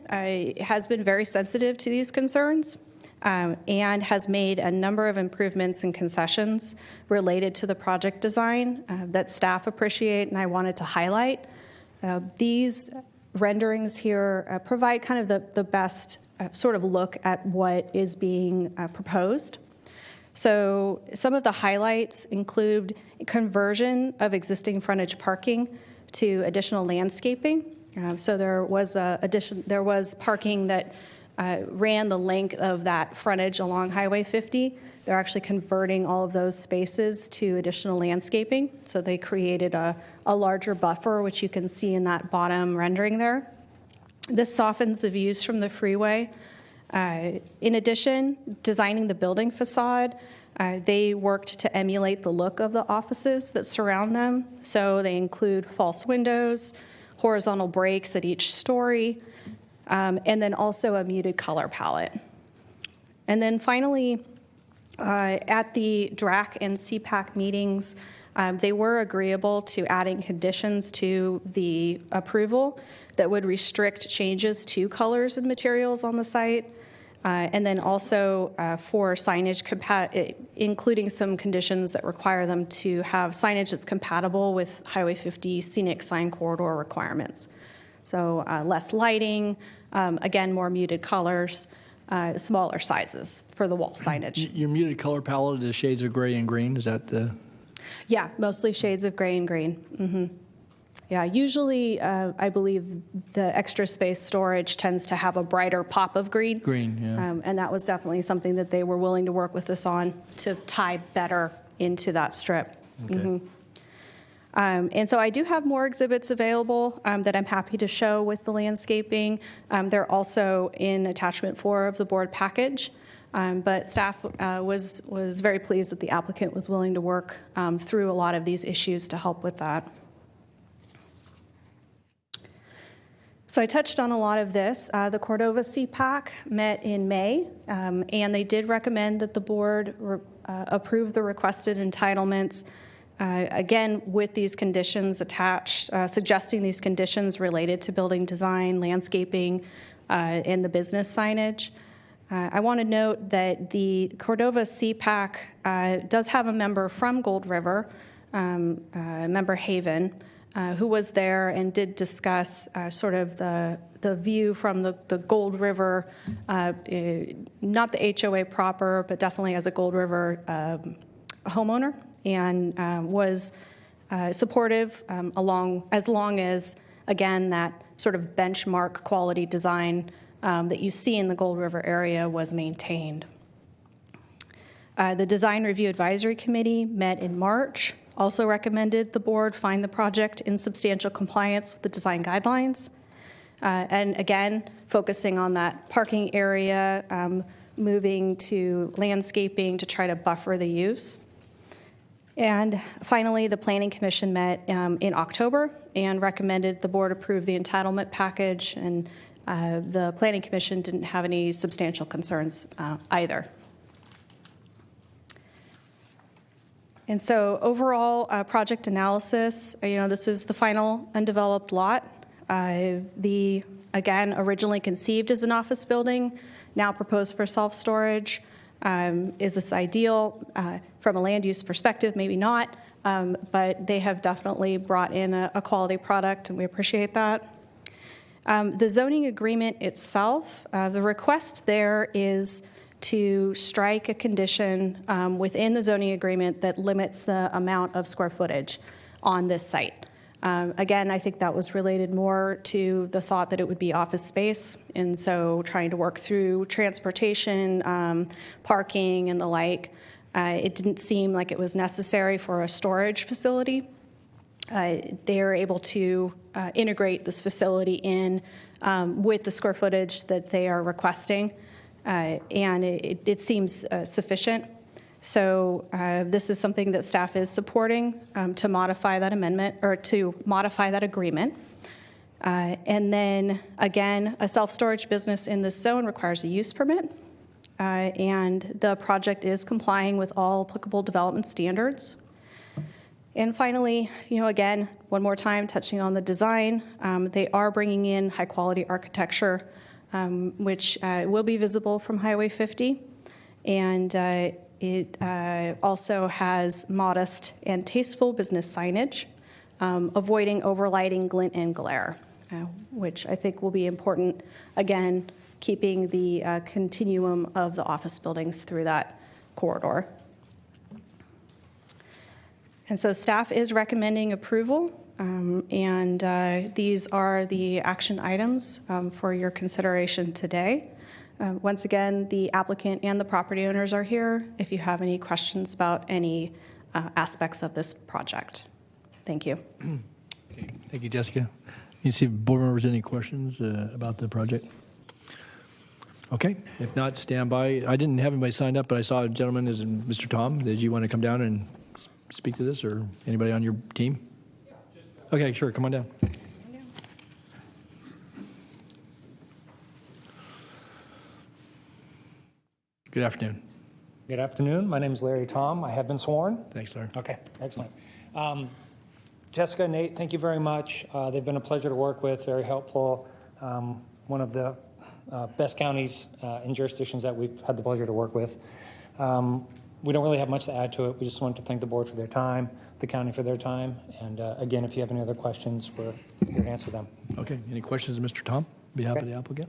S21: has been very sensitive to these concerns and has made a number of improvements and concessions related to the project design that staff appreciate and I wanted to highlight. These renderings here provide kind of the best sort of look at what is being proposed. So some of the highlights include conversion of existing frontage parking to additional landscaping. So there was parking that ran the length of that frontage along Highway 50. They're actually converting all of those spaces to additional landscaping. So they created a larger buffer, which you can see in that bottom rendering there. This softens the views from the freeway. In addition, designing the building facade, they worked to emulate the look of the offices that surround them. So they include false windows, horizontal breaks at each story, and then also a muted color palette. And then finally, at the DRAC and CPAC meetings, they were agreeable to adding conditions to the approval that would restrict changes to colors and materials on the site, and then also for signage, including some conditions that require them to have signage that's compatible with Highway 50 scenic sign corridor requirements. So less lighting, again, more muted colors, smaller sizes for the wall signage.
S1: Your muted color palette is shades of gray and green. Is that the?
S21: Yeah, mostly shades of gray and green. Mm-hmm. Yeah, usually I believe the extra space storage tends to have a brighter pop of green.
S1: Green, yeah.
S21: And that was definitely something that they were willing to work with us on to tie better into that strip.
S1: Okay.
S21: Mm-hmm. And so I do have more exhibits available that I'm happy to show with the landscaping. They're also in attachment 4 of the board package. But staff was very pleased that the applicant was willing to work through a lot of these issues to help with that. So I touched on a lot of this. The Cordova CPAC met in May, and they did recommend that the board approve the requested entitlements, again, with these conditions attached, suggesting these conditions related to building design, landscaping, and the business signage. I want to note that the Cordova CPAC does have a member from Gold River, member Haven, who was there and did discuss sort of the view from the Gold River, not the HOA proper, but definitely as a Gold River homeowner, and was supportive as long as, again, that sort of benchmark quality design that you see in the Gold River area was maintained. The Design Review Advisory Committee met in March, also recommended the board find the project in substantial compliance with the design guidelines. And again, focusing on that parking area, moving to landscaping to try to buffer the use. And finally, the Planning Commission met in October and recommended the board approve the entitlement package, and the Planning Commission didn't have any substantial concerns either. And so overall project analysis, this is the final undeveloped lot. Again, originally conceived as an office building, now proposed for self-storage. Is this ideal? From a land use perspective, maybe not, but they have definitely brought in a quality product, and we appreciate that. The zoning agreement itself, the request there is to strike a condition within the zoning agreement that limits the amount of square footage on this site. Again, I think that was related more to the thought that it would be office space, and so trying to work through transportation, parking, and the like. It didn't seem like it was necessary for a storage facility. They are able to integrate this facility in with the square footage that they are requesting, and it seems sufficient. So this is something that staff is supporting to modify that amendment or to modify that agreement. And then, again, a self-storage business in this zone requires a use permit. And the project is complying with all applicable development standards. And finally, again, one more time, touching on the design, they are bringing in high-quality architecture, which will be visible from Highway 50. And it also has modest and tasteful business signage, avoiding overlighting, glint, and glare, which I think will be important, again, keeping the continuum of the office buildings through that corridor. And so staff is recommending approval, and these are the action items for your consideration today. Once again, the applicant and the property owners are here if you have any questions about any aspects of this project. Thank you.
S1: Okay. Thank you, Jessica. You see if board members any questions about the project? Okay. If not, stand by. I didn't have anybody signed up, but I saw a gentleman, is Mr. Tom. Did you want to come down and speak to this, or anybody on your team? Okay, sure. Come on down. Good afternoon.
S7: Good afternoon. My name is Larry Tom. I have been sworn.
S1: Thanks, Larry.
S7: Okay, excellent. Jessica, Nate, thank you very much. They've been a pleasure to work with, very helpful. One of the best counties and jurisdictions that we've had the pleasure to work with. We don't really have much to add to it. We just wanted to thank the board for their time, the county for their time, and again, if you have any other questions, we're here to answer them.
S1: Okay. Any questions, Mr. Tom, on behalf of the applicant?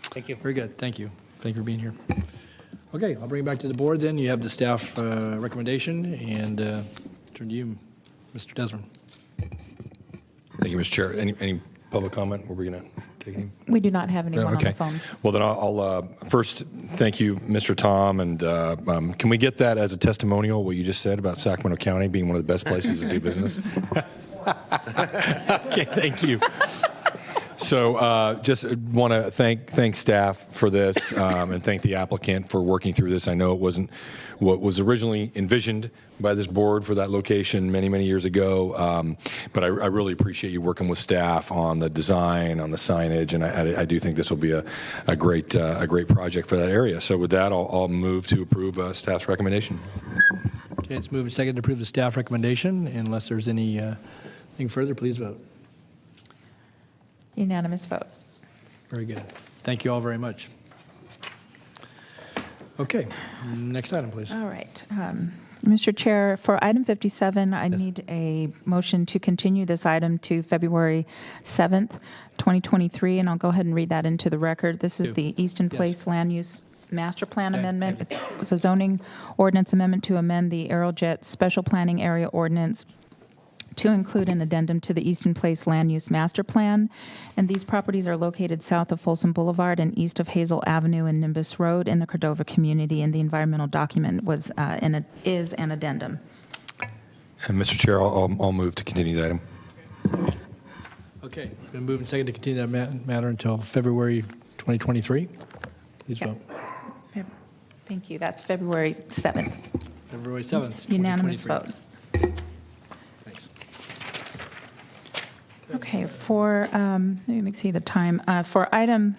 S7: Thank you.
S1: Very good. Thank you. Thank you for being here. Okay, I'll bring it back to the board then. You have the staff recommendation, and turn to you, Mr. Desmond.
S17: Thank you, Mr. Chair. Any public comment? Were we going to take any?
S2: We do not have anyone on the phone.
S17: Well, then I'll first thank you, Mr. Tom, and can we get that as a testimonial, what you just said about Sacramento County being one of the best places to do business? Okay, thank you. So just want to thank staff for this and thank the applicant for working through this. I know it wasn't what was originally envisioned by this board for that location many, many years ago, but I really appreciate you working with staff on the design, on the signage, and I do think this will be a great project for that area. So with that, I'll move to approve staff's recommendation.
S1: Okay, it's moved and seconded to approve the staff recommendation. Unless there's anything further, please vote.
S2: Unanimous vote.
S1: Very good. Thank you all very much. Okay, next item, please.
S2: All right. Mr. Chair, for item 57, I need a motion to continue this item to February 7th, 2023, and I'll go ahead and read that into the record. This is the Easton Place Land Use Master Plan Amendment. It's a zoning ordinance amendment to amend the Aerojet Special Planning Area Ordinance to include an addendum to the Easton Place Land Use Master Plan. And these properties are located south of Folsom Boulevard and east of Hazel Avenue and Nimbus Road in the Cordova community, and the environmental document is an addendum.
S17: And Mr. Chair, I'll move to continue the item.
S1: Okay, it's been moved and seconded to continue that matter until February 2023. Please vote.
S2: Thank you. That's February 7th.
S1: February 7th,
S2: Unanimous
S1: 2023.
S2: vote. Okay, for, let me see the time. For item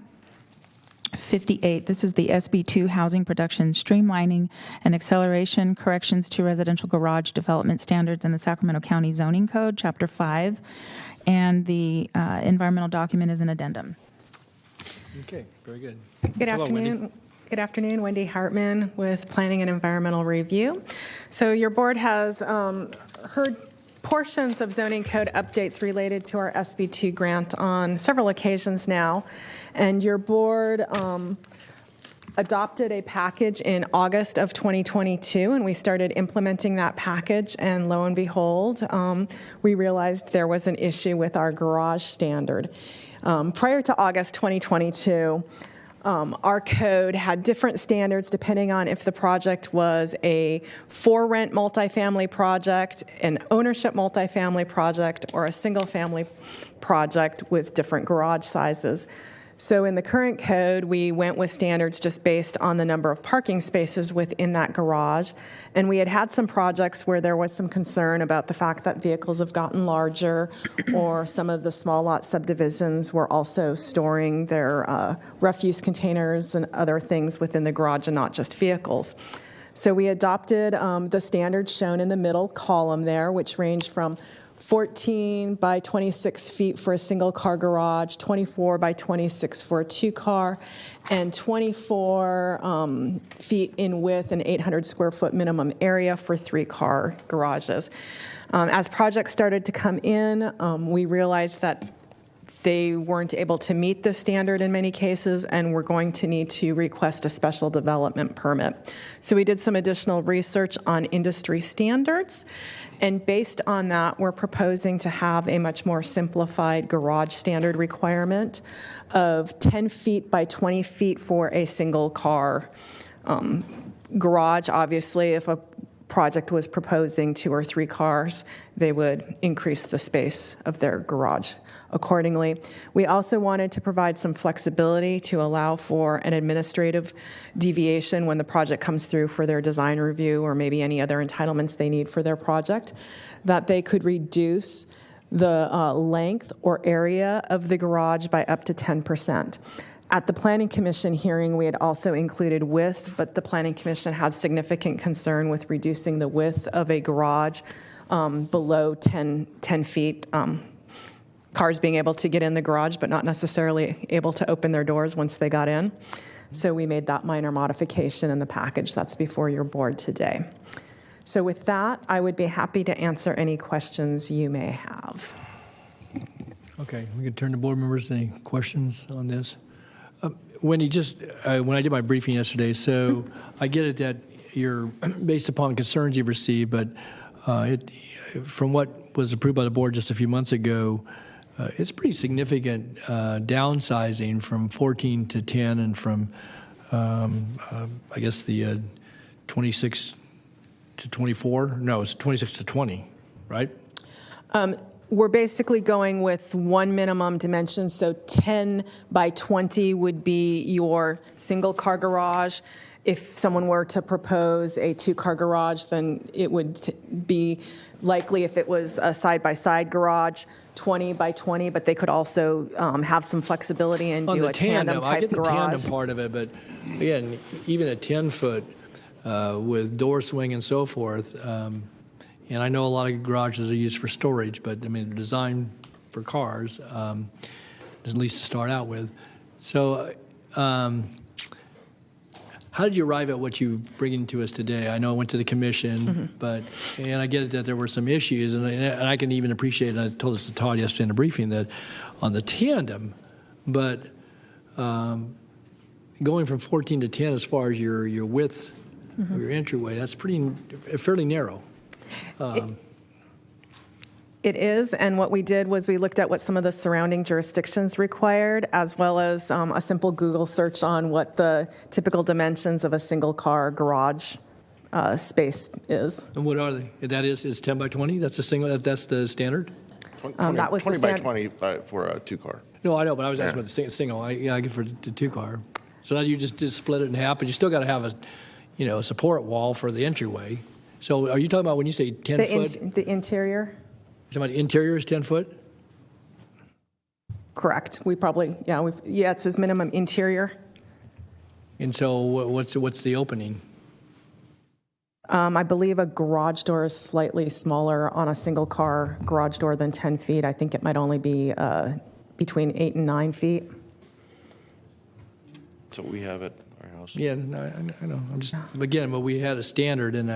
S2: 58, this is the SB2 Housing Production Streamlining and Acceleration Corrections to Residential Garage Development Standards in the Sacramento County Zoning Code, Chapter 5, and the environmental document is an addendum.
S1: Okay, very good.
S8: Good
S1: Hello,
S8: afternoon.
S1: Wendy.
S8: Good afternoon, Wendy Hartman with Planning and Environmental Review. So your board has heard portions of zoning code updates related to our SB2 grant on several occasions now, and your board adopted a package in August of 2022, and we started implementing that package, and lo and behold, we realized there was an issue with our garage standard. Prior to August 2022, our code had different standards depending on if the project was a for-rent multifamily project, an ownership multifamily project, or a single-family project with different garage sizes. So in the current code, we went with standards just based on the number of parking spaces within that garage. And we had some projects where there was some concern about the fact that vehicles have gotten larger, or some of the small lot subdivisions were also storing their refuse containers and other things within the garage and not just vehicles. So we adopted the standards shown in the middle column there, which range from 14 by 26 feet for a single car garage, 24 by 26 for a 2-car, and 24 feet in width and 800 square foot minimum area for 3-car garages. As projects started to come in, we realized that they weren't able to meet the standard in many cases, and we're going to need to request a special development permit. So we did some additional research on industry standards, and based on that, we're proposing to have a much more simplified garage standard requirement of 10 feet by 20 feet for a single car garage. Obviously, if a project was proposing 2 or 3 cars, they would increase the space of their garage accordingly. We also wanted to provide some flexibility to allow for an administrative deviation when the project comes through for their design review, or maybe any other entitlements they need for their project, that they could reduce the length or area of the garage by up to 10%. At the Planning Commission hearing, we had also included width, but the Planning Commission had significant concern with reducing the width of a garage below 10 feet. Cars being able to get in the garage, but not necessarily able to open their doors once they got in. So we made that minor modification in the package that's before your board today. So with that, I would be happy to answer any questions you may have.
S1: Okay, we can turn to board members. Any questions on this? Wendy, just when I did my briefing yesterday, so I get it that you're based upon concerns you've received, but from what was approved by the board just a few months ago, it's pretty significant downsizing from 14 to 10 and from, I guess, the 26 to 24. No, it's 26 to 20, right?
S8: We're basically going with one minimum dimension, so 10 by 20 would be your single car garage. If someone were to propose a 2-car garage, then it would be likely, if it was a side-by-side garage, 20 by 20, but they could also have some flexibility and do a tandem
S1: I
S8: type
S1: get the
S8: garage.
S1: tandem part of it, but again, even a 10-foot with door swing and so forth, and I know a lot of garages are used for storage, but I mean, they're designed for cars, at least to start out with. So how did you arrive at what you bringing to us today? I know it went to the commission, and I get it that there were some issues, and I can even appreciate, and I told this to Todd yesterday in the briefing, that on the tandem, but going from 14 to 10 as far as your width of your entryway, that's fairly narrow.
S8: It is, and what we did was we looked at what some of the surrounding jurisdictions required, as well as a simple Google search on what the typical dimensions of a single car garage space is.
S1: And what are they? That is 10 by 20? That's a single. That's the standard.
S6: 20,
S8: that was the
S6: 20 by 20 for a 2-car.
S1: No, I know, but I was asking about the single. I get for the 2-car. So now you just split it in half, but you still got to have a support wall for the entryway. So are you talking about when you say 10 foot?
S8: The interior?
S1: You're talking about interior is 10 foot?
S8: Correct. We probably, it says minimum interior.
S1: And so what's the opening?
S8: I believe a garage door is slightly smaller on a single car garage door than 10 feet. I think it might only be between 8 and 9 feet.
S6: So we have it.
S1: Yeah, I know. I'm just again, but we had a standard, and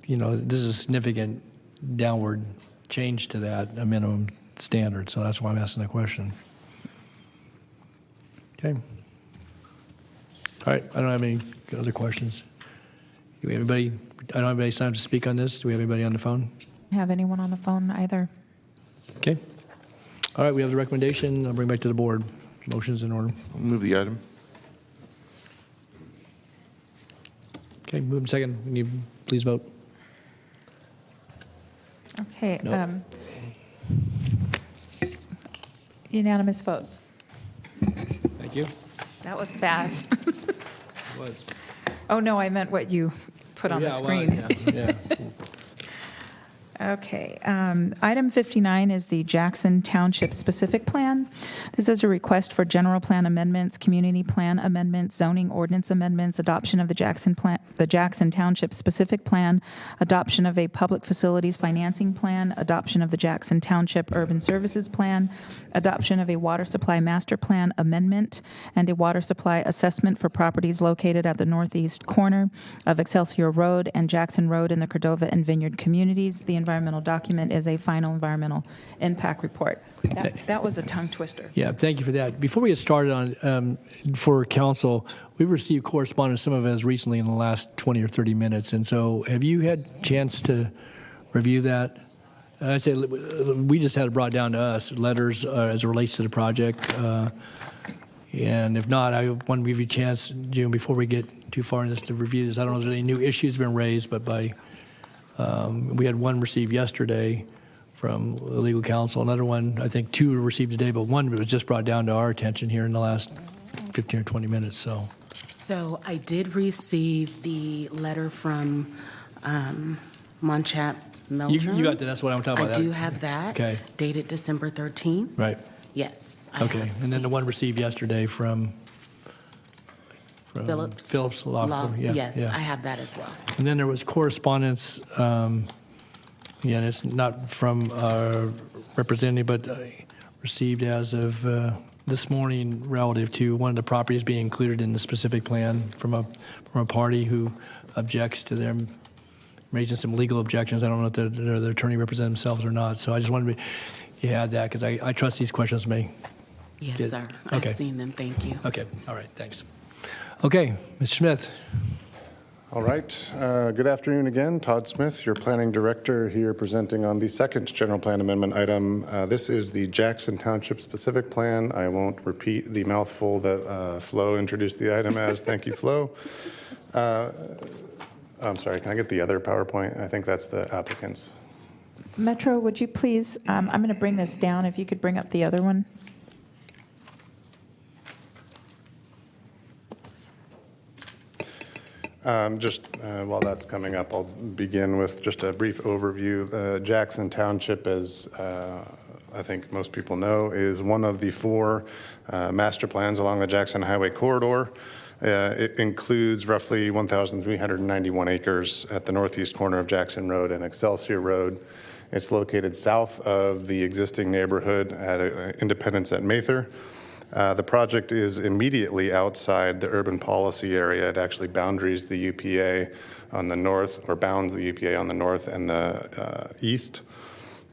S1: this is a significant downward change to that, a minimum standard. So that's why I'm asking the question. Okay. All right. I don't have any other questions. Do we have anybody? I don't have any time to speak on this. Do we have anybody on the phone?
S2: Have anyone on the phone either?
S1: Okay. All right. We have the recommendation. I'll bring it back to the board. Motion's in order.
S6: I'll move the item.
S1: Okay, move in second. We need, please vote.
S2: Okay.
S1: Nope.
S2: Unanimous vote.
S1: Thank you.
S2: That was fast.
S1: It was.
S2: Oh, no, I meant what you put on the
S1: Yeah, well,
S2: screen.
S1: yeah.
S2: Okay. Item 59 is the Jackson Township Specific Plan. This is a request for general plan amendments, community plan amendments, zoning ordinance amendments, adoption of the Jackson Township Specific Plan, adoption of a public facilities financing plan, adoption of the Jackson Township Urban Services Plan, adoption of a water supply master plan amendment, and a water supply assessment for properties located at the northeast corner of Excelsior Road and Jackson Road in the Cordova and Vineyard communities. The environmental document is a final environmental impact report. That was a tongue twister.
S1: Yeah, thank you for that. Before we get started on for council, we received correspondence, some of it as recently in the last 20 or 30 minutes. And so have you had a chance to review that? I say we just had it brought down to us, letters as it relates to the project. And if not, I want to give you a chance, June, before we get too far in this to review this. I don't know if there's any new issues been raised, but we had one received yesterday from legal counsel. Another one, I think two were received today, but one was just brought down to our attention here in the last 15 or 20 minutes.
S11: So I did receive the letter from Monchap Meldrum.
S1: You got that? That's what I'm talking about.
S11: I do have that.
S1: Okay.
S11: Dated December 13th.
S1: Right.
S11: Yes.
S1: Okay. And then the one received yesterday from Phillips Law.
S11: Yes, I have that as well.
S1: And then there was correspondence, again, it's not from our representative, but received as of this morning relative to one of the properties being included in the specific plan from a party who objects to them raising some legal objections. I don't know if the attorney represent themselves or not. So I just wanted you had that because I trust these questions may.
S11: Yes, sir. I've seen them. Thank you.
S1: Okay. All right. Thanks. Okay, Mr. Smith.
S4: All right. Good afternoon again. Todd Smith, your planning director, here presenting on the second general plan amendment item. This is the Jackson Township specific plan. I won't repeat the mouthful that Flo introduced the item as. Thank you, Flo. I'm sorry, can I get the other PowerPoint? I think that's the applicants.
S2: Metro, would you please, I'm going to bring this down. If you could bring up the other one.
S4: While that's coming up, I'll begin with just a brief overview. Jackson Township, as I think most people know, is one of the four master plans along the Jackson Highway corridor. It includes roughly 1,391 acres at the northeast corner of Jackson Road and Excelsior Road. It's located south of the existing neighborhood at Independence at Mather. The project is immediately outside the urban policy area. It actually boundaries the UPA on the north, or bounds the UPA on the north and the east,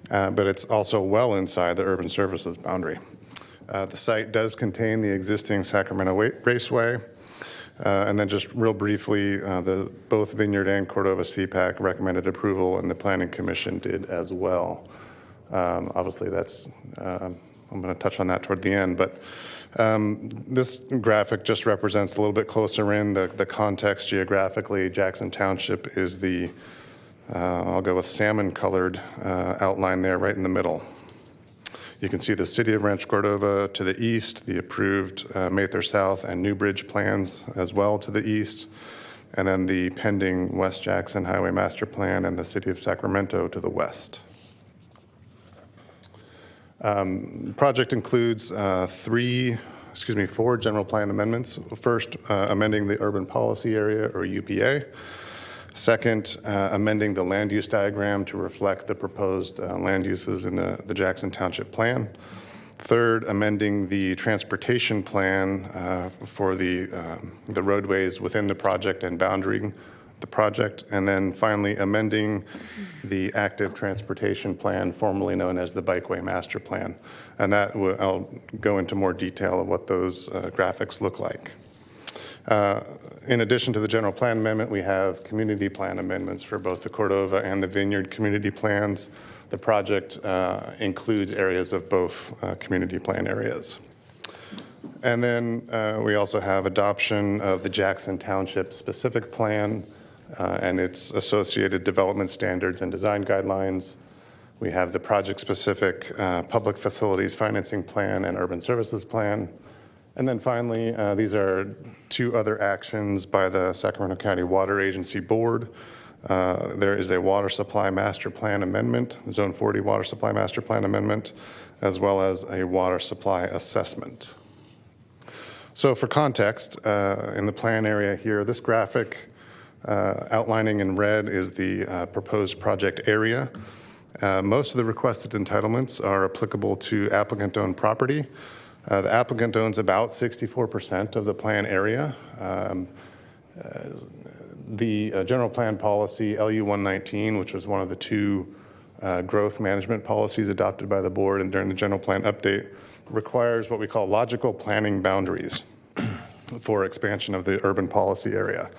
S4: but it's also well inside the urban services boundary. The site does contain the existing Sacramento Raceway, and then just real briefly, both Vineyard and Cordova CPAC recommended approval, and the Planning Commission did as well. Obviously, that's I'm going to touch on that toward the end, but this graphic just represents a little bit closer in the context geographically. Jackson Township is the, I'll go with salmon-colored outline there right in the middle. You can see the city of Rancho Cordova to the east, the approved Mather South and Newbridge plans as well to the east, and then the pending West Jackson Highway Master Plan and the city of Sacramento to the west. Project includes four general plan amendments. First, amending the urban policy area, or UPA. Second, amending the land use diagram to reflect the proposed land uses in the Jackson Township plan. Third, amending the transportation plan for the roadways within the project and boundarying the project. And then finally, amending the active transportation plan, formerly known as the Bikeway Master Plan. And that I'll go into more detail of what those graphics look like. In addition to the general plan amendment, we have community plan amendments for both the Cordova and the Vineyard community plans. The project includes areas of both community plan areas. And then we also have adoption of the Jackson Township specific plan and its associated development standards and design guidelines. We have the project-specific public facilities financing plan and urban services plan. And then finally, these are two other actions by the Sacramento County Water Agency Board. There is a water supply master plan amendment, Zone 40 water supply master plan amendment, as well as a water supply assessment. So for context, in the plan area here, this graphic outlining in red is the proposed project area. Most of the requested entitlements are applicable to applicant-owned property. The applicant owns about 64% of the plan area. The general plan policy, LU 119, which was one of the two growth management policies adopted by the board and during the general plan update, requires what we call logical planning boundaries for expansion of the urban policy area.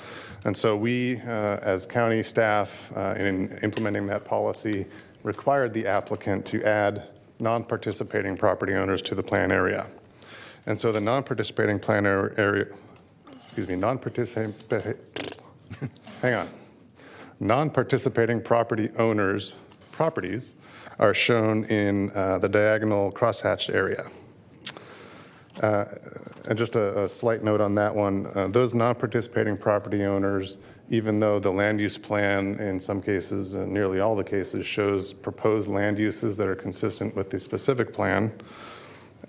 S4: And so we, as county staff, in implementing that policy, required the applicant to add non-participating property owners to the plan area. And so the non-participating plan area, non-participating property owners' properties are shown in the diagonal crosshatched area. And just a slight note on that one, those non-participating property owners, even though the land use plan in some cases, nearly all the cases, shows proposed land uses that are consistent with the specific plan,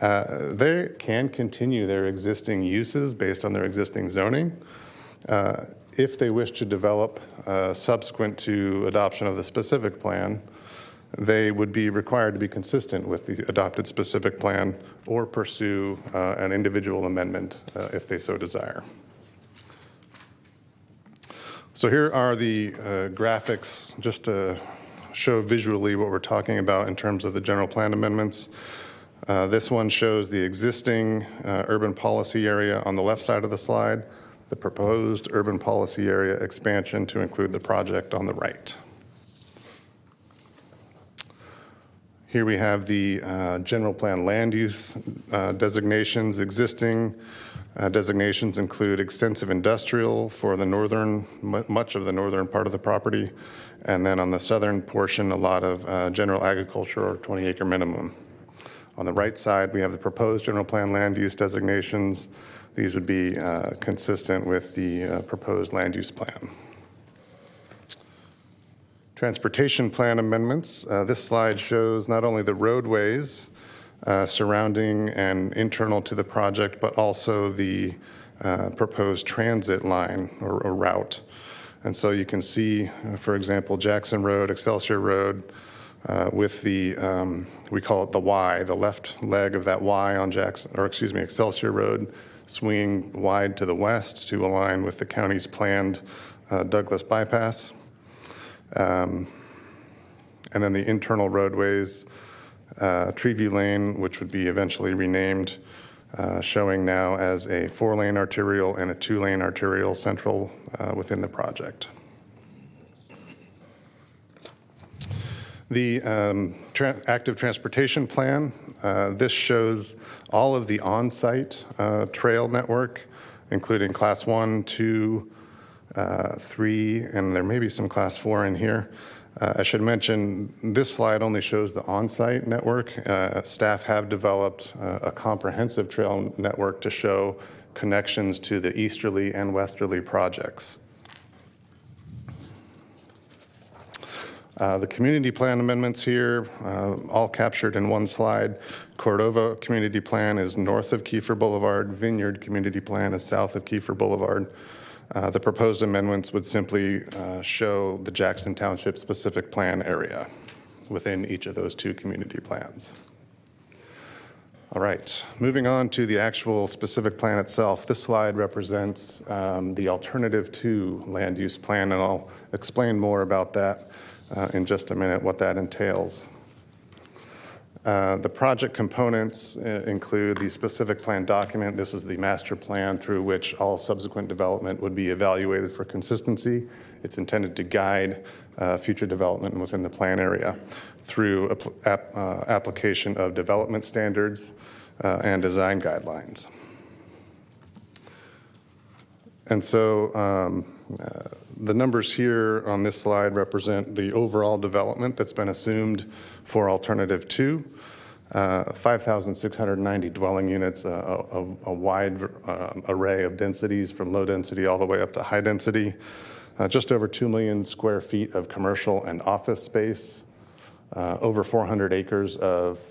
S4: they can continue their existing uses based on their existing zoning. If they wish to develop subsequent to adoption of the specific plan, they would be required to be consistent with the adopted specific plan or pursue an individual amendment if they so desire. So here are the graphics just to show visually what we're talking about in terms of the general plan amendments. This one shows the existing urban policy area on the left side of the slide, the proposed urban policy area expansion to include the project on the right. Here we have the general plan land use designations. Existing designations include extensive industrial for the northern, much of the northern part of the property, and then on the southern portion, a lot of general agriculture or 20-acre minimum. On the right side, we have the proposed general plan land use designations. These would be consistent with the proposed land use plan. Transportation plan amendments. This slide shows not only the roadways surrounding and internal to the project, but also the proposed transit line or route. And so you can see, for example, Jackson Road, Excelsior Road, with the, we call it the Y, the left leg of that Y on Excelsior Road, swinging wide to the west to align with the county's planned Douglas bypass. And then the internal roadways, Treeview Lane, which would be eventually renamed, showing now as a 4-lane arterial and a 2-lane arterial central within the project. The active transportation plan, this shows all of the on-site trail network, including class 1, 2, 3, and there may be some class 4 in here. I should mention this slide only shows the on-site network. Staff have developed a comprehensive trail network to show connections to the easterly and westerly projects. The community plan amendments here, all captured in one slide. Cordova Community Plan is north of Kiefer Boulevard. Vineyard Community Plan is south of Kiefer Boulevard. The proposed amendments would simply show the Jackson Township specific plan area within each of those two community plans. All right, moving on to the actual specific plan itself. This slide represents the alternative to land use plan, and I'll explain more about that in just a minute, what that entails. The project components include the specific plan document. This is the master plan through which all subsequent development would be evaluated for consistency. It's intended to guide future development within the plan area through application of development standards and design guidelines. And so The numbers here on this slide represent the overall development that's been assumed for alternative 2. 5,690 dwelling units, a wide array of densities from low density all the way up to high density. Just over 2 million square feet of commercial and office space, over 400 acres of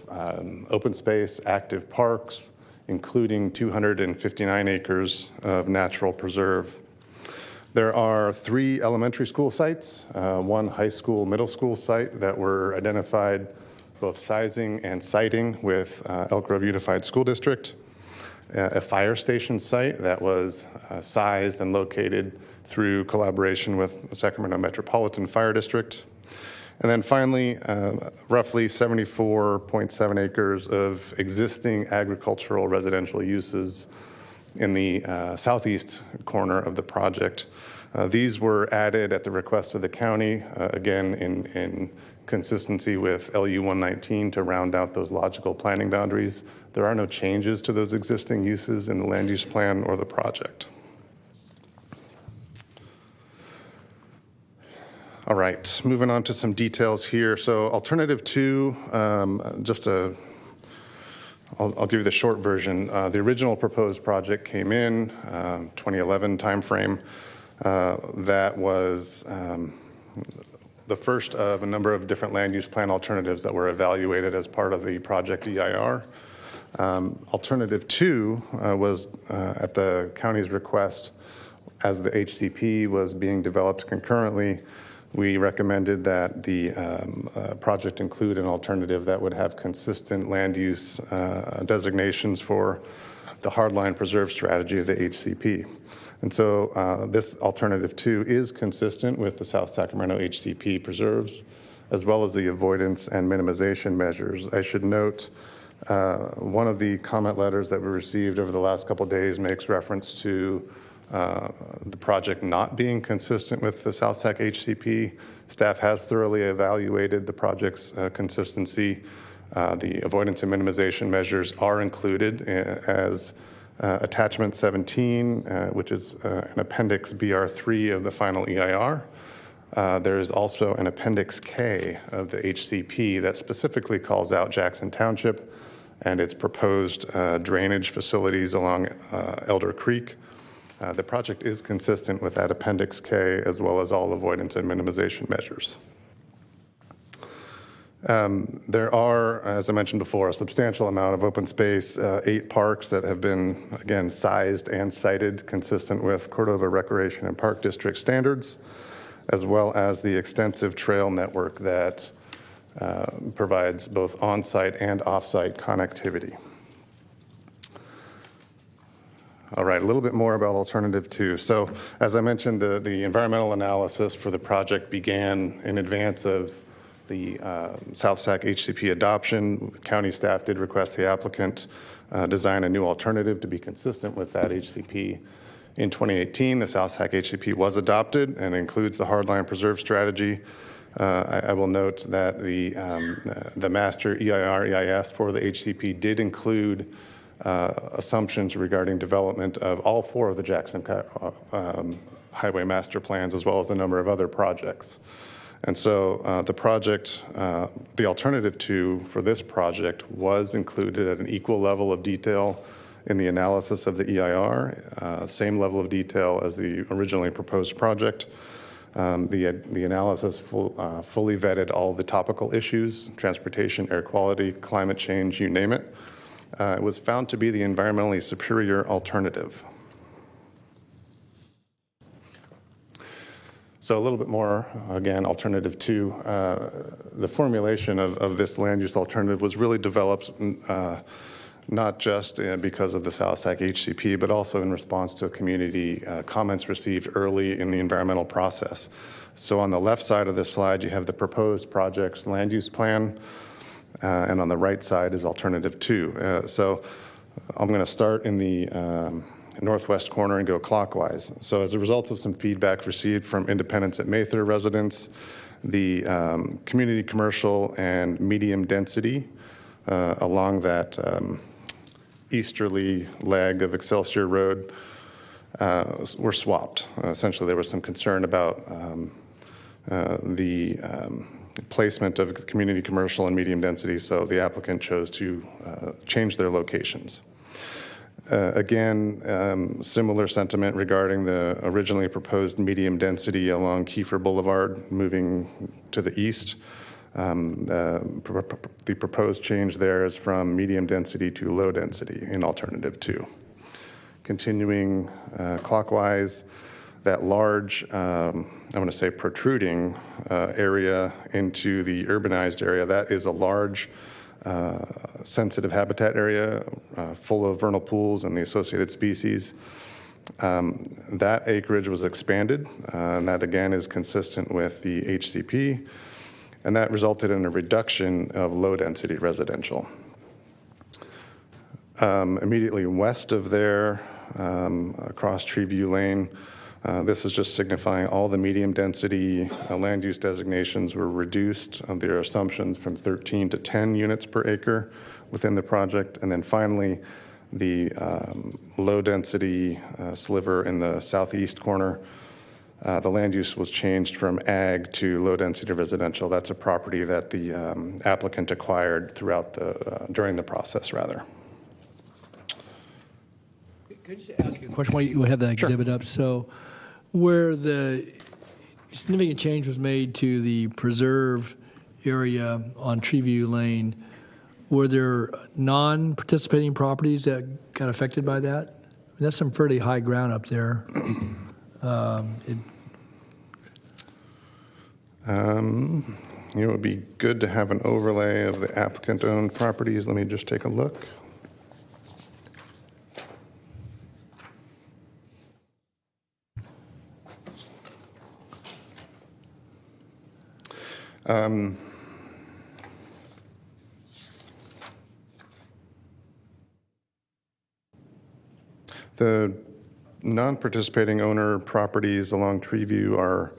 S4: open space, active parks, including 259 acres of natural preserve. There are 3 elementary school sites, 1 high school, middle school site that were identified both sizing and siting with Elk Grove Unified School District, a fire station site that was sized and located through collaboration with the Sacramento Metropolitan Fire District. And then finally, roughly 74.7 acres of existing agricultural residential uses in the southeast corner of the project. These were added at the request of the county, again in consistency with LU 119 to round out those logical planning boundaries. There are no changes to those existing uses in the land use plan or the project. All right, moving on to some details here. So alternative 2, I'll give you the short version. The original proposed project came in 2011 timeframe. That was the first of a number of different land use plan alternatives that were evaluated as part of the project EIR. Alternative 2 was at the county's request. As the HCP was being developed concurrently, we recommended that the project include an alternative that would have consistent land use designations for the hardline preserve strategy of the HCP. And so this alternative 2 is consistent with the South Sacramento HCP preserves, as well as the avoidance and minimization measures. I should note one of the comment letters that we received over the last couple of days makes reference to the project not being consistent with the South Sac HCP. Staff has thoroughly evaluated the project's consistency. The avoidance and minimization measures are included as Attachment 17, which is an Appendix BR3 of the final EIR. There is also an Appendix K of the HCP that specifically calls out Jackson Township and its proposed drainage facilities along Elder Creek. The project is consistent with that Appendix K as well as all avoidance and minimization measures. There are, as I mentioned before, a substantial amount of open space, 8 parks that have been, again, sized and sited consistent with Cordova Recreation and Park District standards, as well as the extensive trail network that provides both on-site and off-site connectivity. All right, a little bit more about alternative 2. So as I mentioned, the environmental analysis for the project began in advance of the South Sac HCP adoption. County staff did request the applicant design a new alternative to be consistent with that HCP. In 2018, the South Sac HCP was adopted and includes the hardline preserve strategy. I will note that the master EIR EIS for the HCP did include assumptions regarding development of all 4 of the Jackson highway master plans, as well as a number of other projects. And so the project, the alternative 2 for this project was included at an equal level of detail in the analysis of the EIR, same level of detail as the originally proposed project. The analysis fully vetted all the topical issues, transportation, air quality, climate change, you name it. It was found to be the environmentally superior alternative. So a little bit more, again, alternative 2. The formulation of this land use alternative was really developed not just because of the South Sac HCP, but also in response to community comments received early in the environmental process. So on the left side of this slide, you have the proposed project's land use plan, and on the right side is alternative 2. So I'm going to start in the northwest corner and go clockwise. So as a result of some feedback received from Independence at Mather residents, the community commercial and medium density along that easterly leg of Excelsior Road were swapped. Essentially, there was some concern about the placement of community commercial and medium density, so the applicant chose to change their locations. Again, similar sentiment regarding the originally proposed medium density along Kiefer Boulevard moving to the east. The proposed change there is from medium density to low density in alternative 2. Continuing clockwise, that large, I'm going to say protruding area into the urbanized area, that is a large sensitive habitat area full of vernal pools and the associated species. That acreage was expanded, and that again is consistent with the HCP, and that resulted in a reduction of low-density residential. Immediately west of there, across Treeview Lane, this is just signifying all the medium-density land use designations were reduced on their assumptions from 13 to 10 units per acre within the project. And then finally, the low-density sliver in the southeast corner, the land use was changed from ag to low-density residential. That's a property that the applicant acquired throughout during the process, rather.
S1: Could I just ask you a question while you have that exhibit up? So where the significant change was made to the preserve area on Treeview Lane, were there non-participating properties that got affected by that? I mean, that's some pretty high ground up there.
S4: It would be good to have an overlay of the applicant-owned properties. Let me just take a look. The non-participating owner properties along Treeview are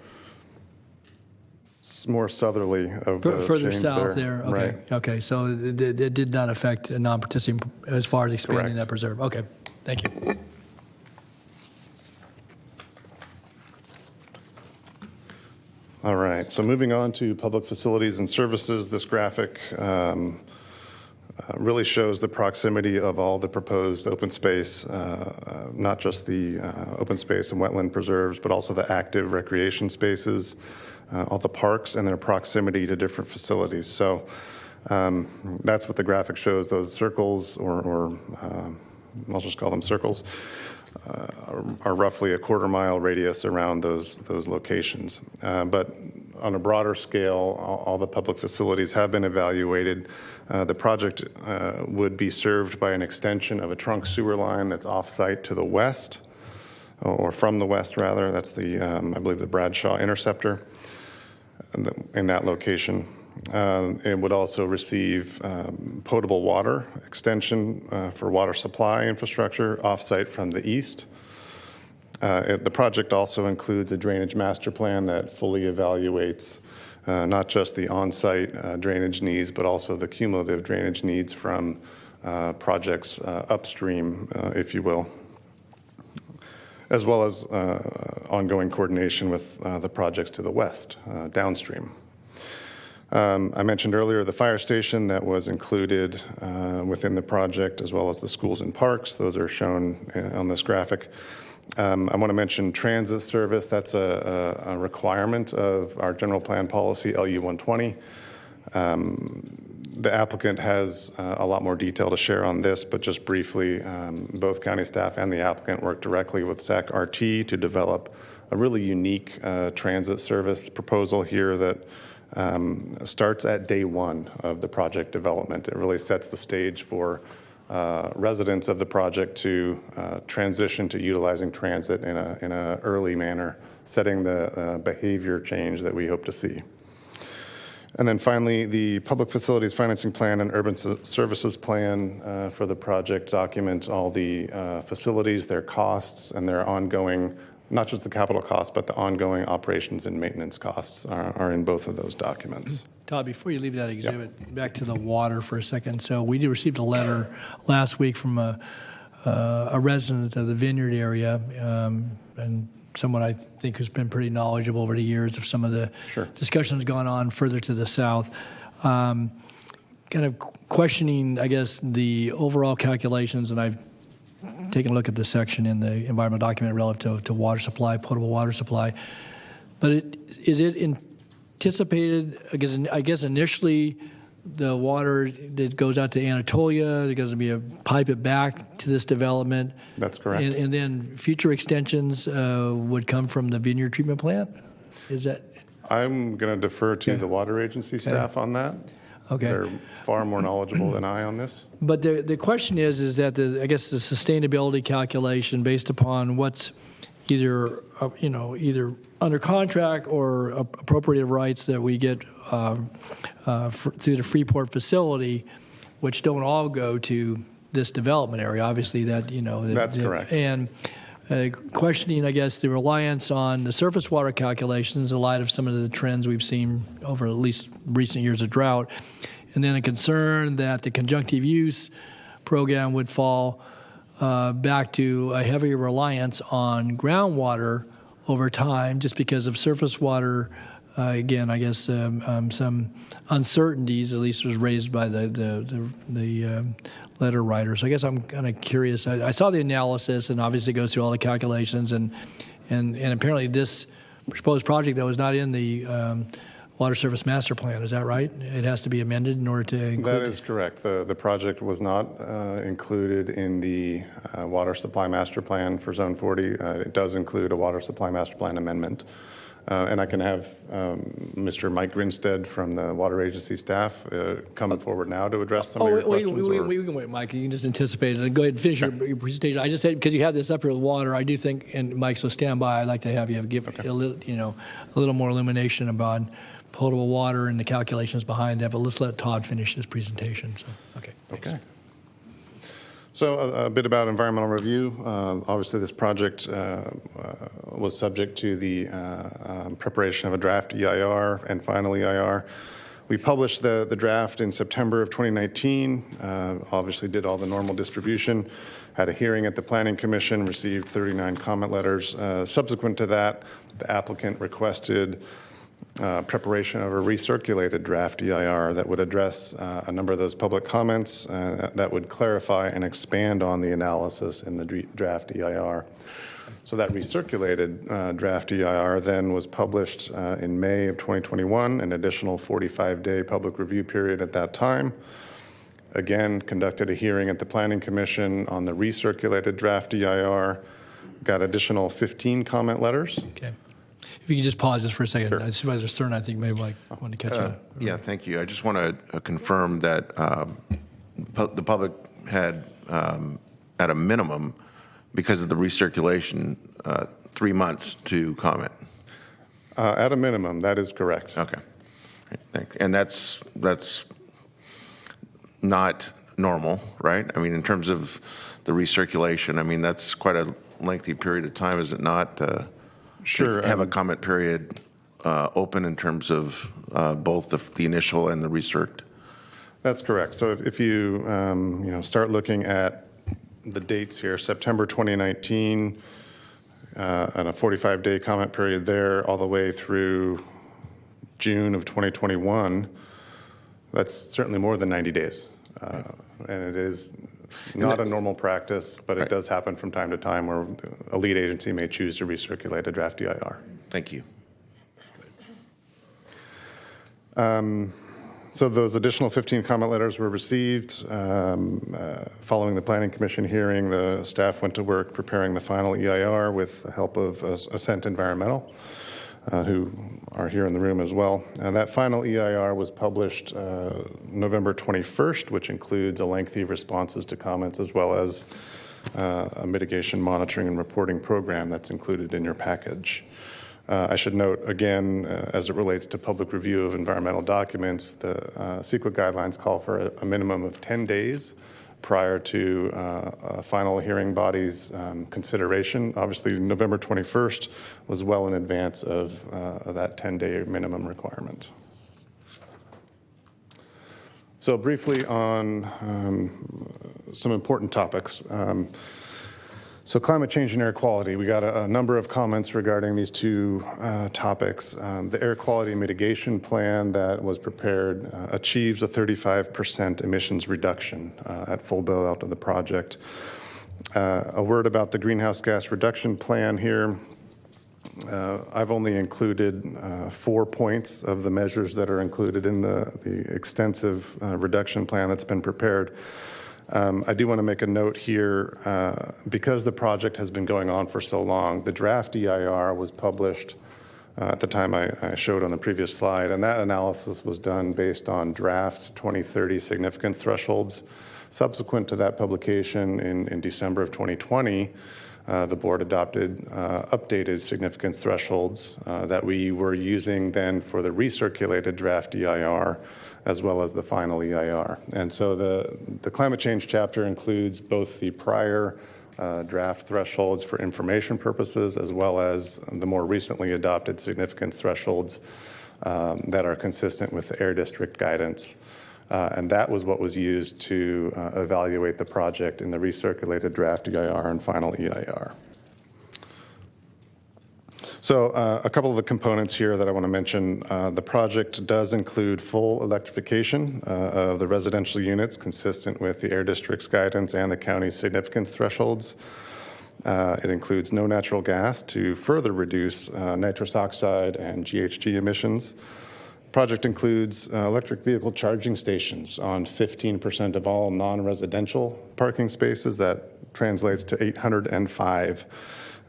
S4: more southerly of the
S1: further
S4: change
S1: south there. Okay.
S4: Right.
S1: Okay. So it did not affect a non-participating as far as expanding that preserve. Okay. Thank you.
S4: All right, so moving on to public facilities and services, this graphic really shows the proximity of all the proposed open space, not just the open space and wetland preserves, but also the active recreation spaces, all the parks and their proximity to different facilities. So that's what the graphic shows, those circles, or I'll just call them circles, are roughly a quarter-mile radius around those locations. But on a broader scale, all the public facilities have been evaluated. The project would be served by an extension of a trunk sewer line that's off-site to the west, or from the west, rather. That's the, I believe, the Bradshaw Interceptor in that location. It would also receive potable water extension for water supply infrastructure off-site from the east. The project also includes a drainage master plan that fully evaluates not just the on-site drainage needs, but also the cumulative drainage needs from projects upstream, if you will, as well as ongoing coordination with the projects to the west, downstream. I mentioned earlier the fire station that was included within the project, as well as the schools and parks. Those are shown on this graphic. I want to mention transit service. That's a requirement of our general plan policy, LU 120. The applicant has a lot more detail to share on this, but just briefly, both county staff and the applicant worked directly with SAC RT to develop a really unique transit service proposal here that starts at day one of the project development. It really sets the stage for residents of the project to transition to utilizing transit in an early manner, setting the behavior change that we hope to see. And then finally, the Public Facilities Financing Plan and Urban Services Plan for the project document all the facilities, their costs, and their ongoing, not just the capital costs, but the ongoing operations and maintenance costs are in both of those documents.
S1: Todd, before you leave that exhibit, back to the water for a second. So we received a letter last week from a a resident of the Vineyard area, and someone I think who's been pretty knowledgeable over the years of some of the discussions going on further to the south. Kind of questioning, I guess, the overall calculations, and I've taken a look at the section in the environmental document relative to water supply, potable water supply. But is it anticipated, I guess initially, the water that goes out to Anatolia, there's going to be a pipe it back to this development?
S4: That's correct.
S1: And then future extensions would come from the Vineyard treatment plant? Is that?
S4: I'm going to defer to the water agency staff on that.
S1: Okay.
S4: They're far more knowledgeable than I on this.
S1: But the question is that I guess the sustainability calculation based upon what's either under contract or appropriated rights that we get through the Freeport facility, which don't all go to this development area. Obviously,
S4: that's correct.
S1: And questioning, I guess, the reliance on the surface water calculations in light of some of the trends we've seen over at least recent years of drought, and then a concern that the conjunctive use program would fall back to a heavier reliance on groundwater over time just because of surface water. Again, I guess some uncertainties, at least was raised by the letter writer. So I guess I'm kind of curious. I saw the analysis and obviously goes through all the calculations, and apparently this proposed project that was not in the Water Service Master Plan, is that right? It has to be amended in order to include.
S4: That is correct. The project was not included in the Water Supply Master Plan for Zone 40. It does include a Water Supply Master Plan amendment. And I can have Mr. Mike Grinstead from the Water Agency staff come forward now to address some of your questions.
S1: We can wait, Mike. You can just anticipate it. Go ahead and finish your presentation. I just said, because you have this up here with water, I do think, and Mike, so stand by, I'd like to have you give a little more illumination about potable water and the calculations behind that, but let's let Todd finish his presentation. So, okay. Thanks.
S4: Okay. So a bit about environmental review. Obviously, this project was subject to the preparation of a draft EIR and final EIR. We published the draft in September of 2019, obviously did all the normal distribution, had a hearing at the Planning Commission, received 39 comment letters. Subsequent to that, the applicant requested preparation of a recirculated draft EIR that would address a number of those public comments that would clarify and expand on the analysis in the draft EIR. So that recirculated draft EIR then was published in May of 2021, an additional 45-day public review period at that time. Again, conducted a hearing at the Planning Commission on the recirculated draft EIR, got additional 15 comment letters.
S1: Okay. If you could just pause this for a second. Sure. Supervisor Stern, I think, maybe want to catch up.
S6: Yeah, thank you. I just want to confirm that the public had, at a minimum, because of the recirculation, 3 months to comment.
S4: At a minimum, that is correct.
S6: Okay. Thank you. And that's not normal, right? I mean, in terms of the recirculation, I mean, that's quite a lengthy period of time, is it not?
S4: Sure.
S6: Have a comment period open in terms of both the initial and the recirc.
S4: That's correct. So if you start looking at the dates here, September 2019, and a 45-day comment period there, all the way through June of 2021, that's certainly more than 90 days. And it is not a normal practice, but it does happen from time to time where a lead agency may choose to recirculate a draft EIR.
S6: Thank you.
S4: So those additional 15 comment letters were received. Following the Planning Commission hearing, the staff went to work preparing the final EIR with the help of Ascent Environmental, who are here in the room as well. And that final EIR was published November 21st, which includes a lengthy responses to comments as well as a mitigation monitoring and reporting program that's included in your package. I should note, again, as it relates to public review of environmental documents, the CEQA guidelines call for a minimum of 10 days prior to a final hearing body's consideration. Obviously, November 21st was well in advance of that 10-day minimum requirement. So briefly on some important topics. So climate change and air quality, we got a number of comments regarding these two topics. The air quality mitigation plan that was prepared achieves a 35% emissions reduction at full build out of the project. A word about the greenhouse gas reduction plan here. I've only included 4 points of the measures that are included in the extensive reduction plan that's been prepared. I do want to make a note here, because the project has been going on for so long, the draft EIR was published at the time I showed on the previous slide, and that analysis was done based on draft 2030 significance thresholds. Subsequent to that publication in December of 2020, the board adopted updated significance thresholds that we were using then for the recirculated draft EIR, as well as the final EIR. And so the climate change chapter includes both the prior draft thresholds for information purposes, as well as the more recently adopted significance thresholds that are consistent with the Air District guidance. And that was what was used to evaluate the project in the recirculated draft EIR and final EIR. So a couple of the components here that I want to mention. The project does include full electrification of the residential units consistent with the Air District's guidance and the county's significance thresholds. It includes no natural gas to further reduce nitrous oxide and GHG emissions. The project includes electric vehicle charging stations on 15% of all non-residential parking spaces. That translates to 805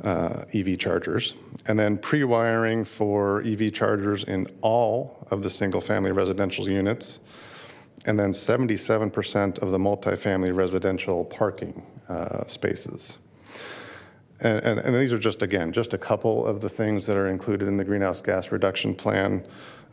S4: EV chargers, and then pre-wiring for EV chargers in all of the single-family residential units, and then 77% of the multifamily residential parking spaces. And these are just a couple of the things that are included in the greenhouse gas reduction plan.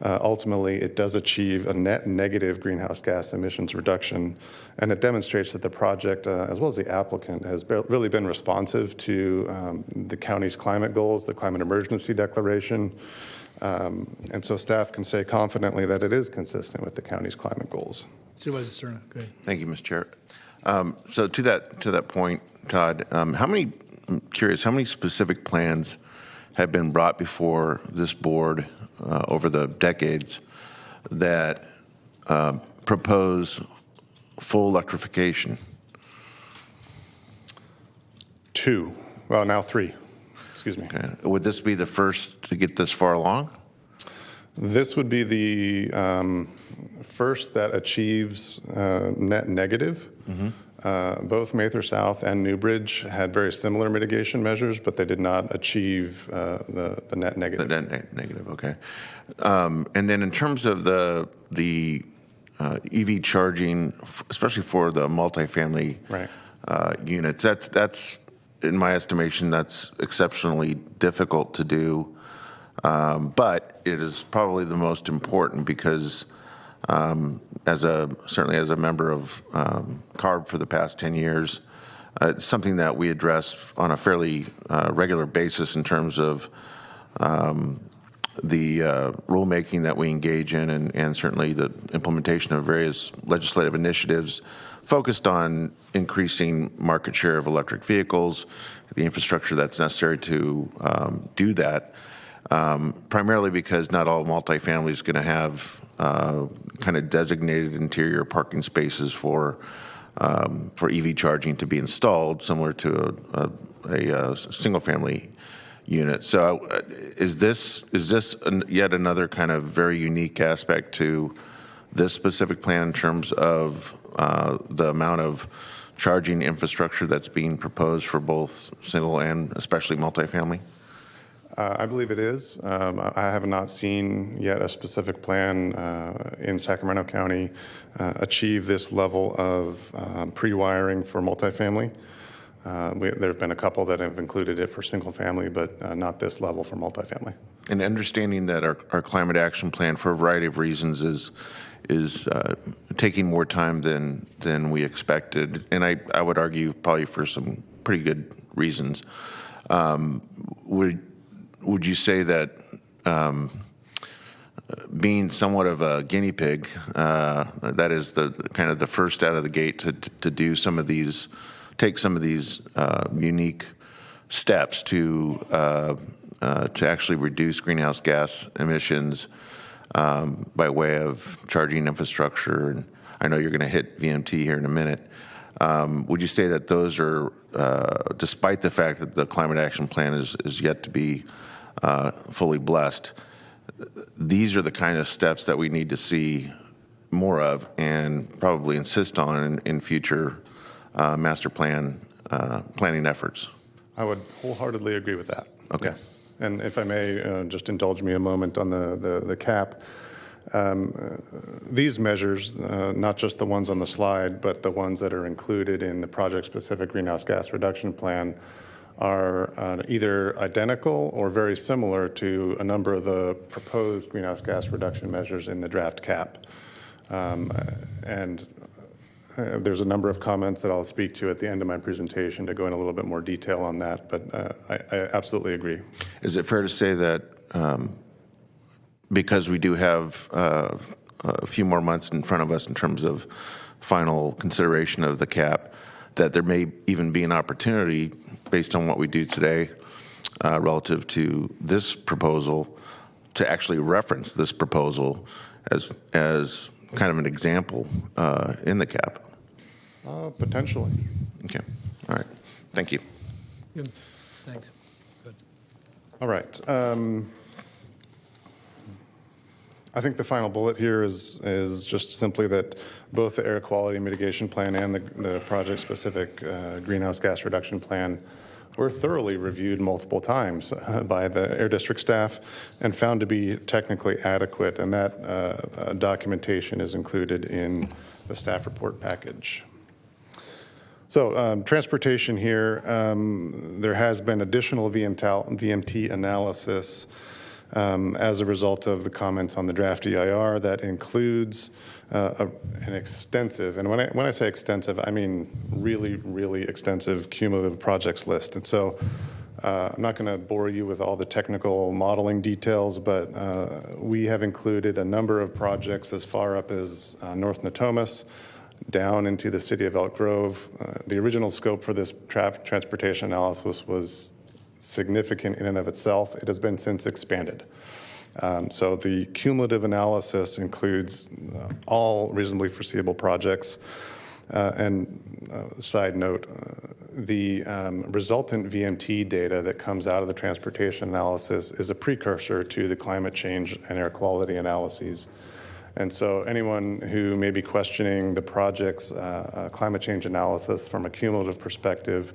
S4: Ultimately, it does achieve a net negative greenhouse gas emissions reduction, and it demonstrates that the project, as well as the applicant, has really been responsive to the county's climate goals, the climate emergency declaration, and so staff can say confidently that it is consistent with the county's climate goals.
S1: Supervisor Cerna, go ahead.
S6: Thank you, Mr. Chair. So to that point, Todd, I'm curious, how many specific plans have been brought before this board over the decades that propose full electrification?
S4: 2. Well, now 3. Excuse me.
S6: Okay. Would this be the first to get this far along?
S4: This would be the first that achieves net negative. Mm-hmm. Both Mather South and Newbridge had very similar mitigation measures, but they did not achieve the net negative.
S6: The net negative, okay. And then in terms of the EV charging, especially for the multifamily units, that's in my estimation, that's exceptionally difficult to do. But it is probably the most important because certainly as a member of CARB for the past 10 years, it's something that we address on a fairly regular basis in terms of the rulemaking that we engage in, and certainly the implementation of various legislative initiatives focused on increasing market share of electric vehicles, the infrastructure that's necessary to do that, primarily because not all multifamily is going to have kind of designated interior parking spaces for EV charging to be installed, similar to a single-family unit. So, is this yet another kind of very unique aspect to this specific plan in terms of the amount of charging infrastructure that's being proposed for both single and especially multifamily?
S4: I believe it is. I have not seen yet a specific plan in Sacramento County achieve this level of pre-wiring for multifamily. There have been a couple that have included it for single family, but not this level for multifamily.
S6: And understanding that our climate action plan, for a variety of reasons, is taking more time than we expected, and I would argue probably for some pretty good reasons. Would you say that being somewhat of a guinea pig, that is the kind of the first out of the gate to do some of these, take some of these unique steps to actually reduce greenhouse gas emissions by way of charging infrastructure. And I know you're going to hit VMT here in a minute. Would you say that those are, despite the fact that the climate action plan is yet to be fully blessed, these are the kind of steps that we need to see more of and probably insist on in future master plan planning efforts?
S4: I would wholeheartedly agree with that.
S6: Okay.
S4: Yes. And if I may just indulge me a moment on the cap. These measures, not just the ones on the slide, but the ones that are included in the project-specific greenhouse gas reduction plan, are either identical or very similar to a number of the proposed greenhouse gas reduction measures in the draft cap. There's a number of comments that I'll speak to at the end of my presentation to go in a little bit more detail on that, but I absolutely agree.
S6: Is it fair to say that because we do have a few more months in front of us in terms of final consideration of the cap, that there may even be an opportunity based on what we do today relative to this proposal to actually reference this proposal as kind of an example in the cap?
S4: Potentially.
S6: Okay. All right. Thank you.
S1: Good. Thanks. Good.
S4: All right. I think the final bullet here is just simply that both the air quality mitigation plan and the project-specific greenhouse gas reduction plan were thoroughly reviewed multiple times by the Air District staff and found to be technically adequate, and that documentation is included in the staff report package. So transportation here, there has been additional VMT analysis as a result of the comments on the draft EIR that includes an extensive, and when I say extensive, I mean really, really extensive cumulative projects list. And so I'm not going to bore you with all the technical modeling details, but we have included a number of projects as far up as North Natomas, down into the city of Elk Grove. The original scope for this transportation analysis was significant in and of itself. It has been since expanded. So the cumulative analysis includes all reasonably foreseeable projects. Side note, the resultant VMT data that comes out of the transportation analysis is a precursor to the climate change and air quality analyses. And so anyone who may be questioning the project's climate change analysis from a cumulative perspective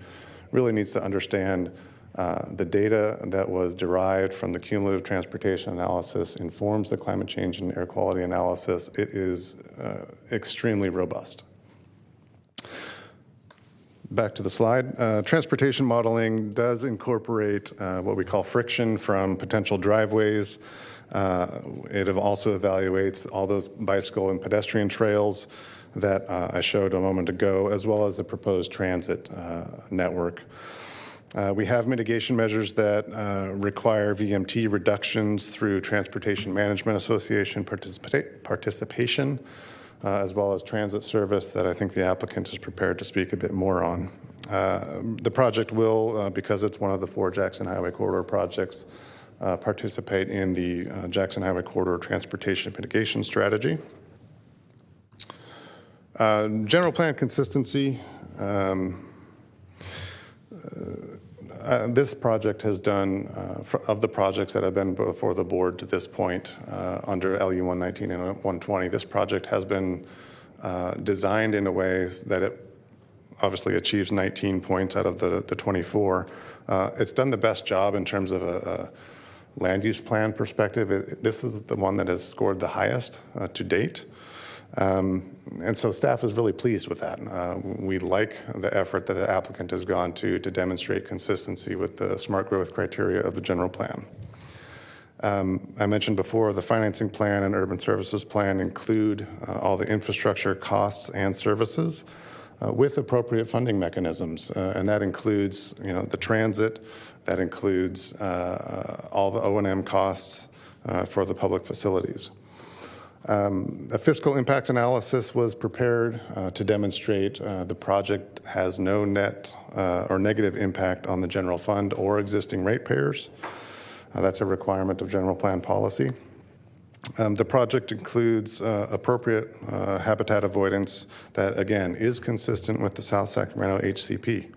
S4: really needs to understand the data that was derived from the cumulative transportation analysis informs the climate change and air quality analysis. It is extremely robust. Back to the slide. Transportation modeling does incorporate what we call friction from potential driveways. It also evaluates all those bicycle and pedestrian trails that I showed a moment ago, as well as the proposed transit network. We have mitigation measures that require VMT reductions through Transportation Management Association participation, as well as transit service that I think the applicant is prepared to speak a bit more on. The project will, because it's one of the 4 Jackson Highway Corridor projects, participate in the Jackson Highway Corridor Transportation Mitigation Strategy. General plan consistency. This project has done, of the projects that have been before the board to this point under LU 119 and 120, this project has been designed in a ways that it obviously achieves 19 points out of the 24. It's done the best job in terms of a land use plan perspective. This is the one that has scored the highest to date. And so staff is really pleased with that. We like the effort that the applicant has gone to demonstrate consistency with the smart growth criteria of the general plan. I mentioned before the financing plan and urban services plan include all the infrastructure costs and services with appropriate funding mechanisms. And that includes, the transit, that includes all the O&M costs, for the public facilities. A fiscal impact analysis was prepared to demonstrate the project has no net or negative impact on the general fund or existing ratepayers. That's a requirement of general plan policy. The project includes appropriate habitat avoidance that, again, is consistent with the South Sacramento HCP.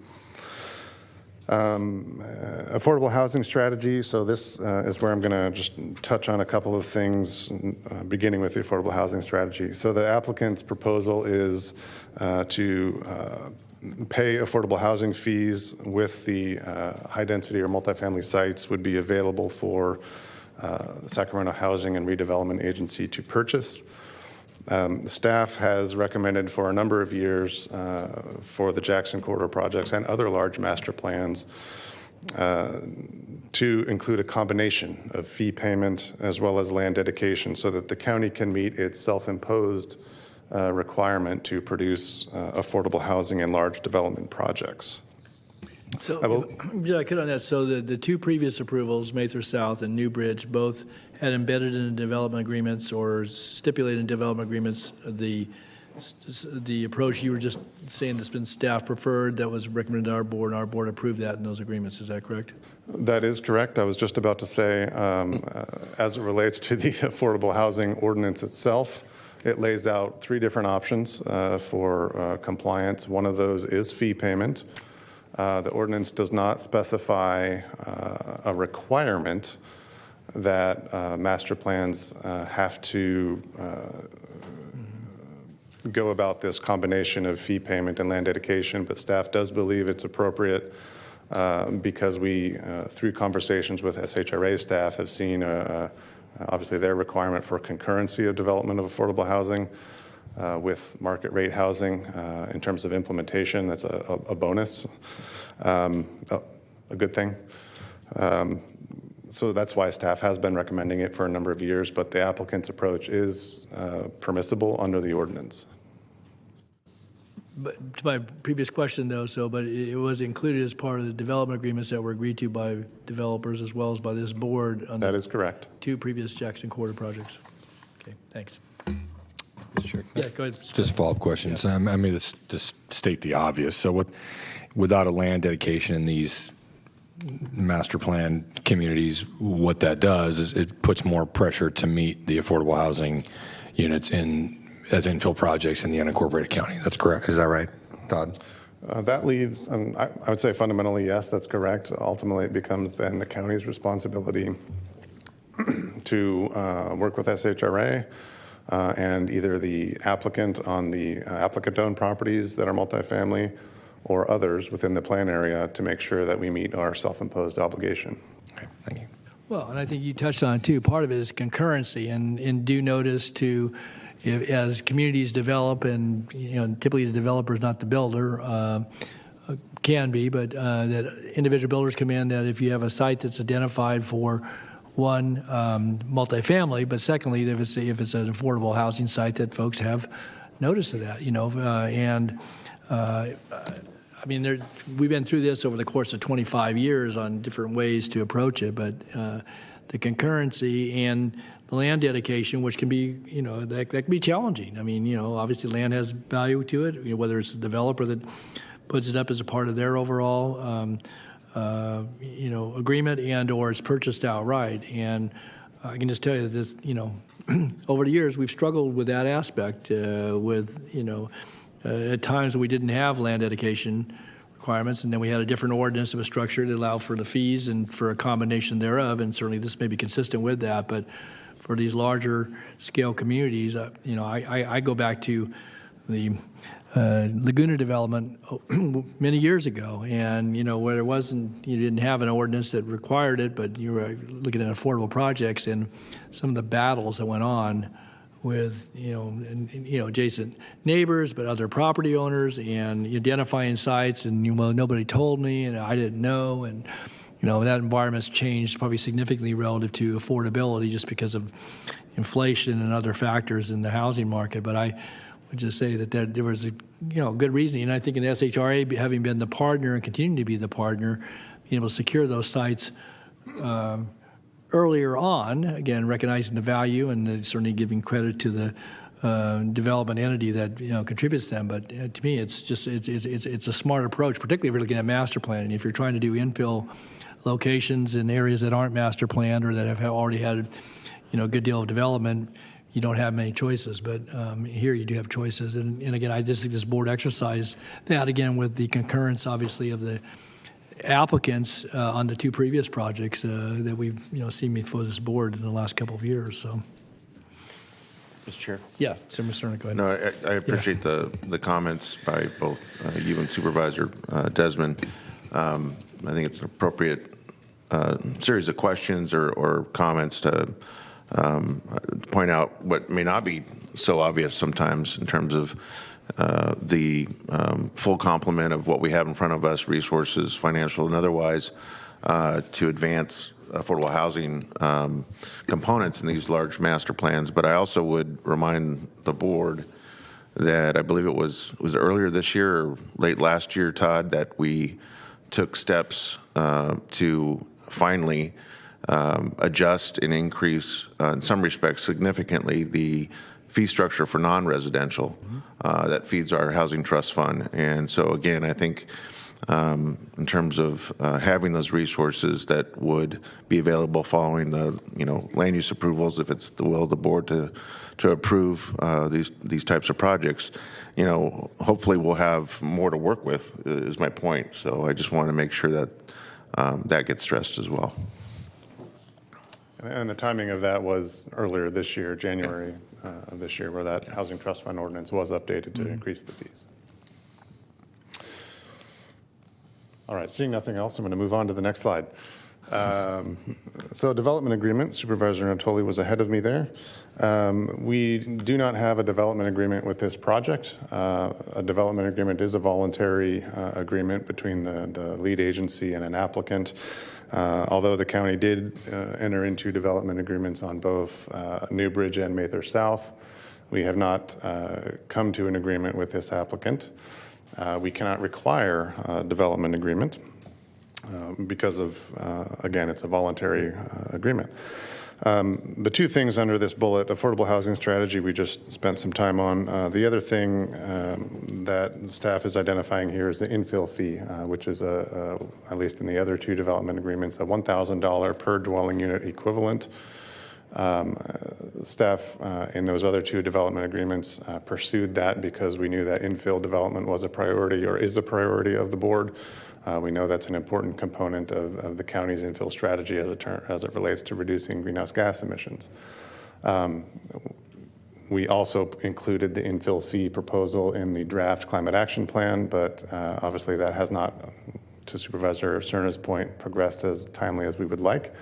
S4: Affordable housing strategy. So this is where I'm going to just touch on a couple of things, beginning with the affordable housing strategy. So the applicant's proposal is to pay affordable housing fees with the high density or multifamily sites would be available for the Sacramento Housing and Redevelopment Agency to purchase. Staff has recommended for a number of years for the Jackson Corridor projects and other large master plans to include a combination of fee payment as well as land dedication so that the county can meet its self-imposed requirement to produce affordable housing and large development projects.
S1: So, I could on that. So the two previous approvals, Mather South and New Bridge, both had embedded in development agreements or stipulated in development agreements the approach you were just saying that's been staff preferred that was recommended to our board, and our board approved that in those agreements. Is that correct?
S4: That is correct. I was just about to say, as it relates to the affordable housing ordinance itself, it lays out three different options for compliance. One of those is fee payment. The ordinance does not specify a requirement that master plans have to go about this combination of fee payment and land dedication, but staff does believe it's appropriate because we, through conversations with SHRA staff, have seen obviously their requirement for concurrency of development of affordable housing with market rate housing in terms of implementation. That's a bonus, a good thing. So that's why staff has been recommending it for a number of years, but the applicant's approach is permissible under the ordinance.
S1: But to my previous question, though, but it was included as part of the development agreements that were agreed to by developers as well as by this board on
S4: that is correct.
S1: Two previous Jackson Corridor projects. Okay, thanks.
S17: Mr. Chair,
S1: yeah, go ahead.
S17: Just follow-up questions. Yeah. I mean, just state the obvious. So without a land dedication in these master plan communities, what that does is it puts more pressure to meet the affordable housing units as infill projects in the unincorporated county. That's correct. Is that right, Todd?
S4: That leaves, I would say fundamentally, yes, that's correct. Ultimately, it becomes then the county's responsibility to work with SHRA and either the applicant on the applicant-owned properties that are multifamily or others within the plan area to make sure that we meet our self-imposed obligation.
S17: Okay, thank you.
S1: Well, and I think you touched on it too. Part of it is concurrency and due notice to, as communities develop, and typically the developer is not the builder, can be, but that individual builders come in. That if you have a site that's identified for one multifamily, but secondly, if it's an affordable housing site, that folks have notice of that, I mean, we've been through this over the course of 25 years on different ways to approach it, but the concurrency and the land dedication, which can be, that can be challenging. I mean, obviously land has value to it, whether it's the developer that puts it up as a part of their overall, agreement and or it's purchased outright. And I can just tell you that this, over the years, we've struggled with that aspect at times we didn't have land dedication requirements, and then we had a different ordinance that was structured to allow for the fees and for a combination thereof, and certainly this may be consistent with that, but for these larger scale communities, I go back to the Laguna development many years ago, and where there wasn't, you didn't have an ordinance that required it, but you were looking at affordable projects and some of the battles that went on with adjacent neighbors, but other property owners, and identifying sites, and nobody told me, and I didn't know, and that environment's changed probably significantly relative to affordability just because of inflation and other factors in the housing market. But I would just say that there was a good reason, and I think in SHRA having been the partner and continuing to be the partner, being able to secure those sites earlier on, again, recognizing the value and certainly giving credit to the development entity that contributes to them. But to me, it's a smart approach, particularly if you're looking at master planning. If you're trying to do infill locations in areas that aren't master planned or that have already had a good deal of development, you don't have many choices. But here you do have choices. And again, I just think this board exercised that again with the concurrence, obviously, of the applicants on the two previous projects that we've seen before this board in the last couple of years. So.
S6: Mr. Chair?
S1: Yeah, so Mr. Cerna, go ahead.
S6: No, I appreciate the comments by both you and Supervisor Desmond. I think it's an appropriate series of questions or comments to point out what may not be so obvious sometimes in terms of the full complement of what we have in front of us, resources, financial and otherwise, to advance affordable housing components in these large master plans. But I also would remind the board that I believe it was earlier this year or late last year, Todd, that we took steps to finally adjust and increase, in some respects significantly, the fee structure for non-residential that feeds our housing trust fund. And so again, I think in terms of having those resources that would be available following the land use approvals, if it's the will of the board to approve these types of projects, hopefully we'll have more to work with, is my point. So I just want to make sure that that gets stressed as well.
S4: And the timing of that was earlier this year, January of this year, where that housing trust fund ordinance was updated to increase the fees. All right, seeing nothing else, I'm going to move on to the next slide. So development agreement, Supervisor Natoli was ahead of me there. We do not have a development agreement with this project. A development agreement is a voluntary agreement between the lead agency and an applicant. Although the county did enter into development agreements on both Newbridge and Mather South, we have not come to an agreement with this applicant. We cannot require a development agreement because of, again, it's a voluntary agreement. The two things under this bullet, affordable housing strategy, we just spent some time on. The other thing that staff is identifying here is the infill fee, which is, at least in the other two development agreements, a $1,000 per dwelling unit equivalent. Staff in those other two development agreements pursued that because we knew that infill development was a priority or is a priority of the board. We know that's an important component of the county's infill strategy as it relates to reducing greenhouse gas emissions. We also included the infill fee proposal in the draft climate action plan, but obviously that has not, to Supervisor Cerna's point, progressed as timely as we would like.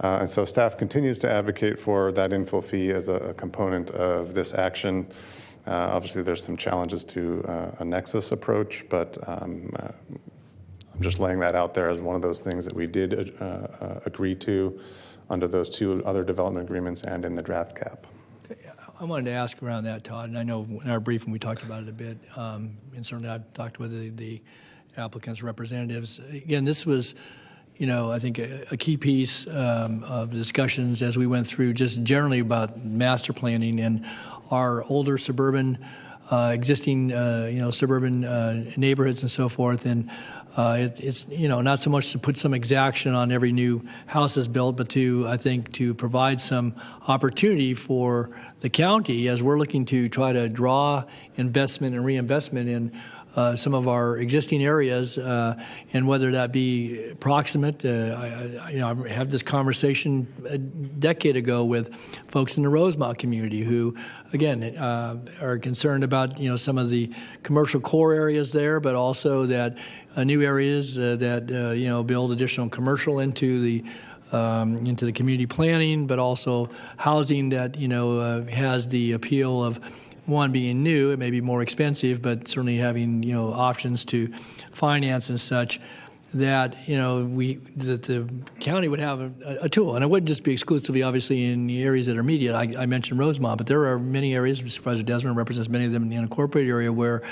S4: And so staff continues to advocate for that infill fee as a component of this action. Obviously there's some challenges to a nexus approach, but I'm just laying that out there as one of those things that we did agree to under those two other development agreements and in the draft cap.
S1: I wanted to ask around that, Todd, and I know in our briefing we talked about it a bit, and certainly I've talked with the applicants' representatives. Again, this was, I think a key piece of discussions as we went through just generally about master planning and our older suburban, existing, suburban neighborhoods and so forth. And it's not so much to put some exaction on every new house that's built, but I think to provide some opportunity for the county as we're looking to try to draw investment and reinvestment in some of our existing areas, and whether that be proximate. I had this conversation a decade ago with folks in the Rosemont community who, again, are concerned about some of the commercial core areas there, but also that new areas that build additional commercial into the community planning, but also housing that has the appeal of one being new. It may be more expensive, but certainly having options to finance and such. That that the county would have a tool, and it wouldn't just be exclusively, obviously, in the areas that are immediate. I mentioned Rosemont, but there are many areas. Supervisor Desmond represents many of them in the unincorporated area where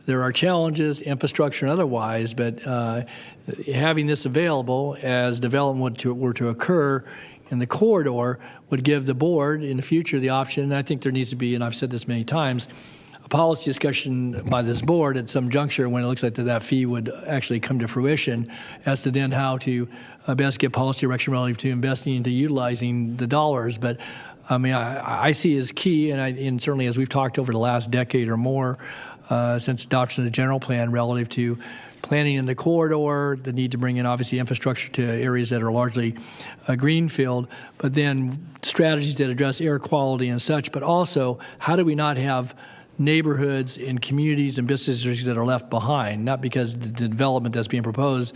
S1: there are challenges, infrastructure and otherwise, but having this available as development were to occur in the corridor would give the board in the future the option, and I think there needs to be, and I've said this many times, a policy discussion by this board at some juncture when it looks like that fee would actually come to fruition as to then how to best get policy direction relative to investing into utilizing the dollars. But I mean, I see as key, and certainly as we've talked over the last decade or more since adoption of the general plan relative to planning in the corridor, the need to bring in obviously infrastructure to areas that are largely greenfield, but then strategies that address air quality and such, but also how do we not have neighborhoods and communities and businesses that are left behind, not because the development that's being proposed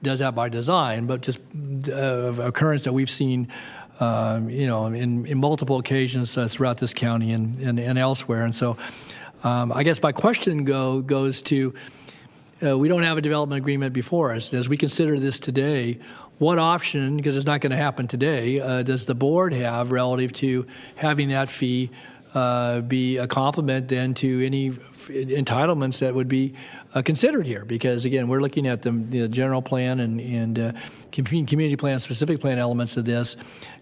S1: does that by design, but just occurrence that we've seen in multiple occasions throughout this county and elsewhere. And so I guess my question goes to, we don't have a development agreement before us. As we consider this today, what option, because it's not going to happen today, does the board have relative to having that fee be a complement then to any entitlements that would be considered here? Because again, we're looking at the general plan and community plan, specific plan elements of this,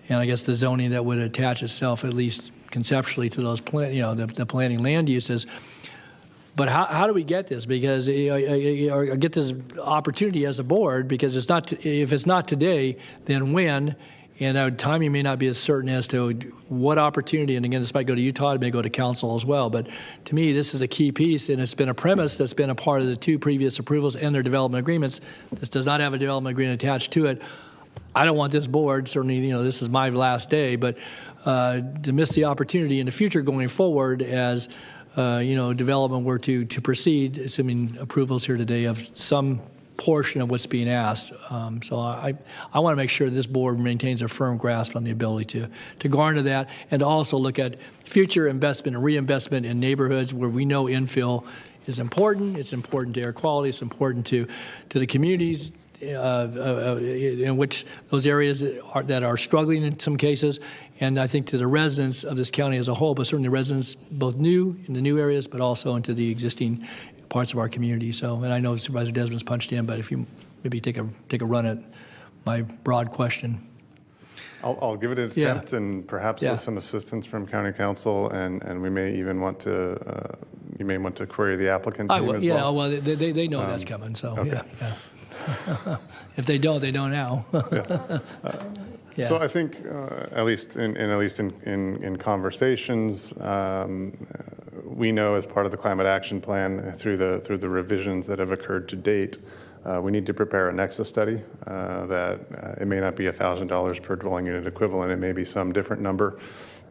S1: and I guess the zoning that would attach itself at least conceptually to those the planning land uses. But how do we get this? Because I get this opportunity as a board, because if it's not today, then when? And our timing may not be as certain as to what opportunity, and again, this might go to you, Todd, it may go to council as well, but to me, this is a key piece, and it's been a premise that's been a part of the two previous approvals and their development agreements. This does not have a development agreement attached to it. I don't want this board, certainly, this is my last day, but to miss the opportunity in the future going forward as, development were to proceed, assuming approvals here today of some portion of what's being asked. So I want to make sure this board maintains a firm grasp on the ability to garner that, and to also look at future investment and reinvestment in neighborhoods where we know infill is important. It's important to air quality. It's important to the communities in which those areas that are struggling in some cases, and I think to the residents of this county as a whole, but certainly residents both new in the new areas, but also into the existing parts of our community. So, and I know Supervisor Desmond's punched in, but if you maybe take a run at my broad question.
S4: I'll give it an attempt, and perhaps with some assistance from County Council, and we may even want to, you may want to query the applicant team as well.
S1: Well, they know that's coming, so okay. Yeah. If they don't, they don't now. Yeah.
S4: So I think, at least in conversations, we know as part of the climate action plan through the revisions that have occurred to date, we need to prepare a nexus study that it may not be $1,000 per dwelling unit equivalent. It may be some different number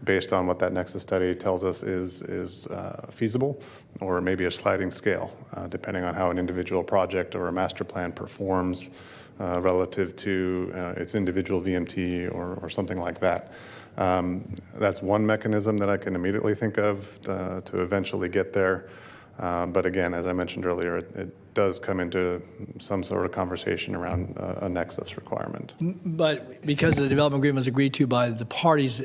S4: based on what that nexus study tells us is feasible, or maybe a sliding scale, depending on how an individual project or a master plan performs relative to its individual VMT or something like that. That's one mechanism that I can immediately think of to eventually get there. But again, as I mentioned earlier, it does come into some sort of conversation around a nexus requirement.
S1: But because the development agreement was agreed to by the parties,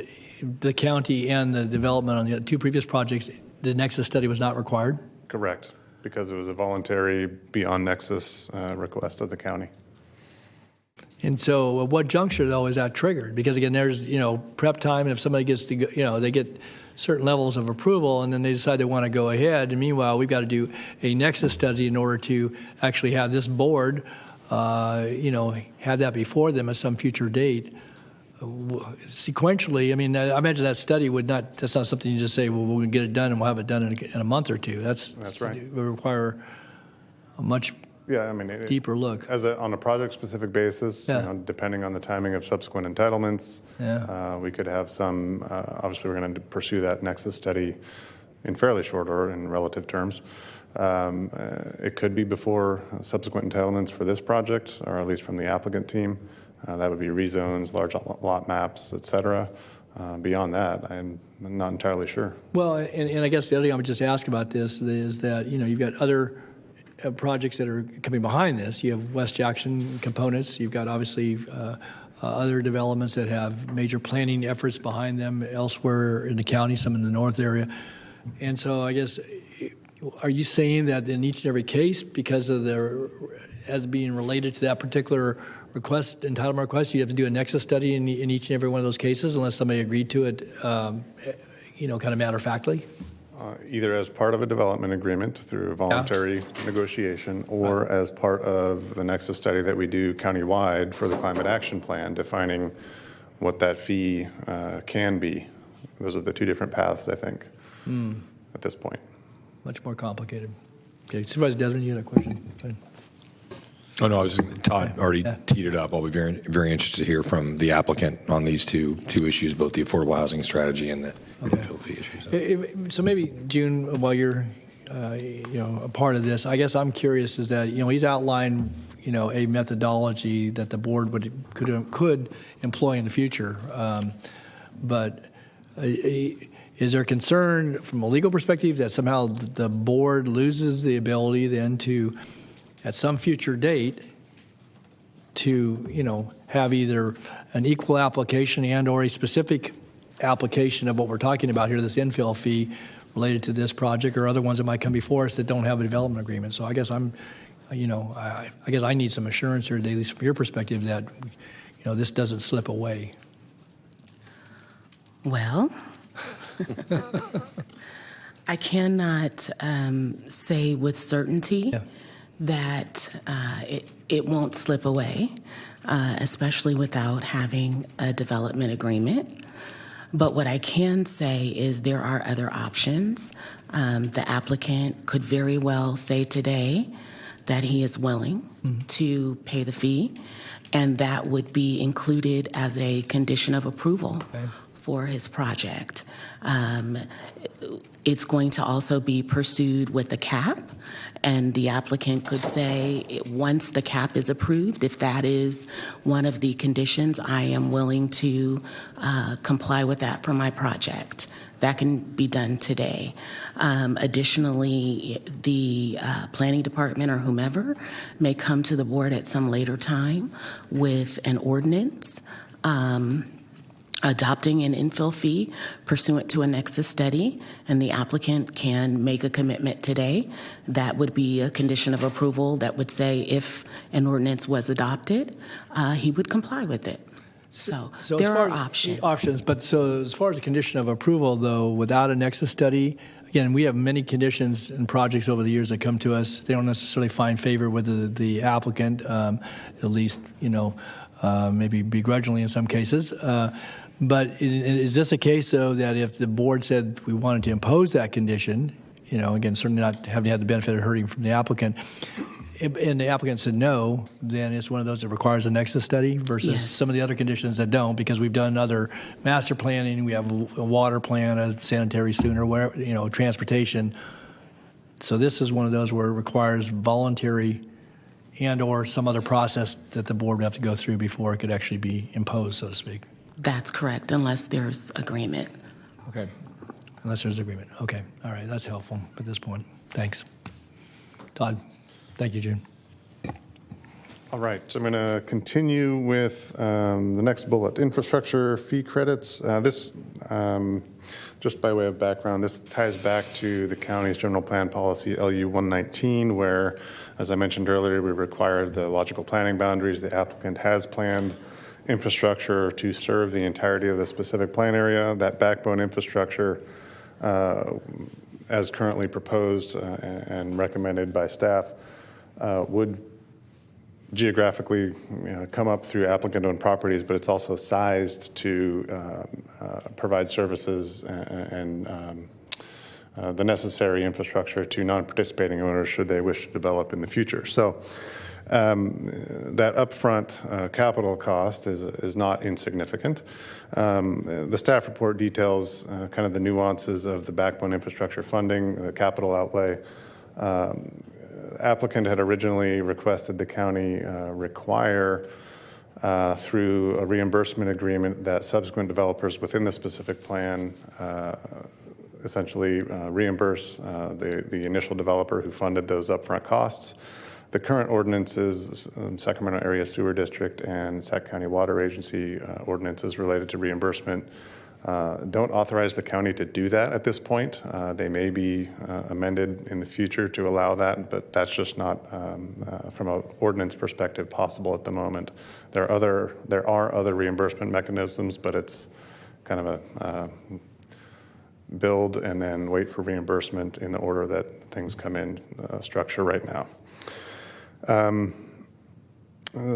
S1: the county and the development on the two previous projects, the nexus study was not required?
S4: Correct, because it was a voluntary beyond nexus request of the county.
S1: And so at what juncture, though, is that triggered? Because, again, there's, prep time, and if somebody gets to, they get certain levels of approval, and then they decide they want to go ahead, and meanwhile, we've got to do a nexus study in order to actually have this board, have that before them at some future date. Sequentially, I mean, I imagine that study that's not something you just say, well, we'll get it done and we'll have it done in a month or two. That's right. It would require a much deeper look.
S4: On a project-specific basis, depending on the timing of subsequent entitlements, we could have some, obviously we're going to pursue that nexus study in fairly short order in relative terms. It could be before subsequent entitlements for this project, or at least from the applicant team. That would be rezones, large lot maps, et cetera. Beyond that, I'm not entirely sure.
S1: Well, and I guess the other thing I would just ask about this is that, you've got other projects that are coming behind this. You have West Jackson components. You've got obviously other developments that have major planning efforts behind them elsewhere in the county, some in the north area. And so I guess are you saying that in each and every case, because of as being related to that particular entitlement request, you have to do a nexus study in each and every one of those cases unless somebody agreed to it, kind of matter-of-factly?
S4: Either as part of a development agreement through a voluntary negotiation or as part of the nexus study that we do countywide for the climate action plan, defining what that fee can be. Those are the two different paths, I think, at this point.
S1: Much more complicated. Okay, Supervisor Desmond, you had a question? Fine.
S17: Oh, no, Todd already teed it up. I'll be very, very interested to hear from the applicant on these two issues, both the affordable housing strategy and the infill fee issues.
S1: So maybe, June, while you're, a part of this, I guess I'm curious is that, he's outlined, a methodology that the board could employ in the future. But is there concern from a legal perspective that somehow the board loses the ability then to, at some future date, to, have either an equal application and or a specific application of what we're talking about here, this infill fee related to this project or other ones that might come before us that don't have a development agreement? So I guess I guess I need some assurance, or at least from your perspective, that, this doesn't slip away.
S11: Well, I cannot say with certainty that it won't slip away, especially without having a development agreement. But what I can say is there are other options. The applicant could very well say today that he is willing to pay the fee, and that would be included as a condition of approval for his project. It's going to also be pursued with the cap, and the applicant could say, once the cap is approved, if that is one of the conditions, I am willing to comply with that for my project. That can be done today. Additionally, the planning department or whomever may come to the board at some later time with an ordinance adopting an infill fee pursuant to a nexus study, and the applicant can make a commitment today. That would be a condition of approval that would say if an ordinance was adopted, he would comply with it. So there are options.
S1: But so as far as the condition of approval, though, without a nexus study, again, we have many conditions and projects over the years that come to us. They don't necessarily find favor with the applicant, at least, maybe begrudgingly in some cases. But is this a case, though, that if the board said we wanted to impose that condition, again, certainly not having had the benefit of hearing from the applicant, and the applicant said no, then it's one of those that requires a nexus study versus some of the other conditions that don't, because we've done other master planning, we have a water plan, a sanitary sewer, whatever, transportation. So this is one of those where it requires voluntary and or some other process that the board would have to go through before it could actually be imposed, so to speak.
S11: That's correct, unless there's agreement.
S1: Okay, unless there's agreement. Okay, all right, that's helpful at this point. Thanks. Todd. Thank you, June.
S4: All right, so I'm going to continue with the next bullet, infrastructure fee credits. This, just by way of background, this ties back to the county's general plan policy, LU 119, where, as I mentioned earlier, we require the logical planning boundaries. The applicant has planned infrastructure to serve the entirety of the specific plan area. That backbone infrastructure, as currently proposed and recommended by staff, would geographically come up through applicant-owned properties, but it's also sized to provide services and the necessary infrastructure to non-participating owners should they wish to develop in the future. So that upfront capital cost is not insignificant. The staff report details kind of the nuances of the backbone infrastructure funding, the capital outlay. Applicant had originally requested the county require through a reimbursement agreement that subsequent developers within the specific plan essentially reimburse the initial developer who funded those upfront costs. The current ordinances, Sacramento Area Sewer District and Sac County Water Agency ordinances related to reimbursement don't authorize the county to do that at this point. They may be amended in the future to allow that, but that's just not, from an ordinance perspective, possible at the moment. There are other reimbursement mechanisms, but it's kind of a build and then wait for reimbursement in the order that things come in structure right now.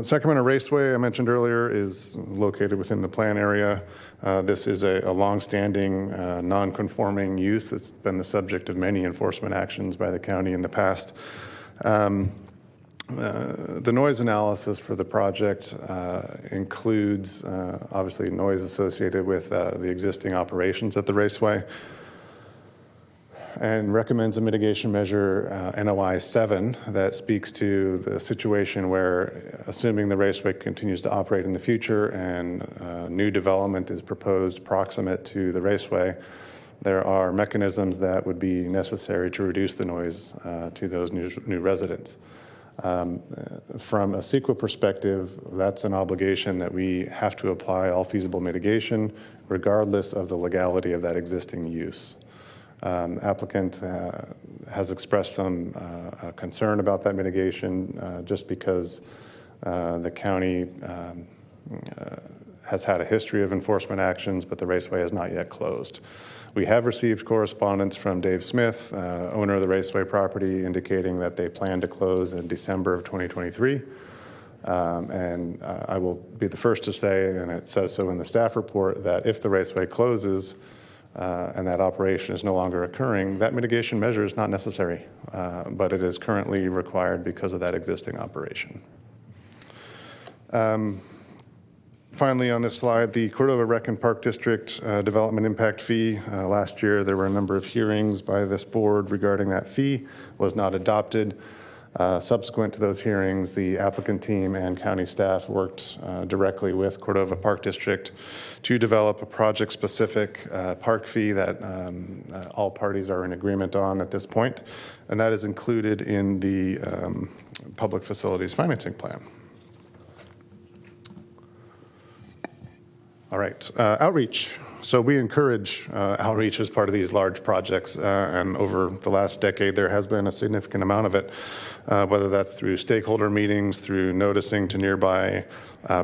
S4: Sacramento Raceway, I mentioned earlier, is located within the plan area. This is a longstanding non-conforming use. It's been the subject of many enforcement actions by the county in the past. The noise analysis for the project includes obviously noise associated with the existing operations at the raceway, and recommends a mitigation measure, NOI 7, that speaks to the situation where, assuming the raceway continues to operate in the future and new development is proposed proximate to the raceway, there are mechanisms that would be necessary to reduce the noise to those new residents. From a CEQA perspective, that's an obligation that we have to apply all feasible mitigation, regardless of the legality of that existing use. Applicant has expressed some concern about that mitigation just because the county has had a history of enforcement actions, but the raceway has not yet closed. We have received correspondence from Dave Smith, owner of the raceway property, indicating that they plan to close in December of 2023. And I will be the first to say, and it says so in the staff report, that if the raceway closes, and that operation is no longer occurring, that mitigation measure is not necessary, but it is currently required because of that existing operation. Finally, on this slide, the Cordova Rec and Park District Development Impact Fee. Last year, there were a number of hearings by this board regarding that fee. Was not adopted. Subsequent to those hearings, the applicant team and county staff worked directly with Cordova Park District to develop a project-specific park fee that all parties are in agreement on at this point, and that is included in the public facilities financing plan. All right, outreach. So we encourage outreach as part of these large projects, and over the last decade, there has been a significant amount of it, whether that's through stakeholder meetings, through noticing to nearby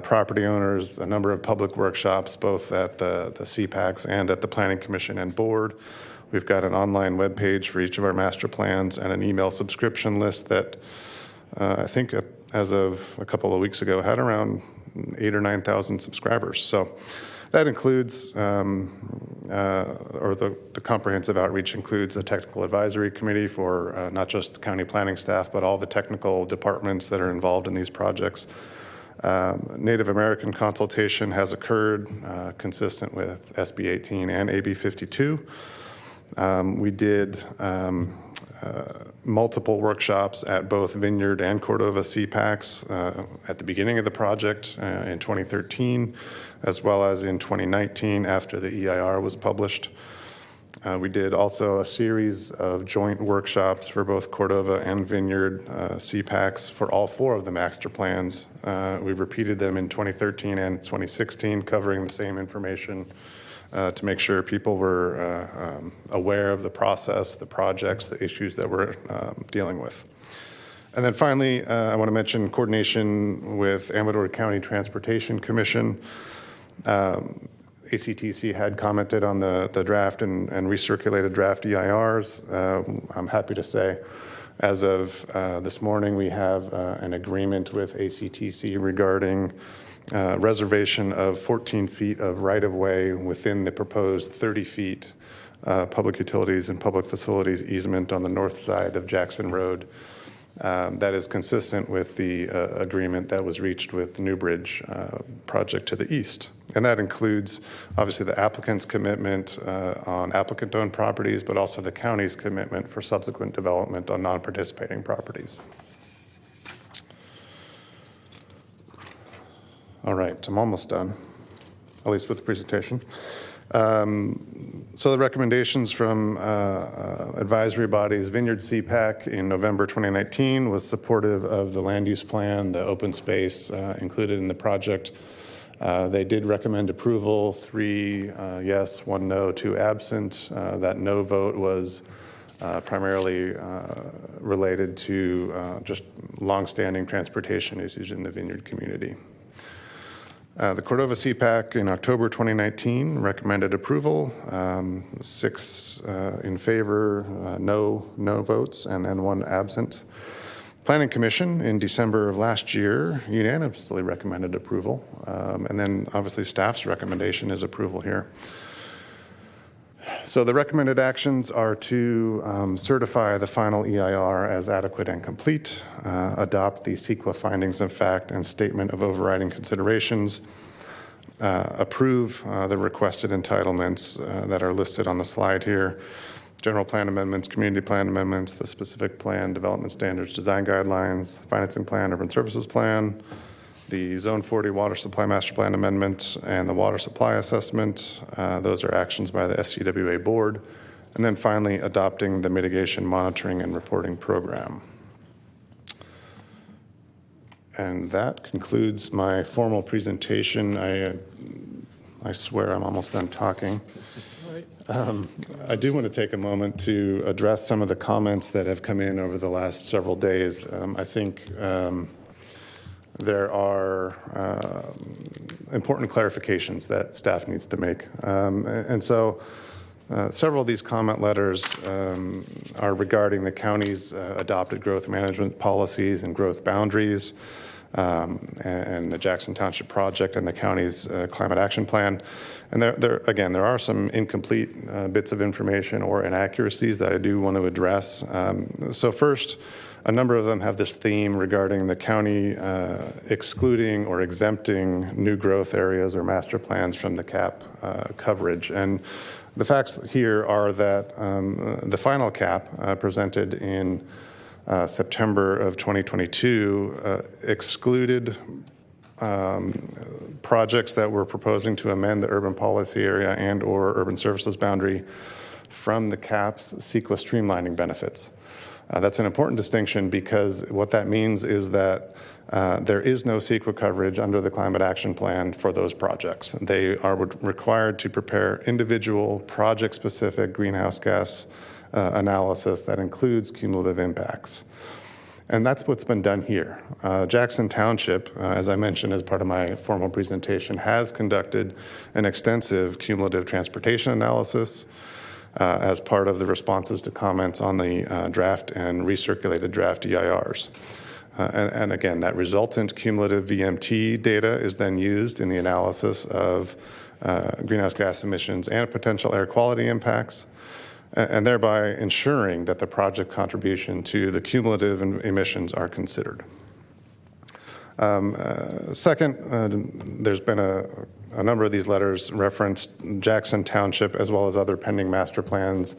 S4: property owners, a number of public workshops, both at the CPACs and at the Planning Commission and Board. We've got an online webpage for each of our master plans and an email subscription list that I think as of a couple of weeks ago had around 8,000 or 9,000 subscribers. So that includes, the comprehensive outreach includes a technical advisory committee for not just the county planning staff, but all the technical departments that are involved in these projects. Native American consultation has occurred consistent with SB 18 and AB 52. We did multiple workshops at both Vineyard and Cordova CPACs at the beginning of the project in 2013, as well as in 2019 after the EIR was published. We did also a series of joint workshops for both Cordova and Vineyard CPACs for all 4 of the master plans. We repeated them in 2013 and 2016, covering the same information to make sure people were aware of the process, the projects, the issues that we're dealing with. And then finally, I want to mention coordination with Amador County Transportation Commission. ACTC had commented on the draft and recirculated draft EIRs. I'm happy to say, as of this morning, we have an agreement with ACTC regarding reservation of 14 feet of right-of-way within the proposed 30 feet public utilities and public facilities easement on the north side of Jackson Road. That is consistent with the agreement that was reached with the New Bridge project to the east. And that includes, obviously, the applicant's commitment on applicant-owned properties, but also the county's commitment for subsequent development on non-participating properties. All right, I'm almost done, at least with the presentation. So the recommendations from advisory bodies, Vineyard CPAC in November 2019 was supportive of the land use plan, the open space included in the project, They did recommend approval, 3 yes, 1 no, 2 absent. That no vote was primarily related to just longstanding transportation issues in the Vineyard community. The Cordova CPAC in October 2019 recommended approval, 6 in favor, no votes, and then 1 absent. Planning Commission in December of last year unanimously recommended approval, and then obviously staff's recommendation is approval here. So the recommended actions are to certify the final EIR as adequate and complete, adopt the CEQA findings of fact and statement of overriding considerations, approve the requested entitlements that are listed on the slide here, general plan amendments, community plan amendments, the specific plan, development standards, design guidelines, financing plan, urban services plan, the Zone 40 Water Supply Master Plan Amendment, and the Water Supply Assessment. Those are actions by the SCWA Board. And then finally, adopting the Mitigation Monitoring and Reporting Program. And that concludes my formal presentation. I swear I'm almost done talking. I do want to take a moment to address some of the comments that have come in over the last several days. I think there are important clarifications that staff needs to make. And so several of these comment letters are regarding the county's adopted growth management policies and growth boundaries, and the Jackson Township project and the county's climate action plan. And there are some incomplete bits of information or inaccuracies that I do want to address. So first, a number of them have this theme regarding the county excluding or exempting new growth areas or master plans from the CAP coverage. And the facts here are that the final CAP presented in September of 2022 excluded projects that were proposing to amend the urban policy area and or urban services boundary from the CAP's CEQA streamlining benefits. That's an important distinction because what that means is that there is no CEQA coverage under the climate action plan for those projects. They are required to prepare individual project-specific greenhouse gas analysis that includes cumulative impacts. And that's what's been done here. Jackson Township, as I mentioned as part of my formal presentation, has conducted an extensive cumulative transportation analysis as part of the responses to comments on the draft and recirculated draft EIRs. And again, that resultant cumulative VMT data is then used in the analysis of greenhouse gas emissions and potential air quality impacts, and thereby ensuring that the project contribution to the cumulative emissions are considered. Second, there's been a number of these letters referenced Jackson Township as well as other pending master plans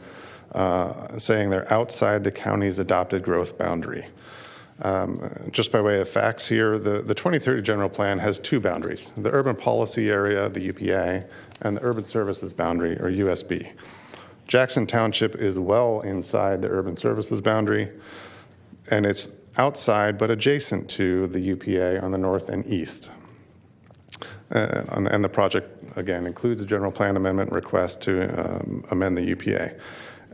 S4: saying they're outside the county's adopted growth boundary. Just by way of facts here, the 2030 general plan has 2 boundaries, the urban policy area, the UPA, and the urban services boundary, or USB. Jackson Township is well inside the urban services boundary, and it's outside but adjacent to the UPA on the north and east. And the project, again, includes a general plan amendment request to amend the UPA.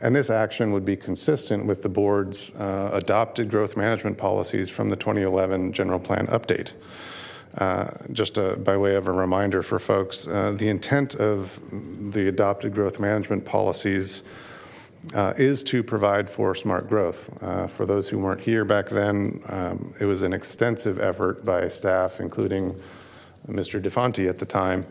S4: And this action would be consistent with the board's adopted growth management policies from the 2011 general plan update. Just by way of a reminder for folks, the intent of the adopted growth management policies is to provide for smart growth. For those who weren't here back then, it was an extensive effort by staff, including Mr. DeFonte at the time,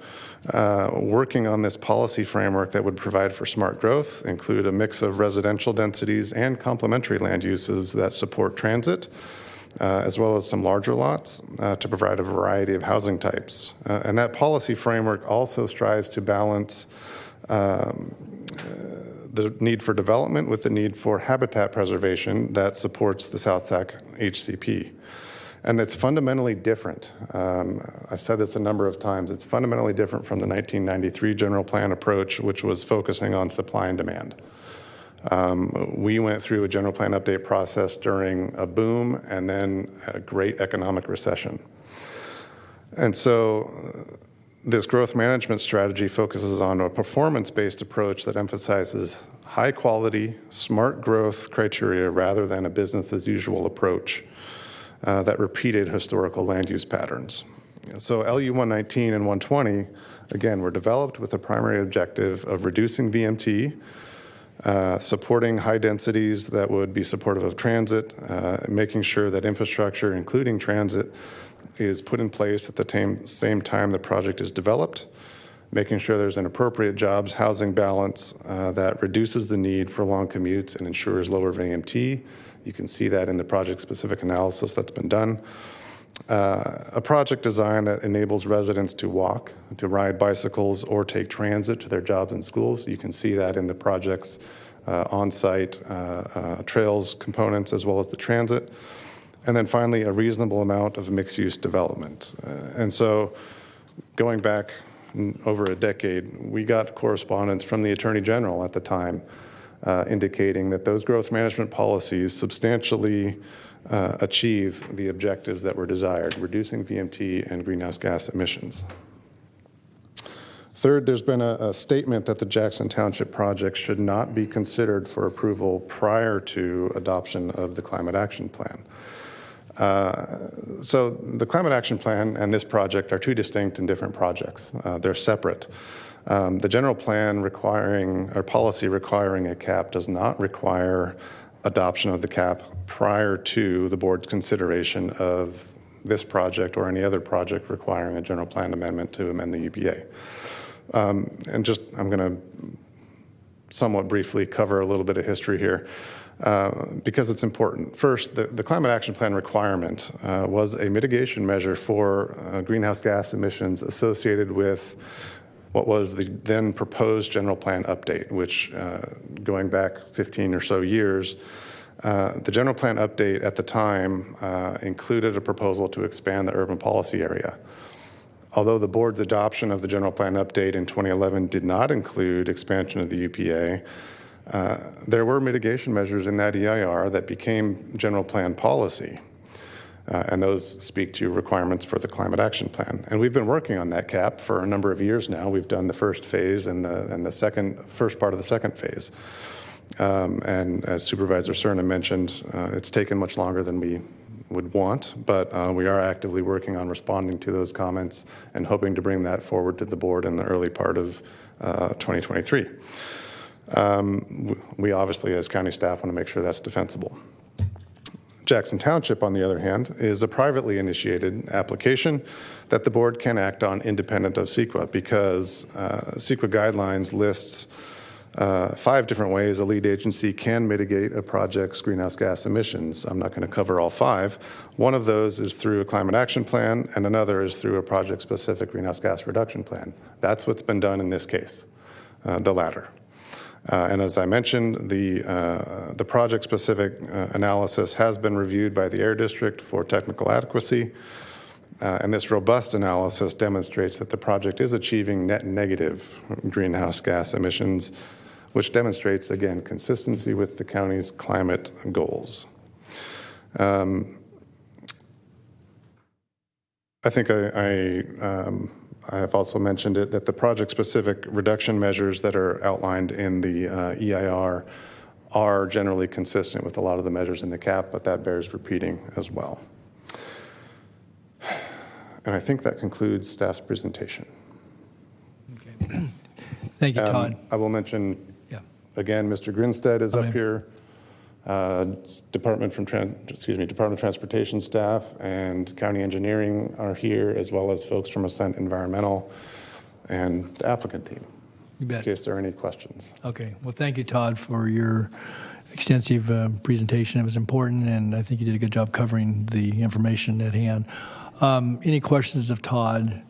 S4: working on this policy framework that would provide for smart growth, include a mix of residential densities and complementary land uses that support transit, as well as some larger lots to provide a variety of housing types. And that policy framework also strives to balance the need for development with the need for habitat preservation that supports the South Sac HCP. And it's fundamentally different. I've said this a number of times. It's fundamentally different from the 1993 general plan approach, which was focusing on supply and demand. We went through a general plan update process during a boom and then a great economic recession. And so this growth management strategy focuses on a performance-based approach that emphasizes high quality, smart growth criteria rather than a business as usual approach that repeated historical land use patterns. So LU 119 and 120, again, were developed with the primary objective of reducing VMT, supporting high densities that would be supportive of transit, making sure that infrastructure, including transit, is put in place at the same time the project is developed, making sure there's an appropriate jobs housing balance that reduces the need for long commutes and ensures lower VMT. You can see that in the project-specific analysis that's been done. A project design that enables residents to walk, to ride bicycles, or take transit to their jobs and schools. You can see that in the project's on-site trails components as well as the transit. And then finally, a reasonable amount of mixed-use development. And so going back over a decade, we got correspondence from the Attorney General at the time indicating that those growth management policies substantially achieve the objectives that were desired, reducing VMT and greenhouse gas emissions. Third, there's been a statement that the Jackson Township project should not be considered for approval prior to adoption of the Climate Action Plan. So the Climate Action Plan and this project are two distinct and different projects. They're separate. The general plan requiring, or policy requiring a cap does not require adoption of the cap prior to the board's consideration of this project or any other project requiring a general plan amendment to amend the UPA. And just, I'm going to somewhat briefly cover a little bit of history here because it's important. First, the Climate Action Plan requirement was a mitigation measure for greenhouse gas emissions associated with what was the then proposed general plan update, which going back 15 or so years, the general plan update at the time included a proposal to expand the urban policy area. Although the board's adoption of the general plan update in 2011 did not include expansion of the UPA, there were mitigation measures in that EIR that became general plan policy. And those speak to requirements for the Climate Action Plan. And we've been working on that cap for a number of years now. We've done the first phase and the first part of the second phase. And as Supervisor Cerna mentioned, it's taken much longer than we would want, but we are actively working on responding to those comments and hoping to bring that forward to the board in the early part of 2023. We obviously, as county staff, want to make sure that's defensible. Jackson Township, on the other hand, is a privately initiated application that the board can act on independent of CEQA because CEQA guidelines lists 5 different ways a lead agency can mitigate a project's greenhouse gas emissions. I'm not going to cover all 5. One of those is through a climate action plan, and another is through a project-specific greenhouse gas reduction plan. That's what's been done in this case, the latter. And as I mentioned, the project-specific analysis has been reviewed by the Air District for technical adequacy. And this robust analysis demonstrates that the project is achieving net negative greenhouse gas emissions, which demonstrates, again, consistency with the county's climate goals. I think I have also mentioned it, that the project-specific reduction measures that are outlined in the EIR are generally consistent with a lot of the measures in the CAP, but that bears repeating as well. And I think that concludes staff's presentation.
S1: Okay. Thank you, Todd.
S4: I will mention, again, Mr. Grinstead is up here. Department of Transportation staff and county engineering are here, as well as folks from Ascent Environmental and the applicant team, in case there are any questions.
S1: Okay. Well, thank you, Todd, for your extensive presentation. It was important, and I think you did a good job covering the information at hand. Any questions of Todd?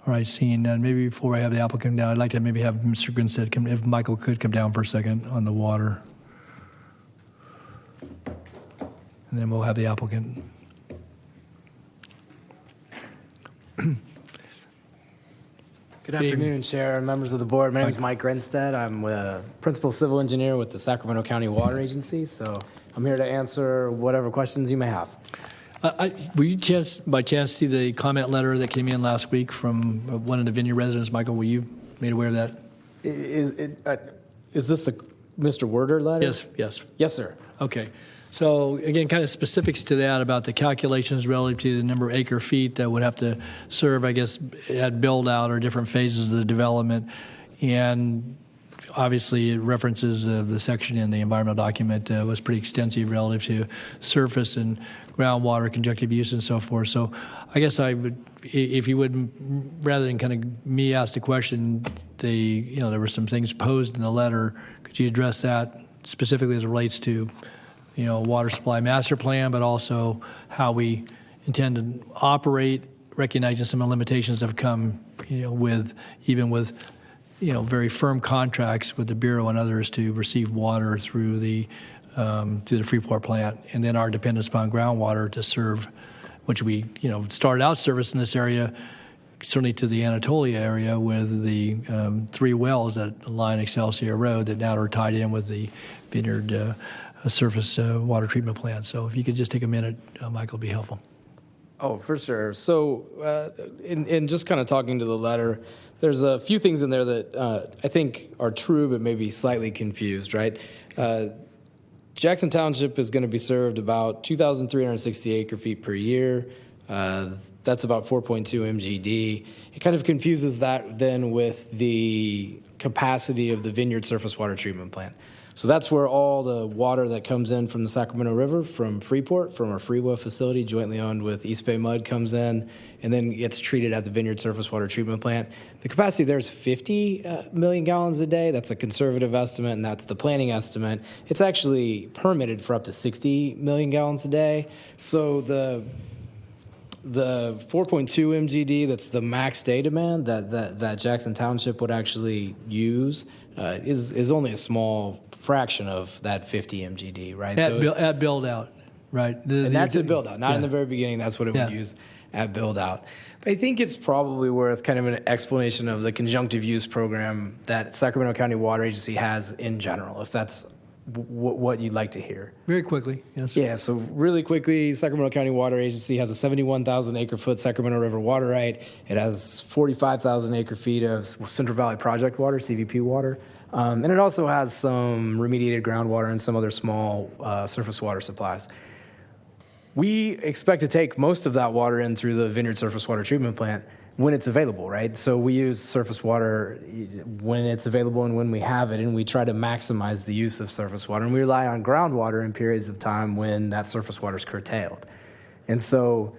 S1: All right, seeing none, maybe before I have the applicant down, I'd like to maybe have Mr. Grinstead come, if Michael could come down for a second on the water. And then we'll have the applicant.
S9: Good afternoon, Chair and members of the board. My name is Mike Grinstead. I'm a Principal Civil Engineer with the Sacramento County Water Agency, so I'm here to answer whatever questions you may have.
S1: Were you by chance see the comment letter that came in last week from one of the Vineyard residents? Michael, were you made aware of that?
S9: Is this the Mr. Werder letter?
S1: Yes.
S9: Yes, sir.
S1: Okay. So again, kind of specifics to that about the calculations relative to the number of acre feet that would have to serve, I guess, at build out or different phases of the development. And obviously it references the section in the environmental document was pretty extensive relative to surface and groundwater, conjunctive use and so forth. So I guess I would, if you would, rather than kind of me ask the question, there were some things posed in the letter. Could you address that specifically as it relates to water supply master plan, but also how we intend to operate, recognizing some of the limitations that have come, with very firm contracts with the Bureau and others to receive water through the Freeport plant, and then our dependence upon groundwater to serve, which we, started out service in this area, certainly to the Anatolia area with the 3 wells that line Excelsior Road that now are tied in with the Vineyard surface water treatment plant. So if you could just take a minute, Michael, it'd be helpful.
S9: Oh, for sure. So in just kind of talking to the letter, there's a few things in there that I think are true but maybe slightly confused, right? Jackson Township is going to be served about 2,360 acre feet per year. That's about 4.2 MGD. It kind of confuses that then with the capacity of the Vineyard surface water treatment plant. So that's where all the water that comes in from the Sacramento River, from Freeport, from our Freeway facility, jointly owned with East Bay Mud, comes in and then gets treated at the Vineyard surface water treatment plant. The capacity there is 50 million gallons a day. That's a conservative estimate, and that's the planning estimate. It's actually permitted for up to 60 million gallons a day. So the 4.2 MGD, that's the max day demand that Jackson Township would actually use, is only a small fraction of that 50 MGD, right?
S1: At build out, right?
S9: And that's at build out, not in the very beginning. That's what it would use at build out. But I think it's probably worth kind of an explanation of the conjunctive use program that Sacramento County Water Agency has in general, if that's what you'd like to hear.
S1: Very quickly, yes.
S9: Yeah, so really quickly, Sacramento County Water Agency has a 71,000 acre foot Sacramento River water right. It has 45,000 acre feet of Central Valley Project water, CVP water. And it also has some remediated groundwater and some other small surface water supplies. We expect to take most of that water in through the Vineyard surface water treatment plant when it's available, right? So we use surface water when it's available and when we have it, and we try to maximize the use of surface water. And we rely on groundwater in periods of time when that surface water is curtailed. And so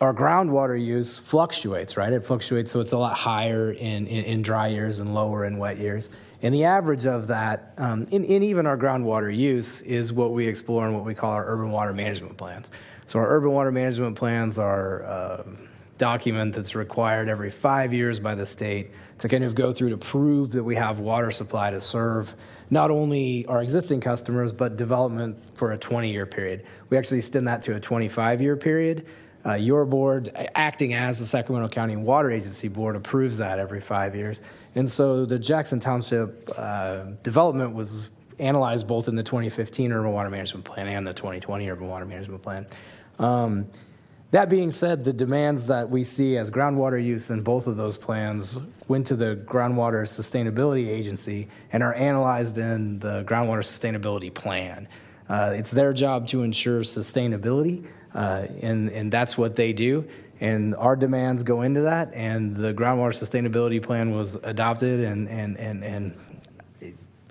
S9: our groundwater use fluctuates, right? It fluctuates, so it's a lot higher in dry years and lower in wet years. And the average of that, in even our groundwater use, is what we explore in what we call our urban water management plans. So our urban water management plans are a document that's required every 5 years by the state to kind of go through to prove that we have water supply to serve not only our existing customers, but development for a 20-year period. We actually extend that to a 25-year period. Your board, acting as the Sacramento County Water Agency Board, approves that every 5 years. And so the Jackson Township development was analyzed both in the 2015 Urban Water Management Plan and the 2020 Urban Water Management Plan. That being said, the demands that we see as groundwater use in both of those plans went to the Groundwater Sustainability Agency and are analyzed in the Groundwater Sustainability Plan. It's their job to ensure sustainability, and that's what they do. And our demands go into that, and the Groundwater Sustainability Plan was adopted and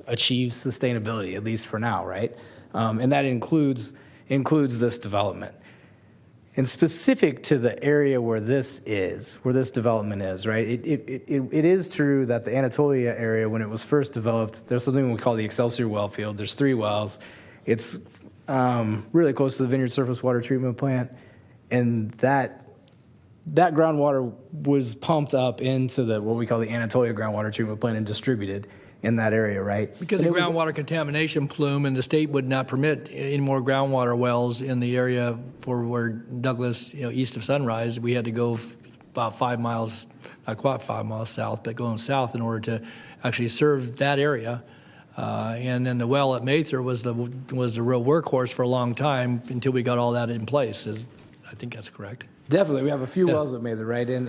S9: achieves sustainability, at least for now, right? And that includes this development. And specific to the area where this development is, right? It is true that the Anatolia area, when it was first developed, there's something we call the Excelsior well field. There's 3 wells. It's really close to the Vineyard surface water treatment plant, and that groundwater was pumped up into what we call the Anatolia groundwater treatment plant and distributed in that area, right?
S1: Because of groundwater contamination plume, and the state would not permit any more groundwater wells in the area for where Douglas, east of Sunrise. We had to go about 5 miles, not quite 5 miles south, but going south in order to actually serve that area. And then the well at Mather was the real workhorse for a long time until we got all that in place. I think that's correct.
S9: Definitely. We have a few wells that made it right in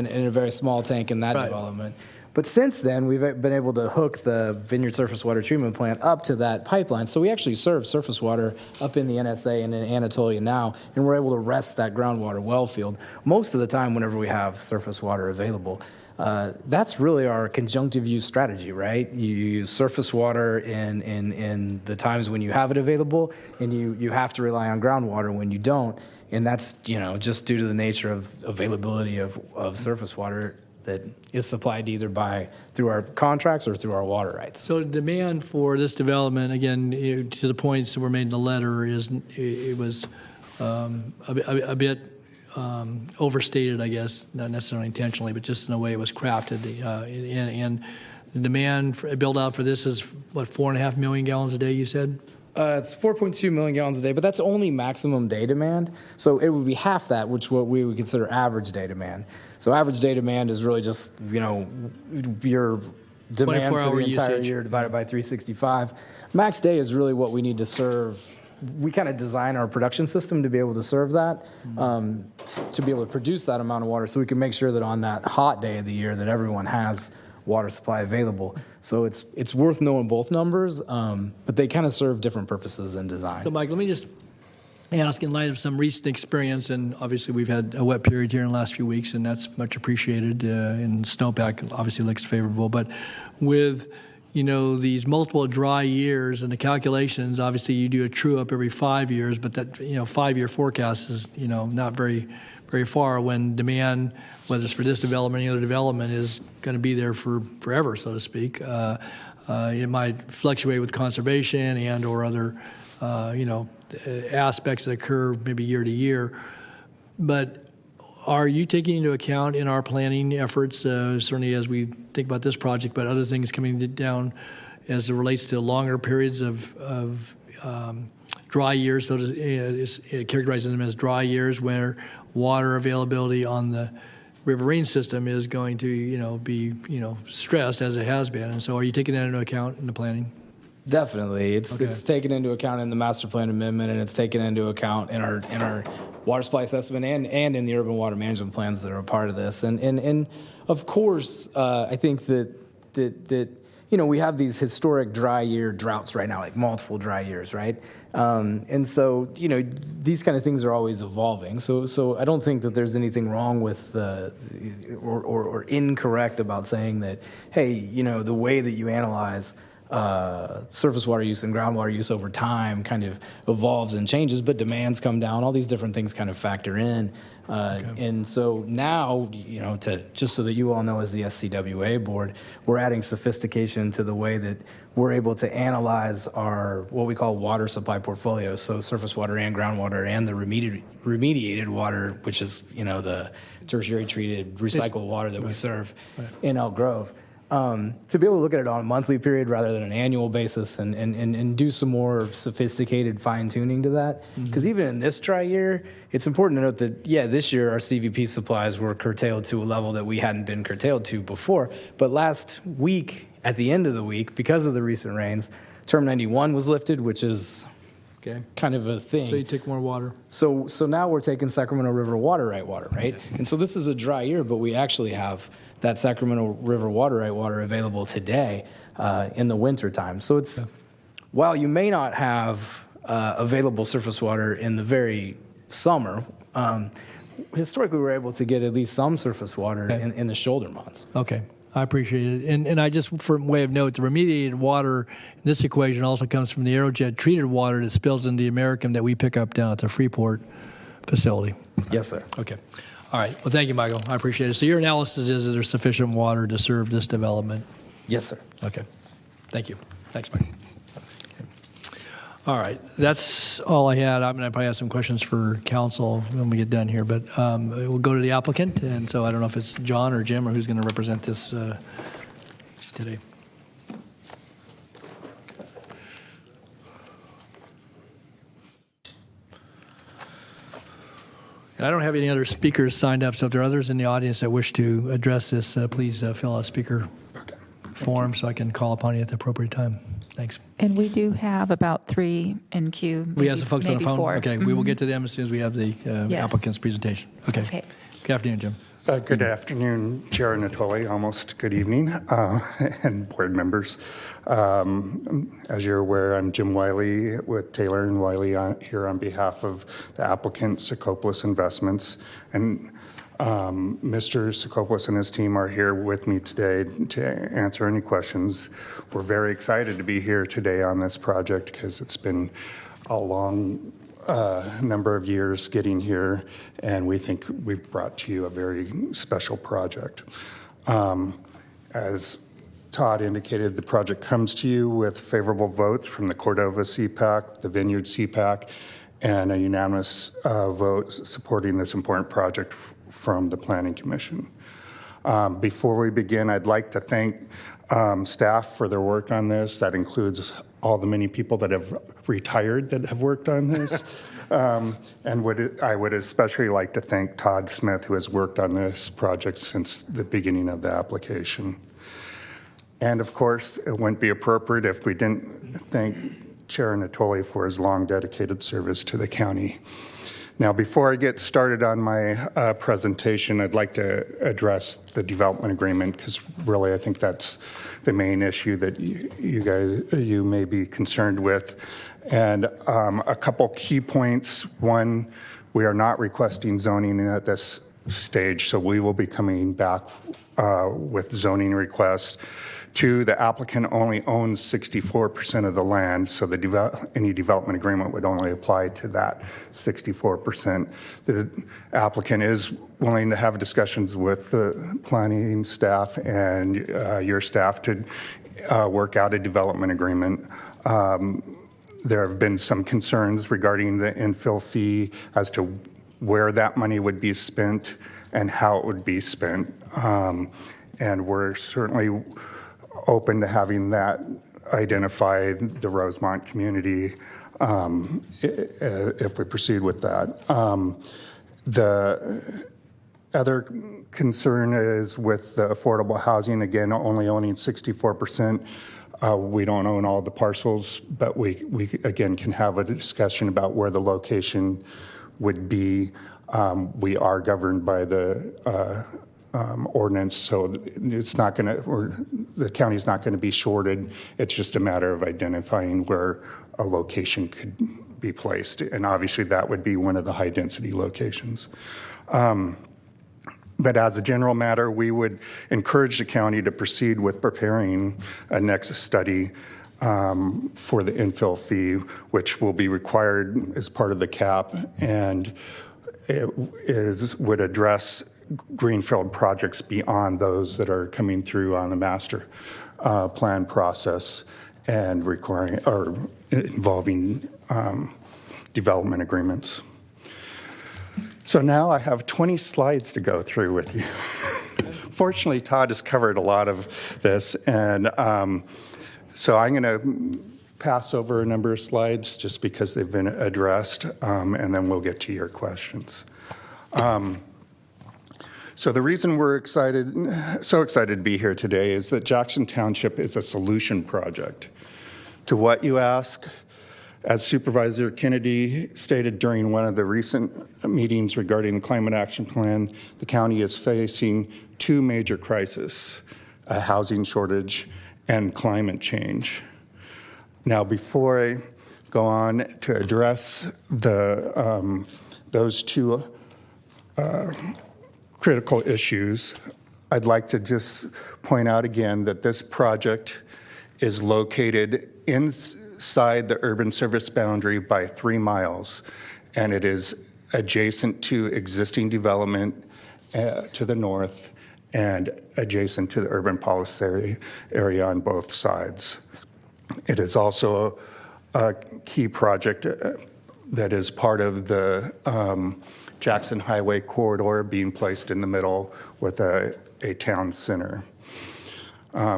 S9: a very small tank in that development. But since then, we've been able to hook the Vineyard Surface Water Treatment Plant up to that pipeline. So we actually serve surface water up in the NSA and in Anatolia now, and we're able to rest that groundwater well field most of the time whenever we have surface water available. That's really our conjunctive use strategy, right? You use surface water in the times when you have it available, and you have to rely on groundwater when you don't. And that's, just due to the nature of availability of surface water that is supplied either through our contracts or through our water rights.
S1: So the demand for this development, again, to the points that were made in the letter, it was a bit overstated, I guess, not necessarily intentionally, but just in the way it was crafted. And the demand build out for this is, what, 4.5 million gallons a day, you said?
S9: It's 4.2 million gallons a day, but that's only maximum day demand. So it would be half that, which what we would consider average day demand. So average day demand is really just, your demand for the entire year divided by 365. Max day is really what we need to serve. We kind of design our production system to be able to serve that, to be able to produce that amount of water so we can make sure that on that hot day of the year that everyone has water supply available. So it's worth knowing both numbers, but they kind of serve different purposes in design.
S1: So, Mike, let me just ask, in light of some recent experience, and obviously we've had a wet period here in the last few weeks, and that's much appreciated, and snowpack obviously looks favorable, but with these multiple dry years and the calculations, obviously you do a true up every 5 years, but that 5-year forecast is not very far when demand, whether it's for this development or any other development, is going to be there for forever, so to speak. It might fluctuate with conservation and or other aspects that occur maybe year to year. But are you taking into account in our planning efforts, certainly as we think about this project, but other things coming down as it relates to longer periods of dry years, so characterizing them as dry years where water availability on the riverine system is going to be stressed as it has been, and so are you taking that into account in the planning?
S9: Definitely, it's taken into account in the master plan amendment, and it's taken into account in our water supply assessment and in the urban water management plans that are a part of this. And of course, I think that we have these historic dry year droughts right now, like multiple dry years, right? And so these kind of things are always evolving. So I don't think that there's anything wrong with or incorrect about saying that, hey, the way that you analyze surface water use and groundwater use over time kind of evolves and changes, but demands come down. All these different things kind of factor in. And so now, just so that you all know, as the SCWA board, we're adding sophistication to the way that we're able to analyze our what we call water supply portfolio. So surface water and groundwater and the remediated water, which is the tertiary treated recycled water that we serve in Elk Grove. To be able to look at it on a monthly period rather than an annual basis and do some more sophisticated fine-tuning to that. Because even in this dry year, it's important to note that, this year our CVP supplies were curtailed to a level that we hadn't been curtailed to before. But last week, at the end of the week, because of the recent rains, Term 91 was lifted, which is kind of a thing.
S1: So you take more water.
S9: So now we're taking Sacramento River water right? And so this is a dry year, but we actually have that Sacramento River water right water available today in the winter time. So it's while you may not have available surface water in the very summer, historically we're able to get at least some surface water in the shoulder months.
S1: Okay. I appreciate it. And I just, for way of note, the remediated water in this equation also comes from the Aerojet treated water that spills into the American that we pick up down at the Freeport facility.
S9: Yes, sir.
S1: Okay. All right. Well, thank you, Michael. I appreciate it. So your analysis is that there's sufficient water to serve this development?
S9: Yes, sir.
S1: Okay. Thank you. Thanks, Mike. All right. That's all I had. I'm going to probably have some questions for council when we get done here, but we'll go to the applicant. And so I don't know if it's John or Jim or who's going to represent this today. And I don't have any other speakers signed up, so if there are others in the audience that wish to address this, please fill out a speaker form so I can call upon you at the appropriate time. Thanks.
S2: And we do have about 3 in queue.
S1: We have some folks on the
S2: maybe
S1: phone?
S2: 4.
S1: Okay, we will
S2: Mhm.
S1: get to them as soon as we have the
S2: Yes.
S1: applicant's presentation. Okay. Good afternoon, Jim.
S5: Good afternoon, Chair Natoli, almost good evening, and board members. As you're aware, I'm Jim Wiley with Taylor and Wiley here on behalf of the applicant, Sacramento Investments. And Mr. Sacramento and his team are here with me today to answer any questions. We're very excited to be here today on this project because it's been a long number of years getting here, and we think we've brought to you a very special project. As Todd indicated, the project comes to you with favorable votes from the Cordova CPAC, the Vineyard CPAC, and a unanimous vote supporting this important project from the Planning Commission. Before we begin, I'd like to thank staff for their work on this. That includes all the many people that have retired that have worked on this. And I would especially like to thank Todd Smith, who has worked on this project since the beginning of the application. And of course, it wouldn't be appropriate if we didn't thank Chair Natoli for his long dedicated service to the county. Now, before I get started on my presentation, I'd like to address the development agreement because really I think that's the main issue that you may be concerned with. And a couple key points. One, we are not requesting zoning at this stage, so we will be coming back with zoning requests. Two, the applicant only owns 64% of the land, so any development agreement would only apply to that 64%. The applicant is willing to have discussions with the planning staff and your staff to work out a development agreement. There have been some concerns regarding the infill fee as to where that money would be spent and how it would be spent. And we're certainly open to having that identify the Rosemont community if we proceed with that. The other concern is with the affordable housing, again, only owning 64%. We don't own all the parcels, but we again can have a discussion about where the location would be. We are governed by the ordinance, so it's not going to, or the county's not going to be shorted. It's just a matter of identifying where a location could be placed, and obviously that would be one of the high-density locations. But as a general matter, we would encourage the county to proceed with preparing a next study for the infill fee, which will be required as part of the cap, and it would address greenfield projects beyond those that are coming through on the master plan process and requiring or involving development agreements. So now I have 20 slides to go through with you. Fortunately, Todd has covered a lot of this, and so I'm going to pass over a number of slides just because they've been addressed, and then we'll get to your questions. So the reason we're so excited to be here today is that Jackson Township is a solution project to what you ask. As Supervisor Kennedy stated during one of the recent meetings regarding the Climate Action Plan, the county is facing two major crises, a housing shortage and climate change. Now, before I go on to address those two critical issues, I'd like to just point out again that this project is located inside the urban service boundary by 3 miles, and it is adjacent to existing development to the north and adjacent to the urban policy area on both sides. It is also a key project that is part of the Jackson Highway corridor being placed in the middle with a town center.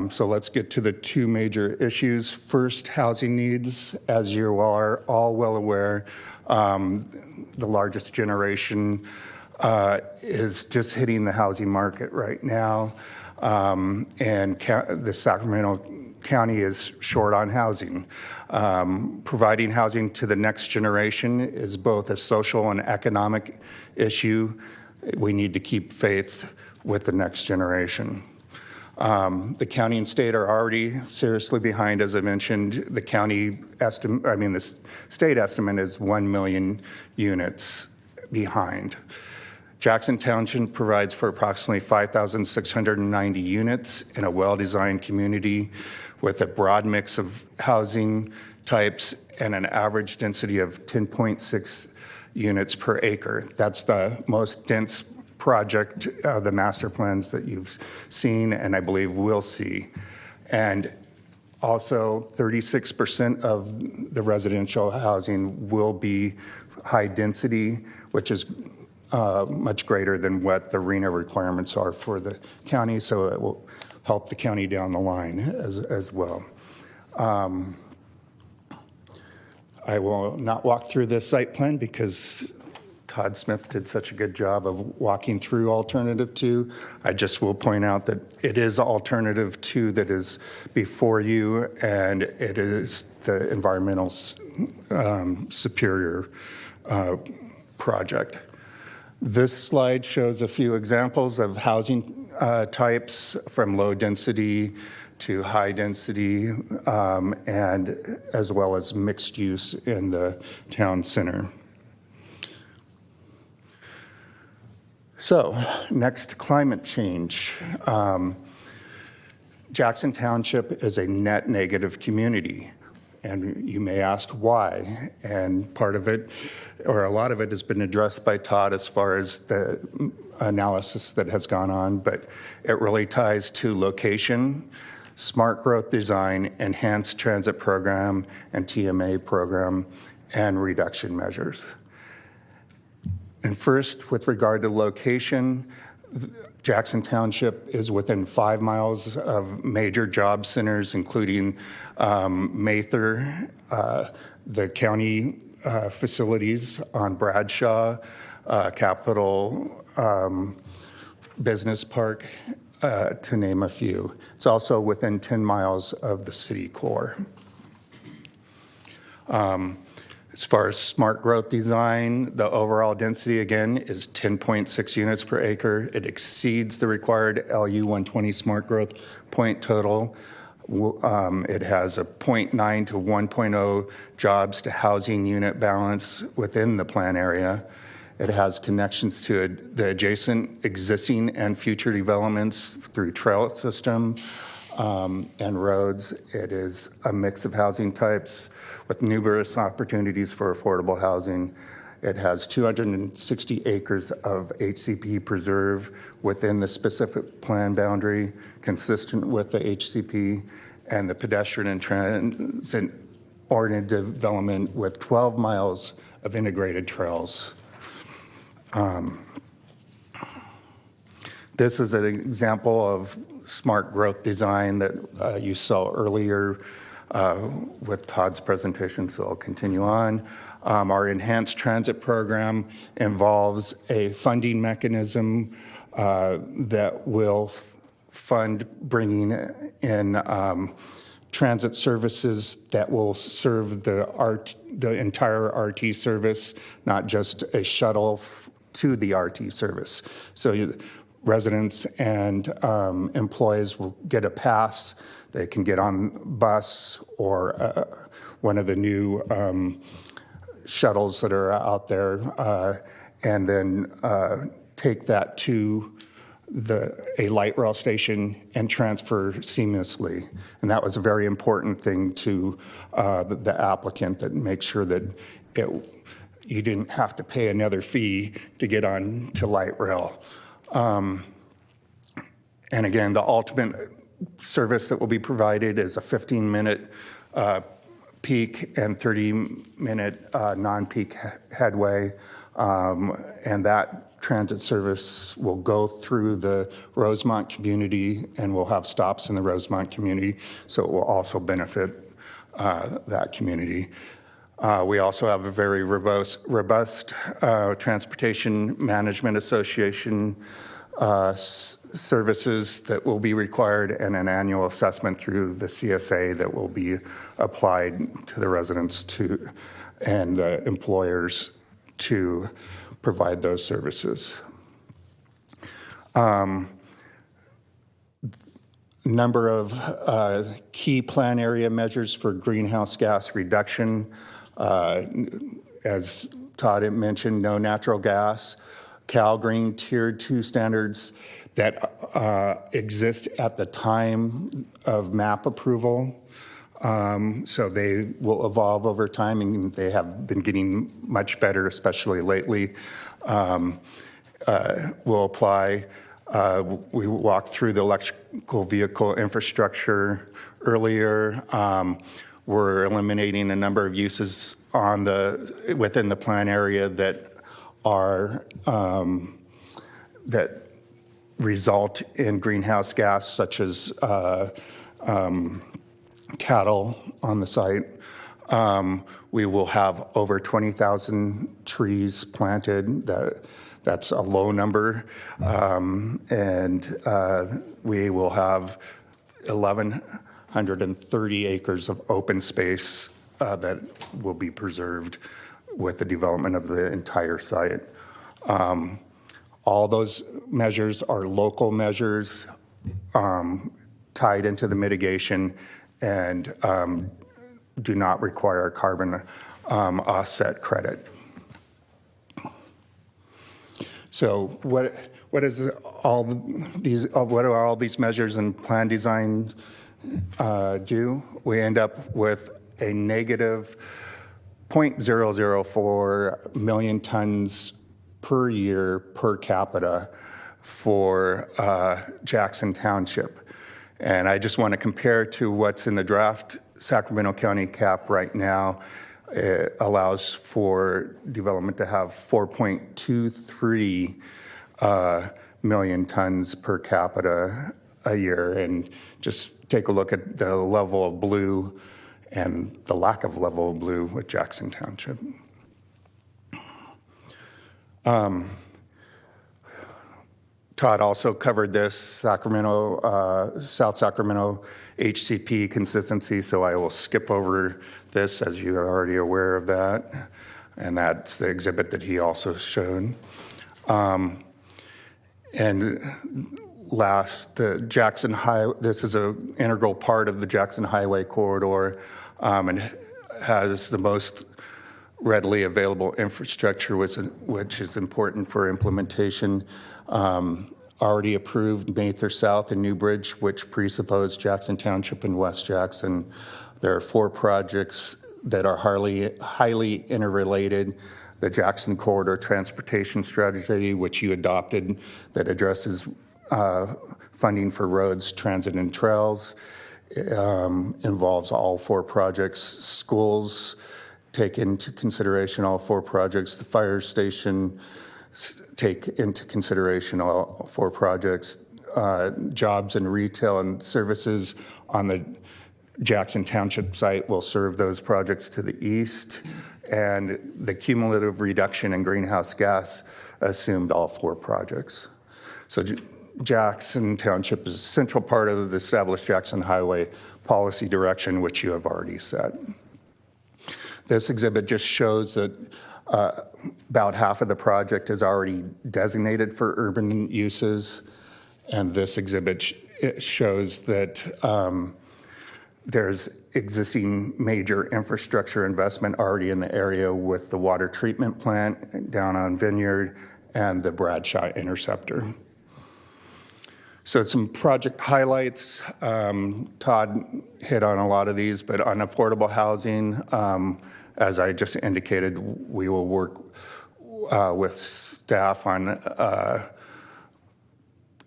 S5: So let's get to the two major issues. First, housing needs. As you are all well aware, the largest generation is just hitting the housing market right now. And the Sacramento county is short on housing. Providing housing to the next generation is both a social and economic issue. We need to keep faith with the next generation. The county and state are already seriously behind, as I mentioned. The the state estimate is 1 million units behind. Jackson Township provides for approximately 5,690 units in a well-designed community with a broad mix of housing types and an average density of 10.6 units per acre. That's the most dense project, the master plans that you've seen and I believe will see. And also 36% of the residential housing will be high density, which is much greater than what the RENA requirements are for the county, so it will help the county down the line as well. I will not walk through the site plan because Todd Smith did such a good job of walking through Alternative 2. I just will point out that it is Alternative 2 that is before you, and it is the environmental superior project. This slide shows a few examples of housing types from low density to high density, and as well as mixed use in the town center. So, next, climate change. Jackson Township is a net negative community, and you may ask why. And part of it, or a lot of it, has been addressed by Todd as far as the analysis that has gone on, but it really ties to location, smart growth design, enhanced transit program, and TMA program, and reduction measures. And first, with regard to location, Jackson Township is within 5 miles of major job centers, including Mather, the county facilities on Bradshaw, Capitol Business Park, to name a few. It's also within 10 miles of the city core. As far as smart growth design, the overall density, again, is 10.6 units per acre. It exceeds the required LU 120 smart growth point total. It has a 0.9 to 1.0 jobs to housing unit balance within the plan area. It has connections to the adjacent existing and future developments through trail system and roads. It is a mix of housing types with numerous opportunities for affordable housing. It has 260 acres of HCP preserve within the specific plan boundary, consistent with the HCP, and the pedestrian and transit-oriented development with 12 miles of integrated trails. This is an example of smart growth design that you saw earlier with Todd's presentation, so I'll continue on. Our enhanced transit program involves a funding mechanism that will fund bringing in transit services that will serve the entire RT service, not just a shuttle to the RT service. So residents and employees will get a pass. They can get on bus or one of the new shuttles that are out there, and then take that to a light rail station and transfer seamlessly. And that was a very important thing to the applicant, that make sure that you didn't have to pay another fee to get on to light rail. And again, the ultimate service that will be provided is a 15-minute peak and 30-minute non-peak headway, and that transit service will go through the Rosemont community and will have stops in the Rosemont community, so it will also benefit that community. We also have a very robust Transportation Management Association services that will be required and an annual assessment through the CSA that will be applied to the residents and the employers to provide those services. Number of key plan area measures for greenhouse gas reduction. As Todd had mentioned, no natural gas, Cal Green Tier 2 standards that exist at the time of MAP approval. So they will evolve over time, and they have been getting much better, especially lately. Will apply. We walked through the electrical vehicle infrastructure earlier. We're eliminating a number of uses within the plan area that are that result in greenhouse gas, such as cattle on the site. We will have over 20,000 trees planted. That's a low number. And we will have 1,130 acres of open space that will be preserved with the development of the entire site. All those measures are local measures tied into the mitigation and do not require a carbon offset credit. So what are all these measures and plan design do? We end up with a negative 0.004 million tons per year per capita for Jackson Township. And I just want to compare to what's in the draft Sacramento County cap right now. It allows for development to have 4.23 million tons per capita a year. And just take a look at the level of blue and the lack of level of blue with Jackson Township. Todd also covered this Sacramento, South Sacramento HCP consistency, so I will skip over this as you are already aware of that. And that's the exhibit that he also showed. And last, the Jackson Highway, this is an integral part of the Jackson Highway corridor and has the most readily available infrastructure, which is important for implementation. Already approved Mather South and New Bridge, which presuppose Jackson Township and West Jackson. There are 4 projects that are highly interrelated. The Jackson Corridor Transportation Strategy, which you adopted, that addresses funding for roads, transit, and trails, involves all 4 projects. Schools take into consideration all 4 projects. The fire station take into consideration all 4 projects. Jobs and retail and services on the Jackson Township site will serve those projects to the east. And the cumulative reduction in greenhouse gas assumed all 4 projects. So Jackson Township is a central part of the established Jackson Highway policy direction, which you have already set. This exhibit just shows that about half of the project is already designated for urban uses. And this exhibit shows that there's existing major infrastructure investment already in the area with the water treatment plant down on Vineyard and the Bradshaw Interceptor. So some project highlights. Todd hit on a lot of these, but on affordable housing, as I just indicated, we will work with staff on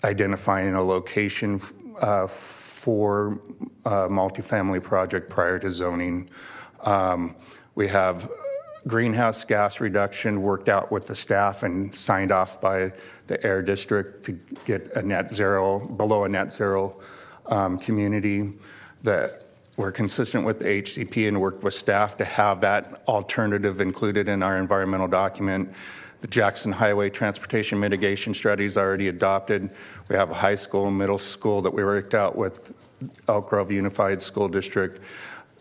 S5: identifying a location for a multifamily project prior to zoning. We have greenhouse gas reduction worked out with the staff and signed off by the Air District to get a net zero, below a net zero community. That we're consistent with the HCP and worked with staff to have that alternative included in our environmental document. The Jackson Highway Transportation Mitigation Strategy is already adopted. We have a high school and middle school that we worked out with Elk Grove Unified School District.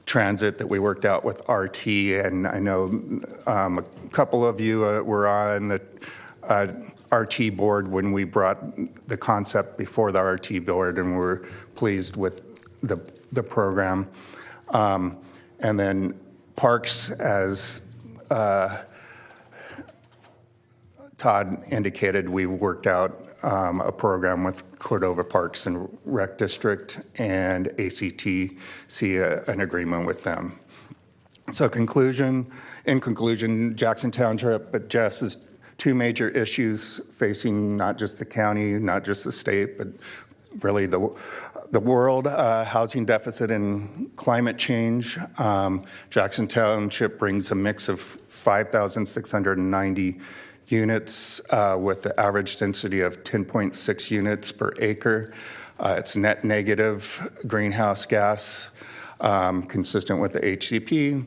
S5: Transit that we worked out with RT, and I know a couple of you were on the RT board when we brought the concept before the RT board, and we're pleased with the program. And then parks, as Todd indicated, we worked out a program with Cordova Parks and Rec District and ACT, an agreement with them. So in conclusion, Jackson Township addresses two major issues facing not just the county, not just the state, but really the world, housing deficit and climate change. Jackson Township brings a mix of 5,690 units with the average density of 10.6 units per acre. It's net negative greenhouse gas, consistent with the HCP.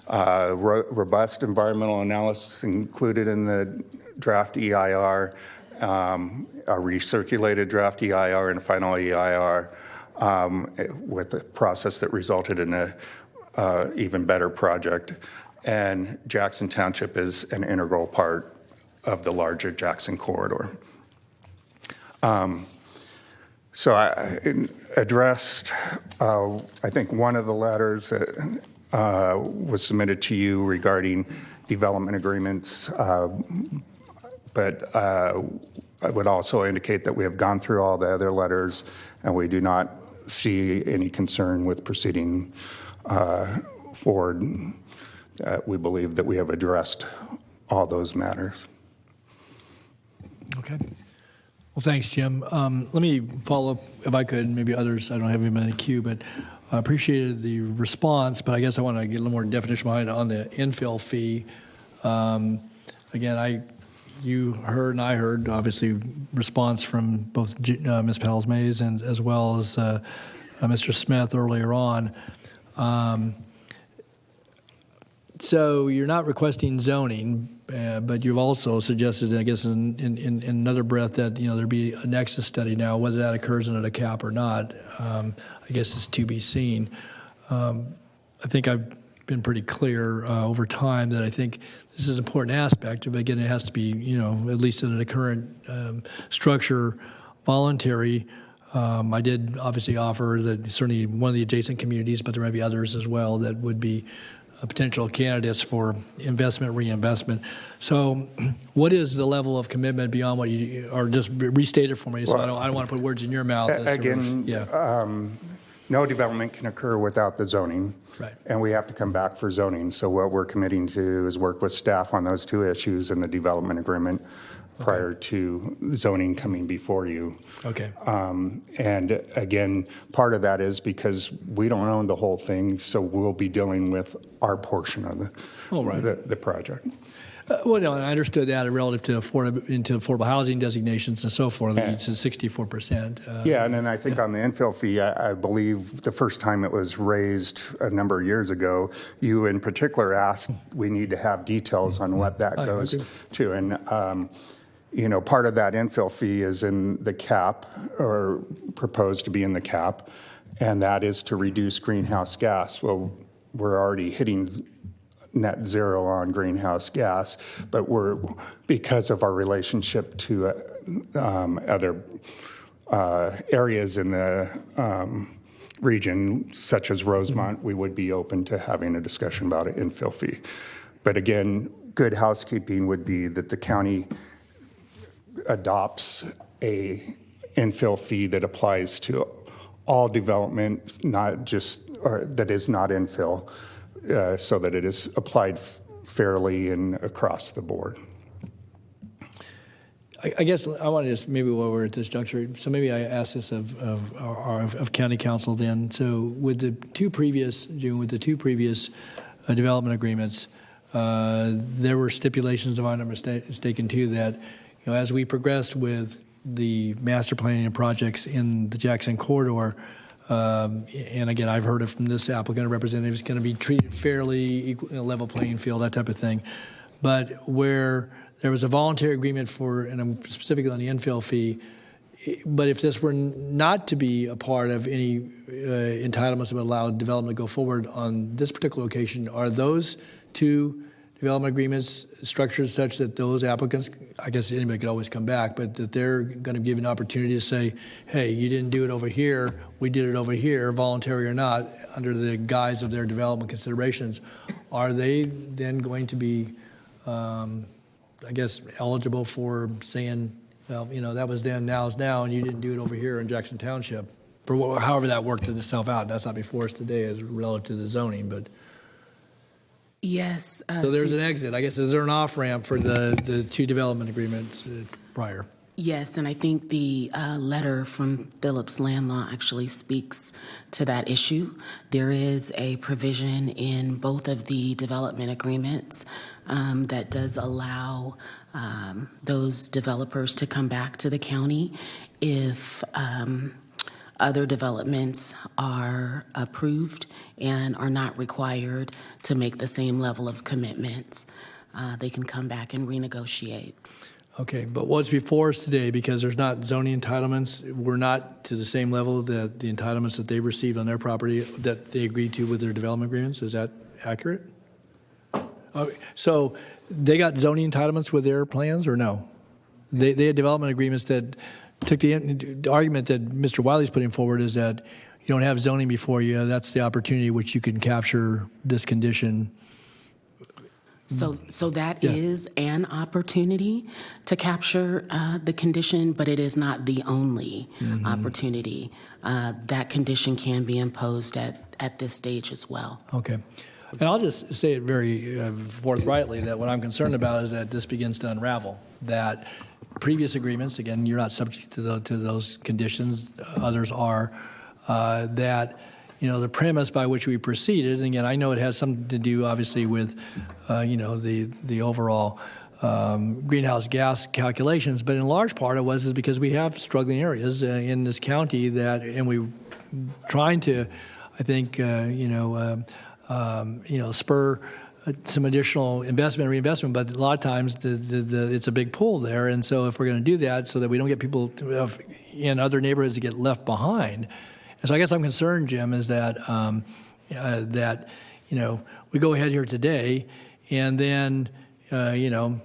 S5: Robust environmental analysis included in the draft EIR, a recirculated draft EIR and a final EIR with a process that resulted in a even better project. And Jackson Township is an integral part of the larger Jackson corridor. So I addressed, I think, one of the letters that was submitted to you regarding development agreements, but I would also indicate that we have gone through all the other letters and we do not see any concern with proceeding forward. We believe that we have addressed all those matters.
S1: Okay. Well, thanks, Jim. Let me follow up, if I could, maybe others, I don't have him in the queue, but I appreciated the response, but I guess I want to get a little more definition behind it on the infill fee. Again, you heard and I heard, obviously, response from both Ms. Pals-Mays and as well as Mr. Smith earlier on. So you're not requesting zoning, but you've also suggested, I guess, in another breath that there be a nexus study. Now, whether that occurs under the cap or not, I guess is to be seen. I think I've been pretty clear over time that I think this is an important aspect, but again, it has to be, at least in the current structure, voluntary. I did obviously offer that certainly one of the adjacent communities, but there might be others as well that would be potential candidates for investment, reinvestment. So what is the level of commitment beyond what you, or just restate it for me, so I don't want to put words in your mouth.
S5: Again, no development can occur without the zoning.
S1: Right.
S5: And we have to come back for zoning. So what we're committing to is work with staff on those two issues in the development agreement prior to zoning coming before you.
S1: Okay.
S5: And again, part of that is because we don't own the whole thing, so we'll be dealing with our portion of the project.
S1: Well, no, and I understood that relative to affordable housing designations and so forth. It's 64%.
S5: Yeah, and then I think on the infill fee, I believe the first time it was raised a number of years ago, you in particular asked we need to have details on what that goes to. And part of that infill fee is in the cap, or proposed to be in the cap, and that is to reduce greenhouse gas. Well, we're already hitting net zero on greenhouse gas, but because of our relationship to other areas in the region, such as Rosemont, we would be open to having a discussion about an infill fee. But again, good housekeeping would be that the county adopts a infill fee that applies to all development, not just, or that is not infill, so that it is applied fairly and across the board.
S1: I guess I want to just, maybe while we're at this juncture, so maybe I ask this of county council then. So with the two previous, development agreements, there were stipulations, if I'm not mistaken, too, that as we progressed with the master planning and projects in the Jackson corridor, and again, I've heard it from this applicant or representative, it's going to be treated fairly, equal, level playing field, that type of thing. But where there was a voluntary agreement for, and I'm specifically on the infill fee, but if this were not to be a part of any entitlements that would allow development to go forward on this particular location, are those two development agreements structured such that those applicants, I guess anybody could always come back, but that they're going to give an opportunity to say, hey, you didn't do it over here, we did it over here, voluntary or not, under the guise of their development considerations, are they then going to be, I guess, eligible for saying, well, that was then, now is now, and you didn't do it over here in Jackson Township, for however that worked itself out. That's not before us today as relative to the zoning, but.
S11: Yes.
S1: So there's an exit. I guess, is there an off-ramp for the two development agreements prior?
S11: Yes, and I think the letter from Phillips Land Law actually speaks to that issue. There is a provision in both of the development agreements that does allow those developers to come back to the county if other developments are approved and are not required to make the same level of commitments. They can come back and renegotiate.
S1: Okay, but what's before us today, because there's not zoning entitlements, we're not to the same level that the entitlements that they received on their property that they agreed to with their development agreements. Is that accurate? So they got zoning entitlements with their plans or no? They had development agreements that took the argument that Mr. Wiley's putting forward is that you don't have zoning before you. That's the opportunity which you can capture this condition.
S11: So that is an opportunity to capture the condition, but it is not the only opportunity. That condition can be imposed at this stage as well.
S1: Okay. And I'll just say it very forthrightly that what I'm concerned about is that this begins to unravel, that previous agreements, again, you're not subject to those conditions, others are, that the premise by which we proceeded, and again, I know it has something to do, obviously, with, the overall greenhouse gas calculations, but in large part it was because we have struggling areas in this county and we trying to, I think, spur some additional investment and reinvestment, but a lot of times it's a big pull there, and so if we're going to do that so that we don't get people in other neighborhoods to get left behind. And so I guess I'm concerned, Jim, is that we go ahead here today, and then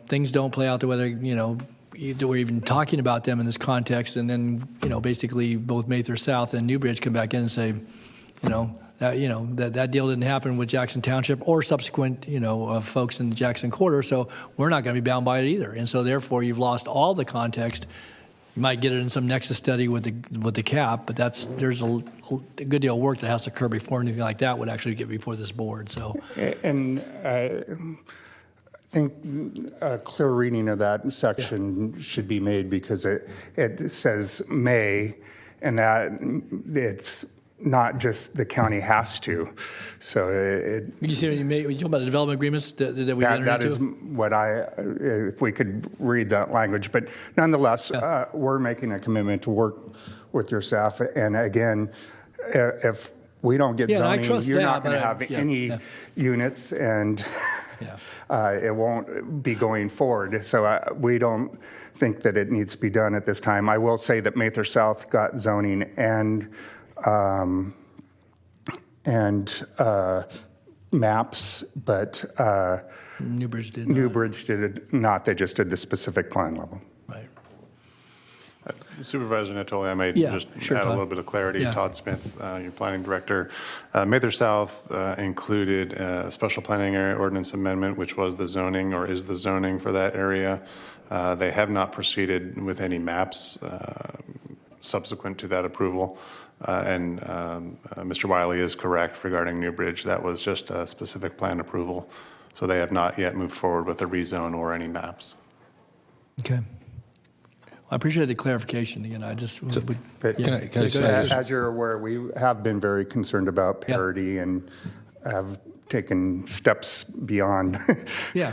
S1: things don't play out the way we're even talking about them in this context, and then basically both Mather South and Newbridge come back in and say, that deal didn't happen with Jackson Township or subsequent folks in the Jackson Quarter, so we're not going to be bound by it either, and so therefore you've lost all the context. You might get it in some nexus study with the cap, but there's a good deal of work that has to occur before anything like that would actually get before this board. So,
S5: and I think a clear reading of that section should be made because it says may, and that it's not just the county has to. So
S1: you see, you talking about the development agreements that we entered into?
S5: That is what if we could read that language. But nonetheless, we're making a commitment to work with your staff. And again, if we don't get zoning, you're not going to have any units, and it won't be going forward. So we don't think that it needs to be done at this time. I will say that Mather South got zoning and maps, but
S1: Newbridge did
S5: it not. They just did the specific plan level.
S1: Right.
S4: Supervisor Natoli, I may just add a little bit of clarity. Todd Smith, your planning director. Mather South included a special planning area ordinance amendment, which was the zoning or is the zoning for that area. They have not proceeded with any maps subsequent to that approval. And Mr. Wiley is correct regarding Newbridge. That was just a specific plan approval. So they have not yet moved forward with a rezone or any maps.
S1: Okay. I appreciate the clarification. Again, I just
S5: as you're aware, we have been very concerned about parity and have taken steps beyond.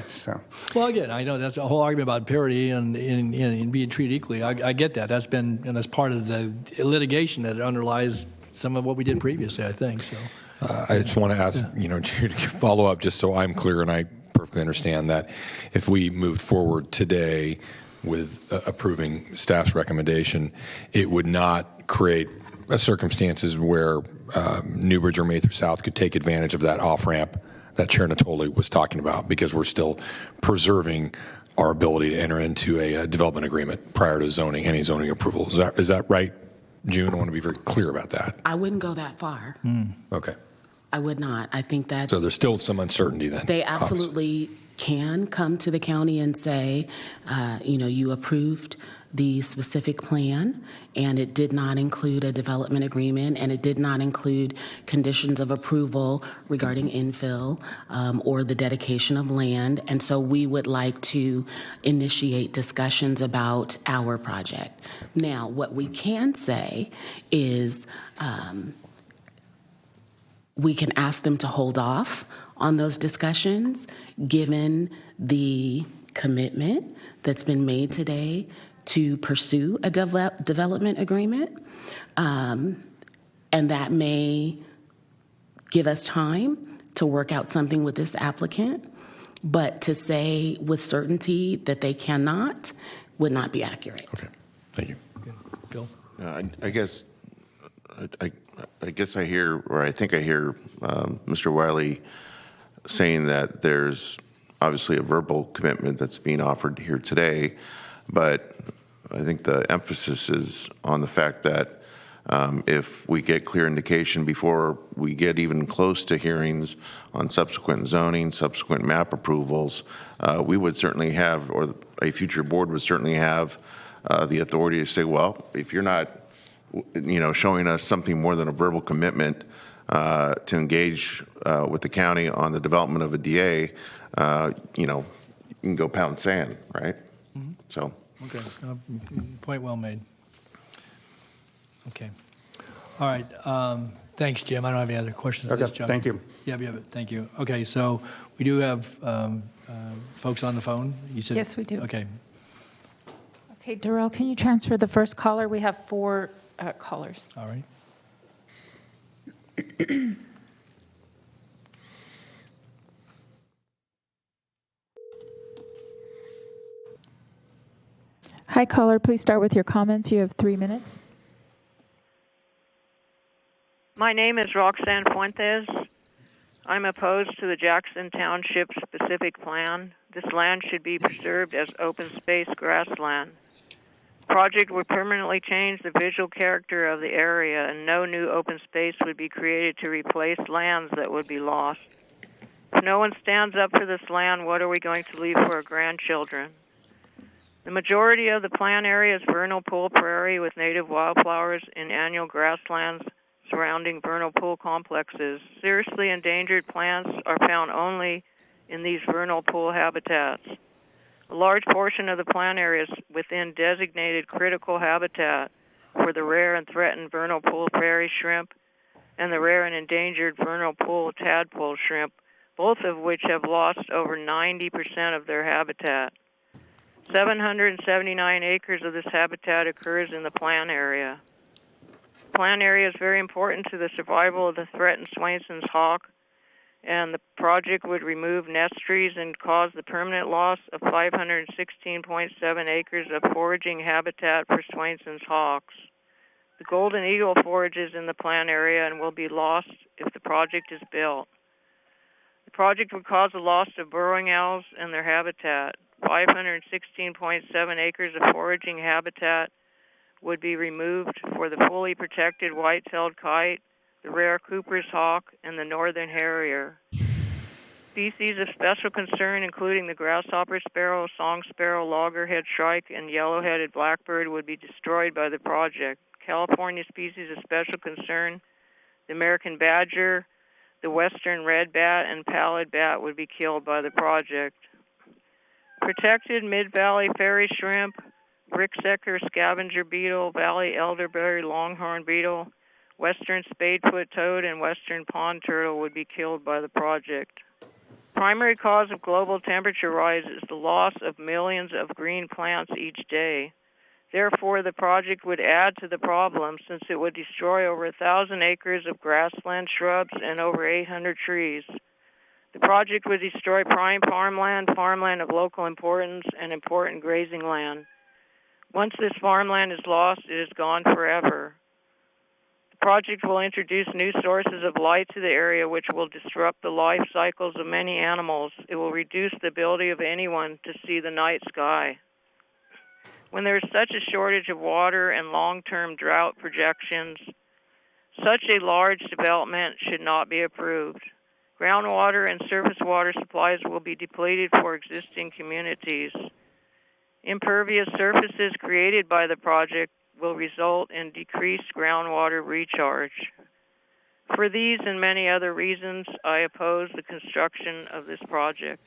S5: So.
S1: Well, again, I know that's a whole argument about parity and being treated equally. I get that. That's been, and that's part of the litigation that underlies some of what we did previously, I think. So.
S17: I just want to ask, you to follow up just so I'm clear and I perfectly understand that if we moved forward today with approving staff's recommendation, it would not create circumstances where Newbridge or Mather South could take advantage of that off-ramp that Chair Natoli was talking about, because we're still preserving our ability to enter into a development agreement prior to any zoning approval. Is that right, June? I want to be very clear about that.
S11: I wouldn't go that far.
S17: Okay.
S11: I would not. I think that's...
S17: So there's still some uncertainty then?
S11: They absolutely can come to the county and say, you approved the specific plan, and it did not include a development agreement, and it did not include conditions of approval regarding infill or the dedication of land. And so we would like to initiate discussions about our project. Now, what we can say is we can ask them to hold off on those discussions, given the commitment that's been made today to pursue a development agreement. And that may give us time to work out something with this applicant, but to say with certainty that they cannot would not be accurate.
S17: Okay, thank you.
S1: Bill?
S6: I guess I hear, or I think I hear Mr. Wiley saying that there's obviously a verbal commitment that's being offered here today, but I think the emphasis is on the fact that if we get clear indication before we get even close to hearings on subsequent zoning, subsequent map approvals, we would certainly have, or a future board would certainly have the authority to say, well, if you're not showing us something more than a verbal commitment to engage with the county on the development of a DA, you can go pound sand, right?
S1: Mm-hmm.
S6: So.
S1: Okay, point well made. Okay. All right, thanks, Jim. I don't have any other questions.
S5: Okay, thank you.
S1: Yeah, thank you. Okay, so we do have folks on the phone. You said
S2: Yes, we do.
S1: Okay.
S2: Okay, Darrell, can you transfer the first caller? We have 4 callers.
S1: All right.
S2: Hi, caller. Please start with your comments. You have 3 minutes.
S12: My name is Roxanne Fuentes. I'm opposed to the Jackson Township specific plan. This land should be preserved as open space grassland. The project would permanently change the visual character of the area, and no new open space would be created to replace lands that would be lost. If no one stands up for this land, what are we going to leave for our grandchildren? The majority of the plan area is vernal pool prairie with native wildflowers in annual grasslands surrounding vernal pool complexes. Seriously endangered plants are found only in these vernal pool habitats. A large portion of the plant area is within designated critical habitat for the rare and threatened vernal pool prairie shrimp and the rare and endangered vernal pool tadpole shrimp, both of which have lost over 90% of their habitat. 779 acres of this habitat occurs in the plant area. The plant area is very important to the survival of the threatened Swainson's hawk, and the project would remove nest trees and cause the permanent loss of 516.7 acres of foraging habitat for Swainson's hawks. The golden eagle forages in the plant area and will be lost if the project is built. The project would cause the loss of burrowing owls and their habitat. 516.7 acres of foraging habitat would be removed for the fully protected white-tailed kite, the rare Cooper's hawk, and the northern harrier. Species of special concern, including the grasshopper sparrow, song sparrow, loggerhead shrike, and yellow-headed blackbird, would be destroyed by the project. California species of special concern, the American badger, the western red bat, and pallid bat would be killed by the project. Protected mid-valley fairy shrimp, bricksecker scavenger beetle, valley elderberry longhorn beetle, western spadefoot toad, and western pond turtle would be killed by the project. Primary cause of global temperature rise is the loss of millions of green plants each day. Therefore, the project would add to the problem since it would destroy over 1,000 acres of grassland shrubs and over 800 trees. The project would destroy prime farmland, farmland of local importance, and important grazing land. Once this farmland is lost, it is gone forever. The project will introduce new sources of light to the area, which will disrupt the life cycles of many animals. It will reduce the ability of anyone to see the night sky. When there is such a shortage of water and long-term drought projections, such a large development should not be approved. Groundwater and surface water supplies will be depleted for existing communities. Impervious surfaces created by the project will result in decreased groundwater recharge. For these and many other reasons, I oppose the construction of this project.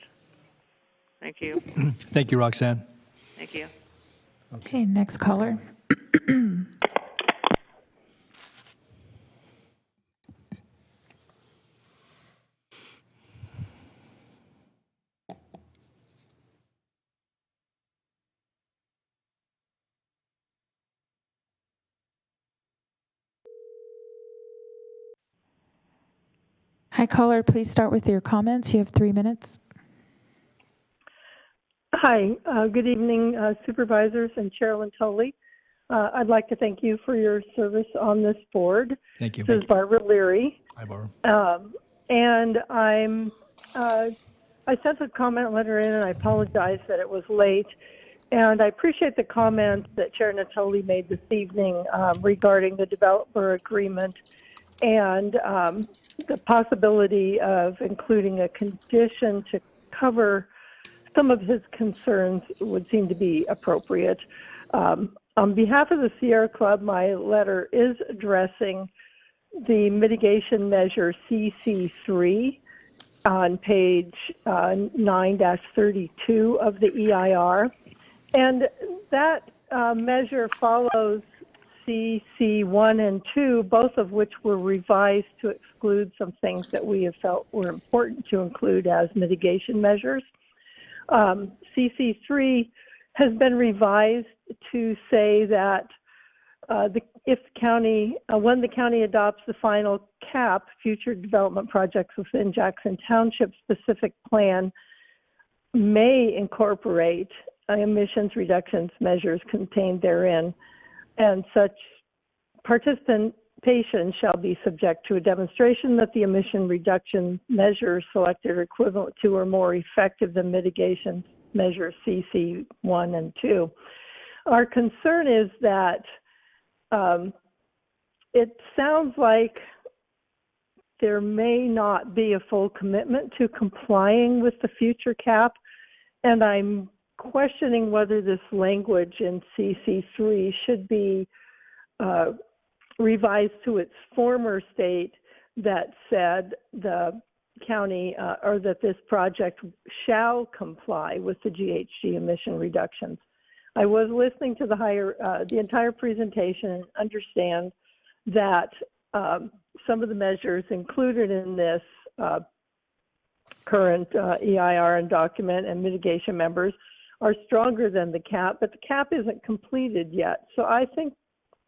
S12: Thank you.
S1: Thank you, Roxanne.
S12: Thank you.
S2: Okay, next caller. Hi, caller. Please start with your comments. You have 3 minutes.
S16: Hi. Good evening, Supervisors and Chair Lentoli. I'd like to thank you for your service on this board.
S1: Thank you.
S16: This is Barbara Leary.
S1: Hi, Barbara.
S16: And I sent a comment letter in, and I apologize that it was late. And I appreciate the comments that Chair Natoli made this evening regarding the developer agreement and the possibility of including a condition to cover some of his concerns would seem to be appropriate. On behalf of the Sierra Club, my letter is addressing the mitigation measure CC3 on page 9-32 of the EIR. And that measure follows CC1 and 2, both of which were revised to exclude some things that we have felt were important to include as mitigation measures. CC3 has been revised to say that if county, when the county adopts the final CAP, future development projects within Jackson Township specific plan may incorporate emissions reductions measures contained therein, and such participation shall be subject to a demonstration that the emission reduction measures selected are equivalent to or more effective than mitigation measures CC1 and 2. Our concern is that it sounds like there may not be a full commitment to complying with the future CAP, and I'm questioning whether this language in CC3 should be revised to its former state that said the county or that this project shall comply with the GHG emission reductions. I was listening to the entire presentation and understand that some of the measures included in this current EIR and document and mitigation members are stronger than the CAP, but the CAP isn't completed yet. So I think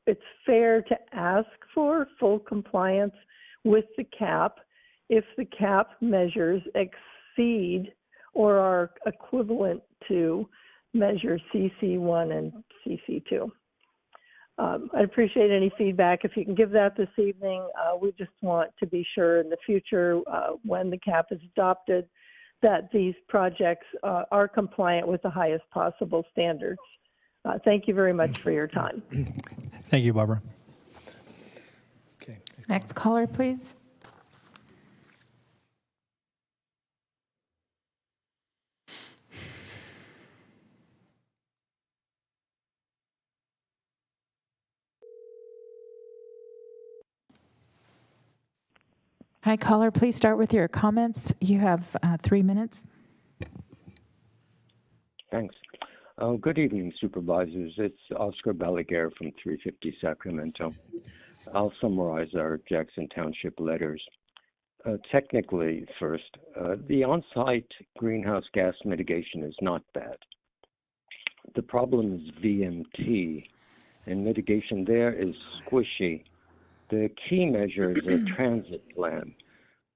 S16: it's fair to ask for full compliance with the CAP if the CAP measures exceed or are equivalent to measure CC1 and CC2. I'd appreciate any feedback if you can give that this evening. We just want to be sure in the future when the CAP is adopted that these projects are compliant with the highest possible standards. Thank you very much for your time.
S1: Thank you, Barbara. Okay.
S2: Next caller, please. Hi, caller. Please start with your comments. You have 3 minutes.
S19: Thanks. Good evening, Supervisors. It's Oscar Balaguer from 350 Sacramento. I'll summarize our Jackson Township letters. Technically, first, the on-site greenhouse gas mitigation is not bad. The problem is VMT, and mitigation there is squishy. The key measure is a transit plan.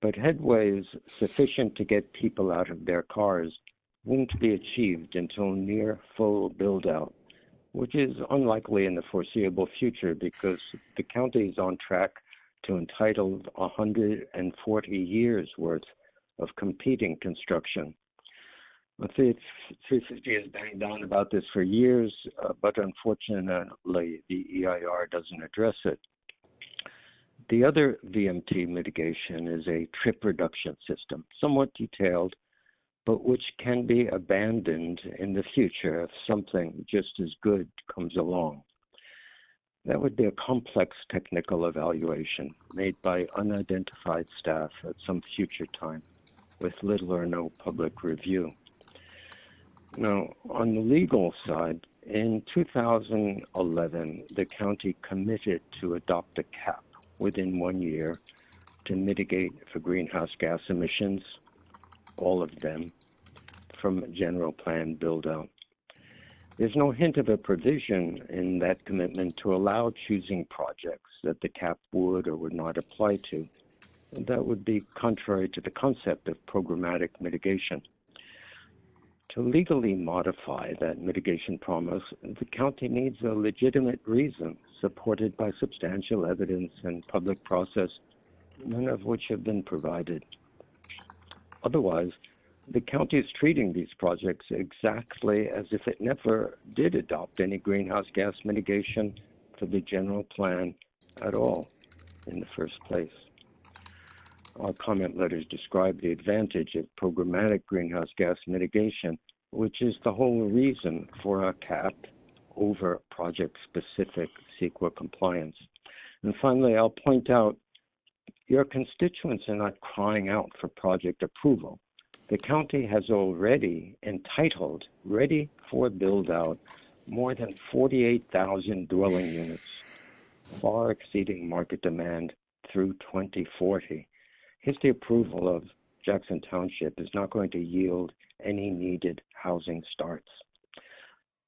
S19: but headways sufficient to get people out of their cars won't be achieved until near full build-out, which is unlikely in the foreseeable future because the county is on track to entitle 140 years worth of competing construction. 350 has banged down about this for years, but unfortunately the EIR doesn't address it. The other VMT mitigation is a trip reduction system, somewhat detailed, but which can be abandoned in the future if something just as good comes along. That would be a complex technical evaluation made by unidentified staff at some future time with little or no public review. Now, on the legal side, in 2011, the county committed to adopt a cap within 1 year to mitigate for greenhouse gas emissions, all of them, from general plan build-out. There's no hint of a provision in that commitment to allow choosing projects that the cap would or would not apply to. And that would be contrary to the concept of programmatic mitigation. To legally modify that mitigation promise, the county needs a legitimate reason supported by substantial evidence and public process, none of which have been provided. Otherwise, the county is treating these projects exactly as if it never did adopt any greenhouse gas mitigation for the general plan at all in the first place. Our comment letters describe the advantage of programmatic greenhouse gas mitigation, which is the whole reason for a cap over project-specific CEQA compliance. And finally, I'll point out your constituents are not crying out for project approval. The county has already entitled, ready for build-out, more than 48,000 dwelling units, far exceeding market demand through 2040. Hasty approval of Jackson Township is not going to yield any needed housing starts.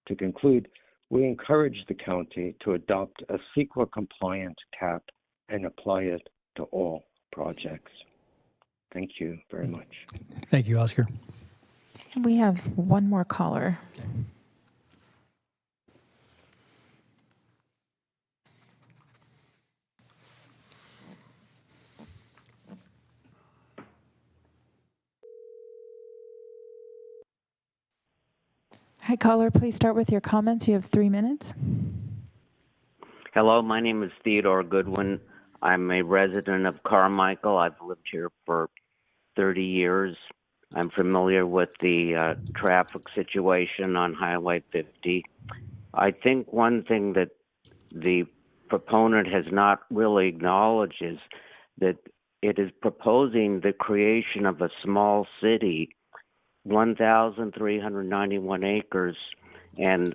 S19: To conclude, we encourage the county to adopt a CEQA-compliant cap and apply it to all projects. Thank you very much.
S1: Thank you, Oscar.
S2: And we have one more caller. Hi, caller. Please start with your comments. You have 3 minutes.
S3: Hello, my name is Theodore Goodwin. I'm a resident of Carmichael. I've lived here for 30 years. I'm familiar with the traffic situation on Highway 50. I think one thing that the proponent has not really acknowledged is that it is proposing the creation of a small city, 1,391 acres, and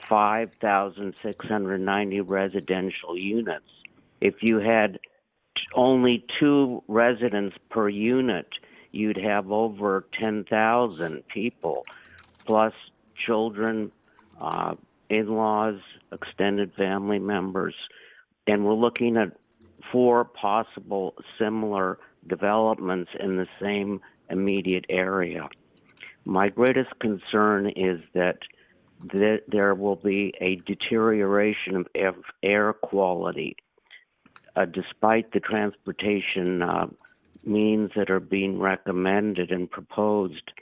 S3: 5,690 residential units. If you had only 2 residents per unit, you'd have over 10,000 people, plus children, in-laws, extended family members. And we're looking at 4 possible similar developments in the same immediate area. My greatest concern is that there will be a deterioration of air quality. Despite the transportation means that are being recommended and proposed,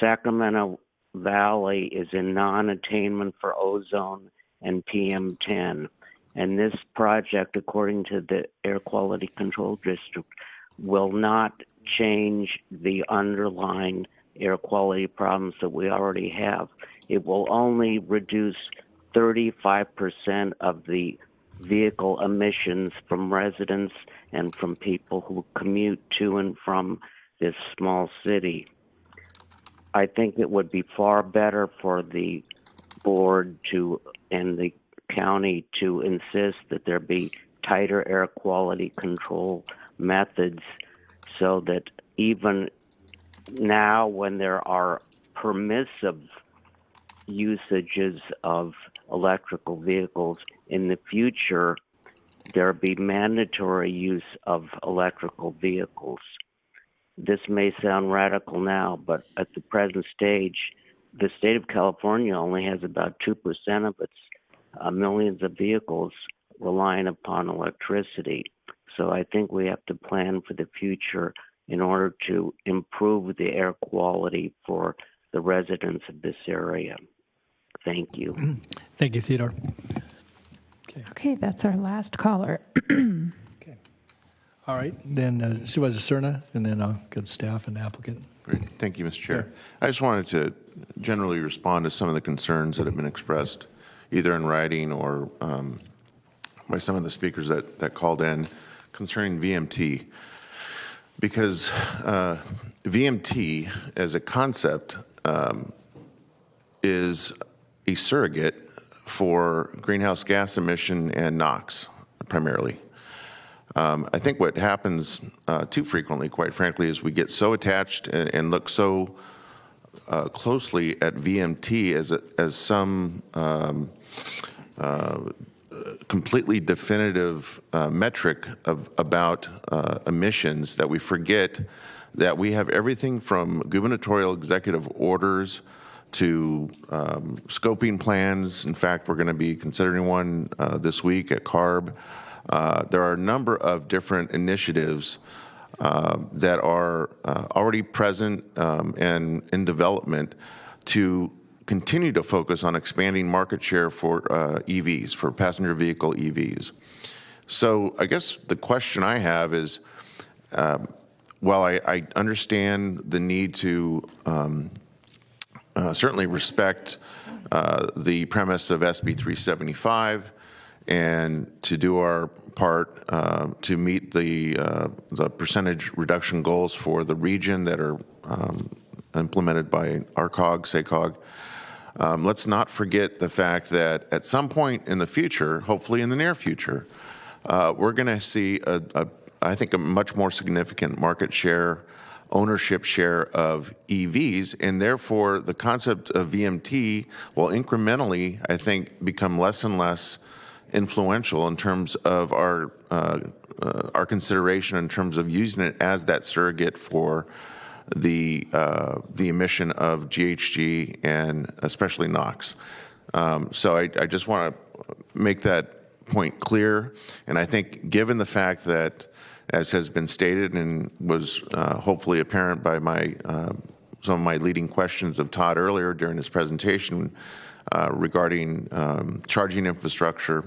S3: Sacramento Valley is in non-attainment for ozone and PM10. And this project, according to the Air Quality Control District, will not change the underlying air quality problems that we already have. It will only reduce 35% of the vehicle emissions from residents and from people who commute to and from this small city. I think it would be far better for the board and the county to insist that there be tighter air quality control methods so that even now when there are permissive usages of electrical vehicles, in the future there be mandatory use of electrical vehicles. This may sound radical now, but at the present stage, the state of California only has about 2% of its millions of vehicles relying upon electricity. So I think we have to plan for the future in order to improve the air quality for the residents of this area. Thank you.
S1: Thank you, Theodore.
S2: Okay, that's our last caller.
S1: All right, then Supervisor Cerna, and then I'll get staff and the applicant.
S6: Great. Thank you, Mr. Chair. I just wanted to generally respond to some of the concerns that have been expressed, either in writing or by some of the speakers that called in concerning VMT. Because VMT as a concept is a surrogate for greenhouse gas emission and NOx, primarily. I think what happens too frequently, quite frankly, is we get so attached and look so closely at VMT as some completely definitive metric about emissions, that we forget that we have everything from gubernatorial executive orders to scoping plans. In fact, we're going to be considering one this week at CARB. There are a number of different initiatives that are already present and in development to continue to focus on expanding market share for EVs, for passenger vehicle EVs. So I guess the question I have is, while I understand the need to certainly respect the premise of SB 375 and to do our part to meet the percentage reduction goals for the region that are implemented by ARCOG, SACOG, let's not forget the fact that at some point in the future, hopefully in the near future, we're going to see, I think, a much more significant market share, ownership share of EVs, and therefore the concept of VMT will incrementally, I think, become less and less influential in terms of our consideration in terms of using it as that surrogate for the emission of GHG and especially NOx. So I just want to make that point clear, and I think given the fact that, as has been stated and was hopefully apparent by some of my leading questions of Todd earlier during his presentation regarding charging infrastructure,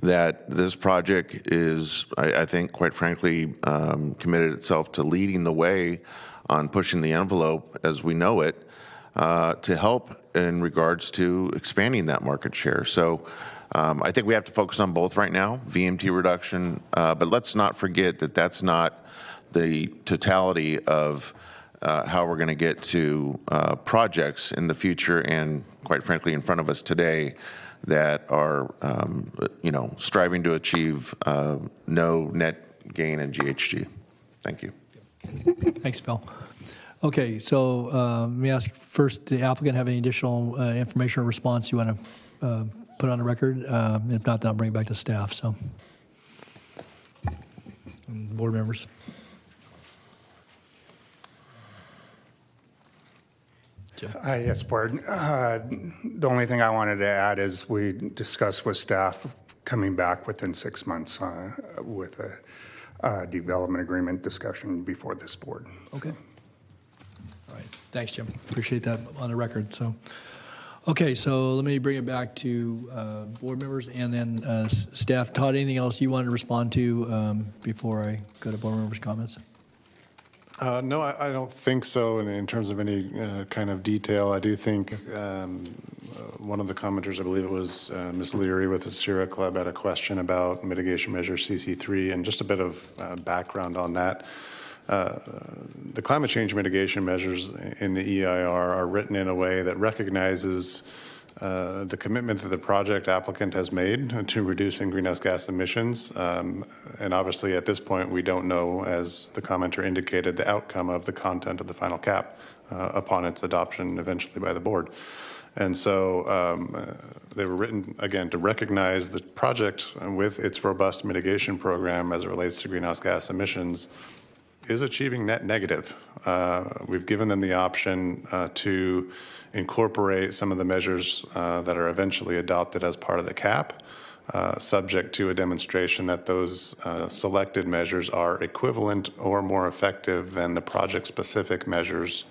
S6: that this project is, I think, quite frankly, committed itself to leading the way on pushing the envelope as we know it to help in regards to expanding that market share. So I think we have to focus on both right now, VMT reduction, but let's not forget that that's not the totality of how we're going to get to projects in the future and, quite frankly, in front of us today that are, striving to achieve no net gain in GHG. Thank you.
S1: Thanks, Bill. Okay, so let me ask first, the applicant have any additional information or response you want to put on the record? If not, then I'll bring it back to staff. So, and board members.
S5: Yes, Board. The only thing I wanted to add is we discussed with staff coming back within 6 months with a development agreement discussion before this board.
S1: Okay. All right. Thanks, Jim. Appreciate that on the record. So, okay, so let me bring it back to board members and then staff. Todd, anything else you wanted to respond to before I go to board members' comments?
S4: No, I don't think so. And in terms of any kind of detail, I do think one of the commenters, I believe it was Ms. Leary with the Sierra Club, had a question about mitigation measure CC3, and just a bit of background on that. The climate change mitigation measures in the EIR are written in a way that recognizes the commitment that the project applicant has made to reducing greenhouse gas emissions. And obviously at this point, we don't know, as the commenter indicated, the outcome of the content of the final cap upon its adoption eventually by the board. And so they were written, again, to recognize the project with its robust mitigation program as it relates to greenhouse gas emissions is achieving net negative. We've given them the option to incorporate some of the measures that are eventually adopted as part of the cap, subject to a demonstration that those selected measures are equivalent or more effective than the project-specific measures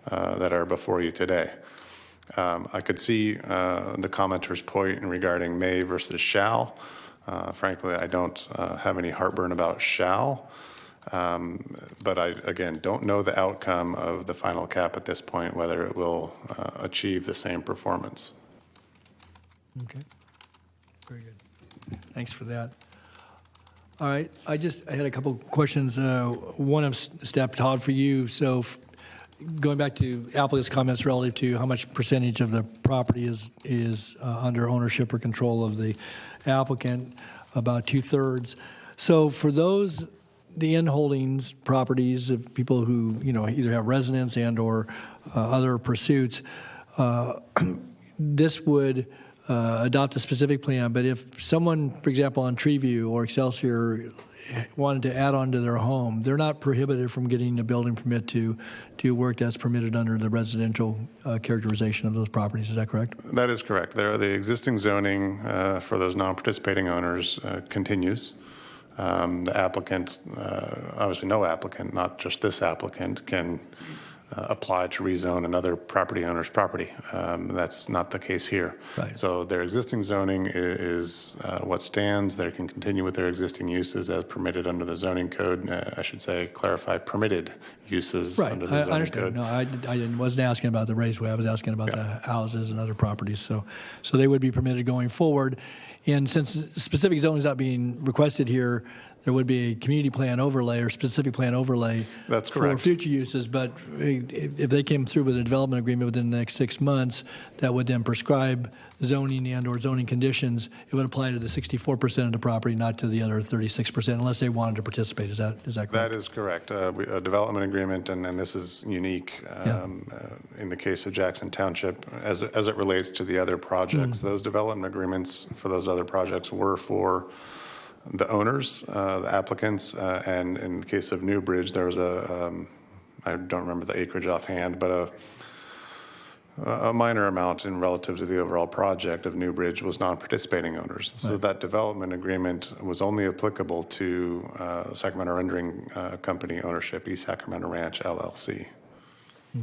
S4: that are before you today. I could see the commenter's point regarding may versus shall. Frankly, I don't have any heartburn about shall. But I, again, don't know the outcome of the final cap at this point, whether it will achieve the same performance.
S1: Okay. Very good. Thanks for that. All right. I had a couple questions. One of Staff Todd for you. So going back to applicant's comments relative to how much percentage of the property is under ownership or control of the applicant, about 2/3. So for those, the in-holdings properties of people who, either have residence and or other pursuits, this would adopt a specific plan. But if someone, for example, on Treeview or Excelsior wanted to add on to their home, they're not prohibited from getting a building permit to do work that's permitted under the residential characterization of those properties. Is that correct?
S4: That is correct. The existing zoning for those non-participating owners continues. The applicant, obviously no applicant, not just this applicant, can apply to rezone another property owner's property. That's not the case here.
S1: Right.
S4: So their existing zoning is what stands. They can continue with their existing uses as permitted under the zoning code. I should say, clarify permitted uses
S1: Right.
S4: under the zoning
S1: I understand.
S4: code.
S1: No, I wasn't asking about the raceway. I was asking about the houses and other properties. So they would be permitted going forward. And since specific zoning is not being requested here, there would be a community plan overlay or specific plan overlay.
S4: That's
S1: for
S4: correct.
S1: future uses. But if they came through with a development agreement within the next 6 months, that would then prescribe zoning and or zoning conditions. It would apply to the 64% of the property, not to the other 36%, unless they wanted to participate. Is that correct?
S4: That is correct. A development agreement, and this is unique in the case of Jackson Township as it relates to the other projects. Those development agreements for those other projects were for the owners, the applicants, and in the case of Newbridge, there was I don't remember the acreage offhand, but a minor amount in relative to the overall project of Newbridge was non-participating owners. So that development agreement was only applicable to Sacramento Rendering Company ownership, East Sacramento Ranch, LLC.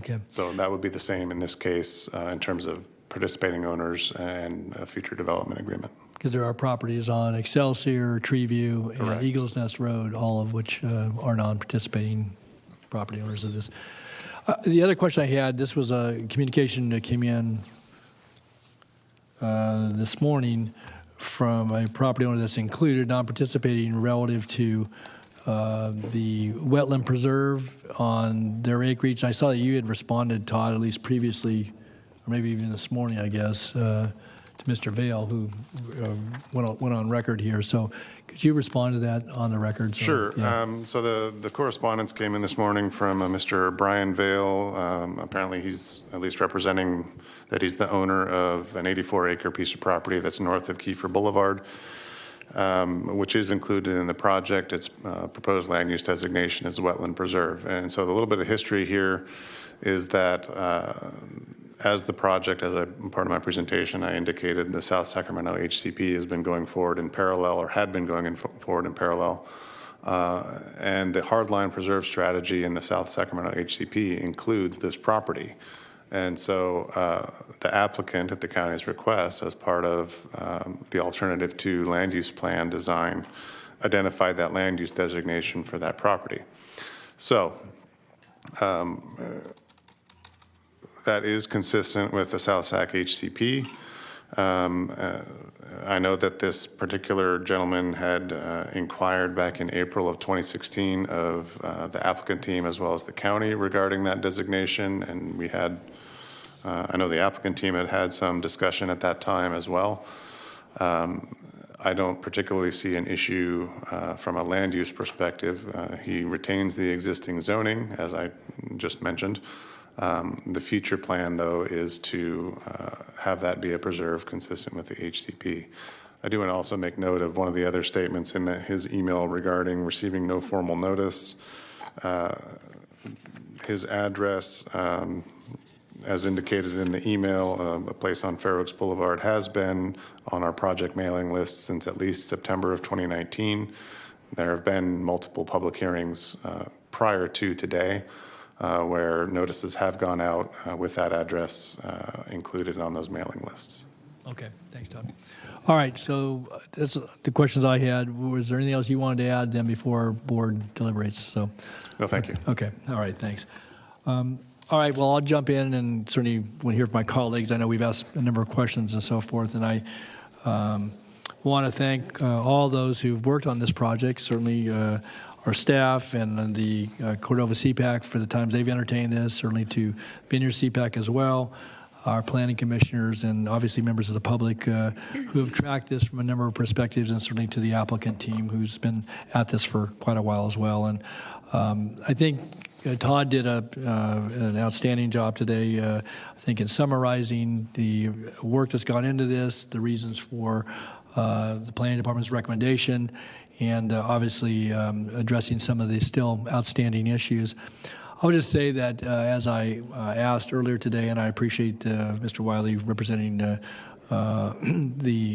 S1: Okay.
S4: So that would be the same in this case in terms of participating owners and a future development agreement.
S1: Because there are properties on Excelsior, Treeview,
S4: Correct.
S1: and Eagles Nest Road, all of which are non-participating property owners of this. The other question I had, this was a communication that came in this morning from a property owner that's included, non-participating relative to the wetland preserve on their acreage. I saw that you had responded, Todd, at least previously, or maybe even this morning, I guess, to Mr. Vail, who went on record here. So could you respond to that on the record? So,
S4: Sure.
S1: yeah.
S4: So the correspondence came in this morning from Mr. Brian Vail. Apparently he's at least representing that he's the owner of an 84-acre piece of property that's north of Kiefer Boulevard, which is included in the project. Its proposed land use designation is wetland preserve. And so the little bit of history here is that as the project, as part of my presentation, I indicated the South Sacramento HCP has been going forward in parallel, or had been going forward in parallel. And the hardline preserve strategy in the South Sacramento HCP includes this property. And so the applicant, at the county's request, as part of the alternative to land use plan design, identified that land use designation for that property. So that is consistent with the South Sac HCP. I know that this particular gentleman had inquired back in April of 2016 of the applicant team as well as the county regarding that designation, and we had, I know the applicant team had some discussion at that time as well. I don't particularly see an issue from a land use perspective. He retains the existing zoning, as I just mentioned. The future plan, though, is to have that be a preserve consistent with the HCP. I do want to also make note of one of the other statements in his email regarding receiving no formal notice. His address, as indicated in the email, a place on Fair Oaks Boulevard, has been on our project mailing list since at least September of 2019. There have been multiple public hearings prior to today where notices have gone out with that address included on those mailing lists.
S1: Okay, thanks, Todd. All right, so that's the questions I had. Was there anything else you wanted to add then before our board deliberates? So,
S4: no, thank you.
S1: Okay, all right, thanks. All right, well, I'll jump in and certainly want to hear from my colleagues. I know we've asked a number of questions and so forth, and I want to thank all those who've worked on this project, certainly our staff and the Cordova CPAC for the times they've entertained this, certainly to Vineyard CPAC as well, our planning commissioners, and obviously members of the public who have tracked this from a number of perspectives, and certainly to the applicant team who's been at this for quite a while as well. And I think Todd did an outstanding job today, I think, in summarizing the work that's gone into this, the reasons for the planning department's recommendation, and obviously addressing some of the still outstanding issues. I would just say that as I asked earlier today, and I appreciate Mr. Wiley representing the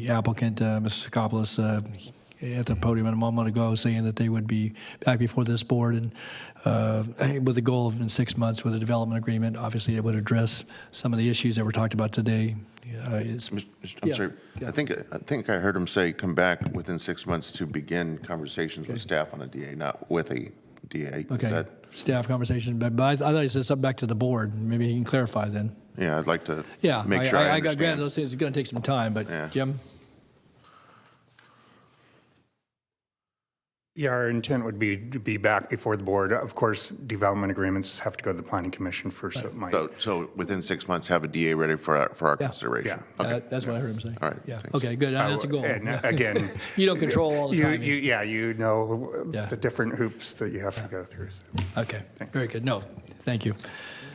S1: applicant, Mr. Sakopoulos, at the podium a moment ago, saying that they would be back before this board and with the goal of in 6 months with a development agreement. Obviously, it would address some of the issues that were talked about today.
S6: I'm sorry. Yeah. I think I heard him say come back within 6 months to begin conversations with staff on a DA, not with a DA.
S1: Okay. Staff conversation, but I thought he said something back to the board. Maybe he can clarify then.
S6: Yeah, I'd like to
S1: make
S6: sure I
S1: got
S6: understand.
S1: granted those things are going to take some time, but Jim?
S5: Yeah, our intent would be to be back before the board. Of course, development agreements have to go to the planning commission first.
S1: Right.
S6: So within 6 months, have a DA ready for our consideration.
S5: Yeah.
S6: Okay.
S1: That's what I heard him say.
S6: All right.
S1: Yeah.
S6: Thanks.
S1: Okay, good. That's a goal.
S5: And again,
S1: you don't control all the time.
S5: You know the different hoops that you have to go through. So.
S1: Okay. Thanks. Very good. No, thank you.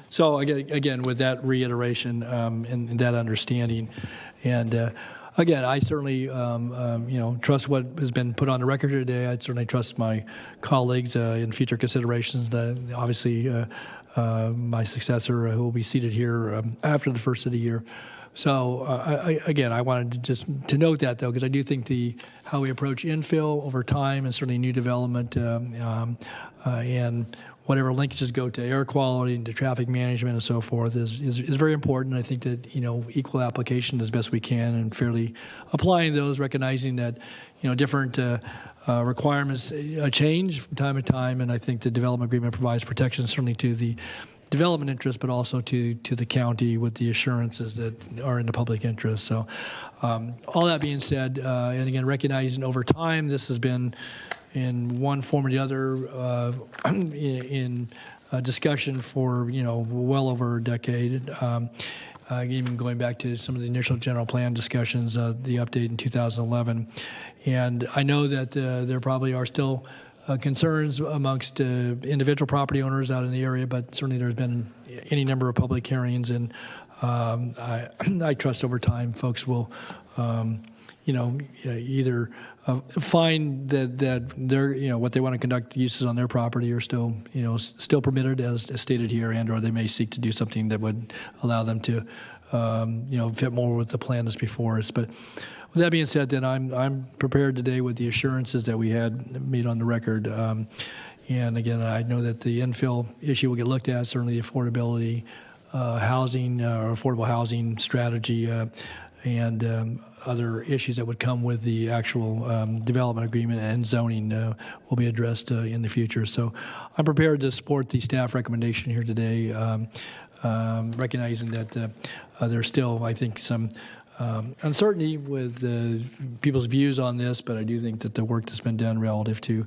S1: So again, with that reiteration and that understanding, and again, I certainly trust what has been put on the record here today. I certainly trust my colleagues in future considerations. Obviously, my successor who will be seated here after the first of the year. So again, I wanted to just to note that though, because I do think how we approach infill over time and certainly new development and whatever linkages go to air quality and to traffic management and so forth is very important. I think that, equal application as best we can and fairly applying those, recognizing that, different requirements change from time to time. And I think the development agreement provides protection certainly to the development interest, but also to the county with the assurances that are in the public interest. So all that being said, and again, recognizing over time, this has been in one form or the other in discussion for, well over a decade. Even going back to some of the initial general plan discussions, the update in 2011. And I know that there probably are still concerns amongst individual property owners out in the area, but certainly there's been any number of public hearings, and I trust over time folks will, either find that they're, what they want to conduct uses on their property are still, still permitted as stated here, and/or they may seek to do something that would allow them to, fit more with the plan that's before us. But with that being said, then I'm prepared today with the assurances that we had made on the record. And again, I know that the infill issue will get looked at, certainly the affordability, housing or affordable housing strategy, and other issues that would come with the actual development agreement and zoning will be addressed in the future. So I'm prepared to support the staff recommendation here today, recognizing that there's still, I think, some uncertainty with people's views on this, but I do think that the work that's been done relative to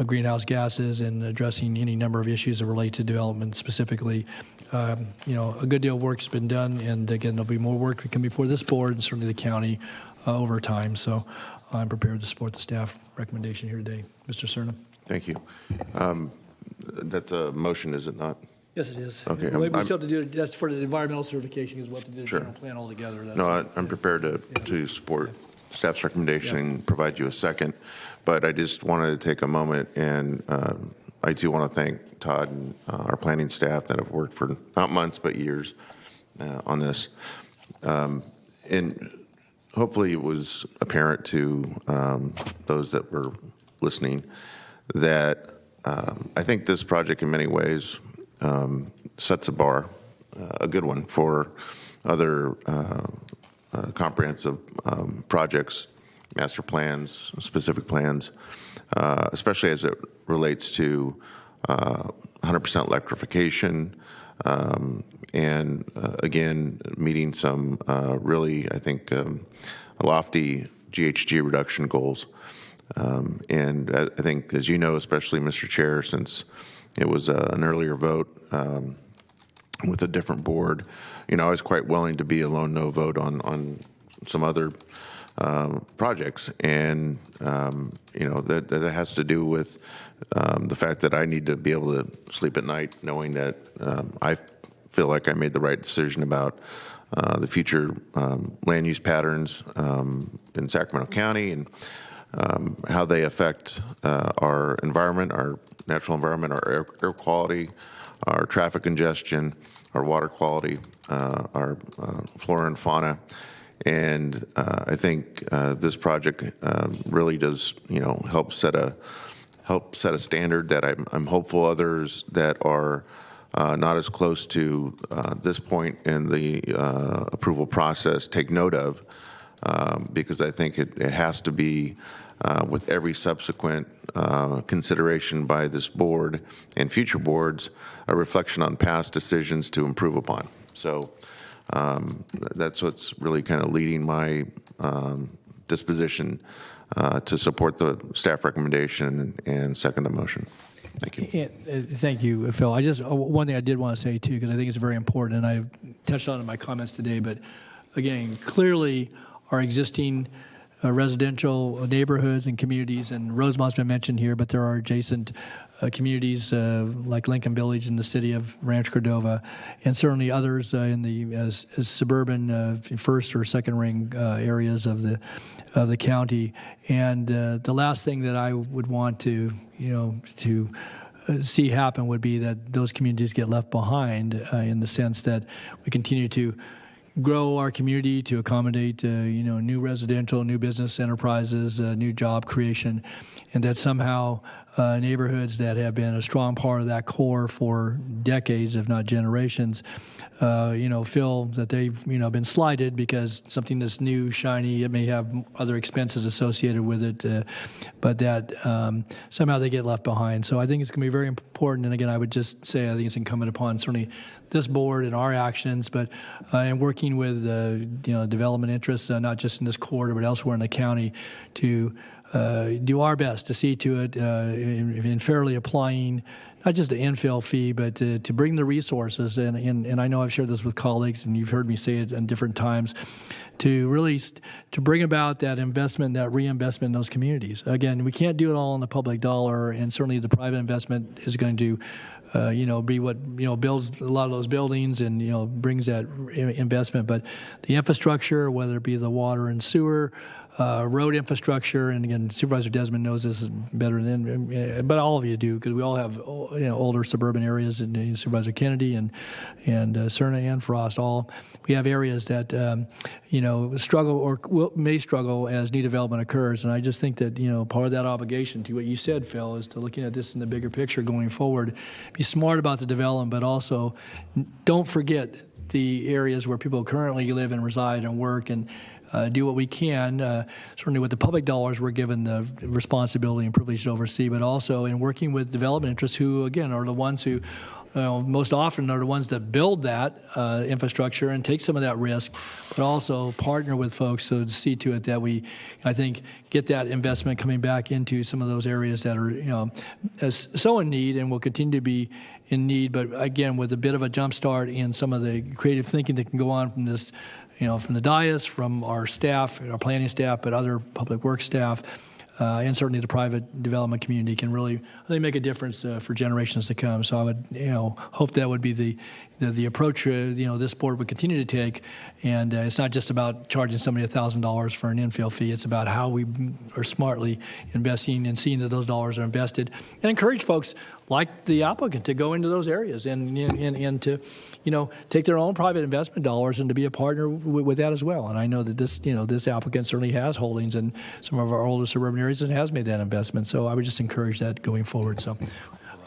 S1: greenhouse gases and addressing any number of issues that relate to development specifically, a good deal of work's been done, and again, there'll be more work to come before this board and certainly the county over time. So I'm prepared to support the staff recommendation here today. Mr. Cerna.
S6: Thank you. That's a motion, is it not?
S1: Yes, it is.
S6: Okay,
S1: We
S6: I'm-
S1: still have to do, that's for the environmental certification is what to do the
S6: Sure.
S1: general plan altogether. That's
S6: No,
S1: it.
S6: I'm prepared to support staff's recommendation and provide you a second, but I just wanted to take a moment and I do want to thank Todd and our planning staff that have worked for not months but years on this. And hopefully it was apparent to those that were listening that I think this project in many ways sets a bar, a good one for other comprehensive projects, master plans, specific plans, especially as it relates to 100% electrification, and again, meeting some really, I think, lofty GHG reduction goals. And I think, as you know, especially Mr. Chair, since it was an earlier vote with a different board, I was quite willing to be a lone no vote on some other projects. And, that has to do with the fact that I need to be able to sleep at night knowing that I feel like I made the right decision about the future land use patterns in Sacramento County and how they affect our environment, our natural environment, our air quality, our traffic congestion, our water quality, our flora and fauna. And I think this project really does, help set a standard that I'm hopeful others that are not as close to this point in the approval process take note of, because I think it has to be with every subsequent consideration by this board and future boards, a reflection on past decisions to improve upon. So that's what's really kind of leading my disposition to support the staff recommendation and second the motion. Thank you.
S1: Thank you, Phil. One thing I did want to say, too, because I think it's very important, and I touched on it in my comments today, but again, clearly our existing residential neighborhoods and communities, and Rosemont's been mentioned here, but there are adjacent communities like Lincoln Village in the city of Rancho Cordova, and certainly others in the suburban first or second ring areas of the county. And the last thing that I would want to see happen would be that those communities get left behind in the sense that we continue to grow our community to accommodate, new residential, new business enterprises, new job creation, and that somehow neighborhoods that have been a strong part of that core for decades, if not generations, feel that they've, been slighted because something that's new, shiny, it may have other expenses associated with it, but that somehow they get left behind. So I think it's going to be very important. And again, I would just say I think it's incumbent upon certainly this board and our actions, but in working with development interests, not just in this corridor but elsewhere in the county, to do our best to see to it in fairly applying not just the infill fee, but to bring the resources, and I know I've shared this with colleagues, and you've heard me say it in different times, to really to bring about that investment, that reinvestment in those communities. Again, we can't do it all on the public dollar, and certainly the private investment is going to be what builds a lot of those buildings and brings that investment. But the infrastructure, whether it be the water and sewer, road infrastructure, and again, Supervisor Desmond knows this better than, but all of you do, because we all have older suburban areas, and Supervisor Kennedy and Cerna and Frost, all we have areas that struggle or may struggle as new development occurs. And I just think that part of that obligation to what you said, Phil, is to looking at this in the bigger picture going forward. Be smart about the development, but also don't forget the areas where people currently live and reside and work, and do what we can, certainly with the public dollars we're given the responsibility and privilege to oversee, but also in working with development interests who, again, are the ones who most often are the ones that build that infrastructure and take some of that risk, but also partner with folks to see to it that we, I think, get that investment coming back into some of those areas that are so in need and will continue to be in need, but again, with a bit of a jump start in some of the creative thinking that can go on from this, from the dais, from our staff, our planning staff, but other public works staff, and certainly the private development community can really make a difference for generations to come. So I would, hope that would be the approach, this board would continue to take. And it's not just about charging somebody $1,000 for an infill fee. It's about how we are smartly investing and seeing that those dollars are invested, and encourage folks like the applicant to go into those areas and to, take their own private investment dollars and to be a partner with that as well. And I know that this applicant certainly has holdings in some of our older suburban areas and has made that investment. So I would just encourage that going forward. So,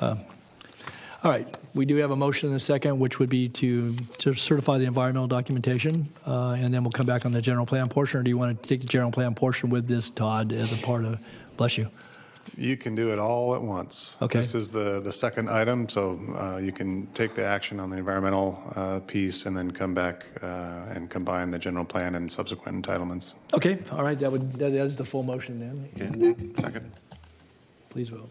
S1: all right, we do have a motion in a second, which would be to certify the environmental documentation, and then we'll come back on the general plan portion. Or do you want to take the general plan portion with this, Todd, as a part of? Bless you.
S4: You can do it all at once.
S1: Okay.
S4: This is the second item, so you can take the action on the environmental piece and then come back and combine the general plan and subsequent entitlements.
S1: Okay, all right, that is the full motion then.
S6: Yeah. Second.
S1: Please vote.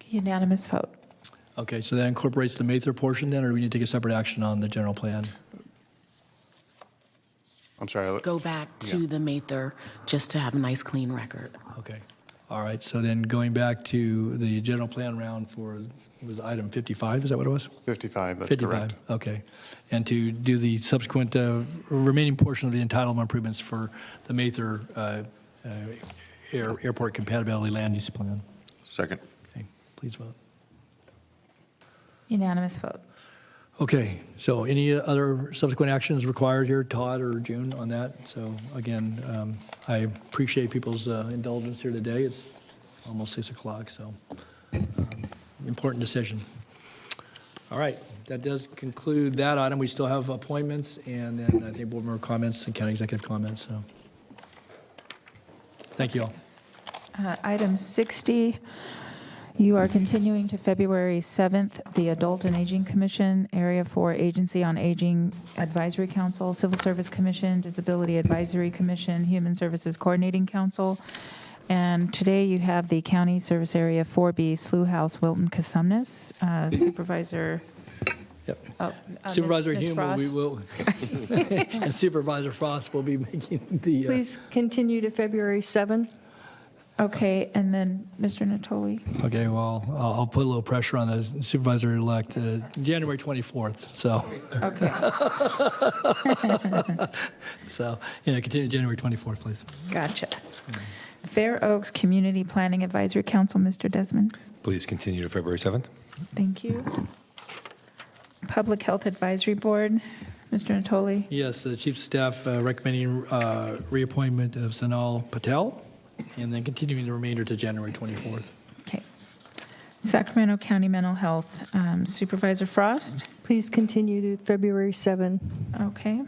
S2: Unanimous vote.
S1: Okay, so that incorporates the Mather portion then, or do we need to take a separate action on the general plan?
S4: I'm sorry.
S11: Go back to the Mather just to have a nice clean record.
S1: Okay. All right, so then going back to the general plan round for, it was item 55, is that what it was?
S4: 55, that's
S1: 55,
S4: correct.
S1: okay. And to do the subsequent remaining portion of the entitlement improvements for the Mather airport compatibility land use plan.
S6: Second.
S1: Okay, please vote.
S2: Unanimous vote.
S1: Okay, so any other subsequent actions required here, Todd or June, on that? So again, I appreciate people's indulgence here today. It's almost 6 o'clock, so important decision. All right, that does conclude that item. We still have appointments, and then I think board member comments and county executive comments. So thank you all.
S2: Item 60. You are continuing to February 7th, the Adult and Aging Commission, Area 4 Agency on Aging Advisory Council, Civil Service Commission, Disability Advisory Commission, Human Services Coordinating Council. And today you have the County Service Area 4B, Slough House, Wilton, Casumnes. Supervisor.
S1: Yep.
S2: Ms.
S1: Supervisor Hume,
S2: Frost.
S1: we will, and Supervisor Frost will be making the.
S20: Please continue to February 7.
S2: Okay, and then Mr. Natoli.
S1: Okay, well, I'll put a little pressure on the supervisor-elect, January 24th, so.
S2: Okay.
S1: So, continue January 24th, please.
S2: Gotcha. Fair Oaks Community Planning Advisory Council, Mr. Desmond.
S17: Please continue to February 7th.
S2: Thank you. Public Health Advisory Board, Mr. Natoli.
S1: Yes, the Chief of Staff recommending reappointment of Sanal Patel, and then continuing the remainder to January 24th.
S2: Okay. Sacramento County Mental Health, Supervisor Frost.
S20: Please continue to February 7.
S2: Okay.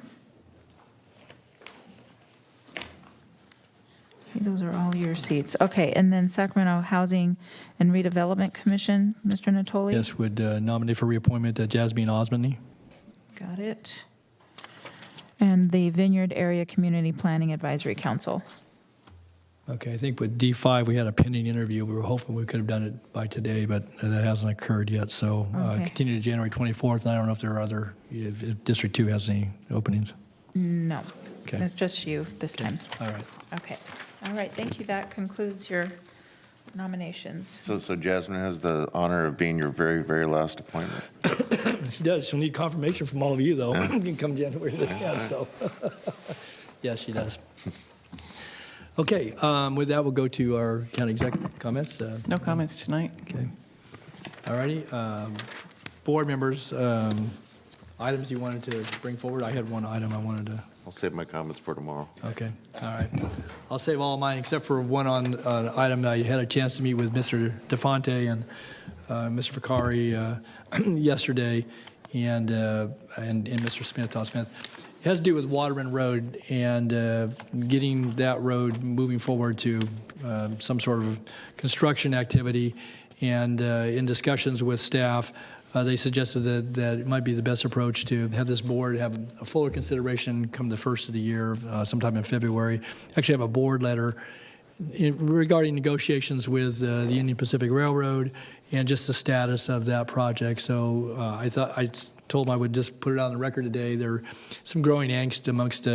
S2: Those are all your seats. Okay, and then Sacramento Housing and Redevelopment Commission, Mr. Natoli.
S1: Yes, would nominate for reappointment Jasmine Osmany.
S2: Got it. And the Vineyard Area Community Planning Advisory Council.
S1: Okay, I think with D5, we had a pending interview. We were hoping we could have done it by today, but that hasn't occurred yet. So
S2: Okay.
S1: continue to January 24th, and I don't know if there are other, if District 2 has any openings.
S2: No.
S1: Okay.
S2: It's just you this time.
S1: All right.
S2: Okay. All right, thank you. That concludes your nominations.
S6: So Jasmine has the honor of being your very, very last appointment.
S1: She does. She'll need confirmation from all of you, though. You can come January the 10th, so. Yes, she does. Okay, with that, we'll go to our county executive comments.
S18: No comments tonight.
S1: Okay. All righty. Board members, items you wanted to bring forward? I had one item I wanted to.
S6: I'll save my comments for tomorrow.
S1: Okay, all right. I'll save all of mine except for one on an item that I had a chance to meet with Mr. DeFonte and Mr. Vicari yesterday, and Mr. Smith, Tom Smith. It has to do with Waterman Road and getting that road moving forward to some sort of construction activity. And in discussions with staff, they suggested that it might be the best approach to have this board have a fuller consideration come the first of the year, sometime in February. Actually have a board letter regarding negotiations with the Union Pacific Railroad and just the status of that project. So I thought I'd told them I would just put it on the record today. There's some growing angst amongst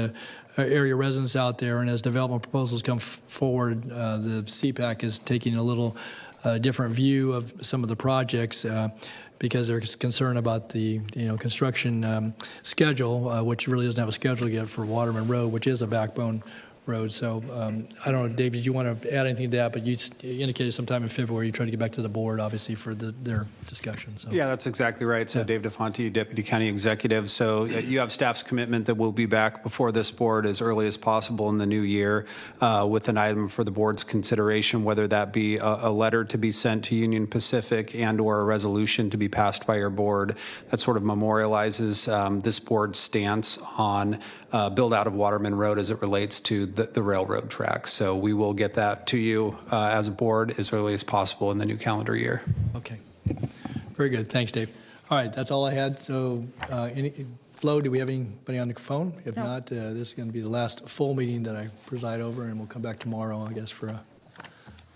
S1: area residents out there, and as development proposals come forward, the CPAC is taking a little different view of some of the projects because they're concerned about the construction schedule, which really doesn't have a schedule yet for Waterman Road, which is a backbone road. So I don't know, Dave, did you want to add anything to that? But you indicated sometime in February you tried to get back to the board, obviously, for their discussion. So.
S13: Yeah, that's exactly right. So Dave DeFonte, Deputy County Executive. So you have staff's commitment that we'll be back before this board as early as possible in the new year with an item for the board's consideration, whether that be a letter to be sent to Union Pacific and or a resolution to be passed by your board that sort of memorializes this board's stance on build out of Waterman Road as it relates to the railroad tracks. So we will get that to you as a board as early as possible in the new calendar year.
S1: Okay. Very good. Thanks, Dave. All right, that's all I had. So, Flo, do we have anybody on the phone? If not, this is going to be the last full meeting that I preside over, and we'll come back tomorrow, I guess, for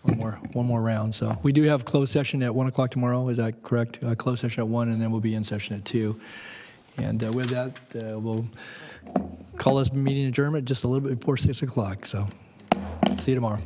S1: one more round. So we do have closed session at 1 o'clock tomorrow. Is that correct? Closed session at 1, and then we'll be in session at 2. And with that, we'll call this meeting adjournment just a little bit before 6 o'clock. So see you tomorrow.